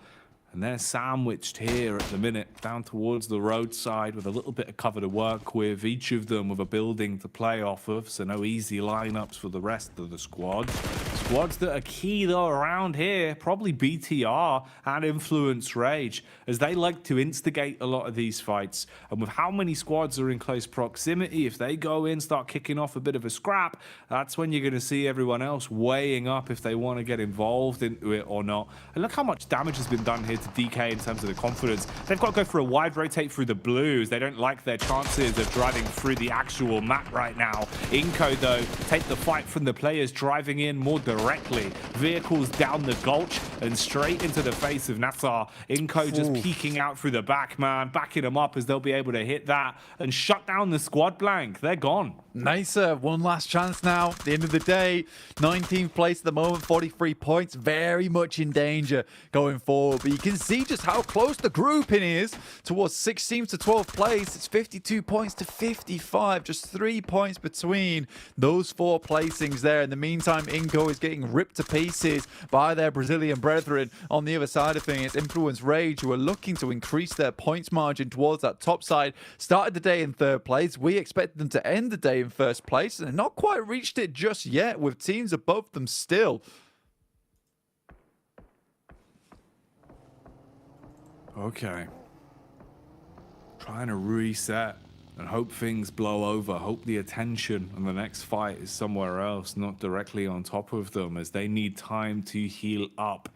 S2: And they're sandwiched here at the minute, down towards the roadside with a little bit of cover to work with, each of them with a building to play off of, so no easy lineups for the rest of the squads. Squads that are key though around here, probably BTR and Influence Rage, as they like to instigate a lot of these fights. And with how many squads are in close proximity, if they go in, start kicking off a bit of a scrap, that's when you're going to see everyone else weighing up if they want to get involved into it or not. And look how much damage has been done here to DK in terms of the confidence. They've got to go for a wide rotate through the blues. They don't like their chances of driving through the actual map right now. Inco, though, take the fight from the players driving in more directly. Vehicles down the gulch and straight into the face of Nassar. Inco just peeking out through the back, man, backing them up as they'll be able to hit that and shut down the squad blank. They're gone.
S20: Nice. One last chance now. At the end of the day, 19th place at the moment, 43 points. Very much in danger going forward. But you can see just how close the grouping is towards 16th to 12th place. It's 52 points to 55. Just 3 points between those four placings there. In the meantime, Inco is getting ripped to pieces by their Brazilian brethren. On the other side of things, Influence Rage, who are looking to increase their points margin towards that top side, started the day in third place. We expected them to end the day in first place, and they've not quite reached it just yet, with teams above them still.
S2: Okay. Trying to reset
S19: and hope things blow over. Hope the attention on the next fight is somewhere else, not directly on top of them, as they need time to heal up.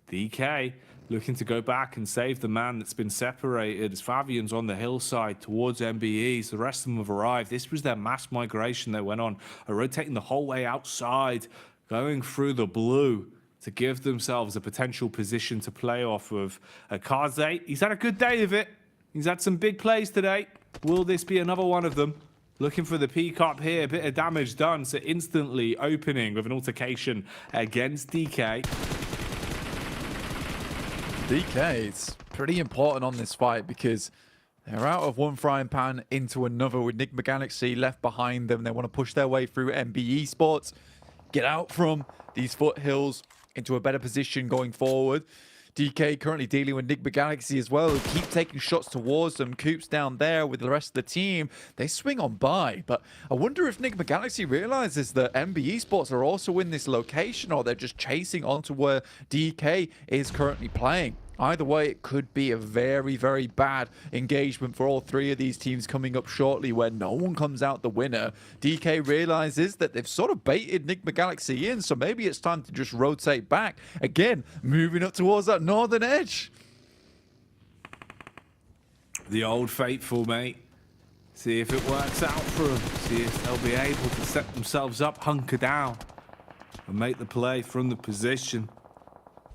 S19: DK looking to go back and save the man that's been separated as Fabian's on the hillside towards MBEs. The rest of them have arrived. This was their mass migration they went on, rotating the whole way outside, going through the blue to give themselves a potential position to play off of. Kaze, he's had a good day of it. He's had some big plays today. Will this be another one of them? Looking for the P-Cup here. A bit of damage done, so instantly opening with an altercation against DK.
S20: DK is pretty important on this fight because they're out of one frying pan into another with Enigma Galaxy left behind them. They want to push their way through MBE Sports, get out from these foothills into a better position going forward. DK currently dealing with Enigma Galaxy as well, who keep taking shots towards them. Coop's down there with the rest of the team. They swing on by, but I wonder if Enigma Galaxy realizes that MBE Sports are also in this location, or they're just chasing onto where DK is currently playing. Either way, it could be a very, very bad engagement for all three of these teams coming up shortly where no one comes out the winner. DK realizes that they've sort of baited Enigma Galaxy in, so maybe it's time to just rotate back. Again, moving up towards that northern edge.
S19: The old faithful, mate. See if it works out for them. See if they'll be able to set themselves up, hunker down, and make the play from the position.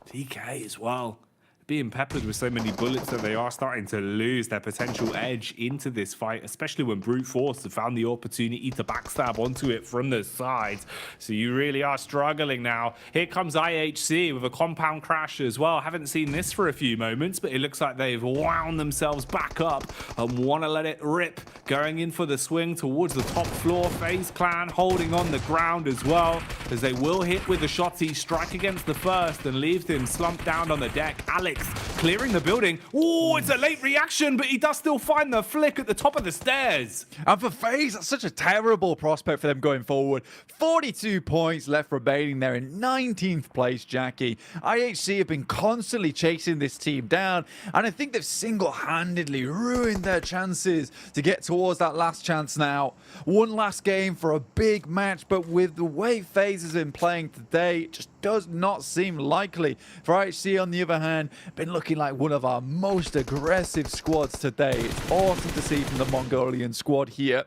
S19: DK as well, being peppered with so many bullets that they are starting to lose their potential edge into this fight, especially when Brute Force have found the opportunity to backstab onto it from the sides. So you really are struggling now. Here comes IHC with a compound crash as well. Haven't seen this for a few moments, but it looks like they've wound themselves back up and want to let it rip. Going in for the swing towards the top floor. FaZe Clan holding on the ground as well, as they will hit with the shotty, strike against the first and leave him slumped down on the deck. Alex clearing the building. Oh, it's a late reaction, but he does still find the flick at the top of the stairs.
S20: And for FaZe, that's such a terrible prospect for them going forward. 42 points left remaining there in 19th place, Jackie. IHC have been constantly chasing this team down, and I think they've single-handedly ruined their chances to get towards that last chance now. One last game for a big match, but with the way FaZe has been playing today, it just does not seem likely. For IHC, on the other hand, been looking like one of our most aggressive squads today. It's awesome to see from the Mongolian squad here.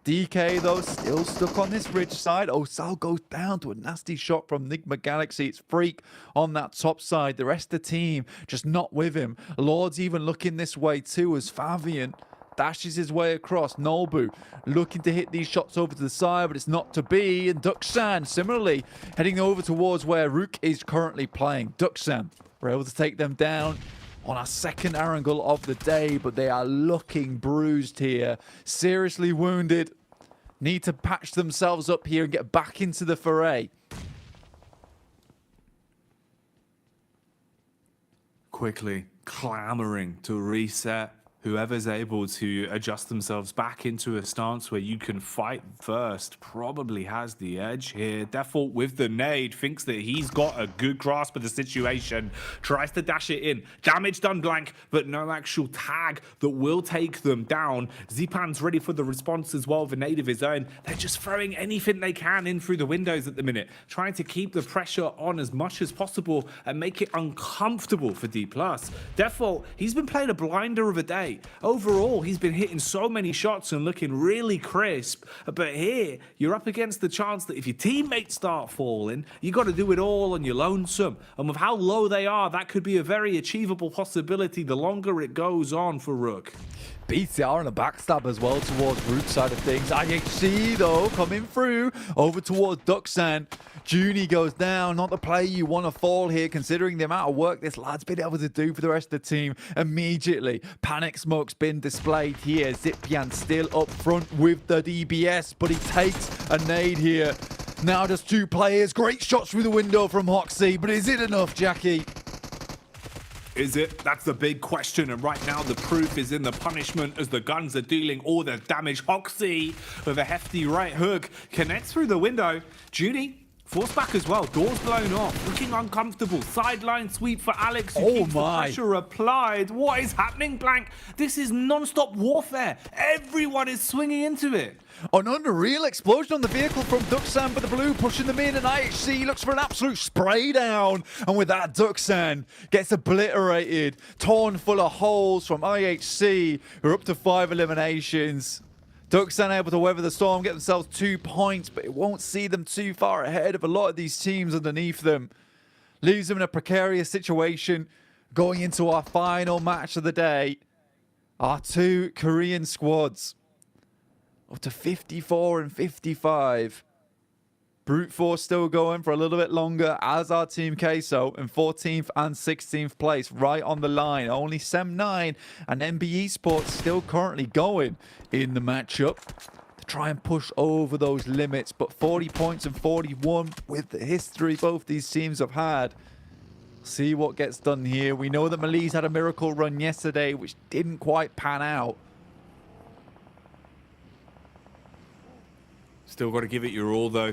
S20: DK, though, still stuck on this ridge side. Osal goes down to a nasty shot from Enigma Galaxy. It's Freak on that top side. The rest of the team just not with him. Lord's even looking this way too, as Fabian dashes his way across. Nobu looking to hit these shots over to the side, but it's not to be. And Duxan similarly heading over towards where Rook is currently playing. Duxan were able to take them down on our second angle of the day, but they are looking bruised here. Seriously wounded. Need to patch themselves up here and get back into the foray.
S19: Quickly clamoring to reset. Whoever's able to adjust themselves back into a stance where you can fight first probably has the edge here. Default with the nade, thinks that he's got a good grasp of the situation, tries to dash it in. Damage done blank, but no actual tag that will take them down. Zipan's ready for the response as well with a nade of his own. They're just throwing anything they can in through the windows at the minute, trying to keep the pressure on as much as possible and make it uncomfortable for D+. Default, he's been playing a blinder of a day. Overall, he's been hitting so many shots and looking really crisp. But here, you're up against the chance that if your teammates start falling, you got to do it all on your lonesome. And with how low they are, that could be a very achievable possibility the longer it goes on for Rook.
S20: BTR and a backstab as well towards Root side of things. IHC, though, coming through over towards Duxan. Junie goes down. Not the play you want to fall here, considering the amount of work this lad's been able to do for the rest of the team. Immediately, Panic Smoke's been displayed here. Zipian still up front with the DBS, but he takes a nade here. Now just two players. Great shots through the window from Hoxie, but is it enough, Jackie?
S19: Is it? That's the big question, and right now the proof is in the punishment as the guns are dealing all the damage. Hoxie with a hefty right hook connects through the window. Judy
S2: Force back as well. Doors blown off. Looking uncomfortable. Sideline sweep for Alex. Who keeps the pressure applied. What is happening, Blank? This is non-stop warfare. Everyone is swinging into it.
S20: An unreal explosion on the vehicle from Duxan for the blue, pushing them in, and IHC looks for an absolute spray down. And with that, Duxan gets obliterated, torn full of holes from IHC, who are up to 5 eliminations. Duxan able to weather the storm, get themselves 2 points, but it won't see them too far ahead of a lot of these teams underneath them. Leaves them in a precarious situation going into our final match of the day. Our 2 Korean squads. Up to 54 and 55. Brute Force still going for a little bit longer, as our Team Queso in 14th and 16th place, right on the line. Only Sem9 and MBE Sports still currently going in the matchup to try and push over those limits. But 40 points and 41 with the history both these teams have had. See what gets done here. We know that Malise had a miracle run yesterday, which didn't quite pan out.
S2: Still got to give it your all, though.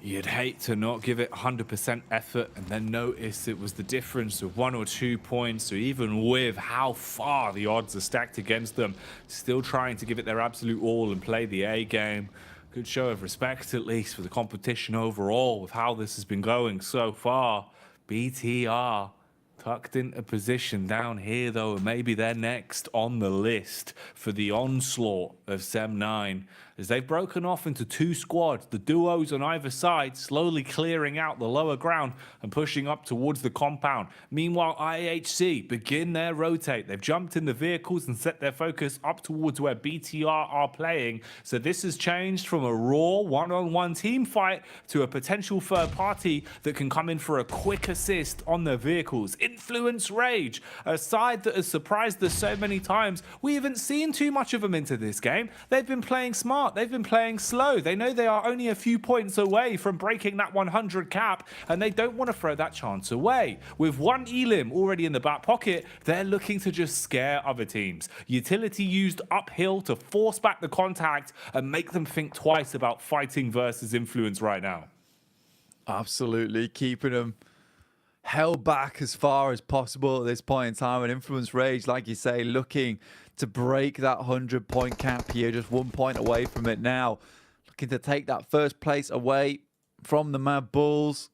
S2: You'd hate to not give it 100% effort and then notice it was the difference of 1 or 2 points, or even with how far the odds are stacked against them, still trying to give it their absolute all and play the A game. Good show of respect, at least, for the competition overall with how this has been going so far. BTR tucked into position down here, though, and maybe they're next on the list for the onslaught of Sem9, as they've broken off into 2 squads, the duos on either side slowly clearing out the lower ground and pushing up towards the compound. Meanwhile, IHC begin their rotate. They've jumped in the vehicles and set their focus up towards where BTR are playing. So this has changed from a raw one-on-one team fight to a potential third party that can come in for a quick assist on their vehicles. Influence Rage, a side that has surprised us so many times. We haven't seen too much of them into this game. They've been playing smart. They've been playing slow. They know they are only a few points away from breaking that 100 cap, and they don't want to throw that chance away. With 1 elim already in the back pocket, they're looking to just scare other teams. Utility used uphill to force back the contact and make them think twice about fighting versus Influence right now.
S20: Absolutely, keeping them held back as far as possible at this point in time. And Influence Rage, like you say, looking to break that 100-point cap here, just 1 point away from it now. Looking to take that first place away from the Mad Bulls.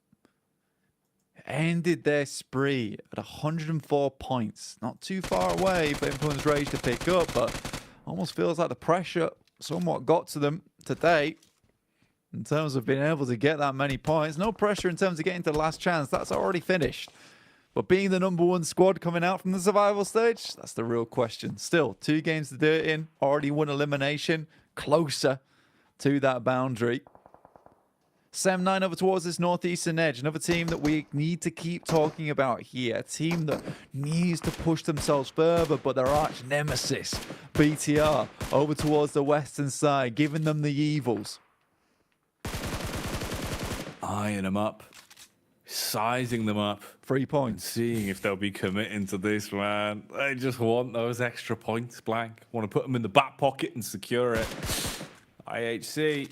S20: Ended their spree at 104 points. Not too far away for Influence Rage to pick up, but almost feels like the pressure somewhat got to them today in terms of being able to get that many points. No pressure in terms of getting to the last chance. That's already finished. But being the #1 squad coming out from the survival stage, that's the real question. Still, 2 games to do it in. Already won elimination. Closer to that boundary. Sem9 over towards this northeastern edge. Another team that we need to keep talking about here. A team that needs to push themselves further, but their arch nemesis, BTR, over towards the western side, giving them the evils.
S2: Eyeing them up. Sizing them up.
S20: 3 points.
S2: Seeing if they'll be committing to this, man. They just want those extra points, Blank. Want to put them in the back pocket and secure it. IHC.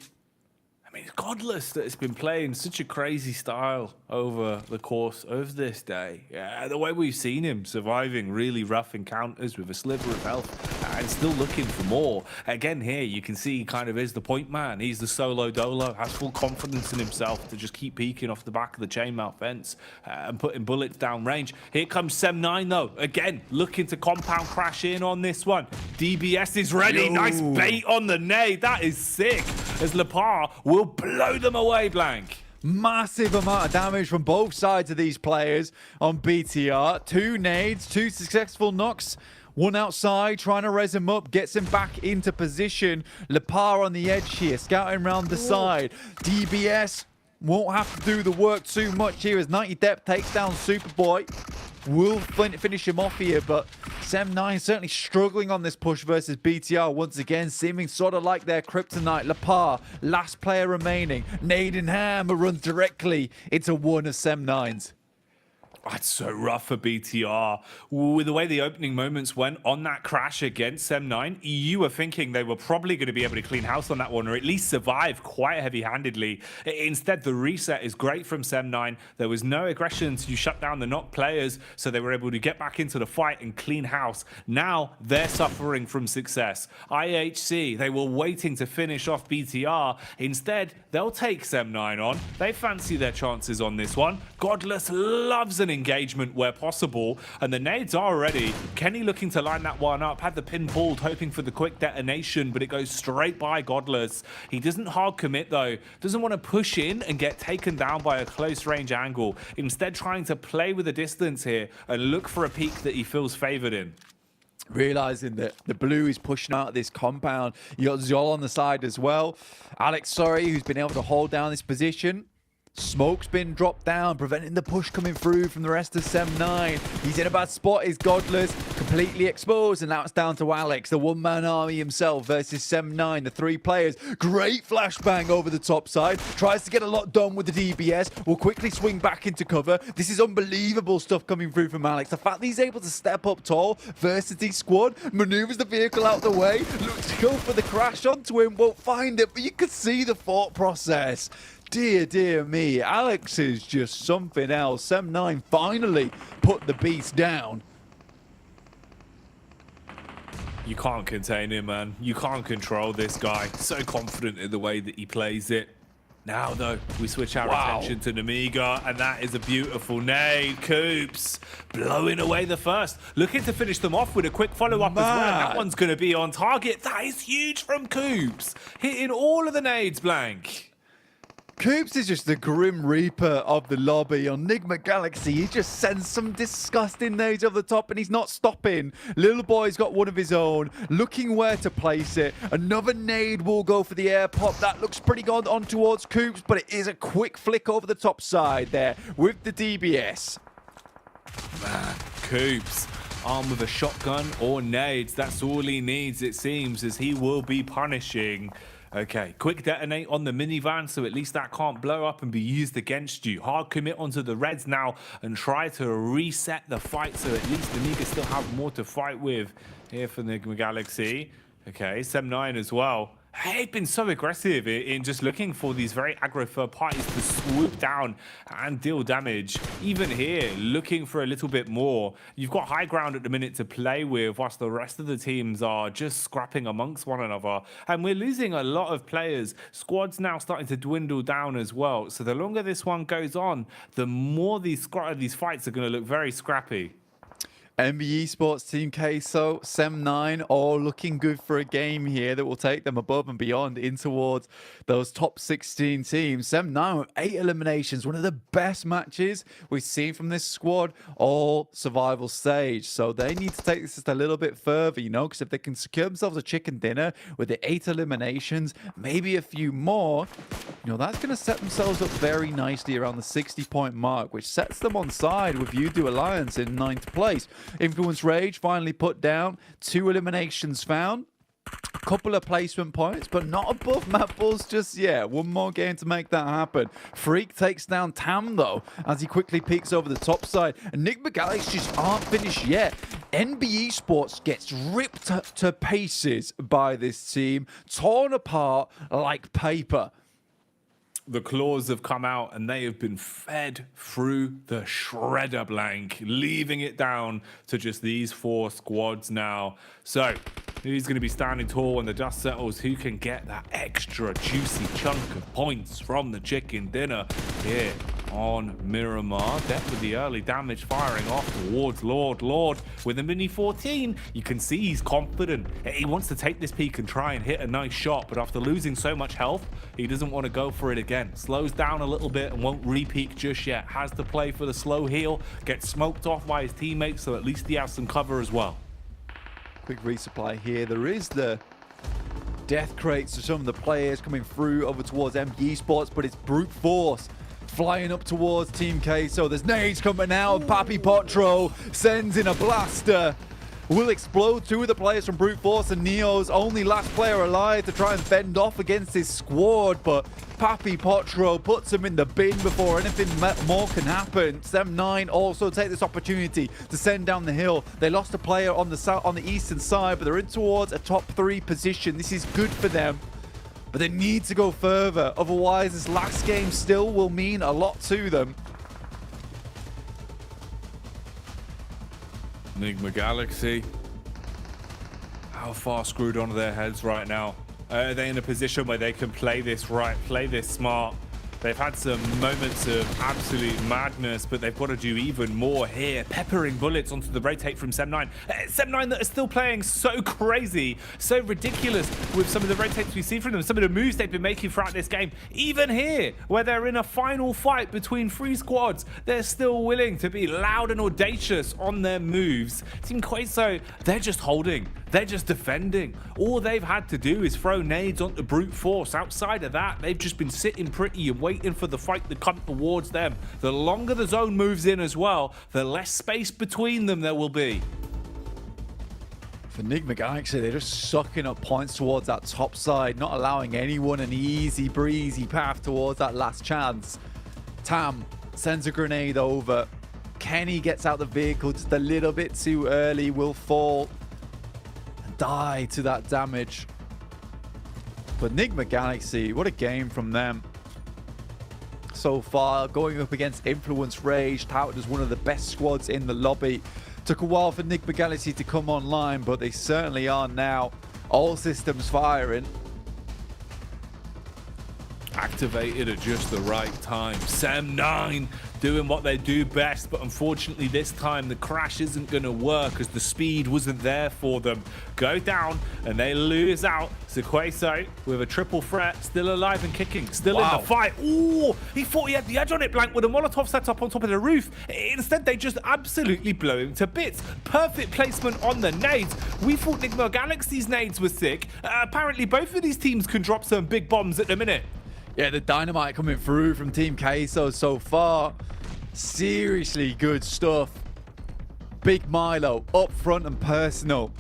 S2: I mean, it's godless that it's been playing such a crazy style over the course of this day. Yeah, the way we've seen him surviving really rough encounters with a sliver of health and still looking for more. Again, here you can see he kind of is the point man. He's the solo dolo, has full confidence in himself to just keep peeking off the back of the chainmail fence and putting bullets down range. Here comes Sem9 though. Again, looking to compound crash in on this one. DBS is ready. Yo. Nice bait on the nade. That is sick. As Lepar will blow them away, Blank.
S20: Massive amount of damage from both sides of these players on BTR. 2 nades, 2 successful knocks. One outside, trying to res him up, gets him back into position. Lepar on the edge here, scouting around the side. DBS won't have to do the work too much here as 90 Depth takes down Superboy. Will finish him off here, but Sem9 certainly struggling on this push versus BTR once again, seeming sort of like their kryptonite. Lepar, last player remaining. Nade in hand, runs directly into one of Sem9's.
S19: That's so rough for BTR. With the way the opening moments went on that crash against Sem9, you were thinking they were probably going to be able to clean house on that one, or at least survive quite heavy-handedly. Instead, the reset is great from Sem9. There was no aggression to shut down the knock players, so they were able to get back into the fight and clean house. Now, they're suffering from success. IHC, they were waiting to finish off BTR. Instead, they'll take Sem9 on. They fancy their chances on this one. Godless loves an engagement where possible, and the nades are ready. Kenny looking to line that one up, had the pin pulled, hoping for the quick detonation, but it goes straight by Godless. He doesn't hard commit though, doesn't want to push in and get taken down by a close range angle, instead trying to play with the distance here and look for a peak that he feels favored in.
S20: Realizing that the blue is pushing out of this compound. You got Zol on the side as well. Alex Sorry, who's been able to hold down this position. Smoke's been dropped down, preventing the push coming through from the rest of Sem9. He's in a bad spot, is Godless, completely exposed, and now it's down to Alex, the one-man army himself versus Sem9, the 3 players. Great flashbang over the top side, tries to get a lot done with the DBS, will quickly swing back into cover. This is unbelievable stuff coming through from Alex. The fact that he's able to step up tall, Varsity squad, maneuvers the vehicle out the way, looks to go for the crash onto him, won't find it, but you can see the thought process. Dear me, Alex is just something else. Sem9 finally put the beast down.
S19: You can't contain him, man. You can't control this guy. So confident in the way that he plays it. Now, though, we switch our attention to Namiga, and that is a beautiful nade. Coops blowing away the first. Looking to finish them off with a quick follow-up as well. That one's going to be on target. That is huge from Coops. Hitting all of the nades blank.
S20: Coops is just the Grim Reaper of the lobby. On Enigma Galaxy, he just sends some disgusting nades over the top, and he's not stopping. Little boy's got one of his own, looking where to place it. Another nade will go for the air pop. That looks pretty good on towards Coops, but it is a quick flick over the top side there with the DBS.
S19: Man, Coops armed with a shotgun or nades. That's all he needs, it seems, as he will be punishing. Okay, quick detonate on the minivan, so at least that can't blow up and be used against you. Hard commit onto the Reds now and try to reset the fight, so at least the Amiga still have more to fight with here for the Galaxy. Okay, Sem9 as well. They've been so aggressive in just looking for these very aggro third parties to swoop down and deal damage. Even here, looking for a little bit more. You've got high ground at the minute to play with, whilst the rest of the teams are just scrapping amongst one another. And we're losing a lot of players. Squads now starting to dwindle down as well. So the longer this one goes on, the more these fights are going to look very scrappy.
S20: MBE Sports Team Queso, Sem9, all looking good for a game here that will take them above and beyond in towards those top 16 teams. Sem9 with 8 eliminations, one of the best matches we've seen from this squad, all survival stage. So they need to take this just a little bit further, you know, because if they can secure themselves a chicken dinner with the 8 eliminations, maybe a few more, you know, that's going to set themselves up very nicely around the 60-point mark, which sets them on side with Voodoo Alliance in 9th place. Influence Rage finally put down, 2 eliminations found, a couple of placement points, but not above Matt Bulls just yet. One more game to make that happen. Freak takes down Tam though, as he quickly peeks over the top side. Enigma Galaxy just aren't finished yet. NBE Sports gets ripped to pieces by this team, torn apart like paper.
S19: The claws have come out and they have been fed through the shredder blank, leaving it down to just these 4 squads now. So who's going to be standing tall when the dust settles? Who can get that extra juicy chunk of points from the chicken dinner here on Miramar? Death with the early damage firing off towards Lord. With a mini 14, you can see he's confident. He wants to take this peak and try and hit a nice shot, but after losing so much health, he doesn't want to go for it again. Slows down a little bit and won't re-peak just yet. Has to play for the slow heal, gets smoked off by his teammates, so at least he has some cover as well.
S20: Quick resupply here. There is the death crates to some of the players coming through over towards MBE Sports, but it's brute force flying up towards Team K. So there's nades coming out. Papi Potro sends in a blaster. will explode. Two of the players from Brute Force and Neo's only last player alive to try and fend off against his squad, but Papi Potro puts him in the bin before anything more can happen. Sem9 also take this opportunity to send down the hill. They lost a player on the eastern side, but they're in towards a top 3 position. This is good for them, but they need to go further. Otherwise, this last game still will mean a lot to them.
S2: Enigma Galaxy, how far screwed onto their heads right now? Are they in a position where they can play this right, play this smart? They've had some moments of absolute madness, but they've got to do even more here. Peppering bullets onto the rotate from Sem9. Sem9 that are still playing so crazy, so ridiculous with some of the rotates we see from them, some of the moves they've been making throughout this game. Even here, where they're in a final fight between 3 squads, they're still willing to be loud and audacious on their moves. Team Queso, they're just holding. They're just defending. All they've had to do is throw nades onto Brute Force. Outside of that, they've just been sitting pretty and waiting for the fight to come towards them. The longer the zone moves in as well, the less space between them there will be.
S20: For Enigma Galaxy, they're just sucking up points towards that top side, not allowing anyone an easy breezy path towards that last chance. Tam sends a grenade over. Kenny gets out the vehicle just a little bit too early, will fall and die to that damage. But Enigma Galaxy, what a game from them so far, going up against Influence Rage, touted as one of the best squads in the lobby. Took a while for Enigma Galaxy to come online, but they certainly are now. All systems firing.
S2: Activated at just the right time. Sem9 doing what they do best, but unfortunately this time the crash isn't going to work as the speed wasn't there for them. Go down and they lose out. Sequeso with a triple threat, still alive and kicking, still in the fight. Ooh, he thought he had the edge on it, Blank, with a Molotov set up on top of the roof. Instead, they just absolutely blow him to bits. Perfect placement on the nades. We thought Enigma Galaxy's nades were sick. Apparently, both of these teams can drop some big bombs at the minute.
S20: Yeah, the dynamite coming through from Team Queso so far. Seriously good stuff. Big Milo up front and personal.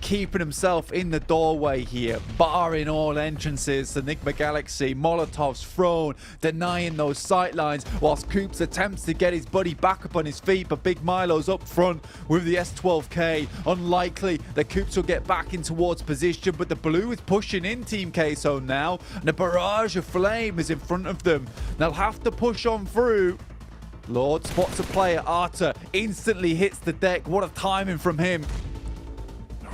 S20: Keeping himself in the doorway here, barring all entrances. Enigma Galaxy, Molotovs thrown, denying those sightlines, whilst Coops attempts to get his buddy back up on his feet, but Big Milo's up front with the S12K. Unlikely that Coops will get back in towards position, but the blue is pushing in Team Queso now, and a barrage of flame is in front of them. They'll have to push on through. Lord spots a player, Arta instantly hits the deck. What a timing from him.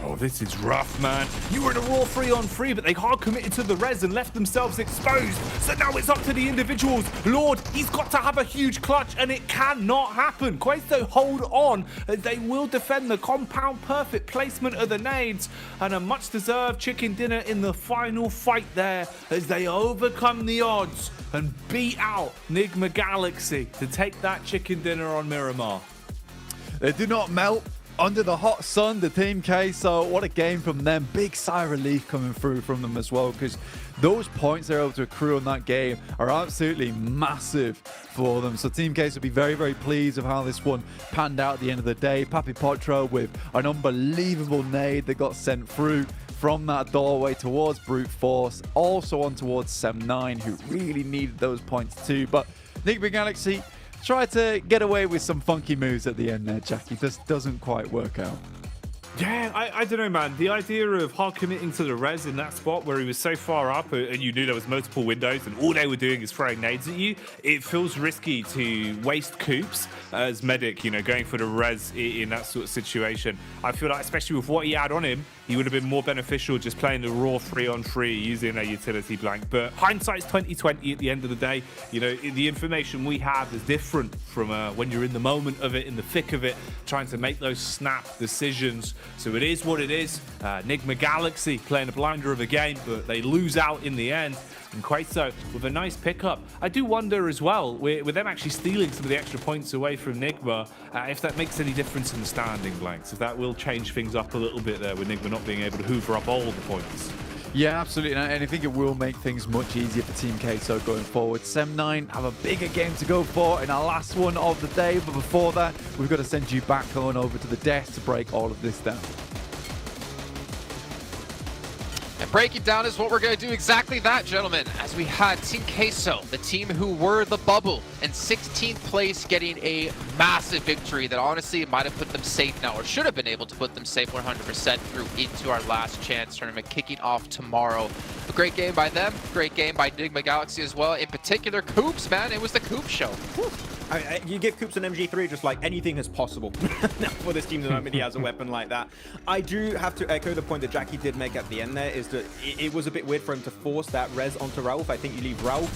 S2: Oh, this is rough, man. You were in a raw 3-on-3, but they hard committed to the res and left themselves exposed. So now it's up to the individuals. Lord, he's got to have a huge clutch, and it cannot happen. Queso hold on. They will defend the compound. Perfect placement of the nades. And a much-deserved chicken dinner in the final fight there as they overcome the odds and beat out Enigma Galaxy to take that chicken dinner on Miramar.
S20: They do not melt under the hot sun, the Team Queso. What a game from them. Big sigh of relief coming through from them as well, because those points they're able to accrue on that game are absolutely massive for them. So Team Queso will be very, very pleased with how this one panned out at the end of the day. Papi Potro with an unbelievable nade that got sent through from that doorway towards Brute Force, also on towards Sem9, who really needed those points too. But Enigma Galaxy tried to get away with some funky moves at the end there, Jackie. This doesn't quite work out.
S2: Yeah, I don't know, man. The idea of hard committing to the res in that spot where he was so far up and you knew there was multiple windows and all they were doing is throwing nades at you, it feels risky to waste Coops as medic, you know, going for the res in that sort of situation. I feel like, especially with what he had on him, he would have been more beneficial just playing the raw 3-on-3 using a utility Blank. But hindsight's 20/20 at the end of the day. You know, the information we have is different from when you're in the moment of it, in the thick of it, trying to make those snap decisions. So it is what it is. Enigma Galaxy playing a blinder of a game, but they lose out in the end. And Queso with a nice pickup. I do wonder as well, with them actually stealing some of the extra points away from Enigma, if that makes any difference in the standing, Blanks. If that will change things up a little bit there with Enigma not being able to hoover up all the points.
S20: Yeah, absolutely, and I think it will make things much easier for Team Queso going forward. Sem9 have a bigger game to go for in our last one of the day, but before that, we've got to send you back on over to the desk to break all of this down.
S1: And breaking down is what we're going to do exactly that, gentlemen, as we had Team Queso, the team who were the bubble, in 16th place, getting a massive victory that honestly might have put them safe now, or should have been able to put them safe 100% through into our last chance tournament, kicking off tomorrow. A great game by them, great game by Enigma Galaxy as well. In particular, Coops, man, it was the Coop show.
S21: You give Coops an MG3, just like anything is possible for this team the moment he has a weapon like that. I do have to echo the point that Jackie did make at the end there, is that it was a bit weird for him to force that res onto Ralph. I think you leave Ralph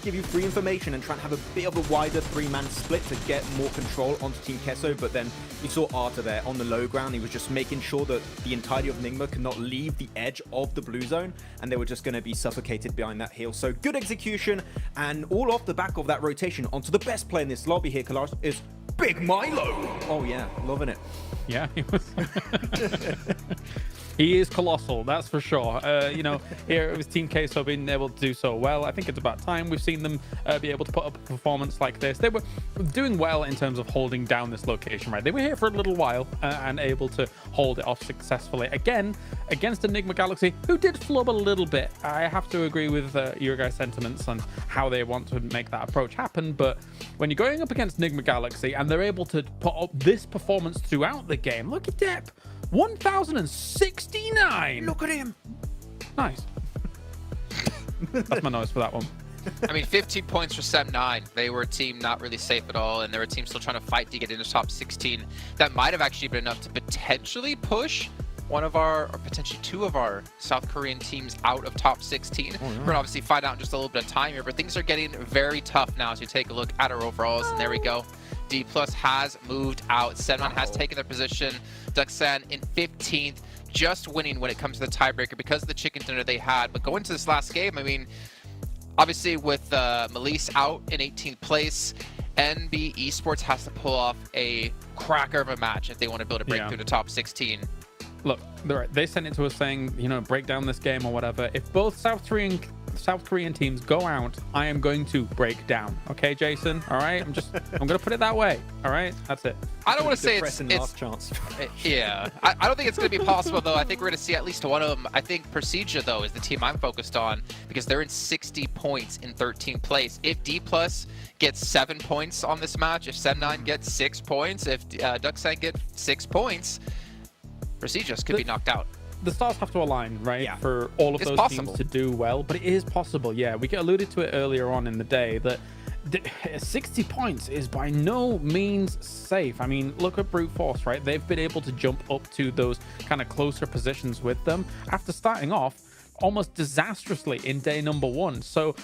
S21: give you free information and try and have a bit of a wider three-man split to get more control onto Team Queso, but then you saw Arthur there on the low ground. He was just making sure that the entirety of Enigma could not leave the edge of the blue zone, and they were just going to be suffocated behind that hill. So good execution, and all off the back of that rotation onto the best player in this lobby here, Kalaris, is Big Milo. Oh yeah, loving it.
S17: Yeah, he was. He is colossal, that's for sure. You know, here it was Team Queso being able to do so well. I think it's about time we've seen them be able to put up a performance like this. They were doing well in terms of holding down this location, right? They were here for a little while and able to hold it off successfully. Again, against Enigma Galaxy, who did flub a little bit. I have to agree with your guys' sentiments on how they want to make that approach happen, but when you're going up against Enigma Galaxy and they're able to put up this performance throughout the game, look at Depp. 1,069.
S21: Look at him.
S17: Nice. That's my noise for that one.
S1: I mean, 15 points for Sem9. They were a team not really safe at all, and they were a team still trying to fight to get into top 16. That might have actually been enough to potentially push one of our, or potentially two of our South Korean teams out of top 16. We're going to obviously find out in just a little bit of time here, but things are getting very tough now as you take a look at our overalls, and there we go. D+ has moved out. Sem9 has taken their position. Duxan in 15th, just winning when it comes to the tiebreaker because of the chicken dinner they had. But going to this last game, I mean, obviously with Melise out in 18th place, NB Esports has to pull off a cracker of a match if they want to build a break through the top 16.
S17: Look, they sent it to us saying, you know, break down this game or whatever. If both South Korean teams go out, I am going to break down. Okay, Jason? All right? I'm going to put it that way. All right? That's it.
S1: I don't want to say it's
S21: chance.
S1: Yeah. I don't think it's going to be possible, though. I think we're going to see at least one of them. I think Prestige, though, is the team I'm focused on because they're in 60 points in 13th place. If D+ gets 7 points on this match, if Sem9 gets 6 points, if Duxan gets 6 points, Prestige could be knocked out.
S17: The stars have to align, right? Yeah. For all of those teams to do well, but it is possible. Yeah, we alluded to it earlier on in the day that 60 points is by no means safe. I mean, look at Brute Force, right? They've been able to jump up to those kind of closer positions with them after starting off almost disastrously in day number 1. So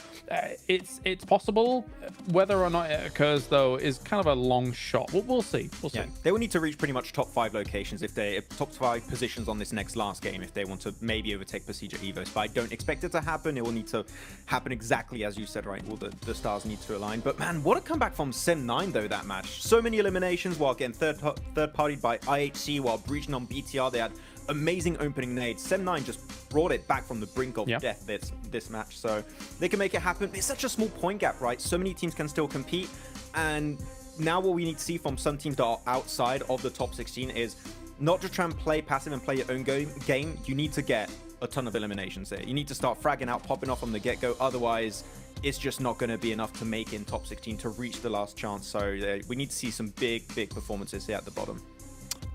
S17: it's possible. Whether or not it occurs, though, is kind of a long shot. We'll see. We'll see.
S21: They will need to reach pretty much top 5 locations if they top 5 positions on this next last game if they want to maybe overtake Prestige Evos. But I don't expect it to happen. It will need to happen exactly as you said, right? Well, the stars need to align. But man, what a comeback from Sem9 though, that match. So many eliminations while getting third-partied by IHC while breaching on BTR. They had amazing opening nades. Sem9 just brought it back from the brink of death this match, so they can make it happen. It's such a small point gap, right? So many teams can still compete, and now what we need to see from some teams that are outside of the top 16 is not just try and play passive and play your own game. You need to get a ton of eliminations there. You need to start fragging out, popping off from the get-go, otherwise it's just not going to be enough to make in top 16 to reach the last chance. So we need to see some big performances here at the bottom.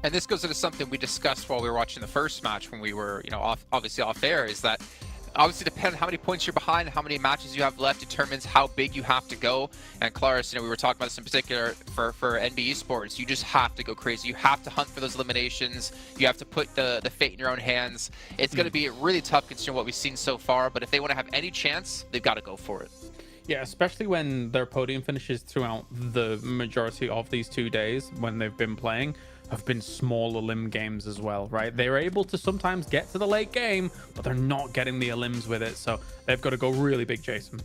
S1: And this goes into something we discussed while we were watching the first match when we were, you know, obviously off air, is that obviously depending on how many points you're behind, how many matches you have left determines how big you have to go. And Claris, you know, we were talking about this in particular for NB Esports. You just have to go crazy. You have to hunt for those eliminations. You have to put the fate in your own hands. It's going to be really tough considering what we've seen so far, but if they want to have any chance, they've got to go for it.
S17: Yeah, especially when their podium finishes throughout the majority of these 2 days when they've been playing have been smaller limb games as well, right? They're able to sometimes get to the late game, but they're not getting the elims with it, so they've got to go really big, Jason.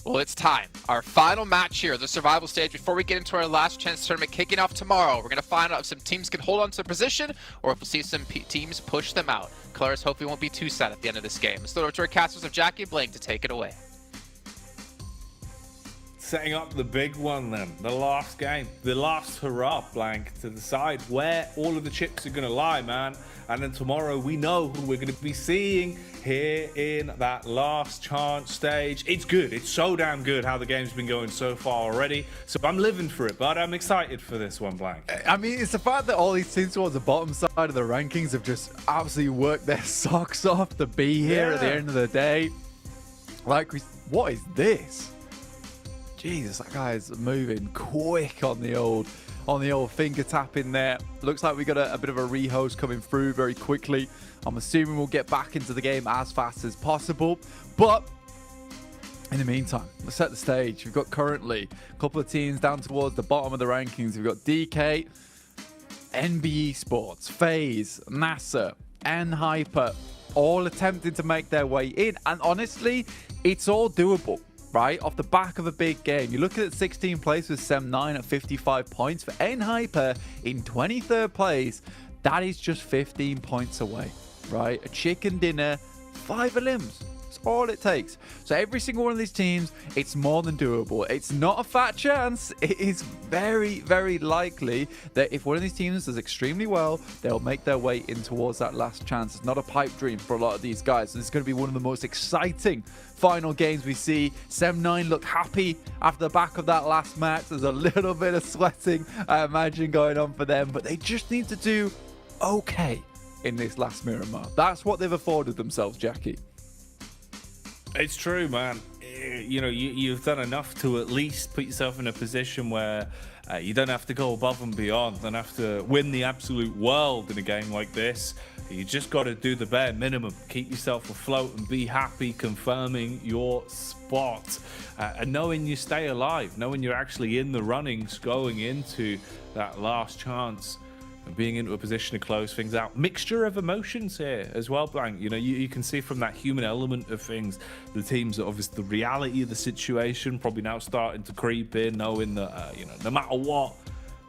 S5: Well, it's time. Our final match here, the survival stage, before we get into our last chance tournament kicking off tomorrow. We're going to find out if some teams can hold on to their position or if we'll see some teams push them out. Colors hopefully won't be too sad at the end of this game. Let's throw it to our casters of Jackie and Blaine to take it away.
S2: Setting up the big one then, the last game, the last hurrah, Blank, to decide where all of the chips are going to lie, man. And then tomorrow we know who we're going to be seeing here in that last chance stage. It's good. It's so damn good how the game's been going so far already. So I'm living for it, but I'm excited for this one, Blank.
S20: I mean, it's the fact that all these teams towards the bottom side of the rankings have just absolutely worked their socks off to be here at the end of the day. Like, what is this? Jesus, that guy's moving quick on the old finger tap in there. Looks like we got a bit of a rehost coming through very quickly. I'm assuming we'll get back into the game as fast as possible. But in the meantime, let's set the stage. We've got currently a couple of teams down towards the bottom of the rankings. We've got DK, NBE Sports, FaZe, NASA, N-Hyper, all attempting to make their way in. And honestly, it's all doable. Right, off the back of a big game. You look at 16th place with Sem9 at 55 points. For N-Hyper in 23rd place, that is just 15 points away, right? A chicken dinner, 5 limbs. That's all it takes. So every single one of these teams, it's more than doable. It's not a fat chance. It is very, very likely that if one of these teams does extremely well, they'll make their way in towards that last chance. It's not a pipe dream for a lot of these guys. So this is going to be one of the most exciting final games we see. Sem9 look happy after the back of that last match. There's a little bit of sweating, I imagine, going on for them, but they just need to do okay in this last Miramar. That's what they've afforded themselves, Jackie.
S2: It's true, man. You know, you've done enough to at least put yourself in a position where you don't have to go above and beyond, don't have to win the absolute world in a game like this. You just got to do the bare minimum, keep yourself afloat and be happy, confirming your spot and knowing you stay alive, knowing you're actually in the runnings going into that last chance and being into a position to close things out. Mixture of emotions here as well, Blank. You know, you can see from that human element of things, the teams that obviously the reality of the situation probably now starting to creep in, knowing that, you know, no matter what,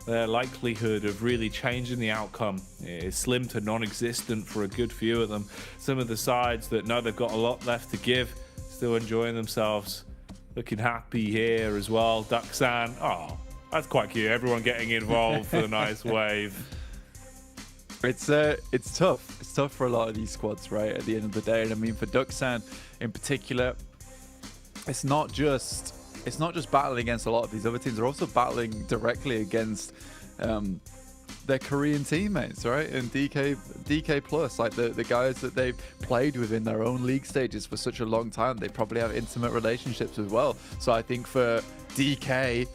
S2: their likelihood of really changing the outcome is slim to non-existent for a good few of them. Some of the sides that know they've got a lot left to give, still enjoying themselves, looking happy here as well. Duxan, oh, that's quite cute. Everyone getting involved for the nice wave.
S20: It's tough. It's tough for a lot of these squads, right, at the end of the day. And I mean, for Duxan in particular, it's not just battling against a lot of these other teams. They're also battling directly against their Korean teammates, right? And DK Plus, like the guys that they've played with in their own league stages for such a long time. They probably have intimate relationships as well. So I think for DK,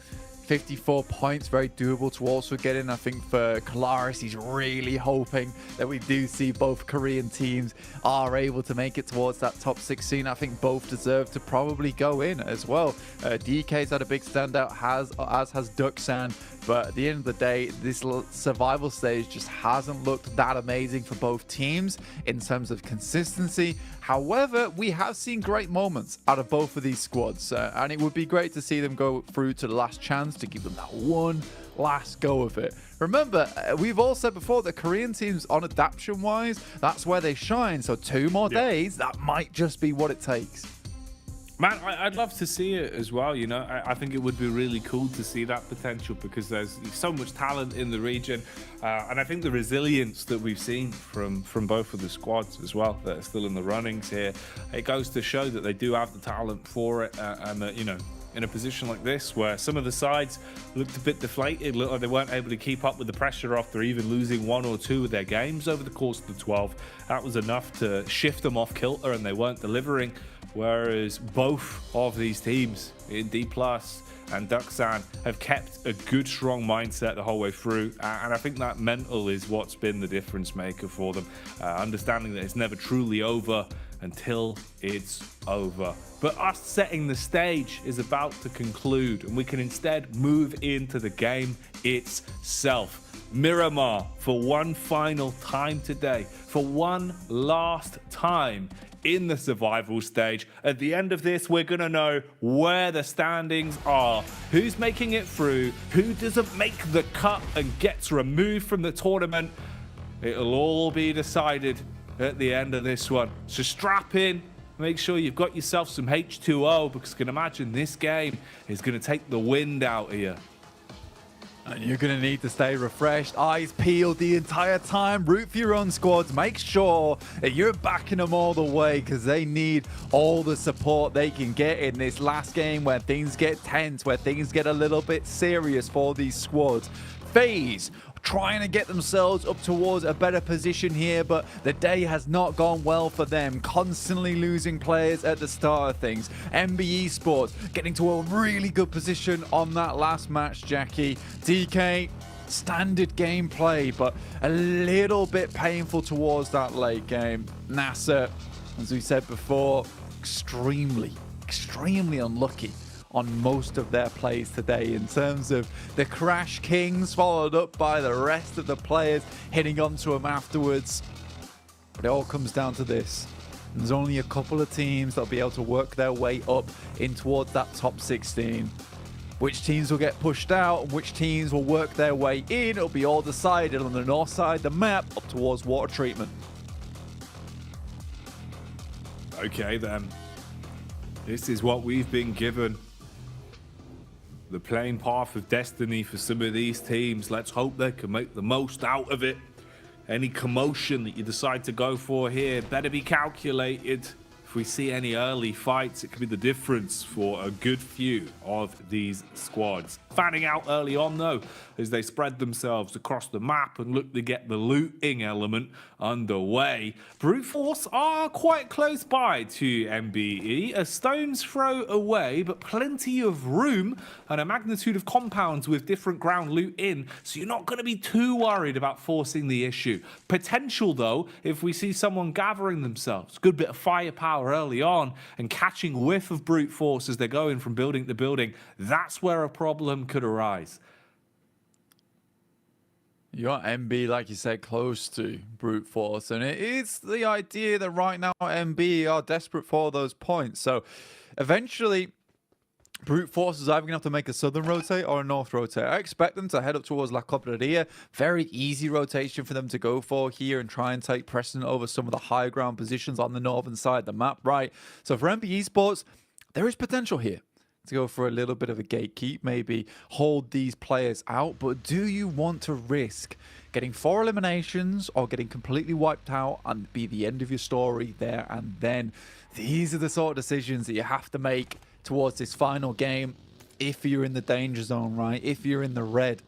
S20: 54 points, very doable to also get in. I think for Kalaris, he's really hoping that we do see both Korean teams are able to make it towards that top 16. I think both deserve to probably go in as well. DK's had a big standout, as has Duxan, but at the end of the day, this survival stage just hasn't looked that amazing for both teams in terms of consistency. However, we have seen great moments out of both of these squads, and it would be great to see them go through to the last chance to give them that one last go of it. Remember, we've all said before that Korean teams on adaptation wise, that's where they shine. So 2 more days, that might just be what it takes.
S2: Man, I'd love to see it as well, you know. I think it would be really cool to see that potential because there's so much talent in the region. And I think the resilience that we've seen from both of the squads as well that are still in the runnings here, it goes to show that they do have the talent for it and that, you know, in a position like this where some of the sides looked a bit deflated, looked like they weren't able to keep up with the pressure after even losing 1 or 2 of their games over the course of the 12. That was enough to shift them off kilter and they weren't delivering. Whereas both of these teams in D+ and Duxan have kept a good, strong mindset the whole way through. And I think that mental is what's been the difference maker for them. Understanding that it's never truly over until it's over. But us setting the stage is about to conclude, and we can instead move into the game itself. Miramar, for one final time today, for one last time
S19: in the survival stage. At the end of this, we're going to know where the standings are, who's making it through, who doesn't make the cut and gets removed from the tournament. It'll all be decided at the end of this one. So strap in, make sure you've got yourself some H2O, because I can imagine this game is going to take the wind out of you.
S20: And you're going to need to stay refreshed, eyes peeled the entire time, root for your own squads, make sure that you're backing them all the way, because they need all the support they can get in this last game where things get tense, where things get a little bit serious for these squads. FaZe trying to get themselves up towards a better position here, but the day has not gone well for them, constantly losing players at the start of things. MB Esports getting to a really good position on that last match, Jackie. DK, standard gameplay, but a little bit painful towards that late game. NASA, as we said before, extremely unlucky on most of their plays today in terms of the Crash Kings, followed up by the rest of the players hitting onto them afterwards. But it all comes down to this. There's only a couple of teams that'll be able to work their way up in towards that top 16. Which teams will get pushed out and which teams will work their way in, it'll be all decided on the north side of the map up towards water treatment.
S19: Okay then. This is what we've been given. The playing path of destiny for some of these teams. Let's hope they can make the most out of it. Any commotion that you decide to go for here better be calculated. If we see any early fights, it could be the difference for a good few of these squads. Fanning out early on though, as they spread themselves across the map and look to get the looting element underway. Brute Force are quite close by to MBE, a stone's throw away, but plenty of room and a magnitude of compounds with different ground loot in, so you're not going to be too worried about forcing the issue. Potential though, if we see someone gathering themselves, good bit of firepower early on and catching whiff of Brute Force as they're going from building to building, that's where a problem could arise.
S20: You got MB, like you said, close to Brute Force, and it is the idea that right now MB are desperate for those points. So eventually Brute Force is either going to have to make a southern rotate or a north rotate. I expect them to head up towards La Cobraderia. Very easy rotation for them to go for here and try and take precedent over some of the high ground positions on the northern side of the map, right? So for MB Esports, there is potential here to go for a little bit of a gatekeep, maybe hold these players out. But do you want to risk getting 4 eliminations or getting completely wiped out and be the end of your story there and then? These are the sort of decisions that you have to make towards this final game if you're in the danger zone, right? If you're in the red.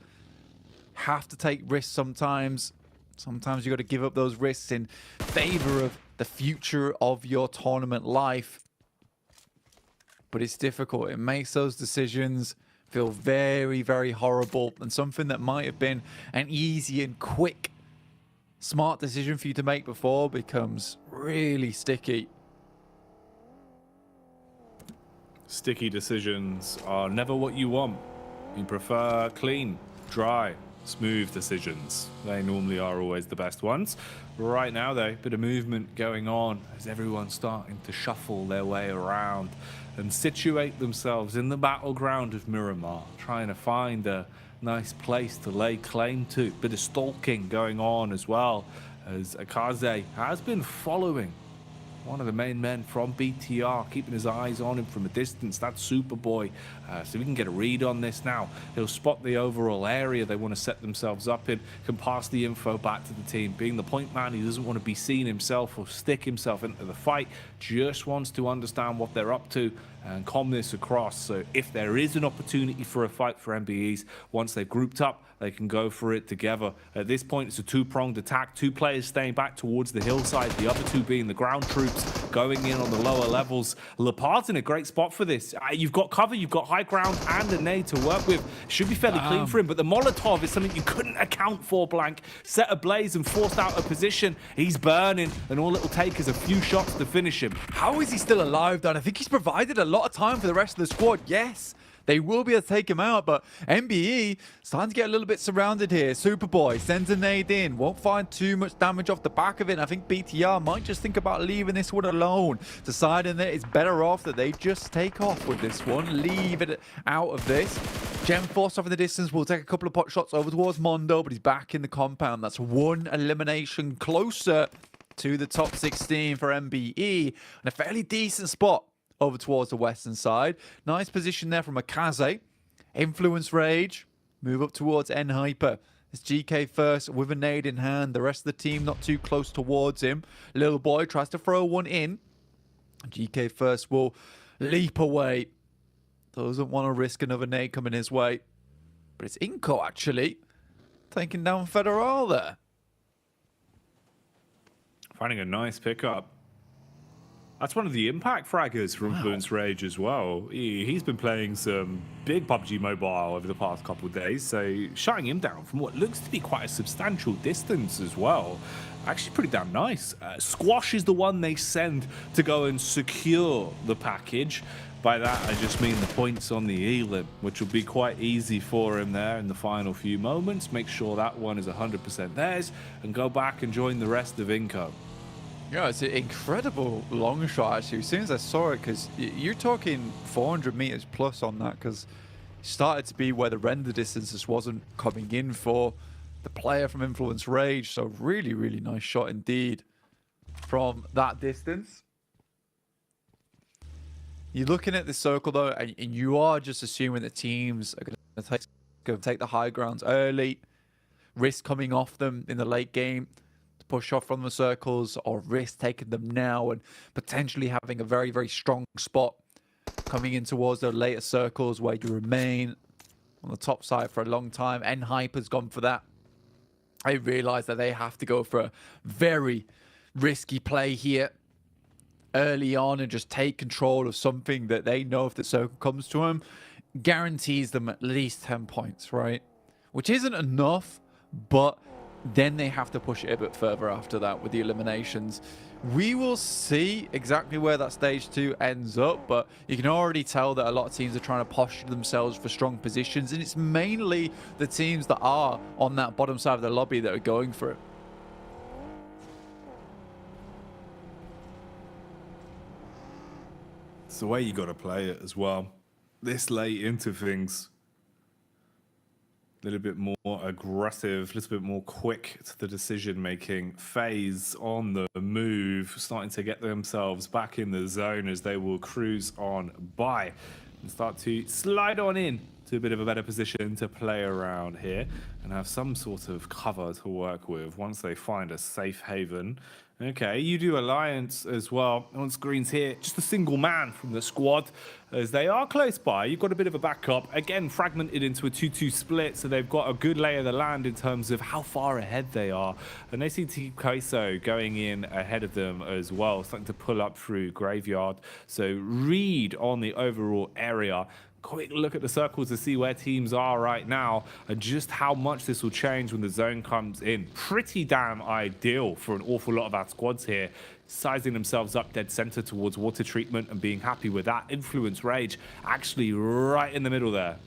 S20: Have to take risks sometimes. Sometimes you got to give up those risks in favor of the future of your tournament life. But it's difficult. It makes those decisions feel very, very horrible. And something that might have been an easy and quick, smart decision for you to make before becomes really sticky.
S19: Sticky decisions are never what you want. You prefer clean, dry, smooth decisions. They normally are always the best ones. Right now though, a bit of movement going on as everyone's starting to shuffle their way around and situate themselves in the battleground of Miramar, trying to find a nice place to lay claim to. Bit of stalking going on as well, as Akaze has been following one of the main men from BTR, keeping his eyes on him from a distance. That's Superboy. So we can get a read on this now. He'll spot the overall area they want to set themselves up in, can pass the info back to the team. Being the point man, he doesn't want to be seen himself or stick himself into the fight, just wants to understand what they're up to and calm this across. So if there is an opportunity for a fight for MBEs, once they've grouped up, they can go for it together. At this point, it's a two-pronged attack. 2 players staying back towards the hillside, the other 2 being the ground troops going in on the lower levels. Leopard's in a great spot for this. You've got cover, you've got high ground and a nade to work with. Should be fairly clean for him, but the Molotov is something you couldn't account for, Blank. Set ablaze and forced out of position. He's burning, and all it'll take is a few shots to finish him.
S20: How is he still alive, Dan? I think he's provided a lot of time for the rest of the squad. Yes, they will be able to take him out, but MBE starting to get a little bit surrounded here. Superboy sends a nade in, won't find too much damage off the back of it. And I think BTR might just think about leaving this one alone, deciding that it's better off that they just take off with this one, leave it out of this. Gem Force off in the distance will take a couple of pot shots over towards Mondo, but he's back in the compound. That's one elimination closer to the top 16 for MBE, and a fairly decent spot over towards the western side. Nice position there from Akaze. Influence Rage. Move up towards N-Hyper. It's GK first with a nade in hand. The rest of the team not too close towards him. Little boy tries to throw one in. GK first will leap away. Doesn't want to risk another nade coming his way. But it's Inko actually taking down Federal there.
S2: Finding a nice pickup. That's one of the impact fraggers for Influence Rage as well. He's been playing some big PUBG Mobile over the past couple of days, so shutting him down from what looks to be quite a substantial distance as well. Actually pretty damn nice. Squash is the one they send to go and secure the package. By that, I just mean the points on the elim, which will be quite easy for him there in the final few moments. Make sure that one is 100% theirs, and go back and join the rest of Inco.
S20: Yeah, it's an incredible long shot, actually. As soon as I saw it, because you're talking 400 meters plus on that, because it started to be where the render distance just wasn't coming in for the player from Influence Rage. So really, really nice shot indeed from that distance. You're looking at the circle, though, and you are just assuming that teams are going to take the high grounds early, risk coming off them in the late game, push off from the circles, or risk taking them now and potentially having a very, very strong spot coming in towards the later circles where you remain on the top side for a long time. N-Hyper's gone for that. They realize that they have to go for a very risky play here early on and just take control of something that they know if the circle comes to them, guarantees them at least 10 points, right? Which isn't enough, but then they have to push it a bit further after that with the eliminations. We will see exactly where that stage 2 ends up, but you can already tell that a lot of teams are trying to posture themselves for strong positions, and it's mainly the teams that are on that bottom side of the lobby that are going for it.
S2: It's the way you got to play it as well. This late into things. A little bit more aggressive, a little bit more quick to the decision-making. FaZe on the move, starting to get themselves back in the zone as they will cruise on by and start to slide on in to a bit of a better position to play around here and have some sort of cover to work with once they find a safe haven. Okay, you do Alliance as well. On screens here, just a single man from the squad as they are close by. You've got a bit of a backup. Again, fragmented into a 2-2 split, so they've got a good lay of the land in terms of how far ahead they are. And they see Team Kaiso going in ahead of them as well, starting to pull up through Graveyard. So read on the overall area. Quick look at the circles to see where teams are right now and just how much this will change when the zone comes in. Pretty damn ideal for an awful lot of our squads here, sizing themselves up dead center towards water treatment and being happy with that. Influence Rage actually right in the middle there.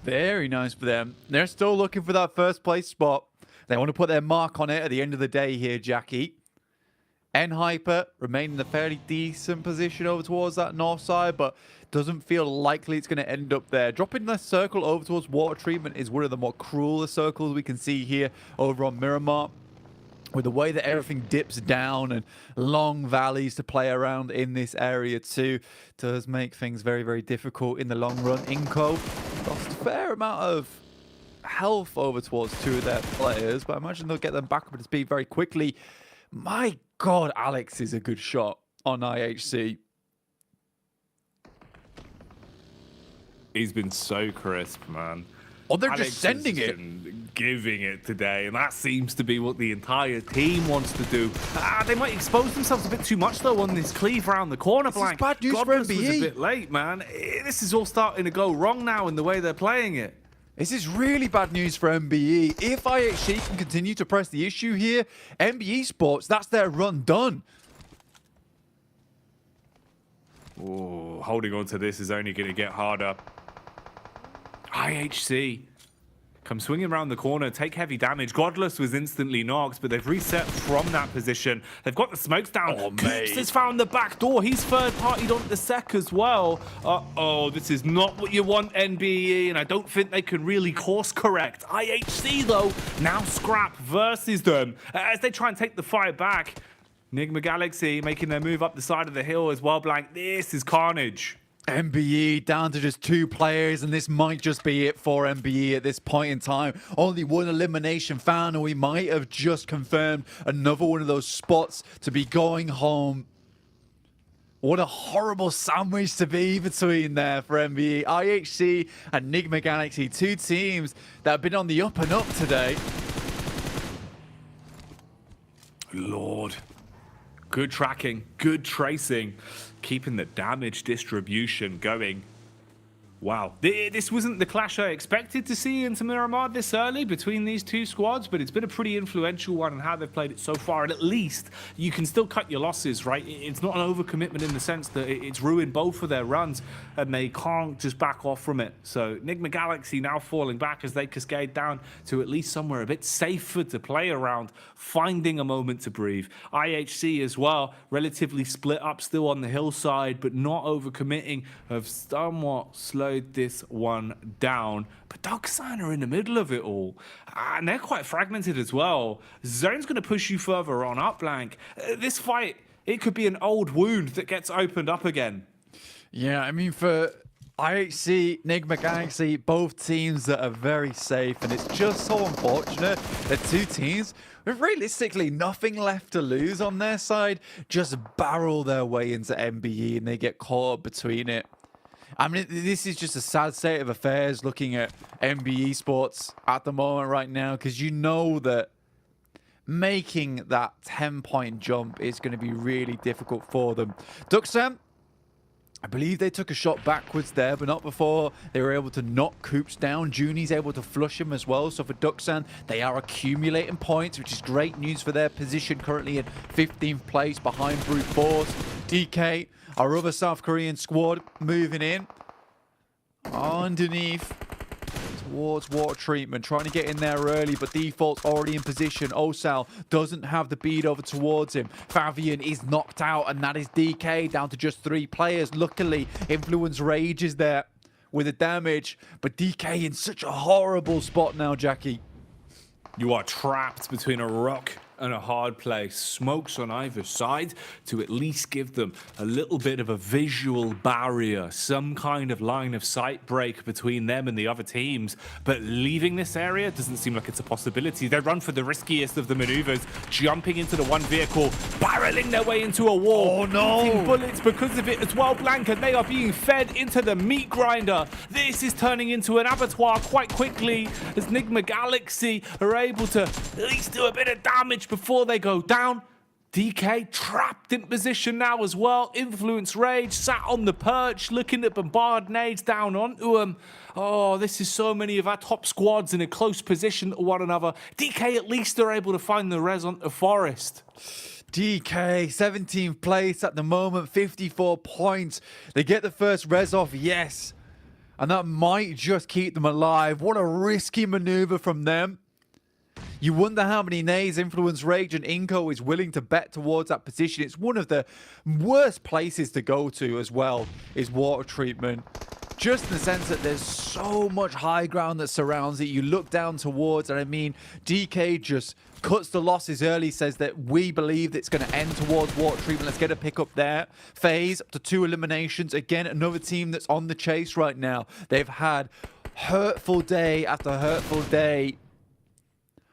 S20: Very nice for them. They're still looking for that first place spot. They want to put their mark on it at the end of the day here, Jackie. N-Hyper remain in a fairly decent position over towards that north side, but doesn't feel likely it's going to end up there. Dropping the circle over towards water treatment is one of the more crueler circles we can see here over on Miramar. With the way that everything dips down and long valleys to play around in this area too, does make things very, very difficult in the long run. Inco lost a fair amount of health over towards two of their players, but I imagine they'll get them back up to speed very quickly. My God, Alex is a good shot on IHC.
S2: He's been so crisp, man.
S20: Oh, they're
S2: Alex
S20: just sending
S2: has
S20: it.
S2: been giving it today, and that seems to be what the entire team wants to do. They might expose themselves a bit too much, though, on this cleave around the corner.
S20: This is bad news for
S2: Godless was
S20: MBE.
S2: a bit late, man. This is all starting to go wrong now in the way they're playing it.
S20: This is really bad news for MBE. If IHC can continue to press the issue here, MBE Sports, that's their run done.
S2: Oh. holding on to this is only going to get harder. IHC come swinging around the corner, take heavy damage. Godless was instantly knocked, but they've reset from that position. They've got the smokes down. Coops has found the back door. He's third-partied on the sec as well. Uh-oh, this is not what you want, NBE, and I don't think they can really course correct. IHC, though, now Scrap versus them as they try and take the fight back. Enigma Galaxy making their move up the side of the hill as well, Blank. This is carnage.
S20: MBE down to just 2 players, and this might just be it for MBE at this point in time. Only one elimination found, and we might have just confirmed another one of those spots to be going home. What a horrible sandwich to be between there for MBE. IHC and Enigma Galaxy, 2 teams that have been on the up and up today.
S2: Lord. Good tracking, good tracing, keeping the damage distribution going. Wow, this wasn't the clash I expected to see in Miramar this early between these 2 squads, but it's been a pretty influential one on how they've played it so far, and at least you can still cut your losses, right? It's not an overcommitment in the sense that it's ruined both of their runs, and they can't just back off from it. So Enigma Galaxy now falling back as they cascade down to at least somewhere a bit safer to play around, finding a moment to breathe. IHC as well, relatively split up still on the hillside, but not overcommitting, have somewhat slowed this one down. But Darksign are in the middle of it all, and they're quite fragmented as well. Zone's going to push you further on up, Blank. This fight, it could be an old wound that gets opened up again.
S20: Yeah, I mean, for IHC, Enigma Galaxy, both teams that are very safe, and it's just so unfortunate that 2 teams with realistically nothing left to lose on their side just barrel their way into MBE, and they get caught up between it. I mean, this is just a sad state of affairs looking at MBE Sports at the moment right now, because you know that making that 10-point jump is going to be really difficult for them. Duxam, I believe they took a shot backwards there, but not before they were able to knock Coops down. Junie's able to flush him as well. So for Duxan, they are accumulating points, which is great news for their position currently in 15th place behind Brute Force. DK, our other South Korean squad, moving in underneath towards water treatment, trying to get in there early, but Default's already in position. Osal doesn't have the bead over towards him. Favian is knocked out, and that is DK down to just 3 players. Luckily, Influence Rage is there with the damage, but DK in such a horrible spot now, Jackie.
S2: You are trapped between a rock and a hard place. Smokes on either side to at least give them a little bit of a visual barrier, some kind of line of sight break between them and the other teams. But leaving this area doesn't seem like it's a possibility. They run for the riskiest of the maneuvers, jumping into the one vehicle, barreling their way into a wall.
S20: Oh no!
S2: Eating bullets because of it as well, Blank, and they are being fed into the meat grinder. This is turning into an abattoir quite quickly as Enigma Galaxy are able to at least do a bit of damage before they go down. DK trapped in position now as well. Influence Rage sat on the perch looking to bombard nades down onto him. Oh, this is so many of our top squads in a close position to one another. DK at least are able to find the res onto Forest.
S20: DK, 17th place at the moment, 54 points. They get the first res off, yes. And that might just keep them alive. What a risky maneuver from them. You wonder how many nades Influence Rage and Inko is willing to bet towards that position. It's one of the worst places to go to as well, is water treatment. Just in the sense that there's so much high ground that surrounds it. You look down towards, and I mean, DK just cuts the losses early, says that we believe it's going to end towards water treatment. Let's get a pick up there. FaZe up to 2 eliminations. Again, another team that's on the chase right now. They've had hurtful day after hurtful day.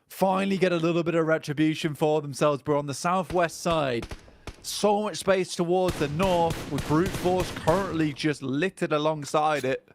S20: Finally get a little bit of retribution for themselves, but on the southwest side, so much space towards the north, with Brute Force currently just littered alongside it.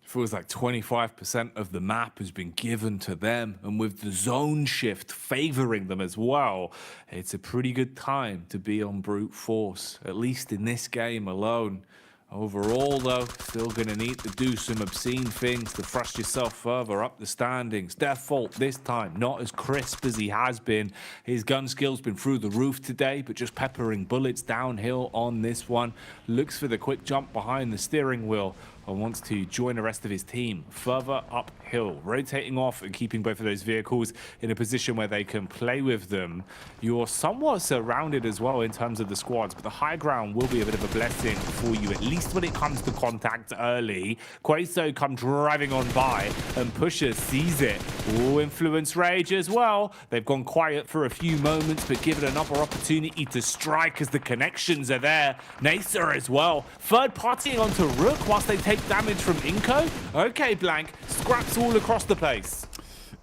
S2: Feels like 25% of the map has been given to them, and with the zone shift favoring them as well, it's a pretty good time to be on Brute Force, at least in this game alone.
S19: Overall, though, still going to need to do some obscene things to thrust yourself further up the standings. Default this time, not as crisp as he has been. His gun skill's been through the roof today, but just peppering bullets downhill on this one. Looks for the quick jump behind the steering wheel and wants to join the rest of his team further uphill, rotating off and keeping both of those vehicles in a position where they can play with them. You're somewhat surrounded as well in terms of the squads, but the high ground will be a bit of a blessing for you, at least when it comes to contact early. Queso come driving on by, and Pusher sees it. Ooh, Influence Rage as well. They've gone quiet for a few moments, but given another opportunity to strike as the connections are there. Nasa as well. Third partying onto Rook whilst they take damage from Inko. Okay, Blank. Scraps all across the place.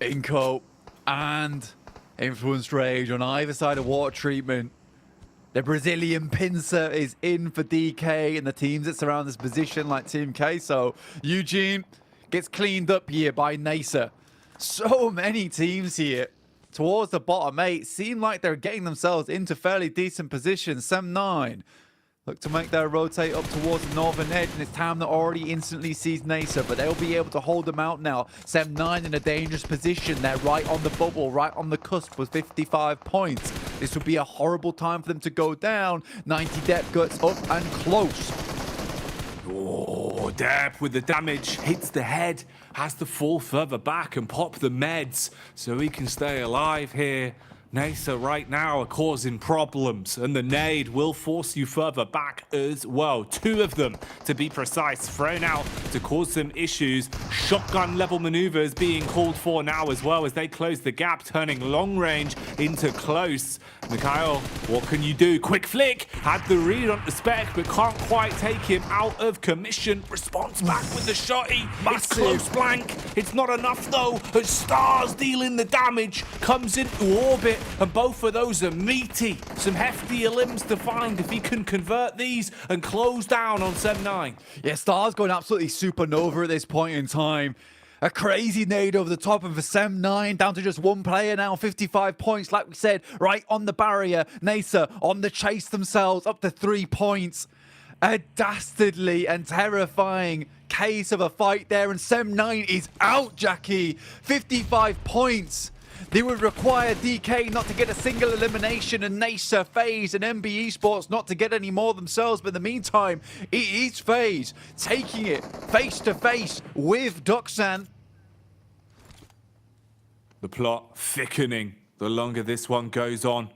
S20: Inko and Influence Rage on either side of water treatment. The Brazilian pincer is in for DK and the teams that surround this position like Team K. So Eugene gets cleaned up here by Nasa. So many teams here towards the bottom 8 seem like they're getting themselves into fairly decent positions. Sem9 look to make their rotate up towards the northern edge, and it's Tam that already instantly sees Nasa, but they'll be able to hold them out now. Sem9 in a dangerous position. They're right on the bubble, right on the cusp with 55 points. This would be a horrible time for them to go down. 90 depth guts up and close.
S19: Oh, Depp with the damage, hits the head, has to fall further back and pop the meds so he can stay alive here. Nasa right now are causing problems, and the nade will force you further back as well. 2 of them, to be precise, thrown out to cause some issues. Shotgun level maneuvers being called for now as well as they close the gap, turning long range into close. Mikhail, what can you do? Quick flick, had the read on the spec, but can't quite take him out of commission. Response back with the shotty. It's close, Blank. It's not enough though, as Stars dealing the damage, comes into orbit. And both of those are meaty. Some heftier limbs to find if he can convert these and close down on Sem9.
S20: Yeah, Star's going absolutely supernova at this point in time. A crazy nade over the top of a Sem9, down to just 1 player now, 55 points, like we said, right on the barrier. Nasa on the chase themselves, up to 3 points. A dastardly and terrifying case of a fight there, and Sem9 is out, Jackie. 55 points. They would require DK not to get a single elimination, and Nasa, FaZe, and MB Esports not to get any more themselves. But in the meantime, it is FaZe taking it face to face with Duxan.
S19: The plot thickening the longer this one goes on.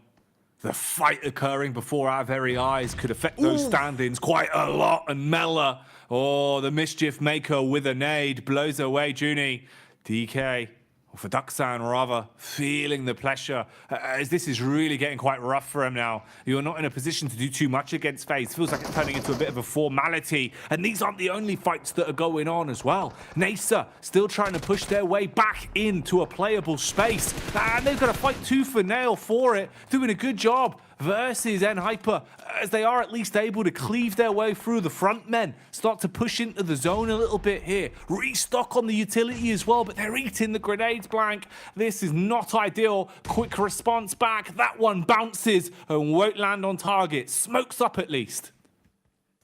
S19: The fight occurring before our very eyes could affect those standings quite a lot. And Mela, oh, the mischief maker with a nade, blows away Junie. DK, or for Duxan rather, feeling the pressure as this is really getting quite rough for him now. You're not in a position to do too much against FaZe. Feels like it's turning into a bit of a formality. And these aren't the only fights that are going on as well. Nasa still trying to push their way back into a playable space. And they've got to fight tooth and nail for it. Doing a good job versus N-Hyper, as they are at least able to cleave their way through the front men, start to push into the zone a little bit here, restock on the utility as well, but they're eating the grenades, Blank. This is not ideal. Quick response back, that one bounces and won't land on target. Smokes up at least.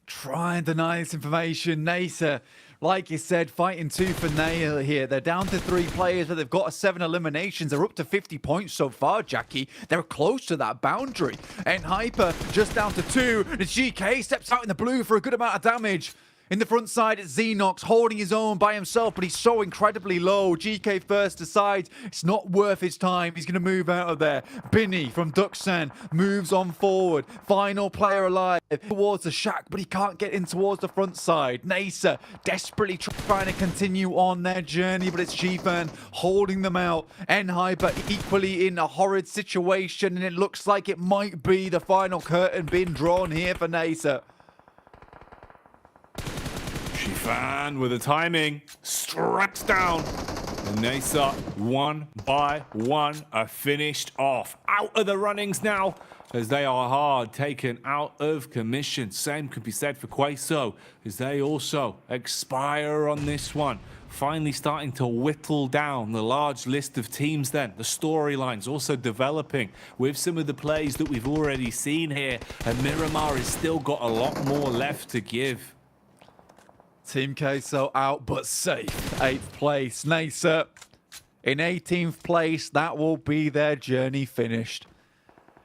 S20: Try and deny this information. Nasa, like you said, fighting tooth and nail here. They're down to 3 players, but they've got 7 eliminations. They're up to 50 points so far, Jackie. They're close to that boundary. And Hyper just down to 2. The GK steps out in the blue for a good amount of damage. In the front side, it's Xenox holding his own by himself, but he's so incredibly low. GK first decides it's not worth his time. He's going to move out of there. Binny from Duxan moves on forward. Final player alive towards the shack, but he can't get in towards the front side. Nasa desperately trying to continue on their journey, but it's G-Fan holding them out. N-Hyper equally in a horrid situation, and it looks like it might be the final curtain being drawn here for Nasa.
S19: Shifan with the timing, straps down. And Nasa, 1 by 1, are finished off. Out of the runnings now, as they are hard taken out of commission. Same could be said for Queso, as they also expire on this one. Finally starting to whittle down the large list of teams then. The storylines also developing with some of the plays that we've already seen here. And Miramar has still got a lot more left to give.
S20: Team Queso out, but safe. 8th place. Nasa in 18th place. That will be their journey finished.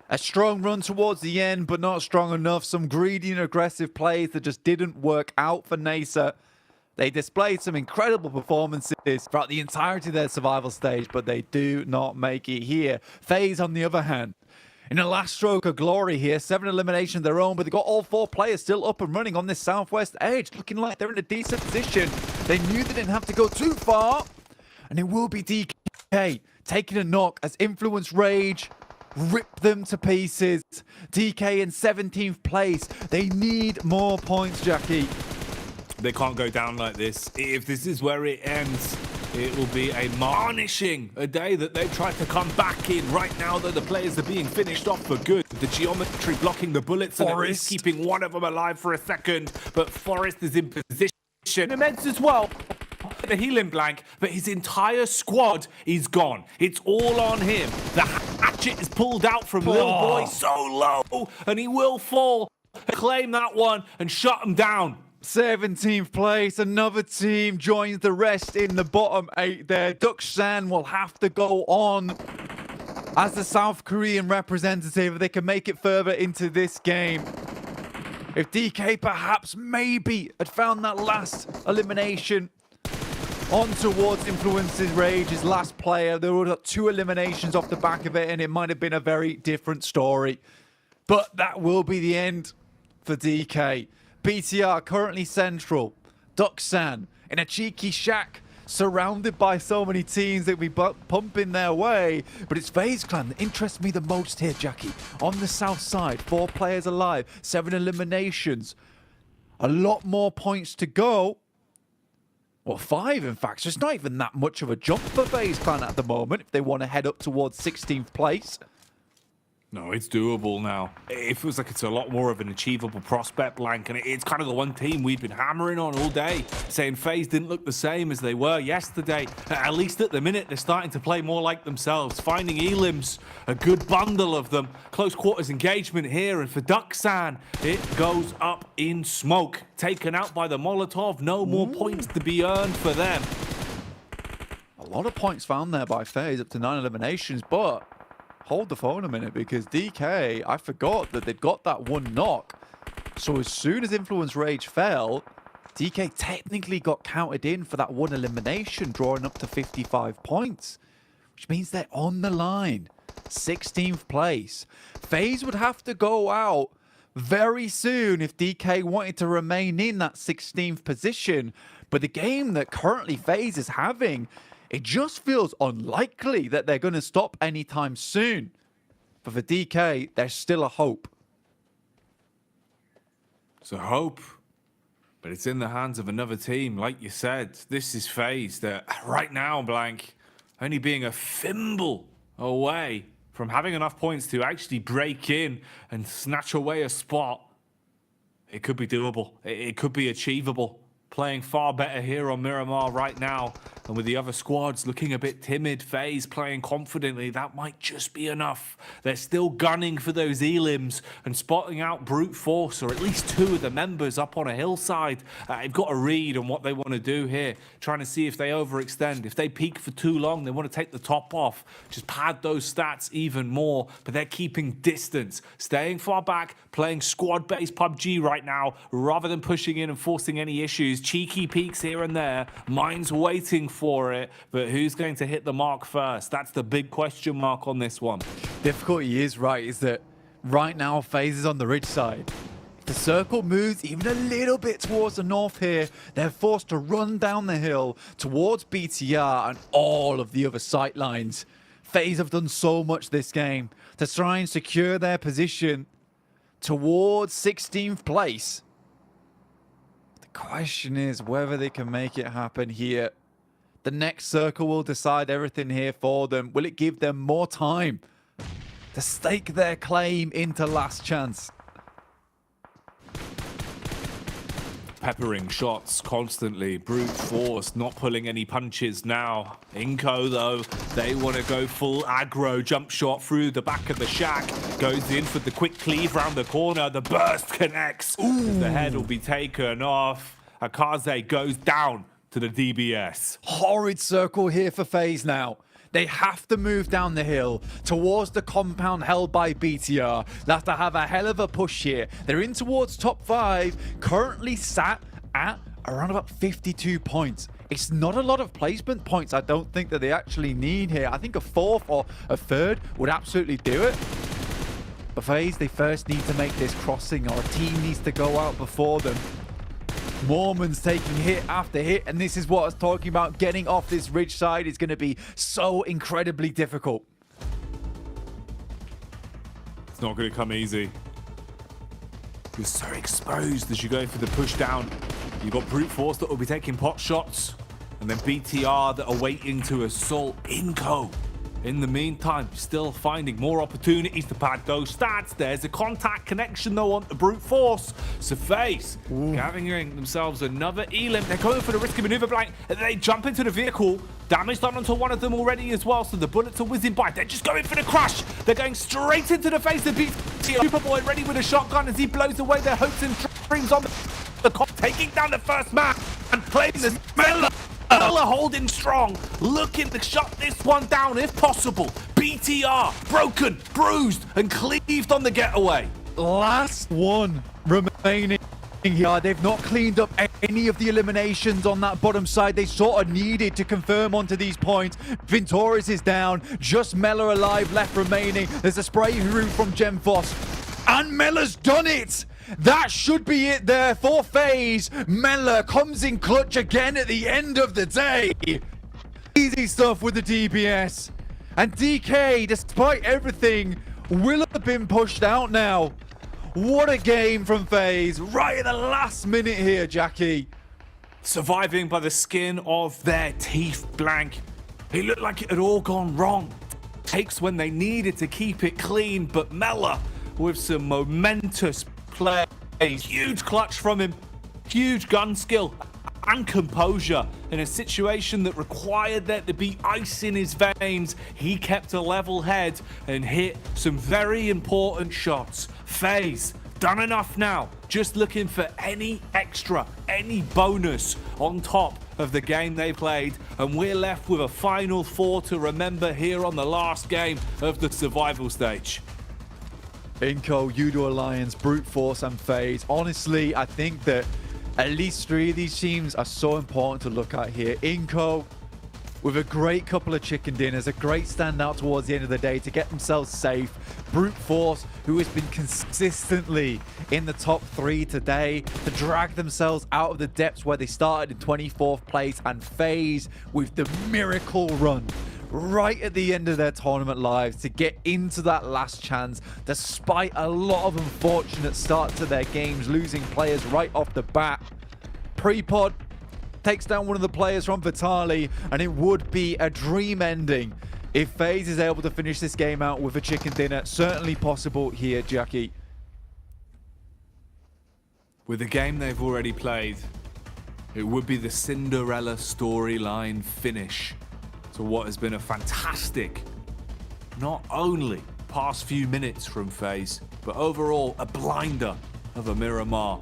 S20: A strong run towards the end, but not strong enough. Some greedy and aggressive plays that just didn't work out for Nasa. They displayed some incredible performances throughout the entirety of their survival stage, but they do not make it here. FaZe, on the other hand, in a last stroke of glory here, 7 eliminations of their own, but they've got all 4 players still up and running on this southwest edge, looking like they're in a decent position. They knew they didn't have to go too far, and it will be DK taking a knock as Influence Rage rip them to pieces. DK in 17th place. They need more points, Jackie.
S19: They can't go down like this. If this is where it ends, it will be a tarnishing a day that they've tried to come back in. Right now, though, the players are being finished off for good. The geometry blocking the bullets and at least keeping one of them alive for a second. But Forest is in position. Immense as well. The healing blank, but his entire squad is gone. It's all on him. The hatchet is pulled out from Lil Boy so low, and he will fall, claim that one, and shut him down.
S20: 17th place, another team joins the rest in the bottom 8 there. Dukshan will have to go on as the South Korean representative if they can make it further into this game. If DK perhaps maybe had found that last elimination on towards Influence's Rage, his last player, there were 2 eliminations off the back of it, and it might have been a very different story. But that will be the end for DK. BTR currently central. Duxan in a cheeky shack, surrounded by so many teams that we pumping their way. But it's FaZe Clan that interests me the most here, Jackie. On the south side, 4 players alive, 7 eliminations. A lot more points to go. Well, 5 in fact, so it's not even that much of a jump for FaZe Clan at the moment if they want to head up towards 16th place.
S19: No, it's doable now. It feels like it's a lot more of an achievable prospect blank, and it's kind of the one team we've been hammering on all day, saying FaZe didn't look the same as they were yesterday. At least at the minute, they're starting to play more like themselves, finding elims, a good bundle of them. Close quarters engagement here, and for Duxan, it goes up in smoke. Taken out by the Molotov, no more points to be earned for them.
S20: A lot of points found there by FaZe, up to 9 eliminations, but hold the phone a minute, because DK, I forgot that they'd got that 1 knock. So as soon as Influence Rage fell, DK technically got counted in for that 1 elimination, drawing up to 55 points, which means they're on the line. 16th place. FaZe would have to go out very soon if DK wanted to remain in that 16th position. But the game that currently FaZe is having, it just feels unlikely that they're going to stop anytime soon. But for DK, there's still a hope.
S19: It's a hope, but it's in the hands of another team. Like you said, this is FaZe that right now, blank, only being a thimble away from having enough points to actually break in and snatch away a spot. It could be doable. It could be achievable. Playing far better here on Miramar right now. And with the other squads looking a bit timid, FaZe playing confidently, that might just be enough. They're still gunning for those elims and spotting out brute force, or at least 2 of the members up on a hillside. They've got a read on what they want to do here, trying to see if they overextend. If they peak for too long, they want to take the top off, just pad those stats even more. But they're keeping distance, staying far back, playing squad-based PUBG right now, rather than pushing in and forcing any issues. Cheeky peeks here and there, Mind's waiting for it, but who's going to hit the mark first? That's the big question mark on this one.
S20: Difficulty is that right now FaZe is on the ridge side. If the circle moves even a little bit towards the north here, they're forced to run down the hill towards BTR and all of the other sight lines. FaZe have done so much this game to try and secure their position towards 16th place. The question is whether they can make it happen here. The next circle will decide everything here for them. Will it give them more time to stake their claim into last chance?
S19: Peppering shots constantly, brute force, not pulling any punches now. Inco, though, they want to go full aggro. Jump shot through the back of the shack. Goes in for the quick cleave round the corner. The burst connects. Ooh. The head will be taken off.
S11: Akaze goes down to the DBS.
S20: Horrid circle here for FaZe now. They have to move down the hill towards the compound held by BTR. They have to have a hell of a push here. They're in towards top 5, currently sat at around about 52 points. It's not a lot of placement points I don't think that they actually need here. I think a 4th or a 3rd would absolutely do it. But FaZe, they first need to make this crossing, or a team needs to go out before them. Mormon's taking hit after hit, and this is what I was talking about. Getting off this ridge side is going to be so incredibly difficult.
S11: It's not going to come easy. You're so exposed as you go for the push down. You've got Brute Force that will be taking pot shots, and then BTR that are waiting to assault Inco. In the meantime, still finding more opportunities to pad those stats. There's a contact connection though on the Brute Force. So FaZe gathering themselves another elim. They're going for the risky maneuver blank. They jump into the vehicle. Damage done onto one of them already as well, so the bullets are whizzing by. They're just going for the crush. They're going straight into the face of BTR. Superboy ready with a shotgun as he blows away their hopes and dreams on the cop, taking down the first man and playing the Miller. Miller holding strong, looking to shut this one down if possible. BTR broken, bruised, and cleaved on the getaway.
S20: Last one remaining here. They've not cleaned up any of the eliminations on that bottom side. They sort of needed to confirm onto these points. Vintoris is down, just Mella alive left remaining. There's a spray through from Gemfos, and Mella's done it. That should be it there for FaZe. Mella comes in clutch again at the end of the day. Easy stuff with the DBS. And DK, despite everything, will have been pushed out now. What a game from FaZe. Right at the last minute here, Jackie.
S11: Surviving by the skin of their teeth blank. It looked like it had all gone wrong. Takes when they needed to keep it clean, but Mella with some momentous play. Huge clutch from him, huge gun skill and composure in a situation that required there to be ice in his veins. He kept a level head and hit some very important shots. FaZe done enough now, just looking for any extra, any bonus on top of the game they played, and we're left with a final 4 to remember here on the last game of the survival stage.
S20: Inco, Udo Alliance, Brute Force, and FaZe. Honestly, I think that at least 3 of these teams are so important to look at here. Inco, with a great couple of chicken dinners, a great standout towards the end of the day to get themselves safe. Brute Force, who has been consistently in the top 3 today, to drag themselves out of the depths where they started in 24th place. And FaZe with the miracle run right at the end of their tournament lives to get into that last chance, despite a lot of unfortunate starts to their games, losing players right off the bat. Prepod takes down one of the players from Vitali, and it would be a dream ending if FaZe is able to finish this game out with a chicken dinner. Certainly possible here, Jackie.
S11: With the game they've already played, it would be the Cinderella storyline finish to what has been a fantastic, not only past few minutes from FaZe, but overall a blinder of a Miramar.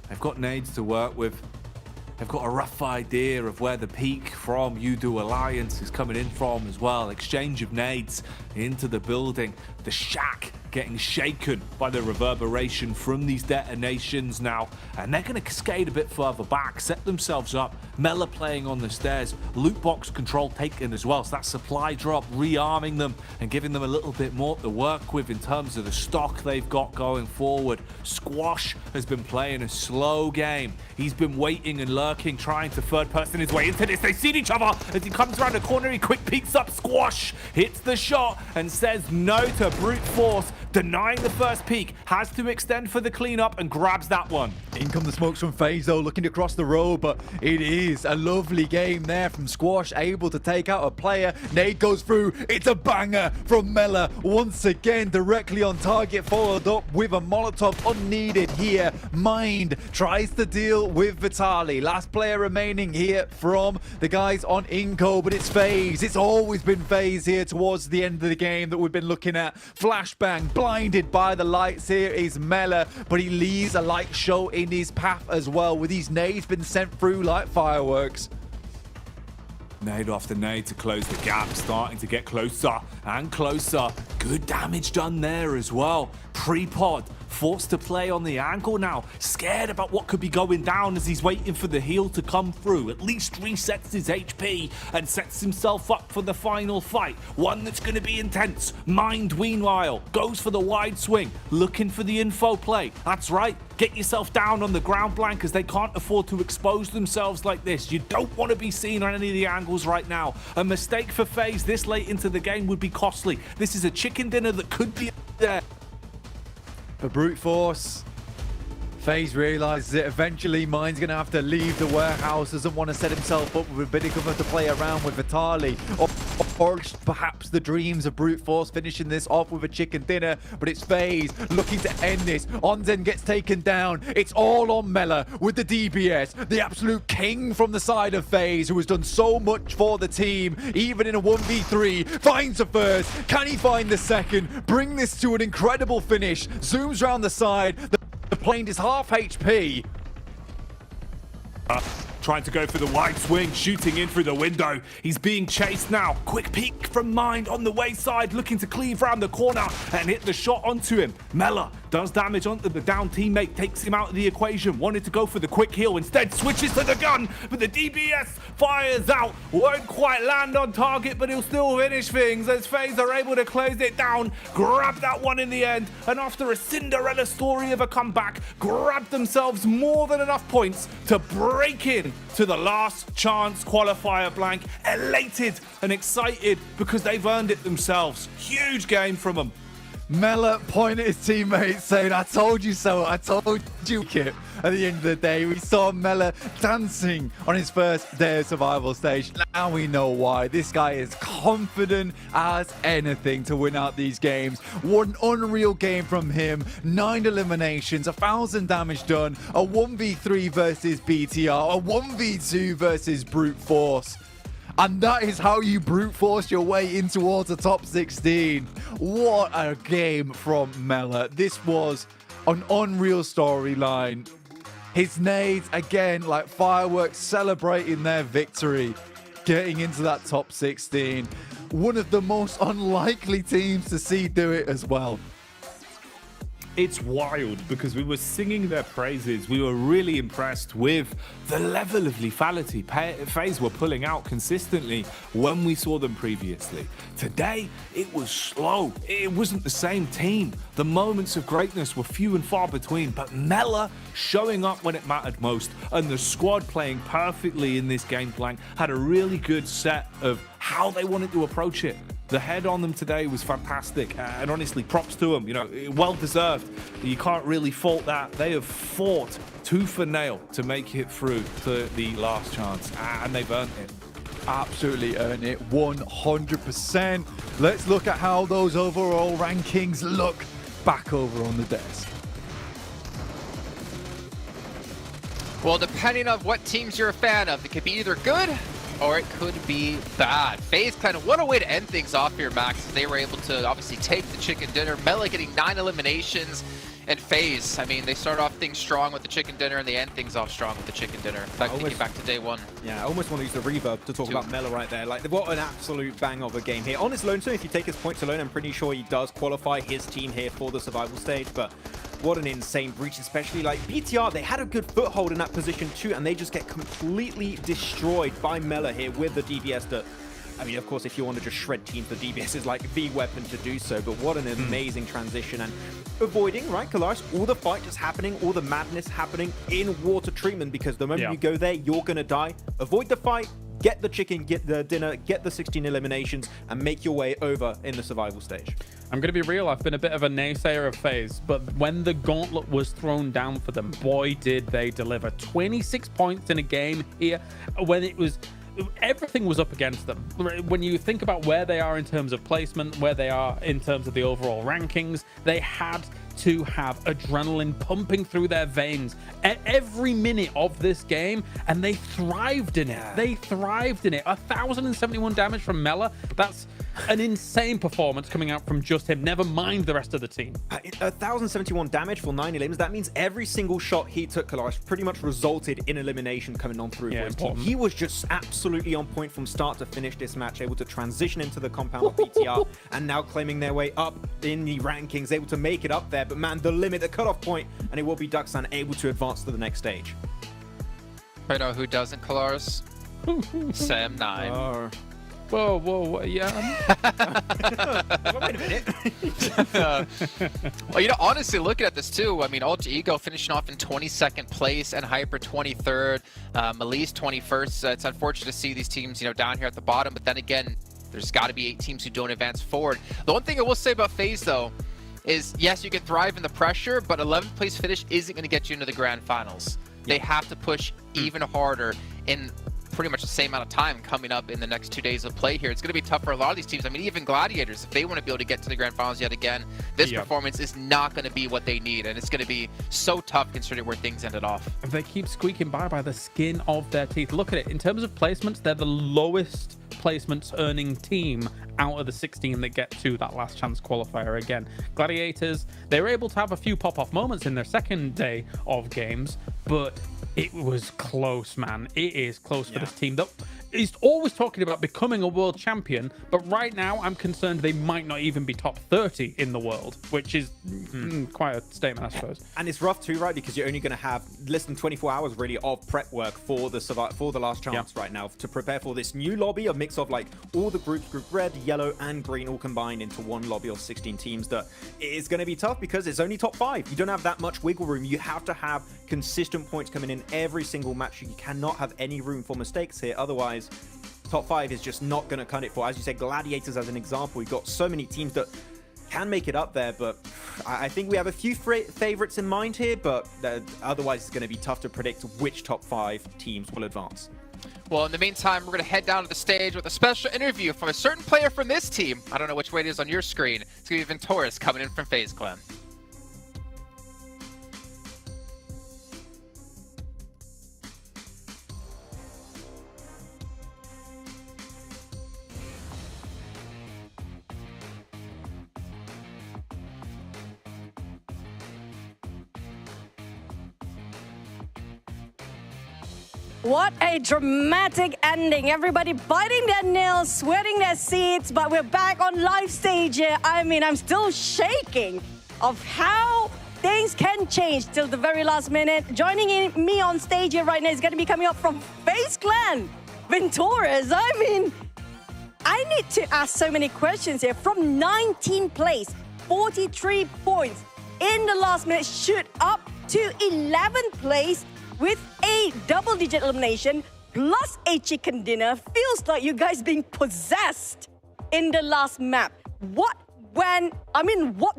S11: They've got nades to work with. They've got a rough idea of where the peak from Udo Alliance is coming in from as well. Exchange of nades into the building. The shack getting shaken by the reverberation from these detonations now. And they're going to skate a bit further back, set themselves up. Mella playing on the stairs. Loot box control taken as well. So that supply drop rearming them and giving them a little bit more to work with in terms of the stock they've got going forward. Squash has been playing a slow game. He's been waiting and lurking, trying to third person his way into this. They've seen each other as he comes around the corner. He quick peeks up. Squash hits the shot and says no to Brute Force. Denying the first peek, has to extend for the cleanup and grabs that one.
S20: In come the smokes from FaZe though, looking across the road, but it is a lovely game there from Squash, able to take out a player. Nade goes through, it's a banger from Mella, once again directly on target, followed up with a Molotov unneeded here. Mind tries to deal with Vitali, last player remaining here from the guys on Inco, but it's FaZe. It's always been FaZe here towards the end of the game that we've been looking at. Flashbang, blinded by the lights. Here is Mela, but he leaves a light show in his path as well, with his nades been sent through like fireworks.
S11: Nade after nade to close the gap, starting to get closer and closer. Good damage done there as well. Pre-pod forced to play on the angle now, scared about what could be going down as he's waiting for the heal to come through. At least resets his HP and sets himself up for the final fight, one that's going to be intense. Mind, meanwhile, goes for the wide swing, looking for the info play. That's right, get yourself down on the ground blank, as they can't afford to expose themselves like this. You don't want to be seen on any of the angles right now. A mistake for FaZe this late into the game would be costly. This is a chicken dinner that could be there.
S20: For Brute Force, FaZe realizes it. Eventually, Mind's going to have to leave the warehouse. Doesn't want to set himself up with a bit of to play around with Vitali. Or perhaps the dreams of Brute Force finishing this off with a chicken dinner. But it's FaZe looking to end this. Onzen gets taken down. It's all on Mela with the DBS. The absolute king from the side of FaZe, who has done so much for the team. Even in a 1v3, finds the first. Can he find the second? Bring this to an incredible finish. Zooms around the side. The plane is half HP.
S11: Trying to go for the wide swing, shooting in through the window. He's being chased now. Quick peek from Mind on the wayside, looking to cleave round the corner and hit the shot onto him. Mela does damage onto the down teammate, takes him out of the equation. Wanted to go for the quick heal, instead switches to the gun, but the DBS fires out. Won't quite land on target, but he'll still finish things as FaZe are able to close it down. Grab that one in the end, and after a Cinderella story of a comeback, grab themselves more than enough points to break in to the last chance qualifier blank. Elated and excited because they've earned it themselves. Huge game from them.
S20: Mela pointed at his teammates saying, "I told you so, I told you, Kip." At the end of the day, we saw Mela dancing on his first day of survival stage. Now we know why. This guy is confident as anything to win out these games. What an unreal game from him. 9 eliminations, 1,000 damage done, a 1v3 versus BTR, a 1v2 versus Brute Force. And that is how you brute force your way in towards the top 16. What a game from Mela. This was an unreal storyline. His nades, again, like fireworks, celebrating their victory, getting into that top 16. One of the most unlikely teams to see do it as well.
S11: It's wild because we were singing their praises. We were really impressed with the level of lethality FaZe were pulling out consistently when we saw them previously. Today, it was slow. It wasn't the same team. The moments of greatness were few and far between, but Mela showing up when it mattered most, and the squad playing perfectly in this game plan had a really good set of how they wanted to approach it. The head on them today was fantastic, and honestly, props to them. You know, well deserved. You can't really fault that. They have fought tooth and nail to make it through to the last chance, and they've earned it.
S20: Absolutely earned it, 100%. Let's look at how those overall rankings look back over on the desk.
S5: Well, depending on what teams you're a fan of, it could be either good or it could be bad. FaZe kind of, what a way to end things off here, Max. They were able to obviously take the chicken dinner. Mela getting 9 eliminations. And FaZe, I mean, they start off things strong with the chicken dinner and they end things off strong with the chicken dinner. In fact, thinking back to day one.
S21: Yeah, I almost want to use the reverb to talk about Mela right there. Like, what an absolute bang of a game here. On his lonesome, if you take his points alone, I'm pretty sure he does qualify his team here for the survival stage. But what an insane breach, especially like BTR, they had a good foothold in that position too, and they just get completely destroyed by Mela here with the DBS that, I mean, of course, if you want to just shred teams, the DBS is like the weapon to do so, but what an amazing transition. And avoiding, right, Kalaris, all the fight just happening, all the madness happening in water treatment, because the moment you go there, you're going to die. Avoid the fight, get the chicken, get the dinner, get the 16 eliminations, and make your way over in the survival stage.
S17: I'm going to be real, I've been a bit of a naysayer of FaZe, but when the gauntlet was thrown down for them, boy, did they deliver. 26 points in a game here when it was... everything was up against them. When you think about where they are in terms of placement, where they are in terms of the overall rankings, they had to have adrenaline pumping through their veins at every minute of this game, and they thrived in it. They thrived in it. 1,071 damage from Mela. That's an insane performance coming out from just him, never mind the rest of the team.
S21: 1,071 damage for 9 elims. That means every single shot he took, Kalash, pretty much resulted in elimination coming on through for his team. He was just absolutely on point from start to finish this match, able to transition into the compound of PTR and now claiming their way up in the rankings, able to make it up there. But man, the limit, the cutoff point, and it will be Duxan able to advance to the next stage.
S5: I know who doesn't, Kalaris? Sam9.
S17: Whoa, yeah.
S21: Wait a minute.
S5: Well, you know, honestly, looking at this too, I mean, Alter Ego finishing off in 22nd place and Hyper 23rd, Melise 21st. It's unfortunate to see these teams, you know, down here at the bottom, but then again, there's got to be 8 teams who don't advance forward. The one thing I will say about FaZe, though, is yes, you can thrive in the pressure, but 11th place finish isn't going to get you into the Grand Finals. They have to push even harder in pretty much the same amount of time coming up in the next 2 days of play here. It's going to be tough for a lot of these teams. I mean, even Gladiators, if they want to be able to get to the Grand Finals yet again, this performance is not going to be what they need, and it's going to be so tough considering where things ended off.
S17: They keep squeaking by the skin of their teeth. Look at it. In terms of placements, they're the lowest placements earning team out of the 16 that get to that last chance qualifier again. Gladiators, they were able to have a few pop-off moments in their second day of games, but it was close, man. It is close for this team that is always talking about becoming a world champion, but right now I'm concerned they might not even be top 30 in the world, which is quite a statement, I suppose.
S21: And it's rough too, right? Because you're only going to have less than 24 hours really of prep work for the last chance right now to prepare for this new lobby, a mix of like all the groups, group red, yellow, and green, all combined into one lobby of 16 teams. That is going to be tough because it's only top 5. You don't have that much wiggle room. You have to have consistent points coming in every single match. You cannot have any room for mistakes here. Otherwise, top 5 is just not going to cut it for, as you said, Gladiators as an example. We've got so many teams that can make it up there, but I think we have a few favorites in mind here, but otherwise it's going to be tough to predict which top 5 teams will advance.
S5: Well, in the meantime, we're going to head down to the stage with a special interview from a certain player from this team. I don't know which way it is on your screen. It's going to be Ventoris coming in from FaZe Clan.
S15: What a dramatic ending. Everybody biting their nails, sweating their seats, but we're back on live stage here. I mean, I'm still shaking of how things can change till the very last minute. Joining me on stage here right now is going to be coming up from FaZe Clan, Ventoris. I mean, I need to ask so many questions here. From 19th place, 43 points in the last minute, shoot up to 11th place with a double-digit elimination plus a chicken dinner. Feels like you guys being possessed in the last map. What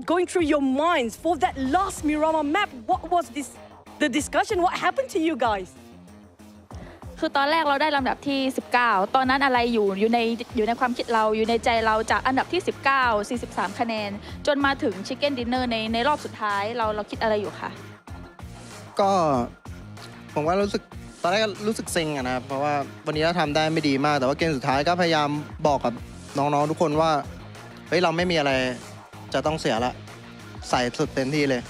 S15: going through your minds for that last Miramar map? What was the discussion? What happened to you guys?
S3: คือตอนแรกเราได้ลำดับที่19ตอนนั้นอะไรอยู่ในความคิดเราอยู่ในใจเราจากอันดับที่19 43คะแนนจนมาถึง Chicken Dinner ในรอบสุดท้ายเราคิดอะไรอยู่คะ
S22: ก็ผมว่ารู้สึกตอนแรกก็รู้สึกเซ็งนะครับเพราะว่าวันนี้เราทำได้ไม่ดีมากแต่ว่าเกมสุดท้ายก็พยายามบอกกับน้องๆทุกคนว่าเฮ้ยเราไม่มีอะไรจะต้องเสียละใส่สุดเต็มที่เลย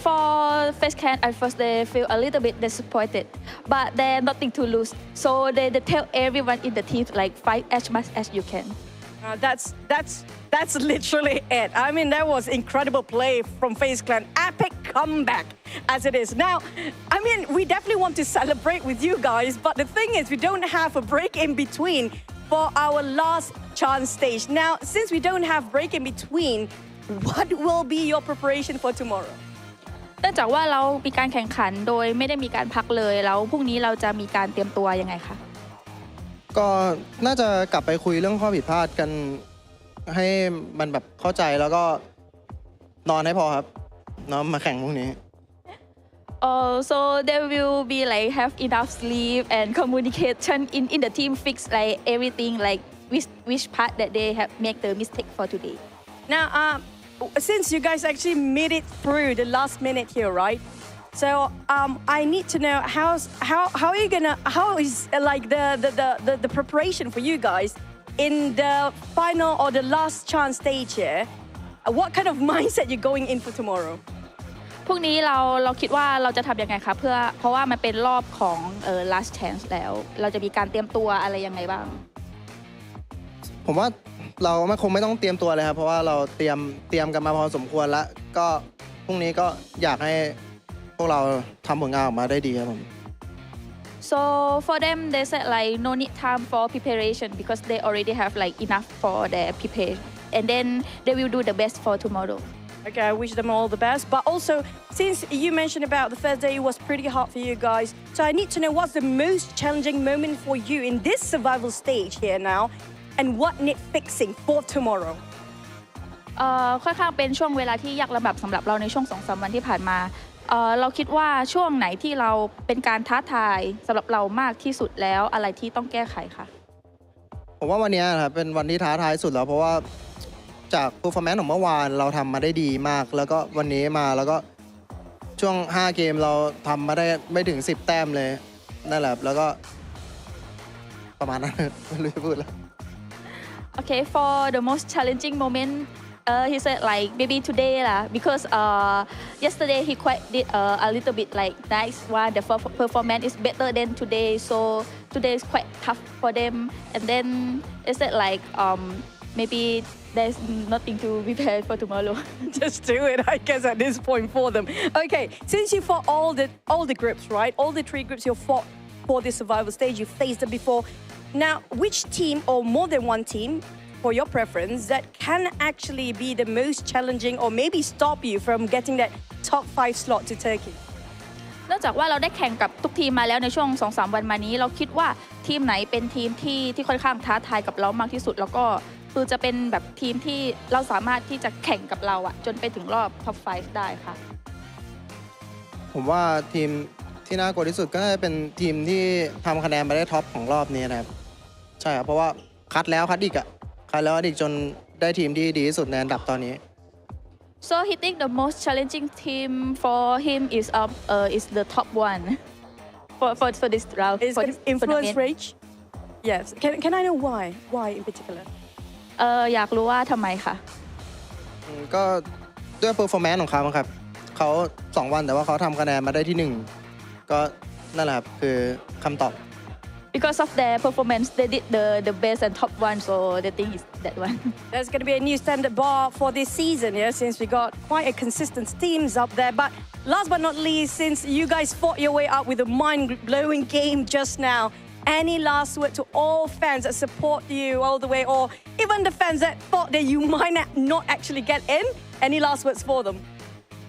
S3: For FaZe Clan, at first they feel a little bit disappointed, but there's nothing to lose. So they tell everyone in the team like fight as much as you can.
S15: That's literally it. I mean, that was incredible play from FaZe Clan. Epic comeback as it is. Now, I mean, we definitely want to celebrate with you guys, but the thing is we don't have a break in between for our last chance stage. Now, since we don't have break in between, what will be your preparation for tomorrow?
S3: เนื่องจากว่าเรามีการแข่งขันโดยไม่ได้มีการพักเลยแล้วพรุ่งนี้เราจะมีการเตรียมตัวยังไงคะ
S22: ก็น่าจะกลับไปคุยเรื่องข้อผิดพลาดกันให้มันแบบเข้าใจแล้วก็นอนให้พอครับเนาะมาแข่งพรุ่งนี้
S3: So they will be like have enough sleep and communication in the team fix like everything like which part that they have make the mistake for today.
S15: Now, since you guys actually made it through the last minute here, right? So I need to know how is like the preparation for you guys in the final or the last chance stage here, what kind of mindset you're going in for tomorrow?
S3: พรุ่งนี้เราคิดว่าเราจะทำยังไงคะเพราะว่ามันเป็นรอบของlast chance แล้วเราจะมีการเตรียมตัวอะไรยังไงบ้าง
S22: ผมว่าเราคงไม่ต้องเตรียมตัวเลยครับเพราะว่าเราเตรียมกันมาพอสมควรแล้วก็พรุ่งนี้ก็อยากให้พวกเราทำผลงานออกมาได้ดีครับผม
S3: So for them they said like no need time for preparation because they already have like enough for their preparation and then they will do the best for tomorrow.
S15: Okay, I wish them all the best. But also, since you mentioned about the first day, it was pretty hard for you guys. So I need to know what's the most challenging moment for you in this survival stage here now, and what needs fixing for tomorrow.
S3: ค่อนข้างเป็นช่วงเวลาที่ยากลำบากสำหรับเราในช่วง 2-3 วันที่ผ่านมาเราคิดว่าช่วงไหนที่เราเป็นการท้าทายสำหรับเรามากที่สุดแล้วอะไรที่ต้องแก้ไขคะ
S22: ผมว่าวันนี้ครับเป็นวันที่ท้าทายสุดแล้วเพราะว่าจาก performance ของเมื่อวานเราทำมาได้ดีมากแล้วก็วันนี้มาแล้วก็ช่วง5เกมเราทำมาได้ไม่ถึง10แต้มเลยนั่นแหละแล้วก็ประมาณนั้นไม่รู้จะพูดแล้ว
S3: Okay, for the most challenging moment he said like maybe today lah because yesterday he quite did a little bit like nice one the performance is better than today so today is quite tough for them and then he said like maybe there's nothing to prepare for tomorrow.
S15: Just do it, I guess, at this point for them. Okay, since you fought all the groups, right? All the 3 groups you fought for this survival stage, you faced them before. Now, which team or more than one team, for your preference, that can actually be the most challenging or maybe stop you from getting that top 5 slot to Turkey?
S3: นอกจากว่าเราได้แข่งกับทุกทีมมาแล้วในช่วง 2-3 วันมานี้เราคิดว่าทีมไหนเป็นทีมที่ค่อนข้างท้าทายกับเรามากที่สุดแล้วก็คือจะเป็นแบบทีมที่เราสามารถที่จะแข่งกับเราจนไปถึงรอบ top 5 ได้ค่ะ
S22: ผมว่าทีมที่น่ากลัวที่สุดก็น่าจะเป็นทีมที่ทำคะแนนมาได้ท็อปของรอบนี้นะครับใช่ครับเพราะว่าคัดแล้วคัดอีกจนได้ทีมที่ดีที่สุดในอันดับตอนนี้
S3: So he think the most challenging team for him is the top one for this round.
S15: Is influence rage? Yes. Can I know why? Why in particular?
S3: อยากรู้ว่าทำไมคะ
S22: ก็ด้วย performance ของเขาครับเขา2วันแต่ว่าเขาทำคะแนนมาได้ที่1ก็นั่นแหละครับคือคำตอบ
S3: Because of their performance, they did the best and top one, so they think it's that one.
S15: There's going to be a new standard bar for this season, yeah, since we got quite a consistent teams up there. But last but not least, since you guys fought your way up with a mind-blowing game just now, any last word to all fans that support you all the way, or even the fans that thought that you might not actually get in? Any last words for them?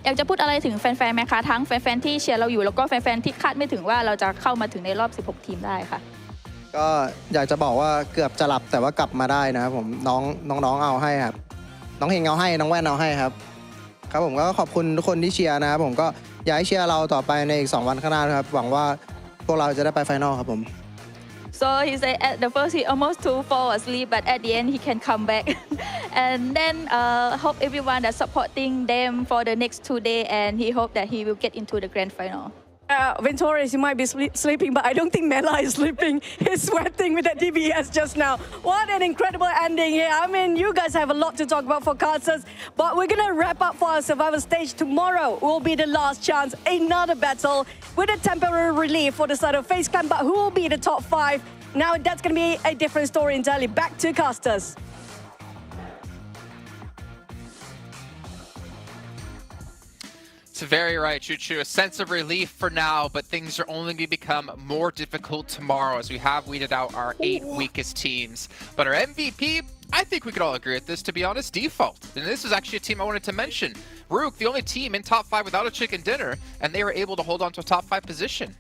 S3: อยากจะพูดอะไรถึงแฟนๆไหมคะทั้งแฟนๆที่เชียร์เราอยู่แล้วก็แฟนๆที่คาดไม่ถึงว่าเราจะเข้ามาถึงในรอบ16ทีมได้ค่ะ
S22: ก็อยากจะบอกว่าเกือบจะหลับแต่ว่ากลับมาได้นะครับผมน้องเอาให้ครับน้องเฮงเอาให้น้องแว่นเอาให้ครับครับผมก็ขอบคุณทุกคนที่เชียร์นะครับผมก็อยากให้เชียร์เราต่อไปในอีก2วันข้างหน้าครับหวังว่าพวกเราจะได้ไปไฟนอลครับผม
S3: So he said at the first he almost to fall asleep, but at the end he can come back. And then hope everyone that supporting them for the next 2 days, and he hope that he will get into the grand final.
S15: Ventorius, you might be sleeping, but I don't think Mela is sleeping. He's sweating with that DBS just now. What an incredible ending here. I mean, you guys have a lot to talk about for Kansas, but we're going to wrap up for our survival stage. Tomorrow will be the last chance, another battle with a temporary relief for the side of FaZe Clan, but who will be the top 5? Now that's going to be a different story entirely. Back to Casters.
S5: Very right, Choo-Choo. A sense of relief for now, but things are only going to become more difficult tomorrow as we have weeded out our 8 weakest teams. But our MVP, I think we could all agree with this, to be honest, Default. And this is actually a team I wanted to mention. Rook, the only team in top 5 without a chicken dinner, and they were able to hold on to a top 5 position.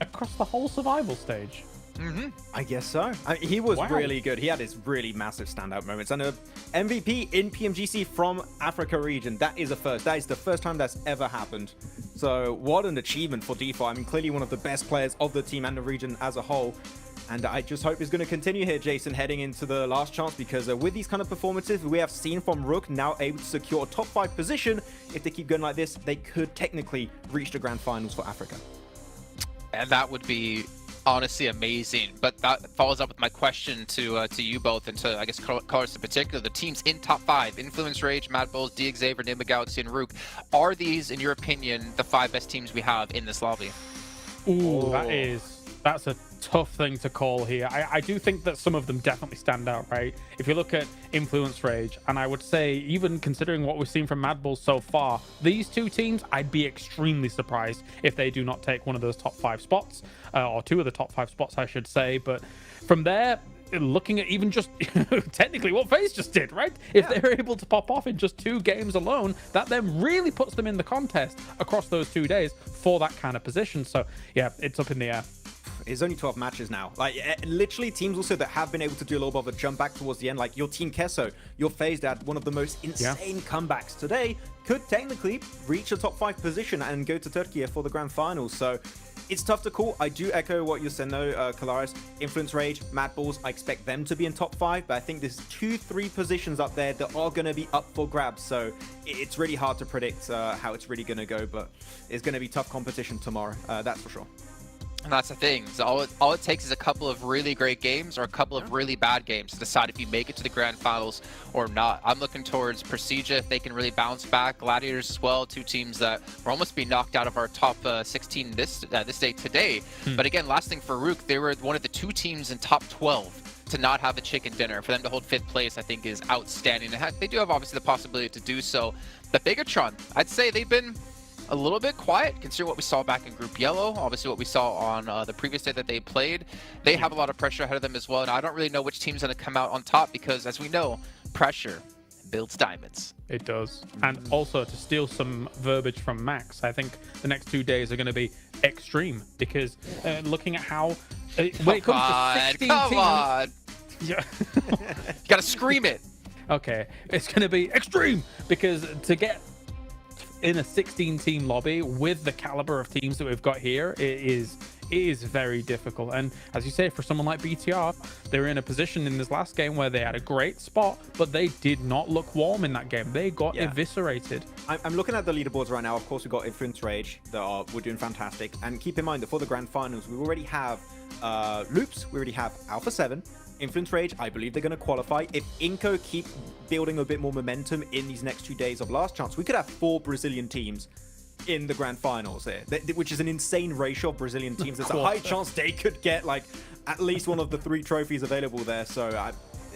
S17: Across the whole survival stage?
S21: I guess so. He was really good. He had his really massive standout moments. And MVP in PMGC from Africa region. That is a first. That is the first time that's ever happened. So what an achievement for Default. I mean, clearly one of the best players of the team and the region as a whole. And I just hope it's going to continue here, Jason, heading into the last chance, because with these kind of performances we have seen from Rook, now able to secure a top 5 position. If they keep going like this, they could technically reach the Grand Finals for Africa.
S5: And that would be Honestly amazing, but that follows up with my question to you both and to I guess Colors in particular. The teams in top 5, Influence, Rage, Mad Bulls, DXaver, Nima Galaxy, and Rook. Are these, in your opinion, the 5 best teams we have in this lobby?
S17: Ooh, that's a tough thing to call here. I do think that some of them definitely stand out, right? If you look at Influence Rage, and I would say, even considering what we've seen from Mad Bulls so far, these 2 teams, I'd be extremely surprised if they do not take one of those top 5 spots, or 2 of the top 5 spots, I should say. But from there, looking at even just technically what FaZe just did, right? If they're able to pop off in just 2 games alone, that then really puts them in the contest across those 2 days for that kind of position. So yeah, it's up in the air.
S21: It's only 12 matches now. Like, literally, teams also that have been able to do a little bit of a jump back towards the end, like your team Kesso, your FaZe that one of the most insane comebacks today, could technically reach a top 5 position and go to Turkey for the Grand Finals. So it's tough to call. I do echo what you're saying though, Kalaris. Influence Rage, Mad Bulls, I expect them to be in top 5, but I think there's 2-3 positions up there that are going to be up for grabs. So it's really hard to predict how it's really going to go, but it's going to be tough competition tomorrow. That's for sure.
S5: And that's the thing. So all it takes is a couple of really great games or a couple of really bad games to decide if you make it to the Grand Finals or not. I'm looking towards Prestige if they can really bounce back. Gladiators as well, 2 teams that were almost being knocked out of our top 16 this day today. But again, last thing for Rook, they were one of the 2 teams in top 12 to not have a chicken dinner. For them to hold 5th place, I think, is outstanding. They do have obviously the possibility to do so. But Bigatron, I'd say they've been a little bit quiet, considering what we saw back in Group Yellow, obviously what we saw on the previous day that they played. They have a lot of pressure ahead of them as well, and I don't really know which team's going to come out on top because, as we know, pressure builds diamonds.
S17: It does. And also, to steal some verbiage from Max, I think the next 2 days are going to be extreme because looking at how when it comes to 16
S5: come
S17: teams,
S5: on.
S17: Yeah.
S5: You gotta scream it.
S17: Okay, it's going to be extreme because to get in a 16-team lobby with the caliber of teams that we've got here, it is very difficult. And as you say, for someone like BTR, they were in a position in this last game where they had a great spot, but they did not look warm in that game. They got eviscerated.
S21: I'm looking at the leaderboards right now. Of course, we've got Influence Rage that we're doing fantastic. And keep in mind that for the Grand Finals, we already have Loops, we already have Alpha 7, Influence Rage, I believe they're going to qualify. If Inco keep building a bit more momentum in these next 2 days of Last Chance, we could have 4 Brazilian teams in the Grand Finals there, which is an insane ratio of Brazilian teams. There's a high chance they could get like at least one of the 3 trophies available there. So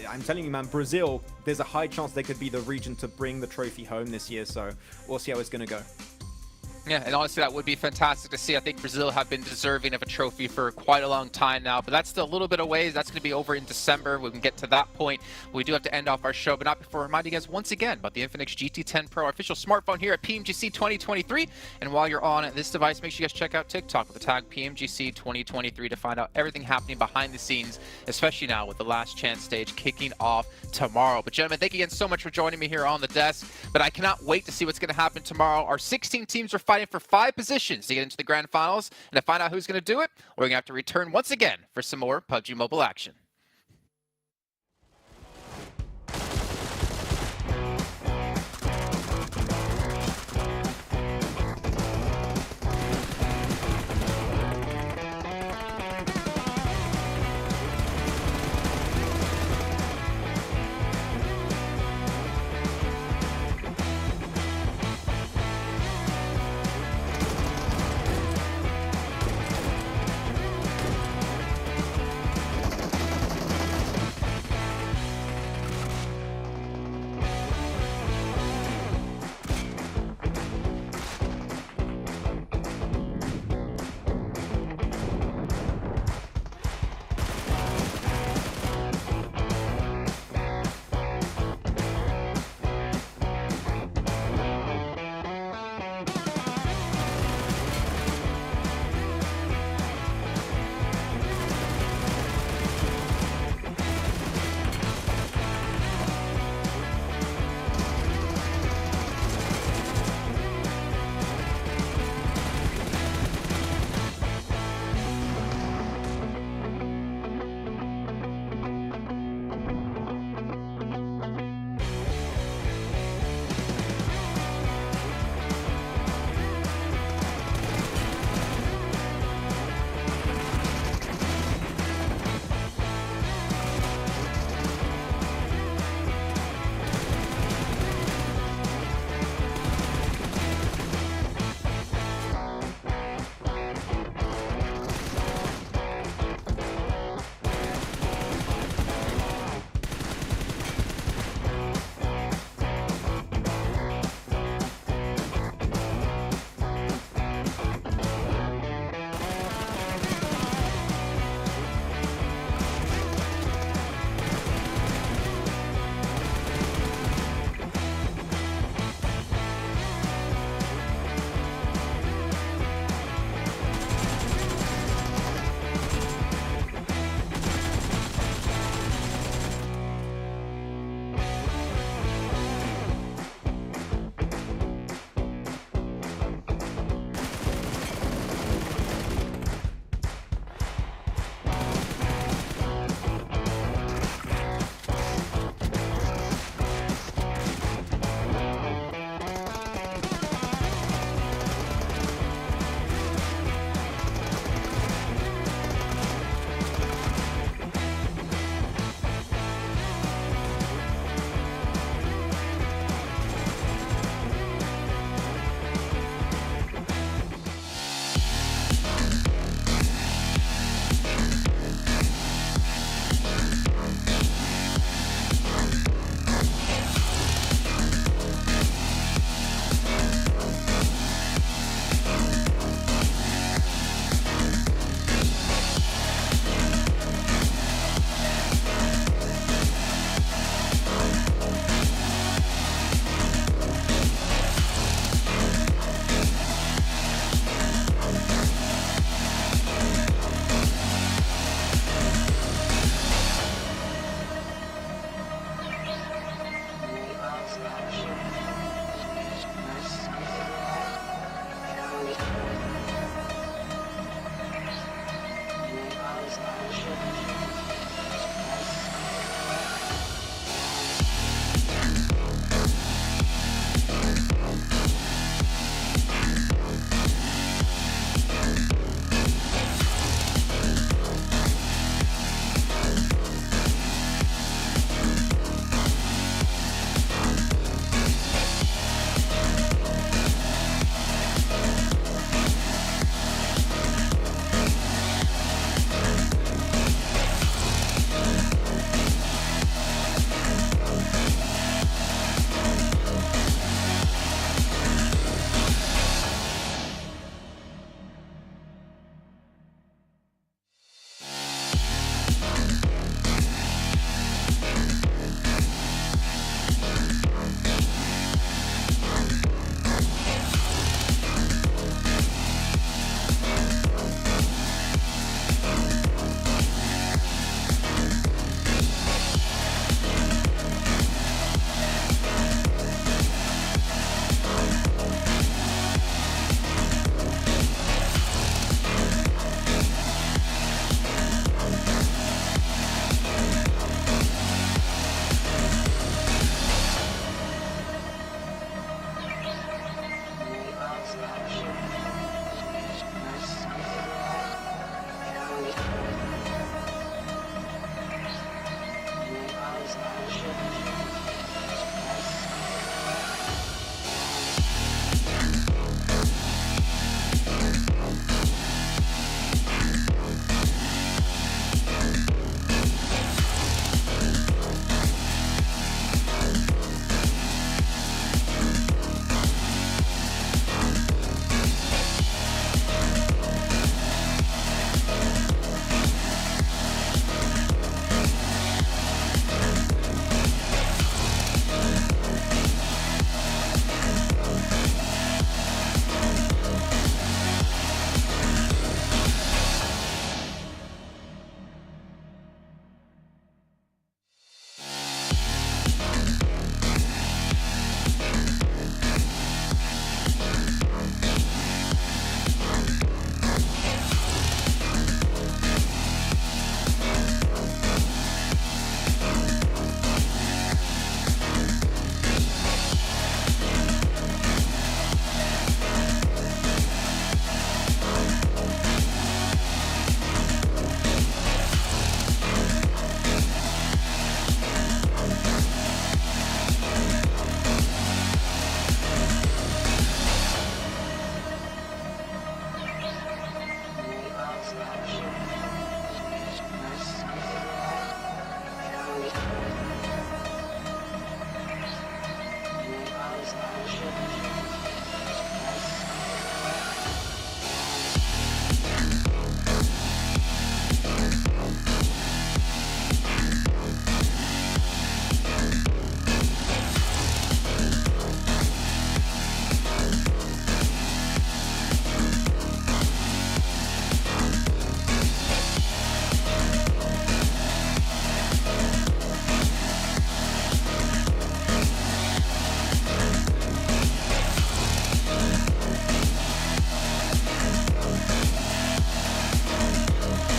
S21: I'm telling you, man, Brazil, there's a high chance they could be the region to bring the trophy home this year. So we'll see how it's going to go.
S5: Yeah, and honestly, that would be fantastic to see. I think Brazil have been deserving of a trophy for quite a long time now, but that's still a little bit of ways. That's going to be over in December. We can get to that point. We do have to end off our show, but not before reminding you guys once again about the Infinix GT10 Pro, our official smartphone here at PMGC 2023. And while you're on this device, make sure you guys check out TikTok with the tag PMGC 2023 to find out everything happening behind the scenes, especially now with the Last Chance stage kicking off tomorrow. But gentlemen, thank you again so much for joining me here on the desk. But I cannot wait to see what's going to happen tomorrow. Our 16 teams are fighting for 5 positions to get into the Grand Finals, and to find out who's going to do it, we're going to have to return once again for some more PUBG Mobile action.